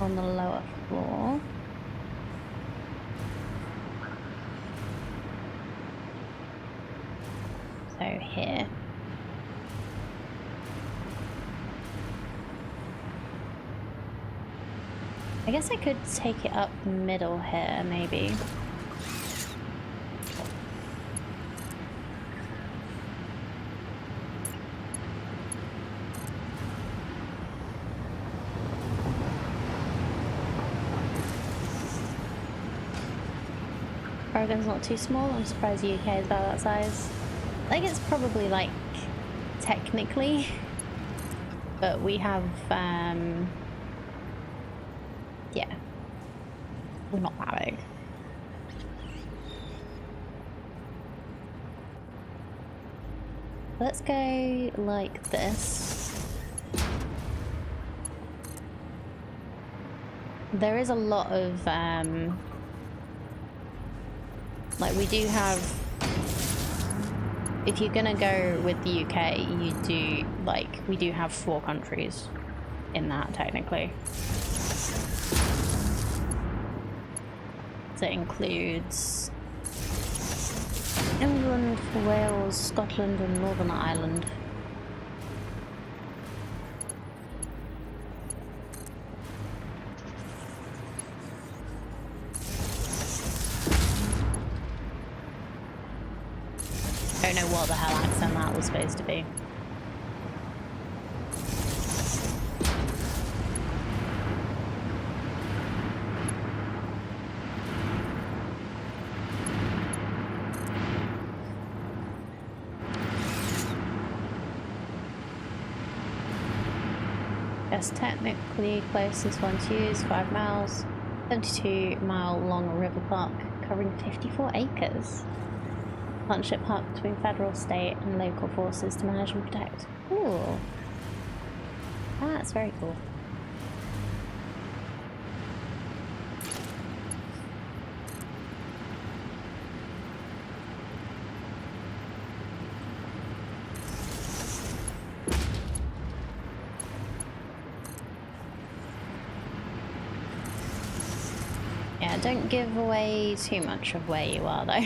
On the lower floor. So here. I guess I could take it up the middle here, maybe. Oregon's not too small. I'm surprised the UK is about that size. I think it's probably like technically, but we have yeah, we're not that big. Let's go like this. There is a lot of like we do have, if you're gonna go with the UK, you do, like, we do have 4 countries in that technically. So it includes England, Wales, Scotland and Northern Ireland. I don't know what the hell accent that was supposed to be. Yes, technically closest one to you is 5 miles. 72-mile long river park covering 54 acres. Partnership park between federal, state, and local forces to manage and protect. Cool. That's very cool. Yeah, don't give away too much of where you are, though.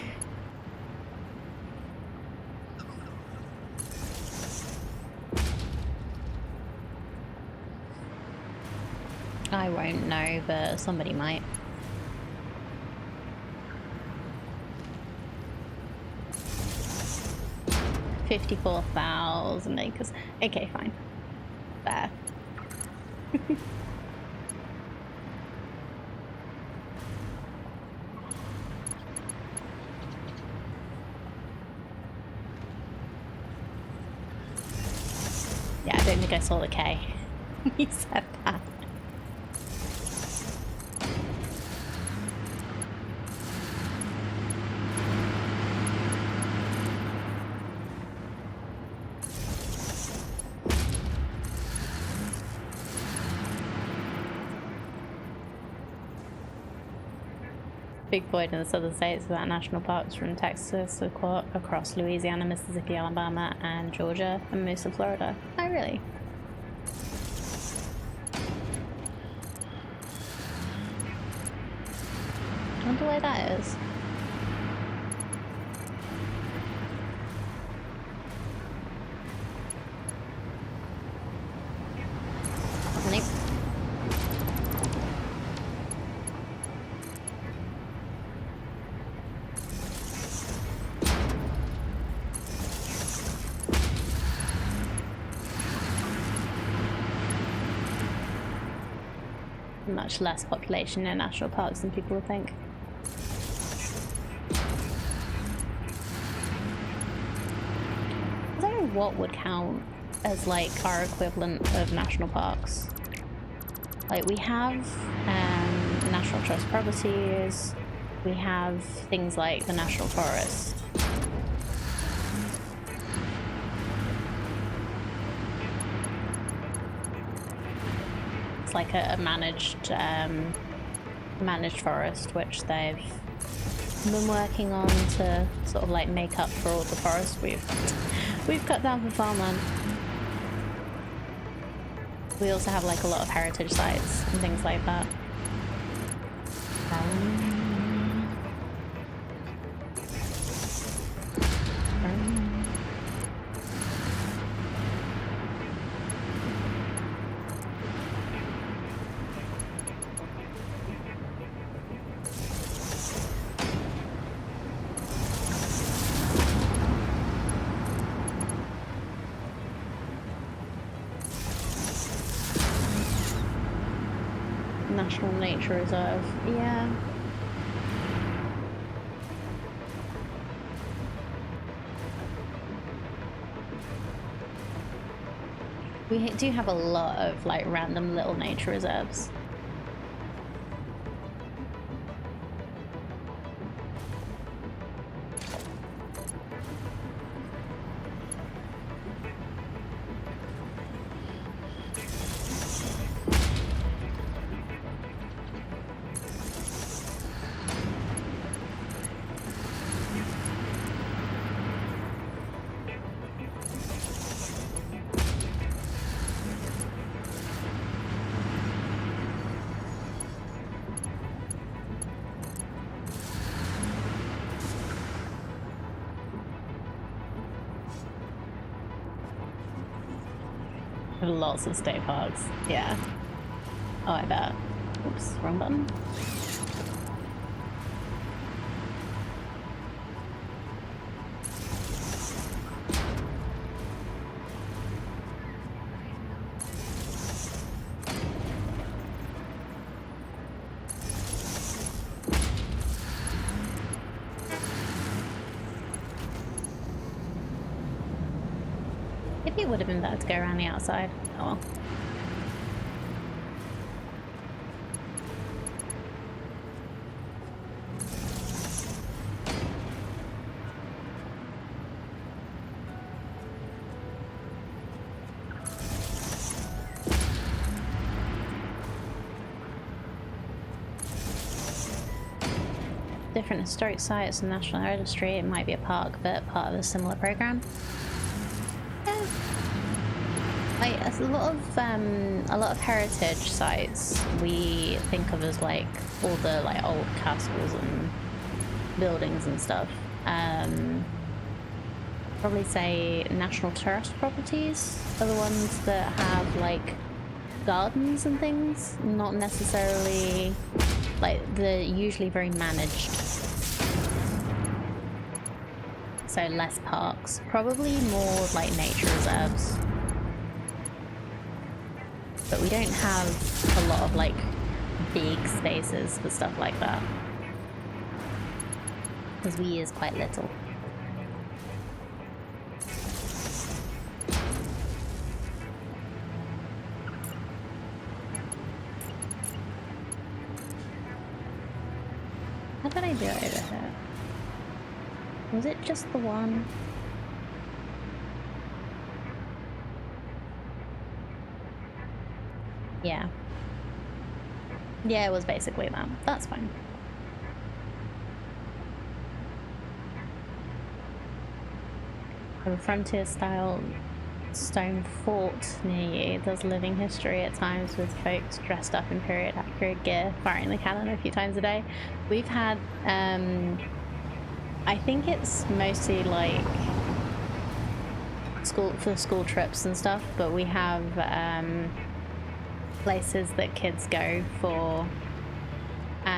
I won't know, but somebody might. $54,000 acres. Okay, fine. There. Yeah, I don't think I saw the K. You said that. Big point in the southern states is that national parks from Texas across Louisiana, Mississippi, Alabama, and Georgia, and most of Florida. Oh, really? I wonder where that is. Nope. Much less population in national parks than people would think. I don't know what would count as like our equivalent of national parks. Like we have national trust properties, we have things like the national forest. It's like a managed forest, which they've been working on to sort of like make up for all the forest we've cut down for farmland. We also have like a lot of heritage sites and things like that. National Nature Reserve, yeah. We do have a lot of like random little nature reserves. Lots of state parks, yeah. Oh, I bet. Oops, wrong button. Maybe it would have been better to go around the outside. Oh well. different historic sites and national registry. It might be a park, but part of a similar program. Yeah. Like a lot of heritage sites we think of as like all the like old castles and buildings and stuff. Probably say national trust properties are the ones that have like gardens and things, not necessarily like they're usually very managed. So less parks, probably more like nature reserves. But we don't have a lot of like big spaces for stuff like that, because we use quite little. How did I do it over here? Was it just the one? Yeah. Yeah, it was basically that. That's fine. A frontier-style stone fort near you does living history at times with folks dressed up in period-accurate gear, firing the cannon a few times a day. We've had, I think it's mostly like school trips and stuff, but we have places that kids go for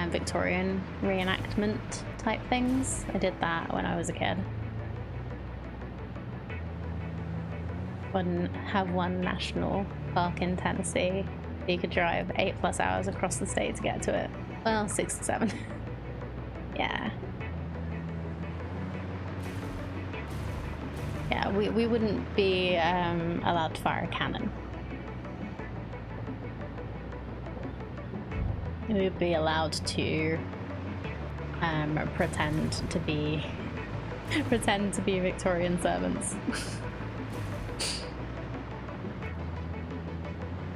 Victorian reenactment type things. I did that when I was a kid. Wouldn't have one national park in Tennessee. You could drive 8+ hours across the state to get to it. Well, 6 to 7. Yeah. Yeah, we wouldn't be allowed to fire a cannon. We would be allowed to pretend to be Victorian servants.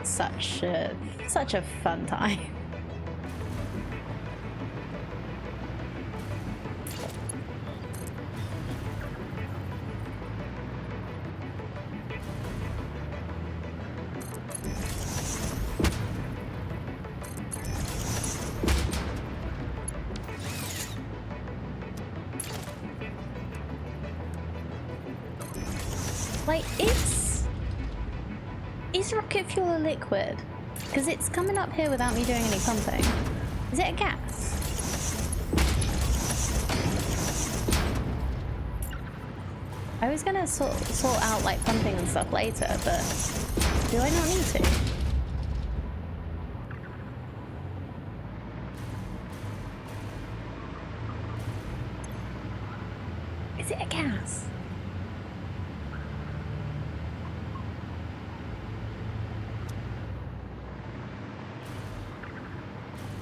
Such a fun time. Like, is rocket fuel a liquid? Because it's coming up here without me doing any pumping. Is it a gas? I was gonna sort out like pumping and stuff later, but do I not need to? Is it a gas?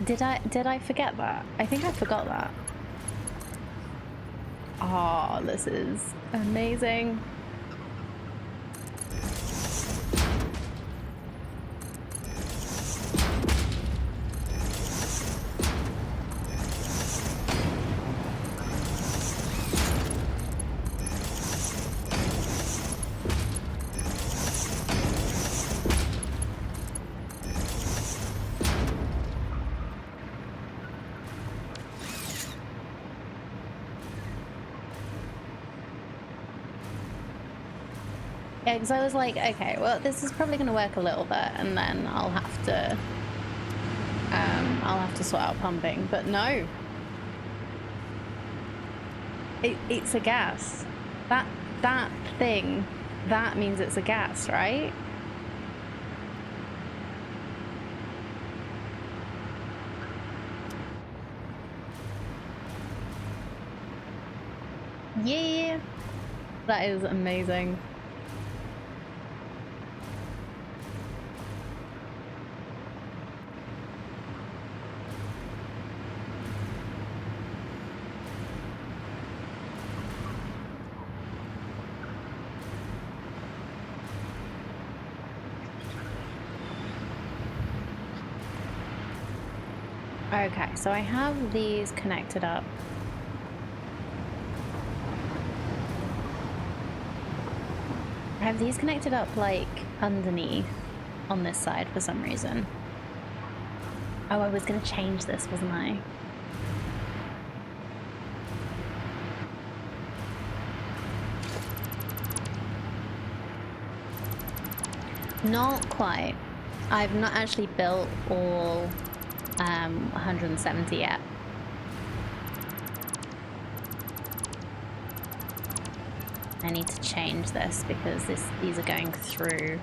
Did I forget that? I think I forgot that. Oh, this is amazing. Yeah, because I was like, okay, well, this is probably going to work a little bit, and then I'll have to sort out pumping. But no, it's a gas. That thing, that means it's a gas, right? Yeah, that is amazing. Okay, so I have these connected up. I have these connected up like underneath on this side for some reason. Oh, I was gonna change this, wasn't I? Not quite. I've not actually built all 170 yet. I need to change this because these are going through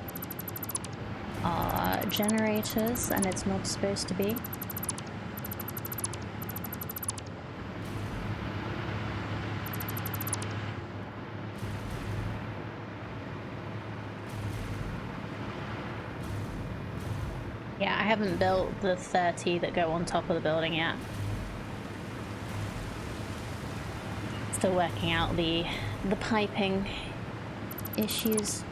our generators and it's not supposed to be. Yeah, I haven't built the 30 that go on top of the building yet. Still working out the piping issues.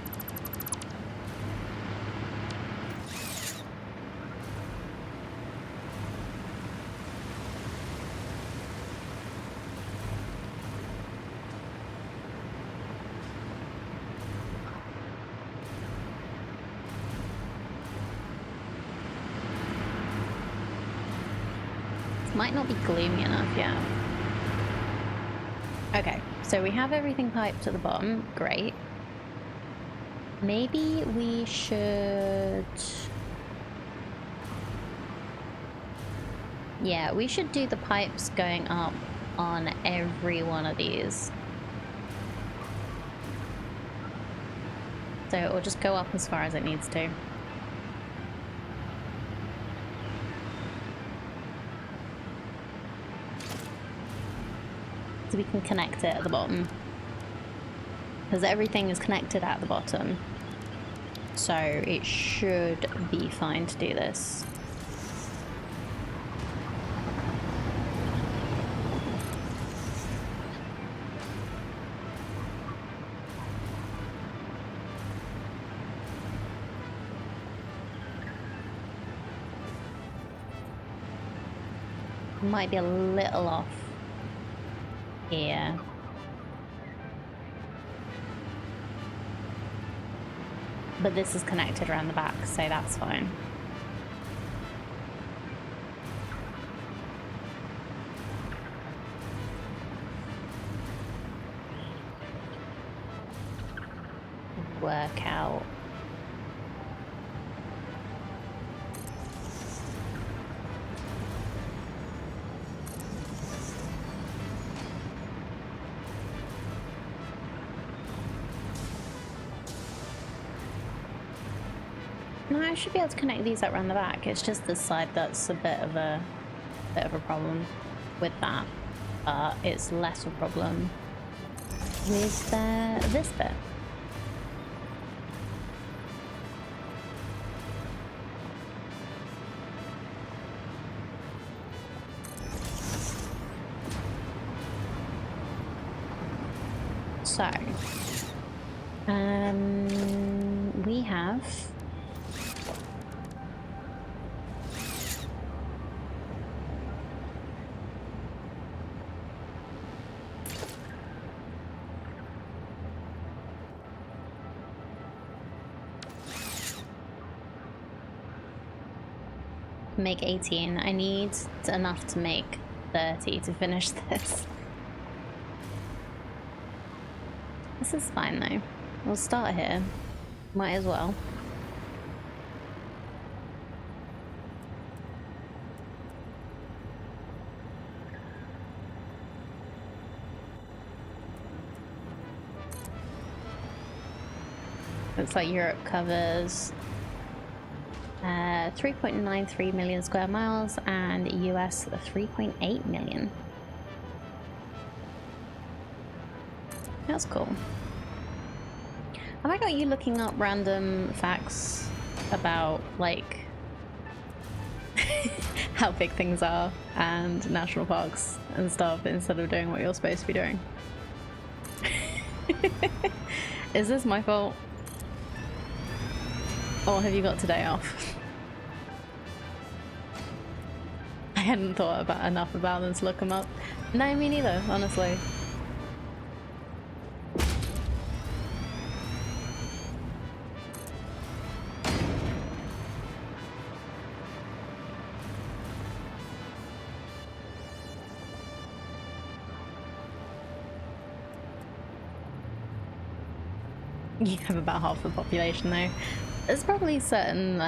Might not be gloomy enough yet. Okay, so we have everything piped at the bottom. Great. Maybe we should... Yeah, we should do the pipes going up on every one of these. So it will just go up as far as it needs to. So we can connect it at the bottom. Because everything is connected at the bottom. So it should be fine to do this. Might be a little off here. But this is connected around the back, so that's fine. Work out. No, I should be able to connect these up around the back. It's just this side that's a bit of a problem with that. It's less of a problem with this bit. So, we have make 18. I need enough to make 30 to finish this. This is fine though. We'll start here. Might as well. Looks like Europe covers 3.93 million square miles and US 3.8 million. That's cool. Have I got you looking up random facts about, like, how big things are and national parks and stuff instead of doing what you're supposed to be doing? Is this my fault? Or have you got today off? I hadn't thought about enough about them to look them up. No, me neither, honestly. You have about half the population though. There's probably certain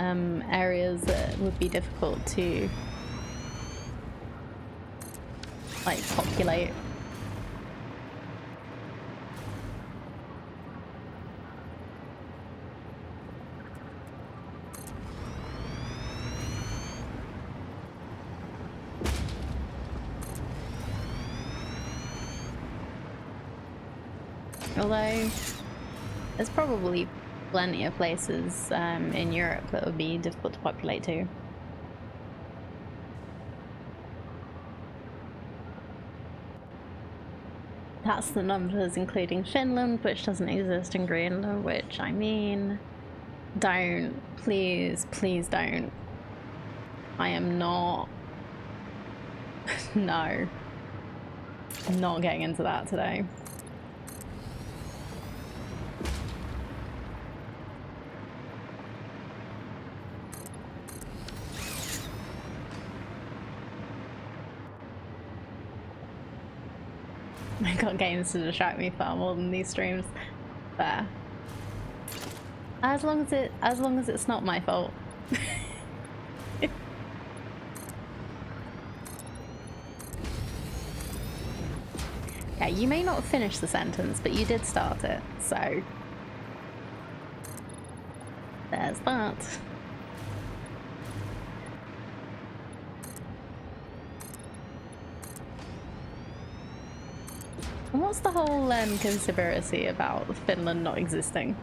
areas that would be difficult to like populate. Although there's probably plenty of places in Europe that would be difficult to populate too. That's the numbers including Finland, which doesn't exist, in Greenland, which, I mean, don't. Please, please don't. I am not... No. I'm not getting into that today. I got games to distract me far more than these streams. Fair. As long as it's not my fault. Yeah, you may not finish the sentence, but you did start it, so there's that. And what's the whole conspiracy about Finland not existing?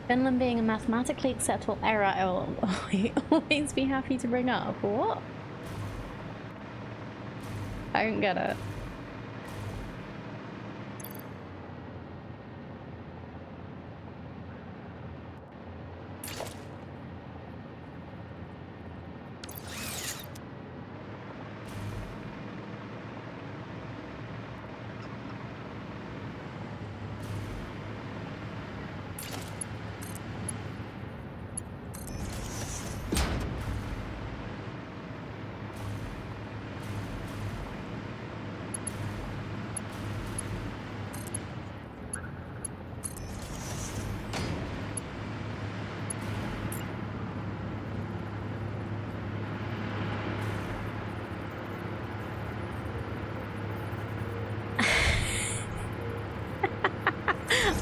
Finland being a mathematically acceptable error I will always be happy to bring up. What? I don't get it.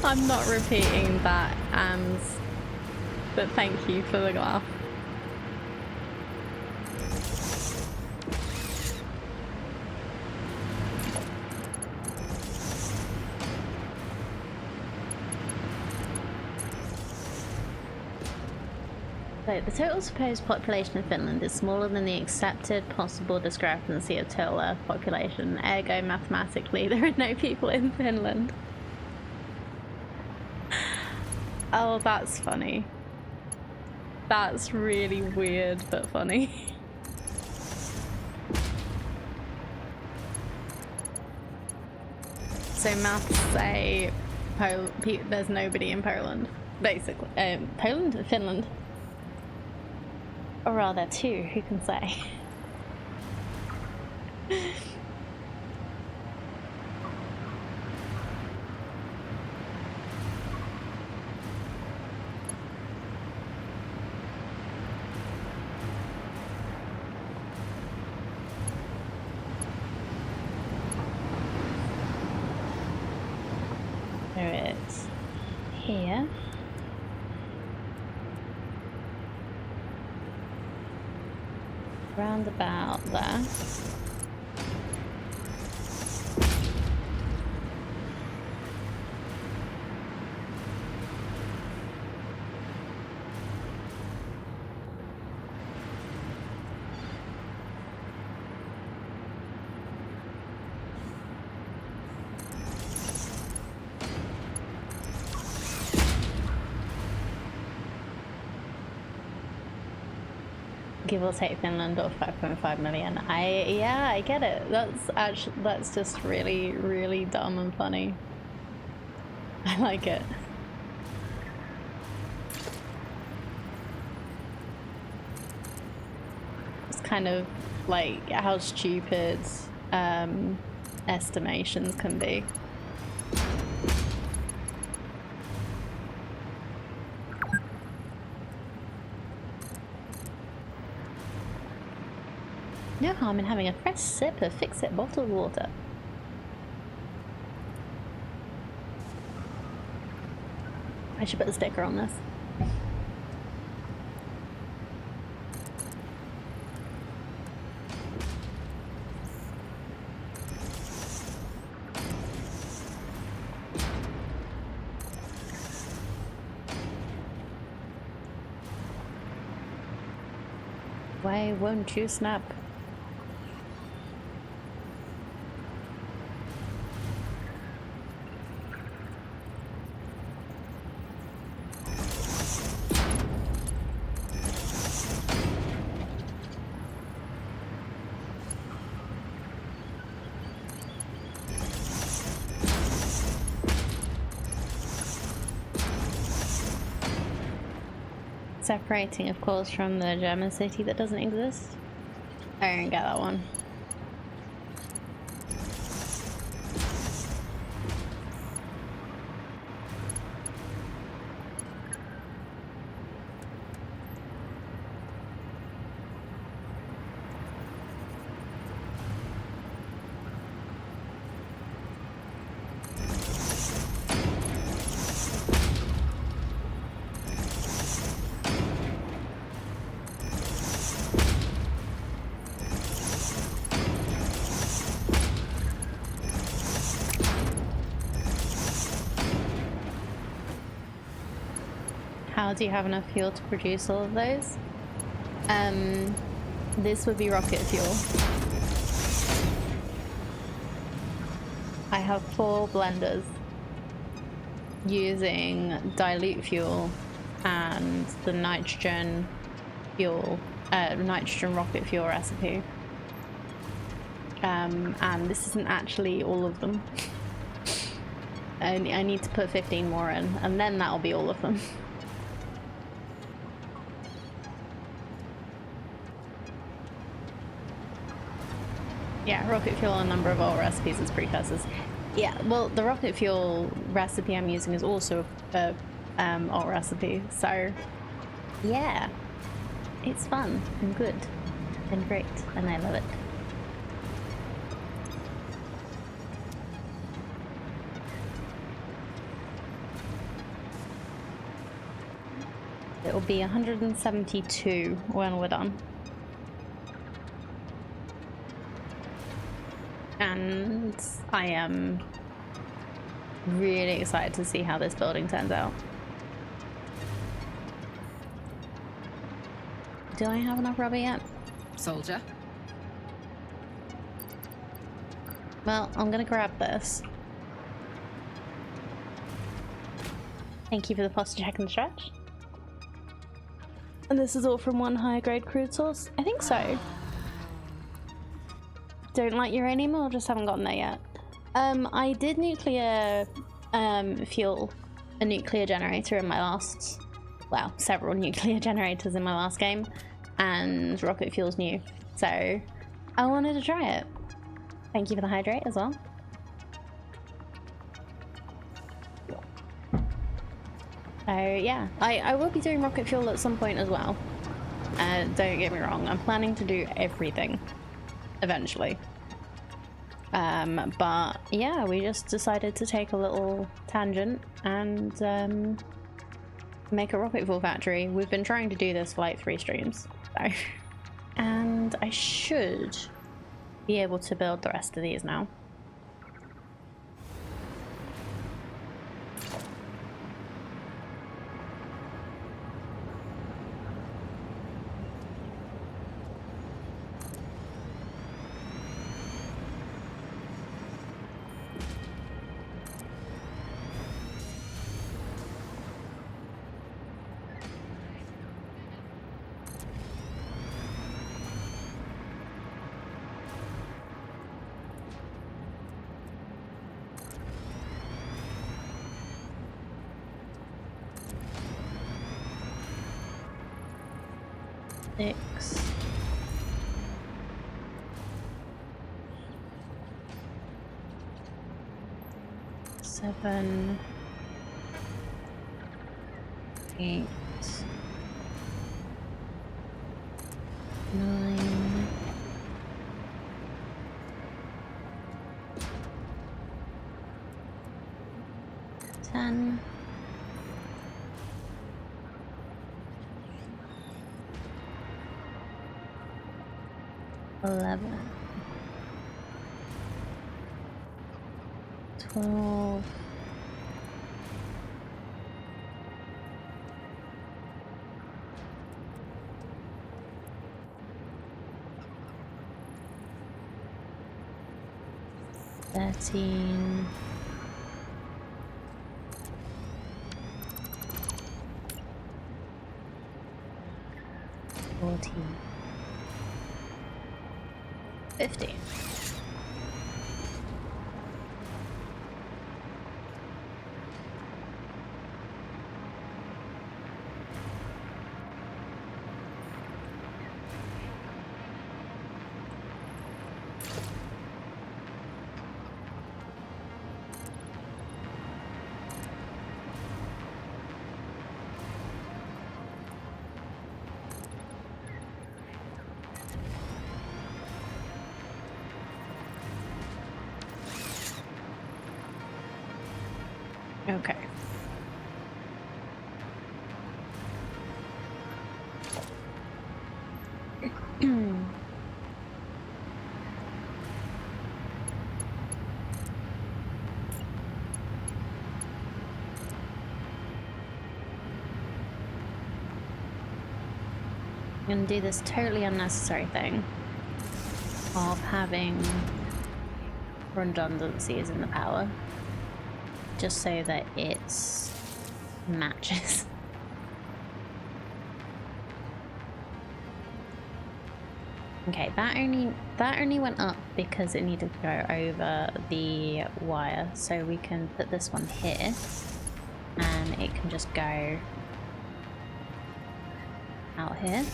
I'm not repeating that, but thank you for the laugh. So the total supposed population of Finland is smaller than the accepted possible discrepancy of total Earth population. Ergo, mathematically, there are no people in Finland. Oh, that's funny. That's really weird, but funny. So maths say there's nobody in Poland, basically. Poland? Finland. Or are there two? Who can say? It's here. Round about there. give or take Finland or 5.5 million. Yeah, I get it. That's just really, really dumb and funny. I like it. It's kind of like how stupid estimations can be. No harm in having a fresh sip of fix-it bottled water. I should put a sticker on this. Why won't you snap? Separating, of course, from the German city that doesn't exist. I didn't get that one. How do you have enough fuel to produce all of those? This would be rocket fuel. I have 4 blenders using dilute fuel and the nitrogen fuel, nitrogen rocket fuel recipe. And this isn't actually all of them. I need to put 15 more in, and then that'll be all of them. Yeah, rocket fuel and a number of alt recipes as precursors. Yeah, well, the rocket fuel recipe I'm using is also a alt recipe, so yeah, it's fun and good and great, and I love it. It will be 172 when we're done. And I am really excited to see how this building turns out. Do I have enough rubber yet? Soldier. Well, I'm gonna grab this. Thank you for the posture check and stretch. And this is all from one higher grade crude source? I think so. Don't like uranium or just haven't gotten there yet? I did nuclear fuel a nuclear generator in my last, well, several nuclear generators in my last game, and rocket fuel's new, so I wanted to try it. Thank you for the hydrate as well. So yeah, I will be doing rocket fuel at some point as well. Don't get me wrong, I'm planning to do everything eventually. But yeah, we just decided to take a little tangent and make a rocket fuel factory. We've been trying to do this for like 3 streams, so. And I should be able to build the rest of these now. 6. 7. 8. 9. 10. 11. 12. 13. 14. 15. Okay. I'm gonna do this totally unnecessary thing of having redundancies in the power, just so that it matches. Okay, that only went up because it needed to go over the wire, so we can put this one here, and it can just go out here.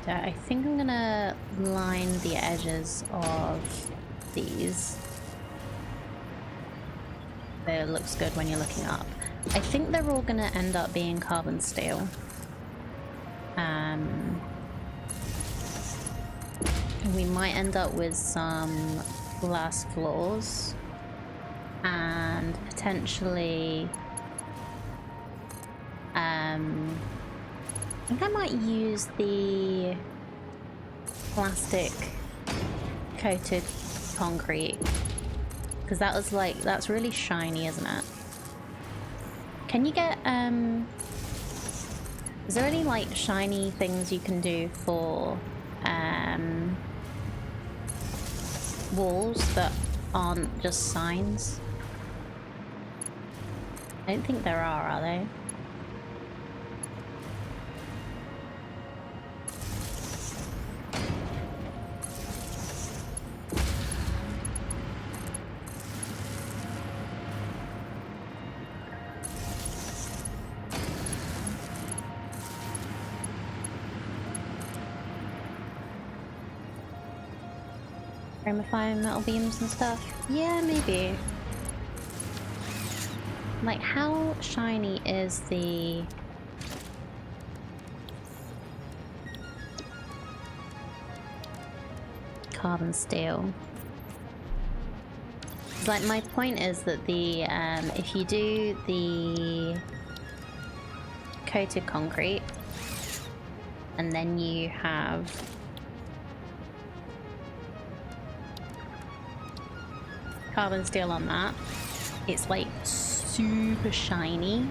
So I think I'm gonna line the edges of these. So it looks good when you're looking up. I think they're all gonna end up being carbon steel. We might end up with some glass floors and potentially I think I might use the plastic coated concrete because that's really shiny, isn't it? Can you get is there any like shiny things you can do for walls that aren't just signs? I don't think there are they? Fine metal beams and stuff? Yeah, maybe. Like, how shiny is the... carbon steel? Like, my point is that the, if you do the coated concrete, and then you have carbon steel on that, it's like super shiny.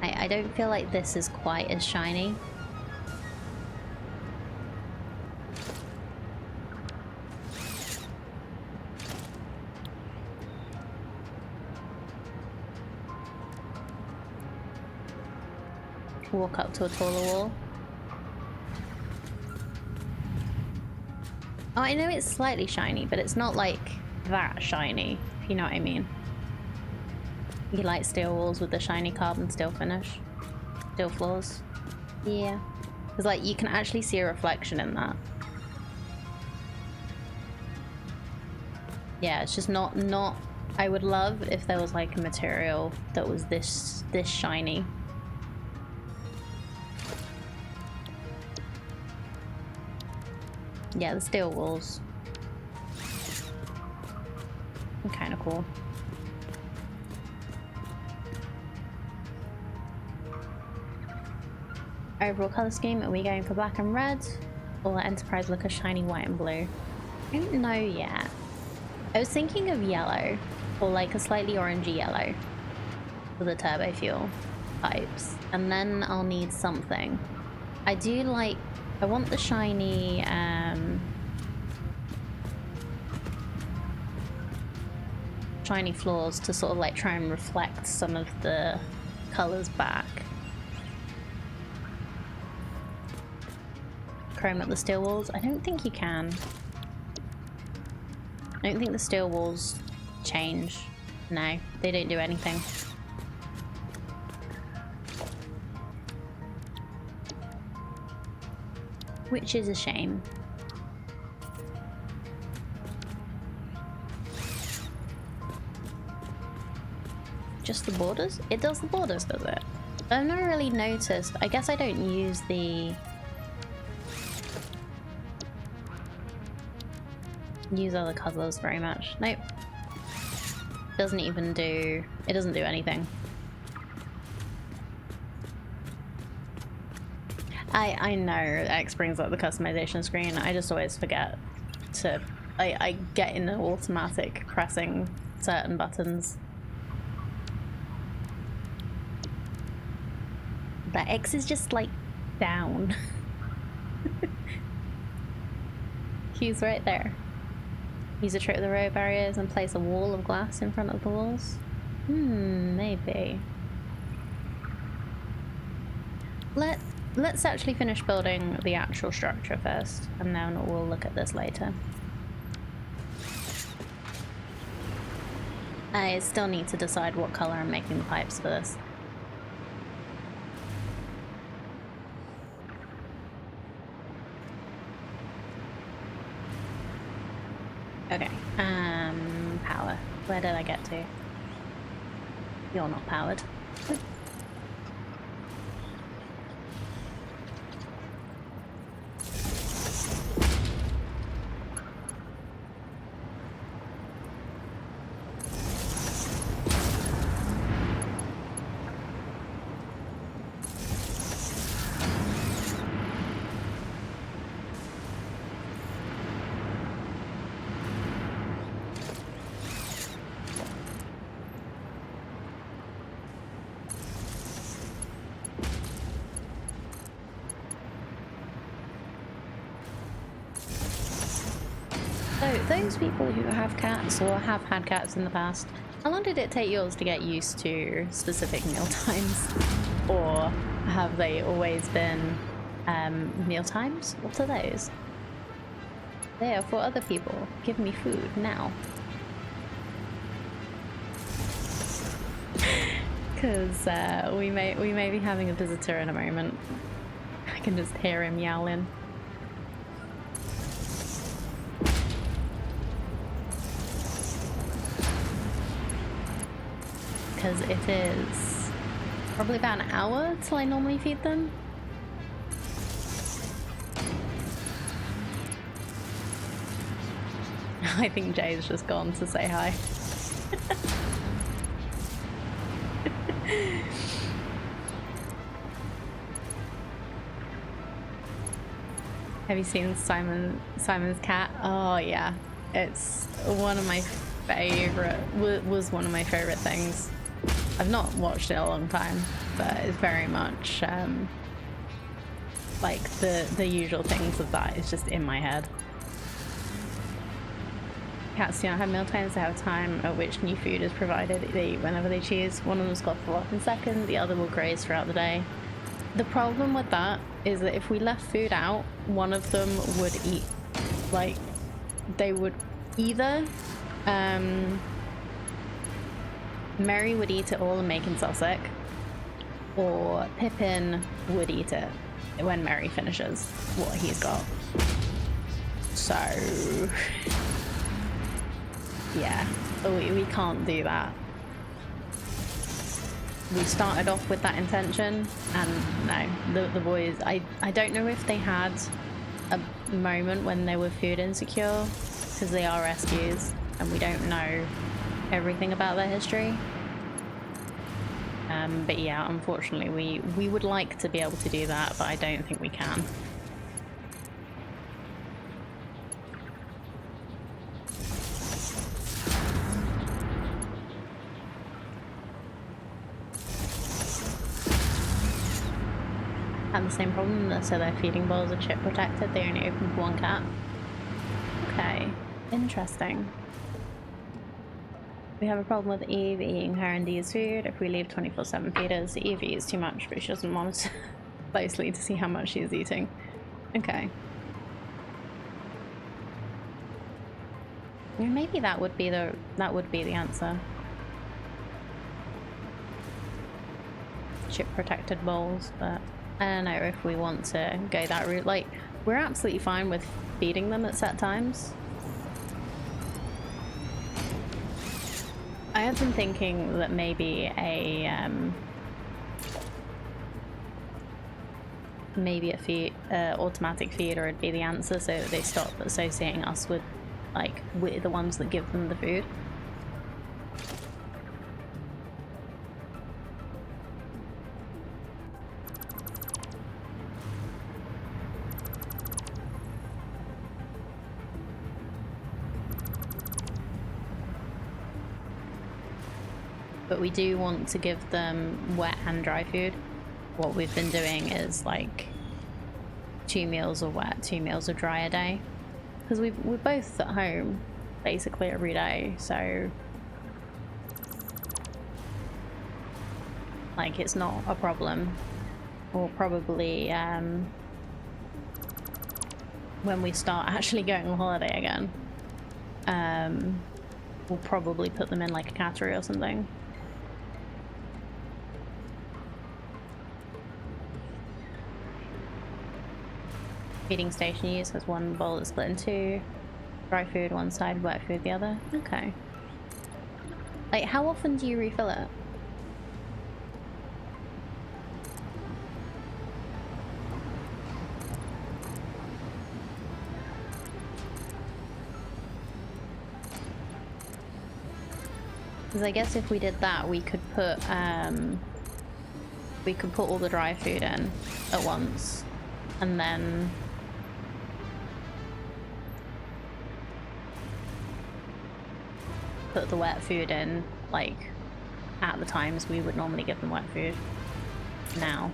I don't feel like this is quite as shiny. Walk up to a taller wall. Oh, I know it's slightly shiny, but it's not like that shiny, if you know what I mean. You like steel walls with the shiny carbon steel finish? Steel floors? Yeah. Because like you can actually see a reflection in that. Yeah, it's just not I would love if there was like a material that was this shiny. Yeah, the steel walls. Kind of cool. Overall color scheme, are we going for black and red? Or let Enterprise look a shiny white and blue? I don't know yet. I was thinking of yellow, or like a slightly orangey yellow for the turbo fuel pipes. And then I'll need something. I do like, I want the shiny, shiny floors to sort of like try and reflect some of the colors back. Chrome up the steel walls? I don't think you can. I don't think the steel walls change. No, they don't do anything. Which is a shame. Just the borders? It does the borders, does it? I've never really noticed. I guess I don't use the... use other colors very much. Nope. Doesn't even do... it doesn't do anything. I know X brings up the customization screen. I just always forget to... I get in automatic pressing certain buttons. But X is just like down. He's right there. Use a trick with the road barriers and place a wall of glass in front of the walls. Maybe. Let's actually finish building the actual structure first, and then we'll look at this later. I still need to decide what color I'm making the pipes for this. Okay, power. Where did I get to? You're not powered. So, those people who have cats or have had cats in the past, how long did it take yours to get used to specific meal times? Or have they always been meal times? What are those? They are for other people. Give me food now. Because we may be having a visitor in a moment. I can just hear him yowling. Because it is probably about an hour till I normally feed them. I think Jay's just gone to say hi. Have you seen Simon's cat? Oh yeah, it's one of my favorite, was one of my favorite things. I've not watched it a long time, but it's very much like the usual things of that is just in my head. Cats do not have meal times, they have time at which new food is provided. They eat whenever they choose. One of them's got full off in second, the other will graze throughout the day. The problem with that is that if we left food out, one of them would eat, like, they would either, Mary would eat it all and make himself sick, or Pippin would eat it when Mary finishes what he's got. So, yeah, we can't do that. We started off with that intention, and no, the boys, I don't know if they had a moment when they were food insecure, because they are rescues, and we don't know everything about their history. But yeah, unfortunately, we would like to be able to do that, but I don't think we can. Had the same problem, so their feeding bowls are chip protected, they only open for one cat. Okay, interesting. We have a problem with Eve eating her and Dee's food. If we leave 24/7 feeders, Eve eats too much, but she doesn't monitor closely to see how much she is eating. Okay. Yeah, maybe that would be the answer. Chip protected bowls, but I don't know if we want to go that route. Like, we're absolutely fine with feeding them at set times. I have been thinking that maybe a automatic feeder would be the answer, so that they stop associating us with, like, we're the ones that give them the food. But we do want to give them wet and dry food. What we've been doing is like 2 meals of wet, 2 meals of dry a day, because we're both at home basically every day, so like it's not a problem. Or probably when we start actually going on holiday again, we'll probably put them in like a cattery or something. Feeding station use has one bowl that's split in 2. Dry food one side, wet food the other. Okay. Like, how often do you refill it? Because I guess if we did that, we could put all the dry food in at once, and then put the wet food in, like, at the times we would normally give them wet food now.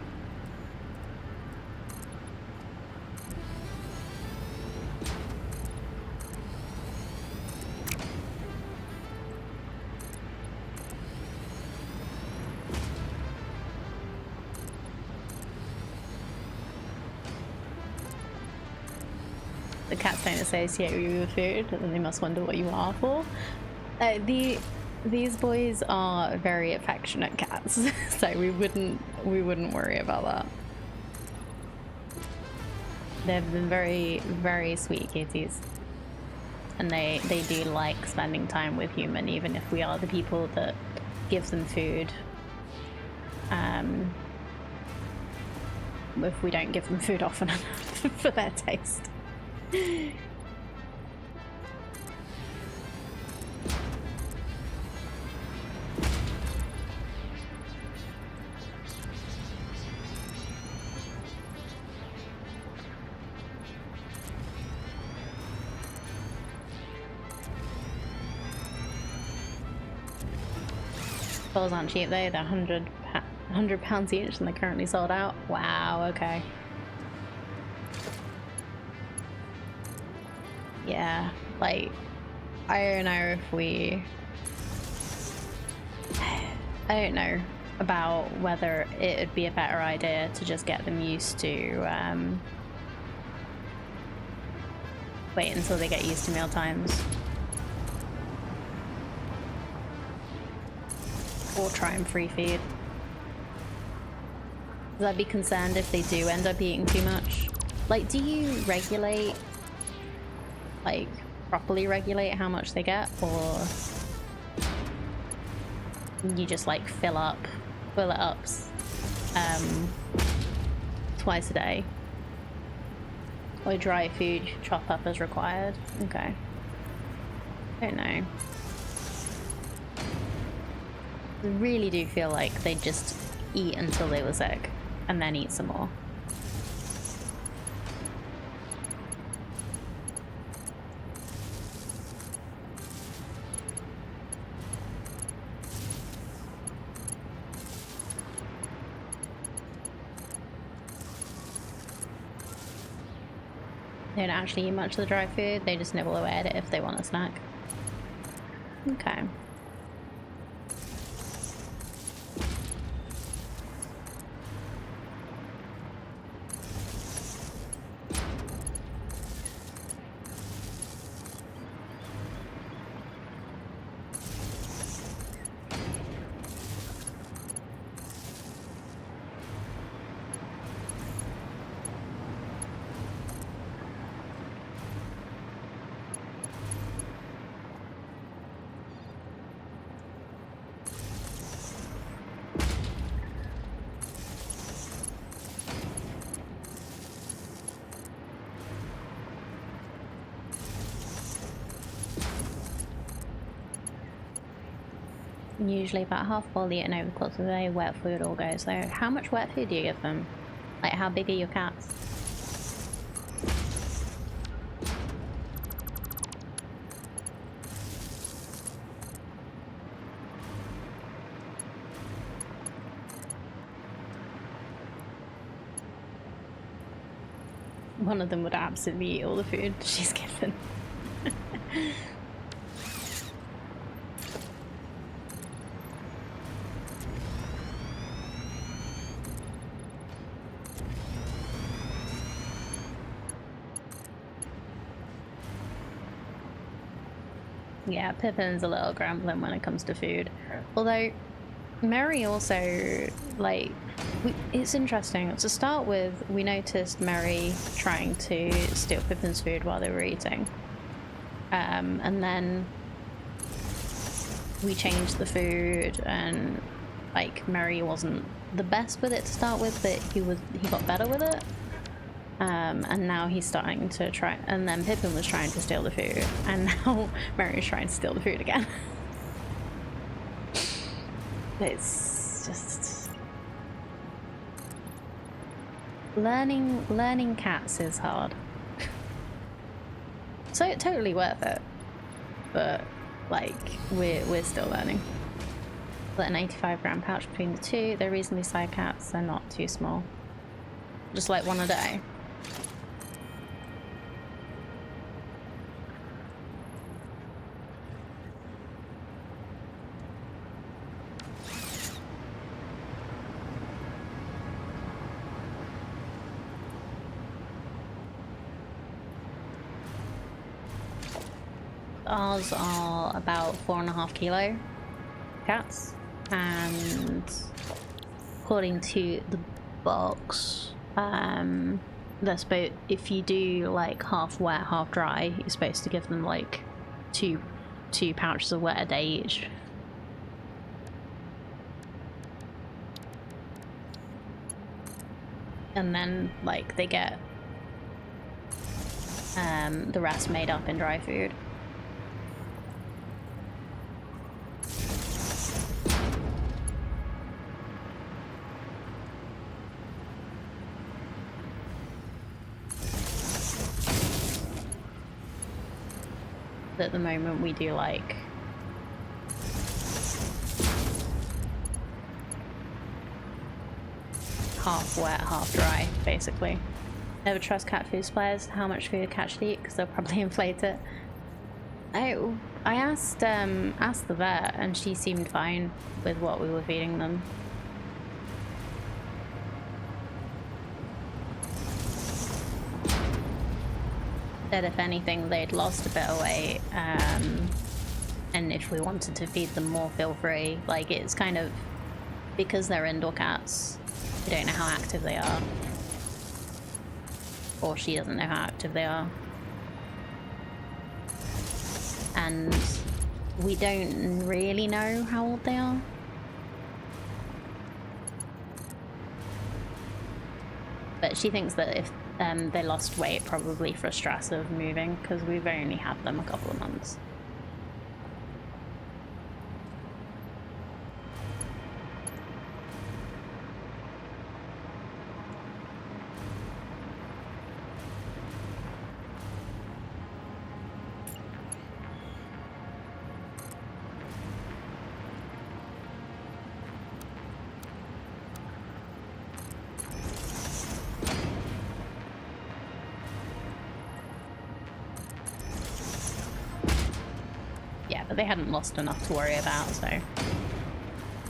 The cats don't associate you with food, and they must wonder what you are for. These boys are very affectionate cats, so we wouldn't worry about that. They've been very, very sweet kitties, and they do like spending time with human, even if we are the people that give them food. If we don't give them food often enough for their taste. Those aren't cheap though, they're £100 each and they're currently sold out. Wow, okay. Yeah, like, I don't know if we... I don't know about whether it would be a better idea to just get them used to, wait until they get used to meal times. Or try and free feed. Because I'd be concerned if they do end up eating too much. Like, do you regulate, like, properly regulate how much they get, or you just like fill it up twice a day, or dry food chop up as required? Okay, don't know. I really do feel like they just eat until they were sick and then eat some more. They don't actually eat much of the dry food, they just nibble away at it if they want a snack. Okay. Usually about half bowl eaten over the course of the day. Wet food all goes though. How much wet food do you give them? Like, how big are your cats? One of them would absolutely eat all the food she's given. Yeah, Pippin's a little grumbling when it comes to food. Although, Mary also, like, it's interesting. To start with, we noticed Mary trying to steal Pippin's food while they were eating. And then we changed the food, and, like, Mary wasn't the best with it to start with, but he got better with it. And now he's starting to try, and then Pippin was trying to steal the food, and now Mary's trying to steal the food again. It's just... Learning cats is hard. So totally worth it. But, like, we're still learning. Split an 85-gram pouch between the two. They're reasonably sized cats, they're not too small. Just like one a day. Ours are about 4.5 kilo cats, and according to the box, if you do like half wet, half dry, you're supposed to give them like two pouches of wet a day each. And then like they get the rest made up in dry food. At the moment we do like half wet, half dry, basically. Never trust cat food suppliers. How much food a cat should eat, because they'll probably inflate it. I asked the vet, and she seemed fine with what we were feeding them. That if anything, they'd lost a bit of weight, and if we wanted to feed them more, feel free. Like, it's kind of, because they're indoor cats, we don't know how active they are. Or she doesn't know how active they are. And we don't really know how old they are. But she thinks that if they lost weight, probably for stress of moving, because we've only had them a couple of months. They hadn't lost enough to worry about, so.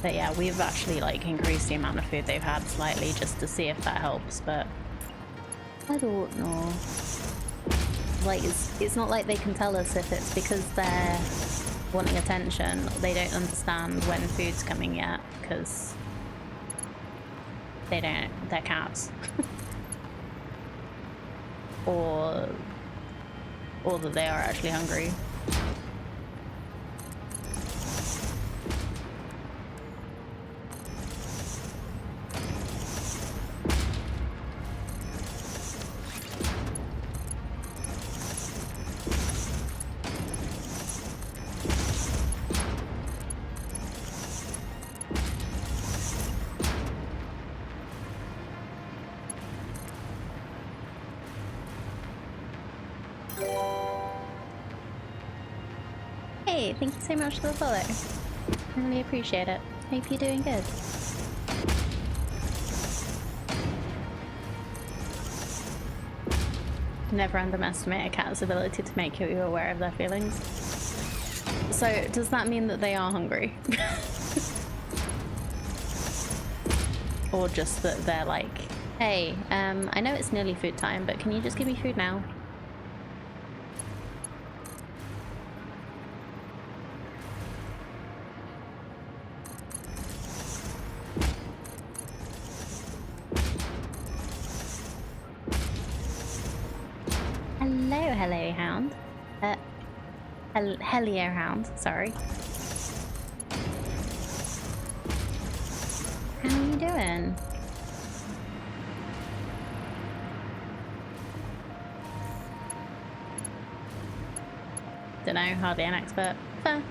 But yeah, we've actually like increased the amount of food they've had slightly just to see if that helps, but I don't know. Like, it's not like they can tell us if it's because they're wanting attention. They don't understand when food's coming yet, because they're cats. or that they are actually hungry. Thank you so much for the follow. I really appreciate it. Hope you're doing good. Never underestimate a cat's ability to make you aware of their feelings. So, does that mean that they are hungry? Or just that they're like, hey, I know it's nearly food time, but can you just give me food now? Hello, Hound. Helio Hound, sorry. How are you doing? Dunno, hardly an expert. Fair.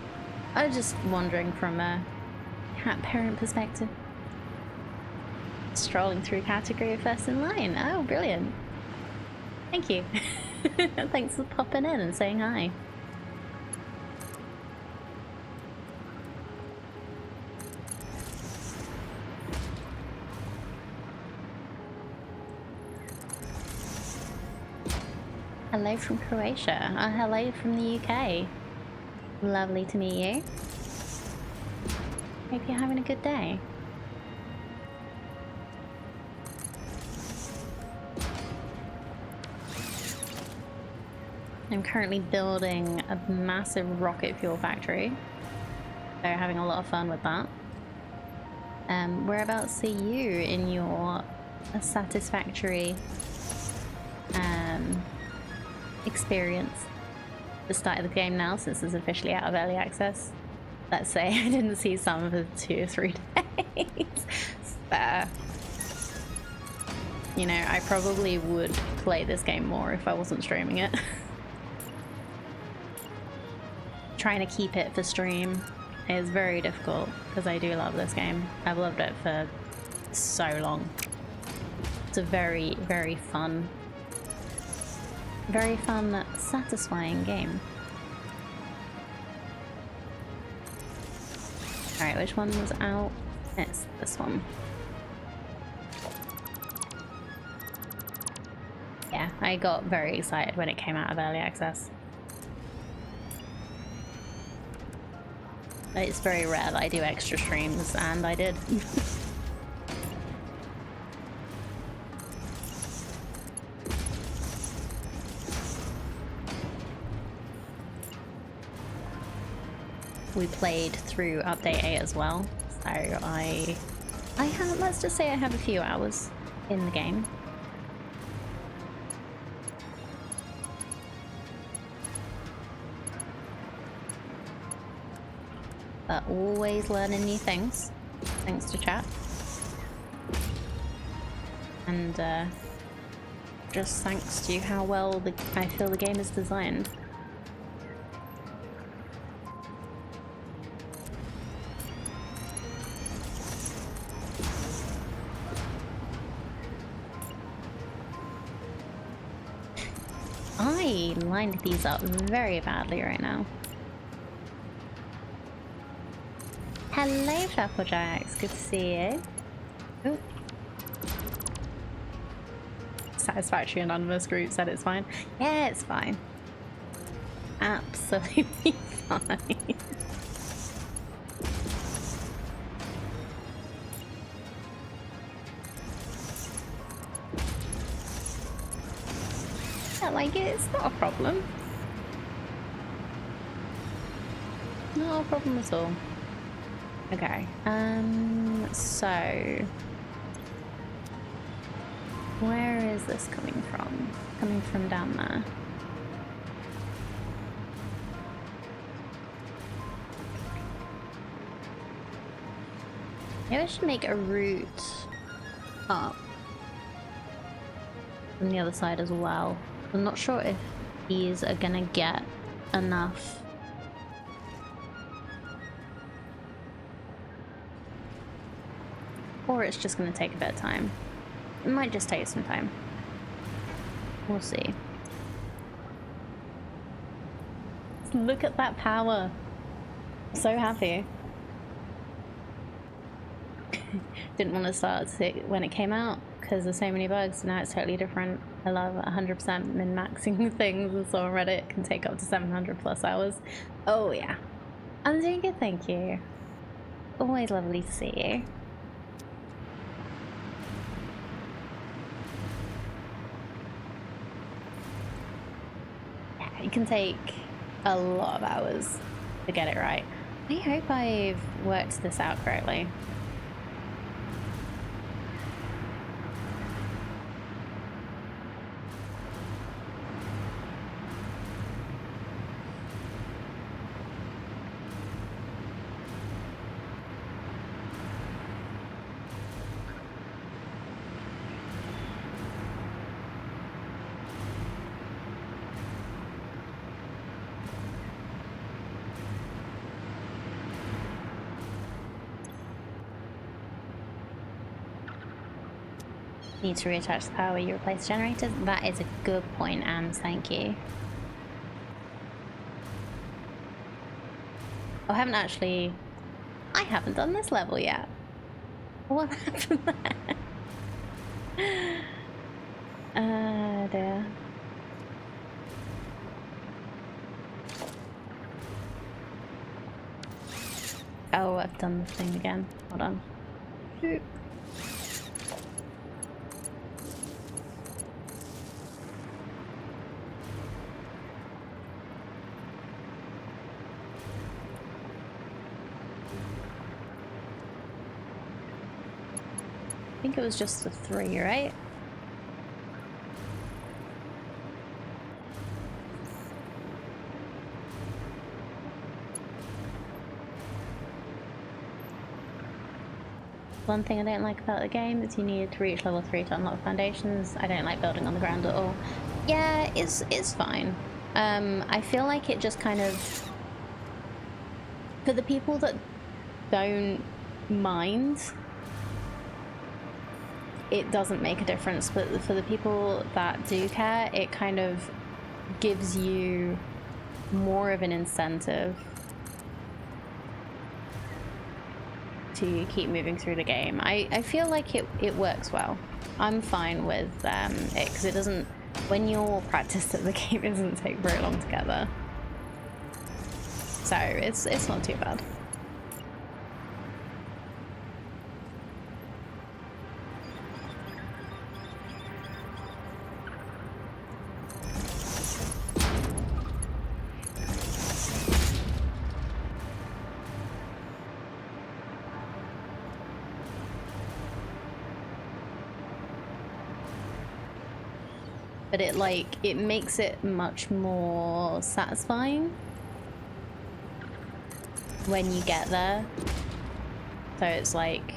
I was just wondering from a cat parent perspective. Strolling through category of first in line. Oh, brilliant. Thank you. Thanks for popping in and saying hi. Hello from Croatia. Hello from the UK. Lovely to meet you. Hope you're having a good day. I'm currently building a massive rocket fuel factory. So having a lot of fun with that. Whereabouts are you in your Satisfactory experience? The start of the game now, since it's officially out of early access. Let's say I didn't see some for 2 or 3 days. Fair. You know, I probably would play this game more if I wasn't streaming it. Trying to keep it for stream is very difficult because I do love this game. I've loved it for so long. It's a very, very fun, satisfying game. Alright, which one was out? It's this one. Yeah, I got very excited when it came out of early access. It's very rare that I do extra streams, and I did. We played through update 8 as well, so I have, let's just say I have a few hours in the game. But always learning new things, thanks to chat. And just thanks to how well I feel the game is designed. I lined these up very badly right now. Hello, Flapplejacks. Good to see you. Ooh. Satisfactory Anonymous group said it's fine. Yeah, it's fine. Absolutely fine. Yeah, like it's not a problem. Not a problem at all. Okay, so where is this coming from? Coming from down there. Maybe I should make a route up from the other side as well. I'm not sure if these are gonna get enough. Or it's just going to take a bit of time. It might just take some time. We'll see. Look at that power. So happy. Didn't want to start it when it came out because there's so many bugs. Now it's totally different. I love 100% min-maxing things, and so on Reddit can take up to 700 plus hours. Oh yeah. I'm doing good, thank you. Always lovely to see you. It can take a lot of hours to get it right. I hope I've worked this out correctly. Need to reattach the power you replace generators? That is a good point, Ams, thank you. Oh, I haven't done this level yet. What happened there? Dear. Oh, I've done the thing again. Hold on. Shoot. I think it was just the 3, right? One thing I don't like about the game is you need to reach level 3 to unlock foundations. I don't like building on the ground at all. Yeah, it's fine. I feel like it just kind of... For the people that don't mind, it doesn't make a difference, but for the people that do care, it kind of gives you more of an incentive to keep moving through the game. I feel like it works well. I'm fine with it because it doesn't when you're practiced at the game, it doesn't take very long to get there. So it's not too bad. But it makes it much more satisfying when you get there. So it's like,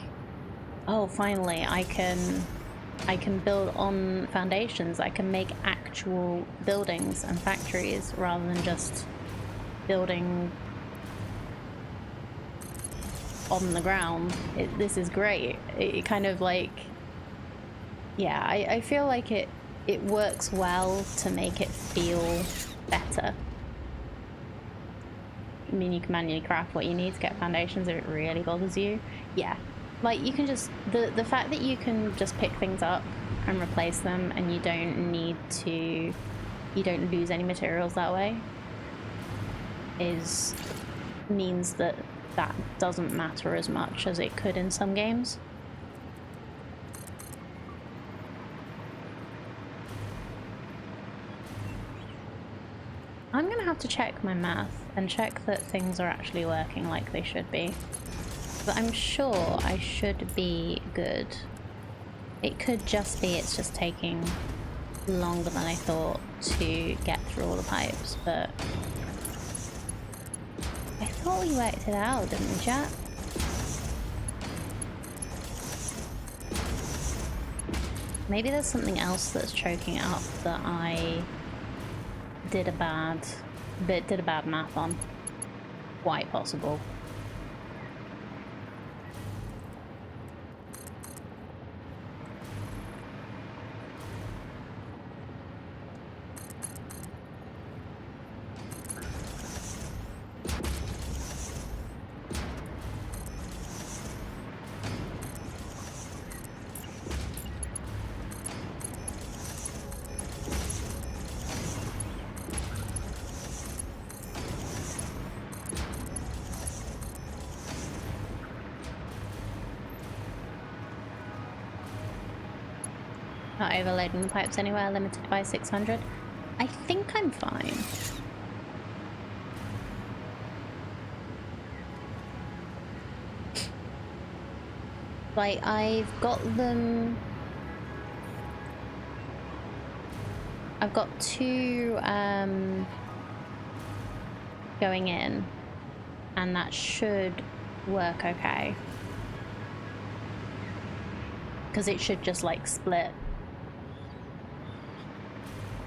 oh, finally I can build on foundations. I can make actual buildings and factories rather than just building on the ground. This is great. It kind of like, yeah, I feel like it works well to make it feel better. I mean, you can manually craft what you need to get foundations if it really bothers you. Yeah, like you can just, the fact that you can just pick things up and replace them and you don't lose any materials that way means that doesn't matter as much as it could in some games. I'm gonna have to check my math and check that things are actually working like they should be. But I'm sure I should be good. It could just be it's just taking longer than I thought to get through all the pipes, but I thought we worked it out, didn't we, chat? Maybe there's something else that's choking it up that I did a bad math on. Quite possible. Not overloading the pipes anywhere, limited by 600. I think I'm fine. Like, I've got them... I've got two going in, and that should work okay. Because it should just, like, split.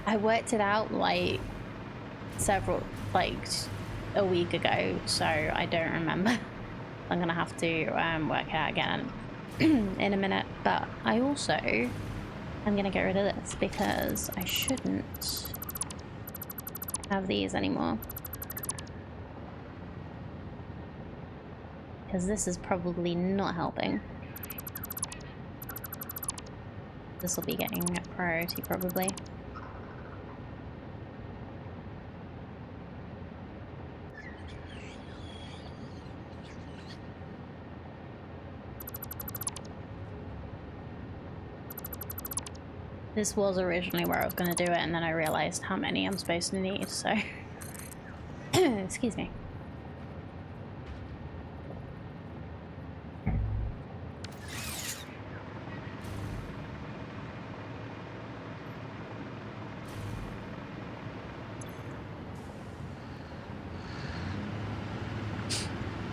I worked it out like a week ago, so I don't remember. I'm gonna have to work it out again in a minute. But I also am gonna get rid of this because I shouldn't have these anymore. Because this is probably not helping. This will be getting priority probably. This was originally where I was going to do it, and then I realized how many I'm supposed to need, so... Excuse me.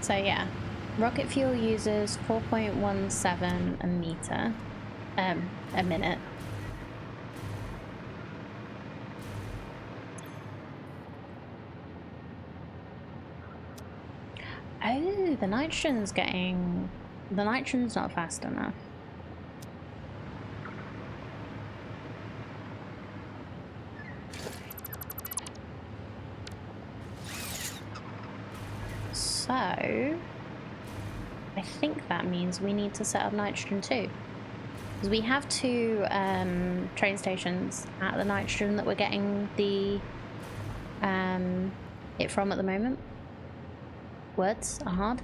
So yeah, rocket fuel uses 4.17 a meter, a minute. Oh, the nitrogen's not fast enough. So, I think that means we need to set up nitrogen too. Because we have two train stations at the nitrogen that we're getting the it from at the moment. Words are hard.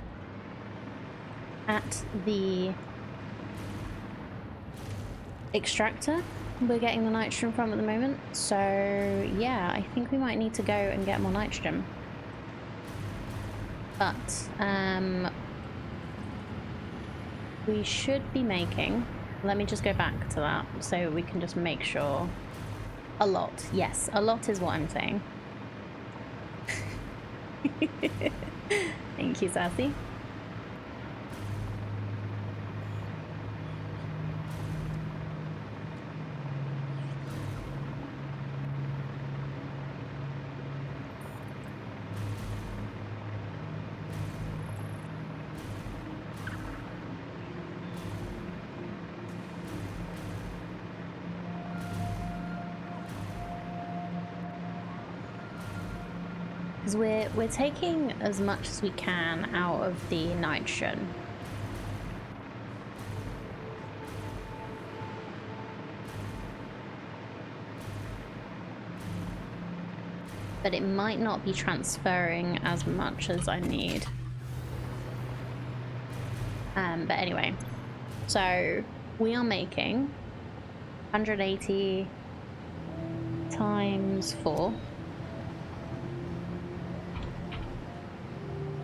At the extractor we're getting the nitrogen from at the moment. So yeah, I think we might need to go and get more nitrogen. But we should be making, let me just go back to that so we can just make sure. A lot, yes, a lot is what I'm saying. Thank you, Sassy. Because we're taking as much as we can out of the nitrogen. But it might not be transferring as much as I need. But anyway, so we are making 180 times 4.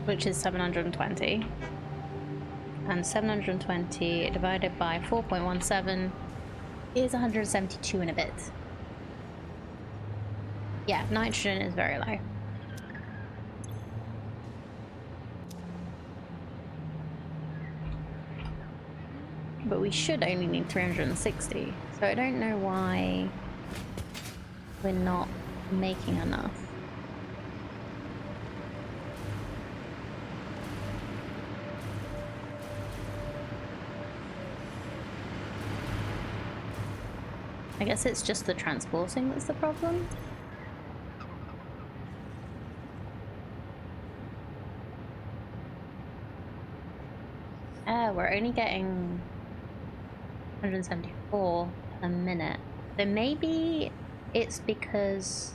Which is 720. And 720 divided by 4.17 is 172 and a bit. Yeah, nitrogen is very low. But we should only need 360. So I don't know why we're not making enough. I guess it's just the transporting that's the problem. We're only getting 174 a minute. So maybe it's because...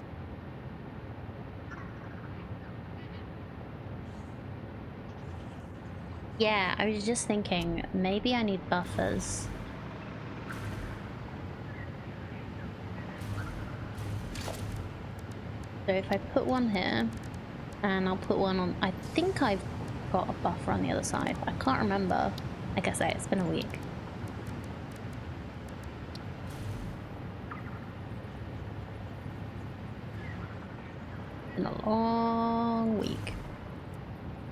Yeah, I was just thinking, maybe I need buffers. So if I put one here, and I'll put one on... I think I've got a buffer on the other side. I can't remember. Like I say, it's been a week. Been a long week.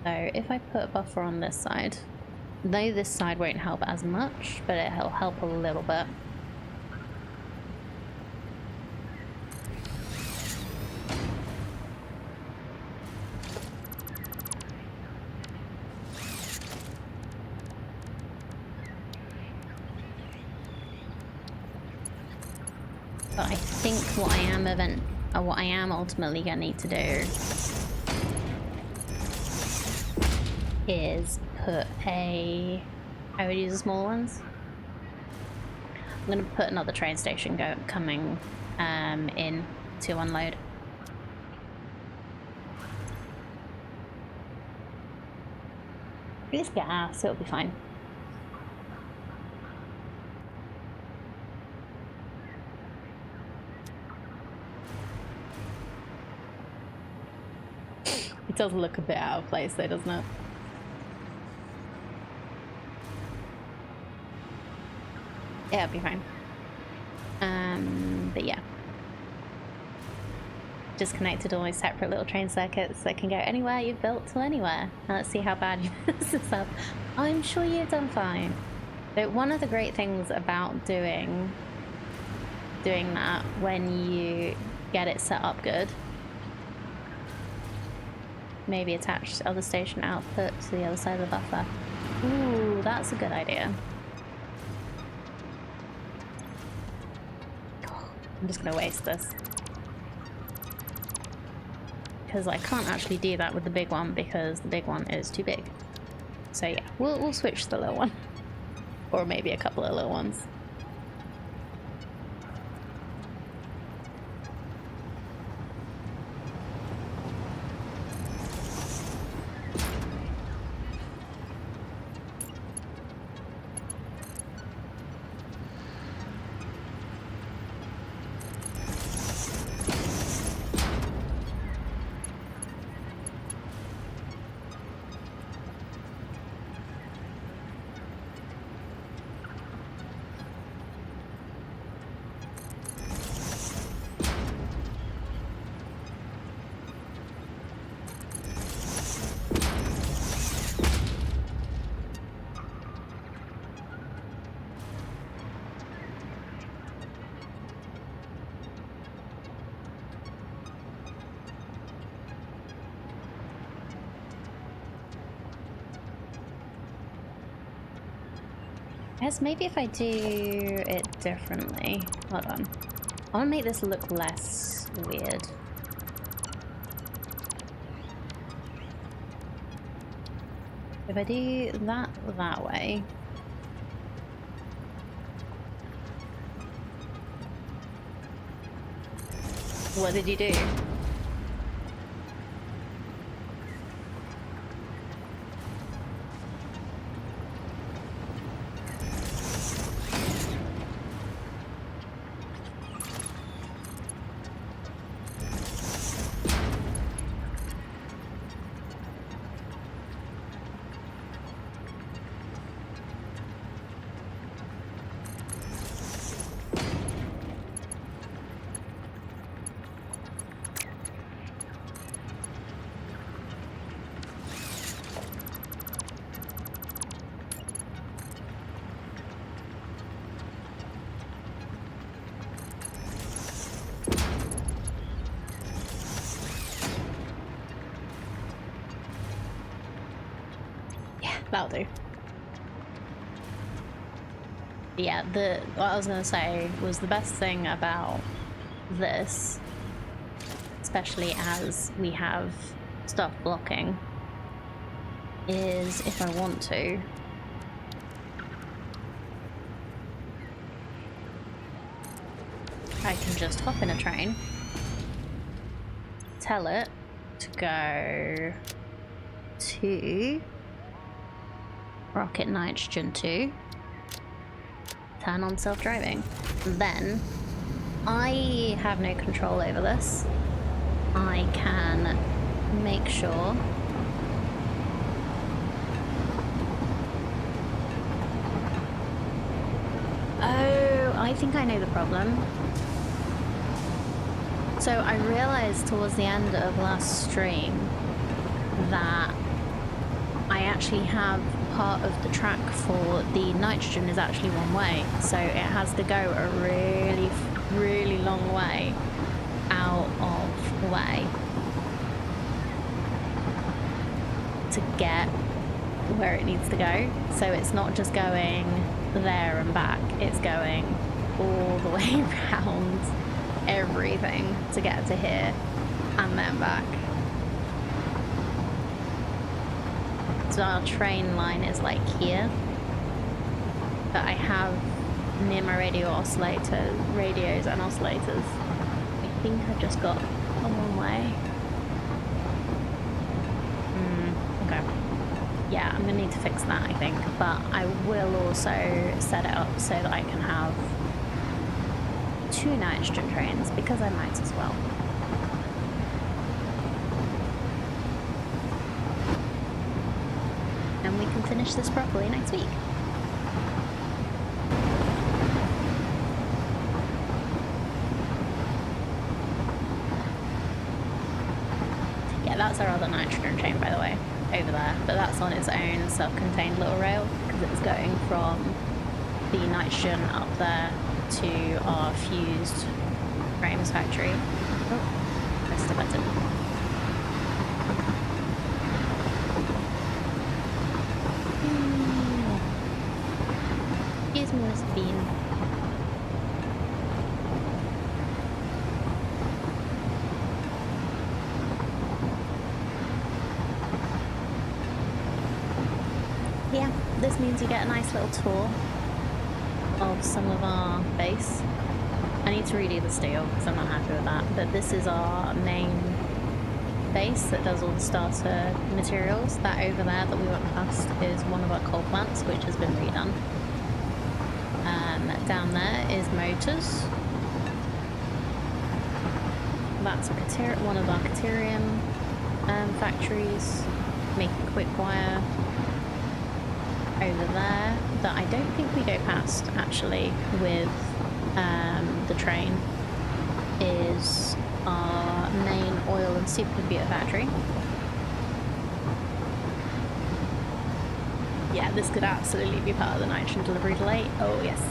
So if I put a buffer on this side, though this side won't help as much, but it'll help a little bit. But I think what I am ultimately gonna need to do is put I would use the small ones. I'm gonna put another train station coming in to unload. Just gas, it'll be fine. It does look a bit out of place though, doesn't it? Yeah, it'll be fine. But yeah. Just connected all these separate little train circuits that can go anywhere you've built to anywhere. Now let's see how bad you messed this up. I'm sure you've done fine. But one of the great things about doing that when you get it set up good, maybe attach other station output to the other side of the buffer. Ooh, that's a good idea. I'm just gonna waste this. Because I can't actually do that with the big one because the big one is too big. So yeah, we'll switch to the little one. Or maybe a couple of little ones. guess maybe if I do it differently. Hold on. I want to make this look less weird. If I do that way. What did you do? That'll do. Yeah, what I was gonna say was the best thing about this, especially as we have stuff blocking, is if I want to, I can just hop in a train, tell it to go to Rocket Nitrogen 2, turn on self-driving. Then I have no control over this. I can make sure I think I know the problem. So I realized towards the end of last stream that I actually have part of the track for the nitrogen is actually one way. So it has to go a really, really long way out of the way to get where it needs to go. So it's not just going there and back, it's going all the way around everything to get to here and then back. So our train line is like here, but I have near my radios and oscillators. I think I've just got a one way. Okay. Yeah, I'm gonna need to fix that, I think, but I will also set it up so that I can have 2 nitrogen trains, because I might as well. And we can finish this properly next week. Yeah, that's our other nitrogen train, by the way, over there, but that's on its own self-contained little rail because it's going from the nitrogen up there to our fused frames factory. Oh, pressed the button. Excuse me, Miss Bean. Yeah, this means you get a nice little tour of some of our base. I need to redo the steel because I'm not happy with that, but this is our main base that does all the starter materials. That over there that we went past is one of our coal plants, which has been redone. Down there is motors. That's one of our Caterium factories, making quick wire. Over there, that I don't think we go past actually with the train, is our main oil and supercomputer factory. Yeah, this could absolutely be part of the nitrogen delivery delay. Oh yes.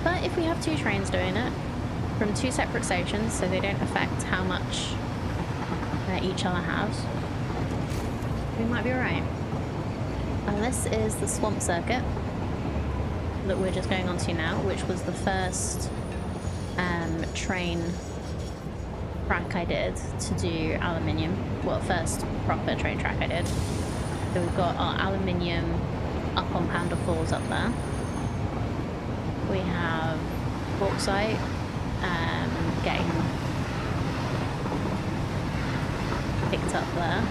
But if we have 2 trains doing it from 2 separate stations, so they don't affect how much each other has, we might be alright. And this is the swamp circuit. that we're just going on to now, which was the first train track I did to do aluminium. Well, first proper train track I did. So we've got our aluminium up on Panda Falls up there. We have bauxite getting picked up there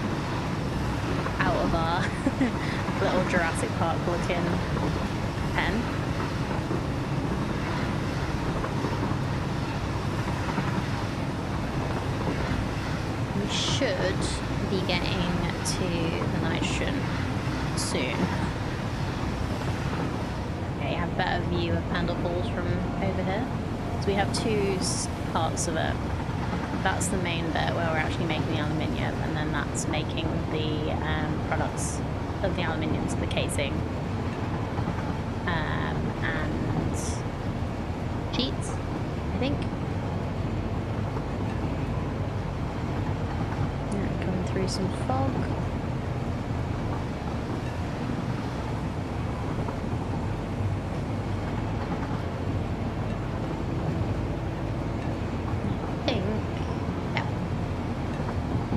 out of our little Jurassic Park looking pen. We should be getting to the nitrogen soon. Okay, have a better view of Panda Falls from over here. So we have two parts of it. That's the main bit where we're actually making the aluminium, and then that's making the products of the aluminium, so the casing and sheets, I think. Yeah, coming through some fog.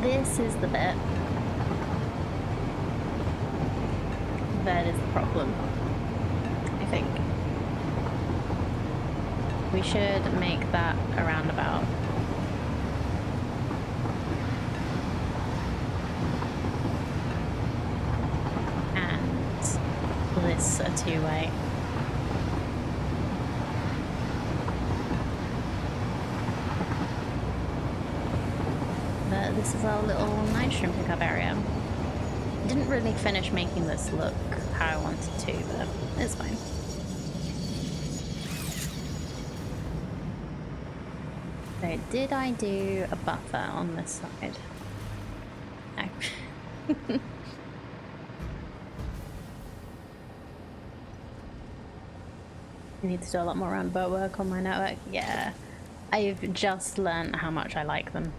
This is the bit that is the problem, I think. We should make that a roundabout. And this a two-way. This is our little nitrogen pickup area. I didn't really finish making this look how I wanted to, but it's fine. So did I do a buffer on this side? No. I need to do a lot more roundabout work on my network. Yeah, I've just learned how much I like them.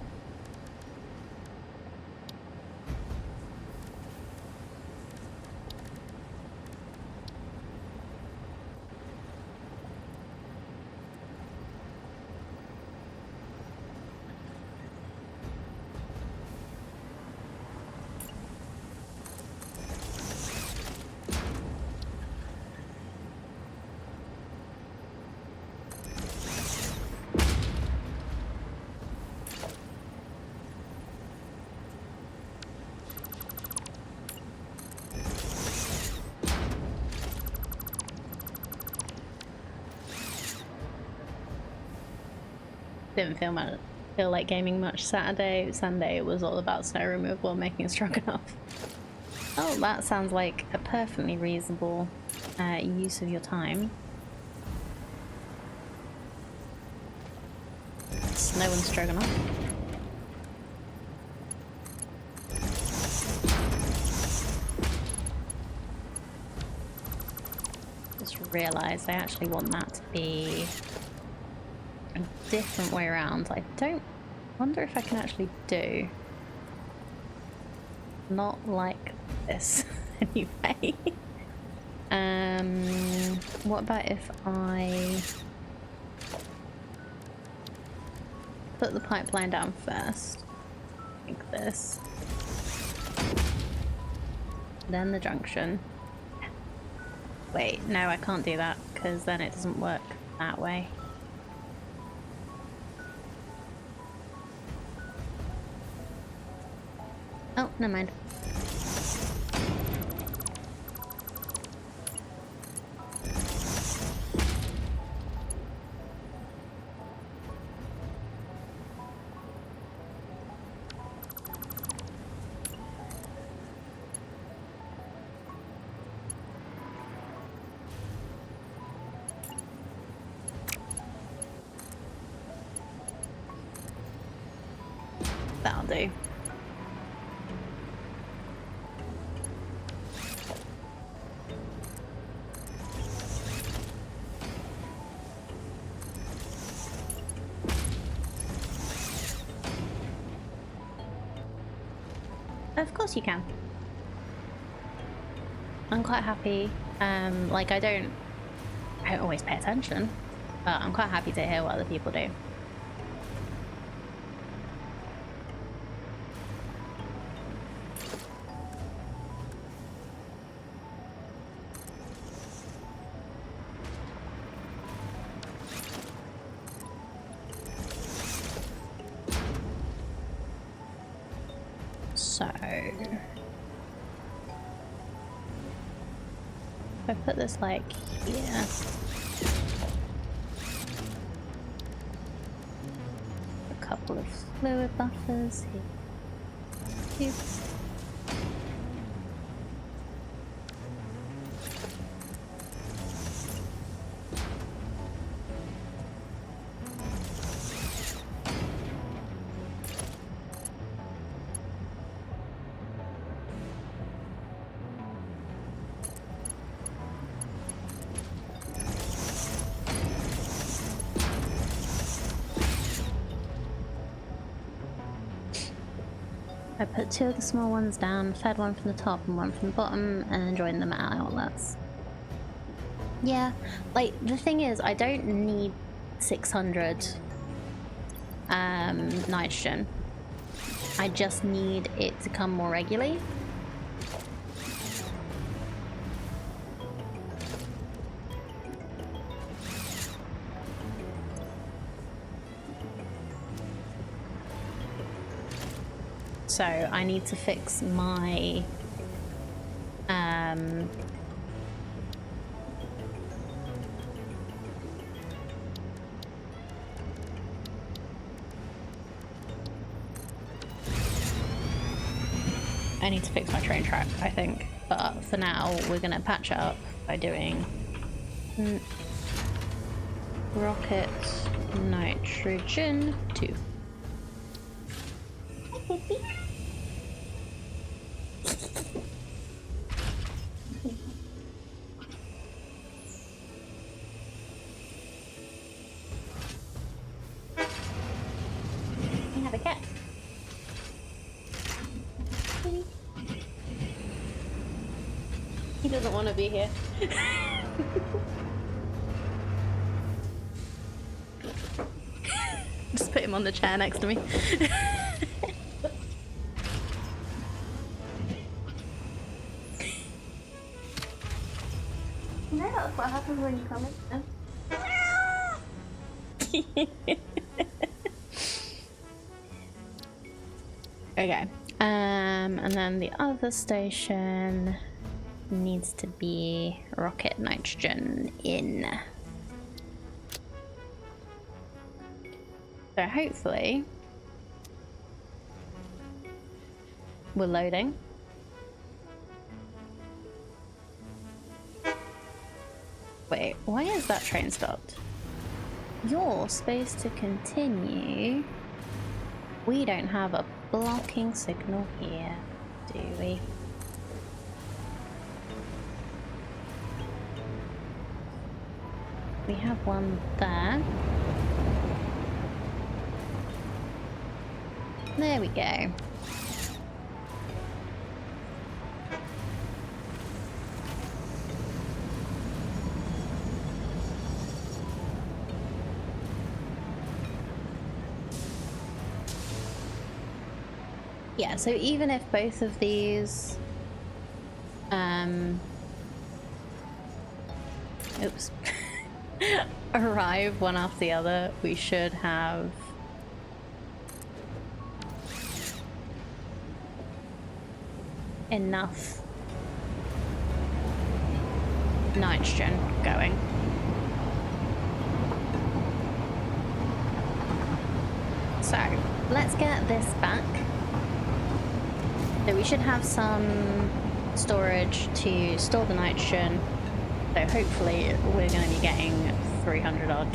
Didn't feel like gaming much Saturday. Sunday it was all about snow removal and making stroganoff. Oh, that sounds like a perfectly reasonable use of your time. Snow and stroganoff. Just realised I actually want that to be a different way around. I don't wonder if I can actually do not like this anyway. What about if I put the pipeline down first, like this, then the junction. Wait, no, I can't do that because then it doesn't work that way. Oh, never mind. That'll do. Of course you can. I'm quite happy. Like I don't I don't always pay attention, but I'm quite happy to hear what other people do. So if I put this like here, a couple of fluid buffers here. I put 2 of the small ones down, fed one from the top and one from the bottom, and then joined them at outlets. Yeah, like the thing is, I don't need 600 nitrogen. I just need it to come more regularly. So I need to fix my I need to fix my train track, I think. But for now, we're gonna patch it up by doing rocket nitrogen 2. I have a cat. He doesn't want to be here. Just put him on the chair next to me. No, that's what happens when you come in. Okay. And then the other station needs to be rocket nitrogen in. So hopefully we're loading. Wait, why is that train stopped? You're supposed to continue. We don't have a blocking signal here, do we? We have one there. There we go. Yeah, so even if both of these oops arrive one after the other, we should have enough nitrogen going. So let's get this back. So we should have some storage to store the nitrogen. So hopefully we're going to be getting 300 odd.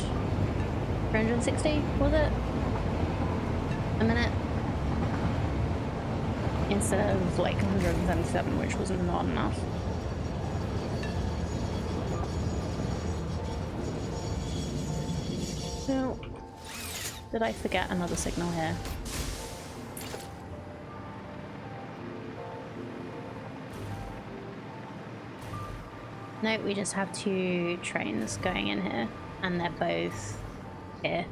360 was it? A minute? Instead of like 177, which was not enough. So, did I forget another signal here? No, we just have two trains going in here, and they're both here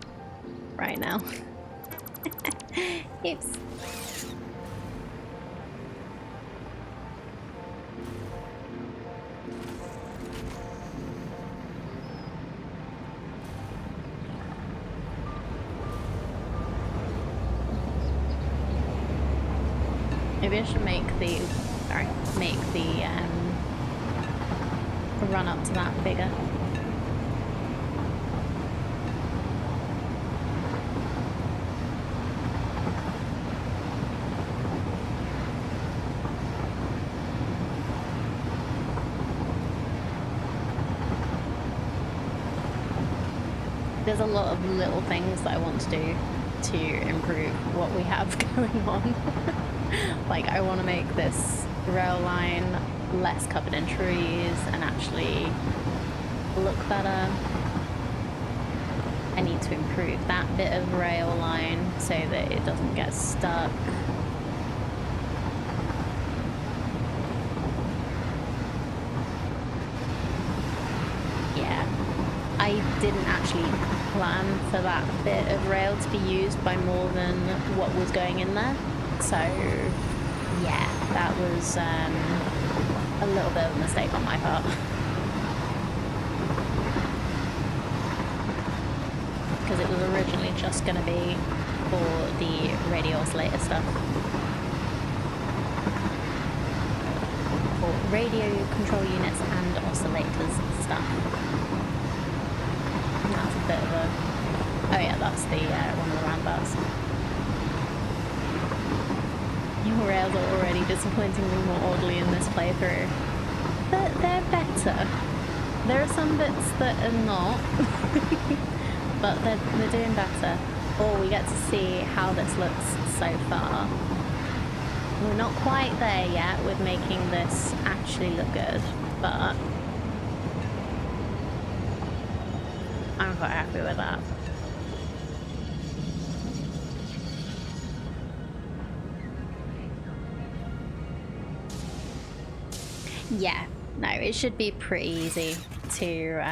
right now. Oops. Maybe I should make the, run up to that bigger. There's a lot of little things that I want to do to improve what we have going on. Like, I want to make this rail line less covered in trees and actually look better. I need to improve that bit of rail line so that it doesn't get stuck. Yeah, I didn't actually plan for that bit of rail to be used by more than what was going in there. So yeah, that was a little bit of a mistake on my part. Because it was originally just going to be for the radio oscillator stuff. For radio control units and oscillators stuff. And that's a bit of a... Oh yeah, that's the one of the roundabouts. Your rails are already disappointingly more orderly in this playthrough. But they're better. There are some bits that are not. But they're doing better. Or we get to see how this looks so far. We're not quite there yet with making this actually look good, but I'm quite happy with that. Yeah, no, it should be pretty easy to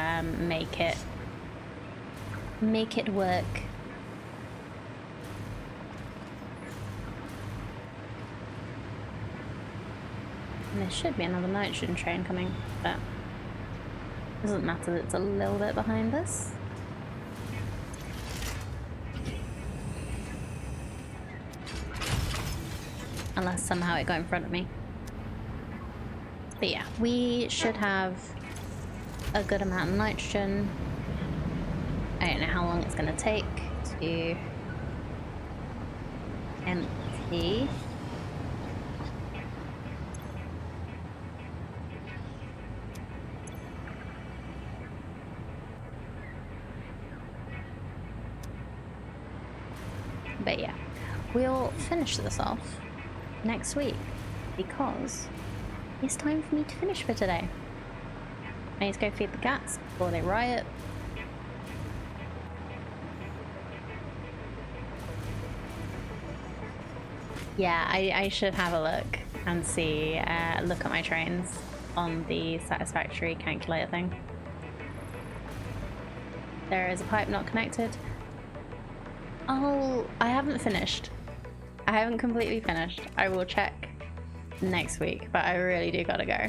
make it work. And there should be another nitrogen train coming, but it doesn't matter that it's a little bit behind us. Unless somehow it got in front of me. But yeah, we should have a good amount of nitrogen. I don't know how long it's going to take to empty. But yeah, we'll finish this off next week because it's time for me to finish for today. I need to go feed the cats before they riot. Yeah, I should have a look and see, look at my trains on the Satisfactory calculator thing. There is a pipe not connected. Oh, I haven't finished. I haven't completely finished. I will check next week, but I really do gotta go.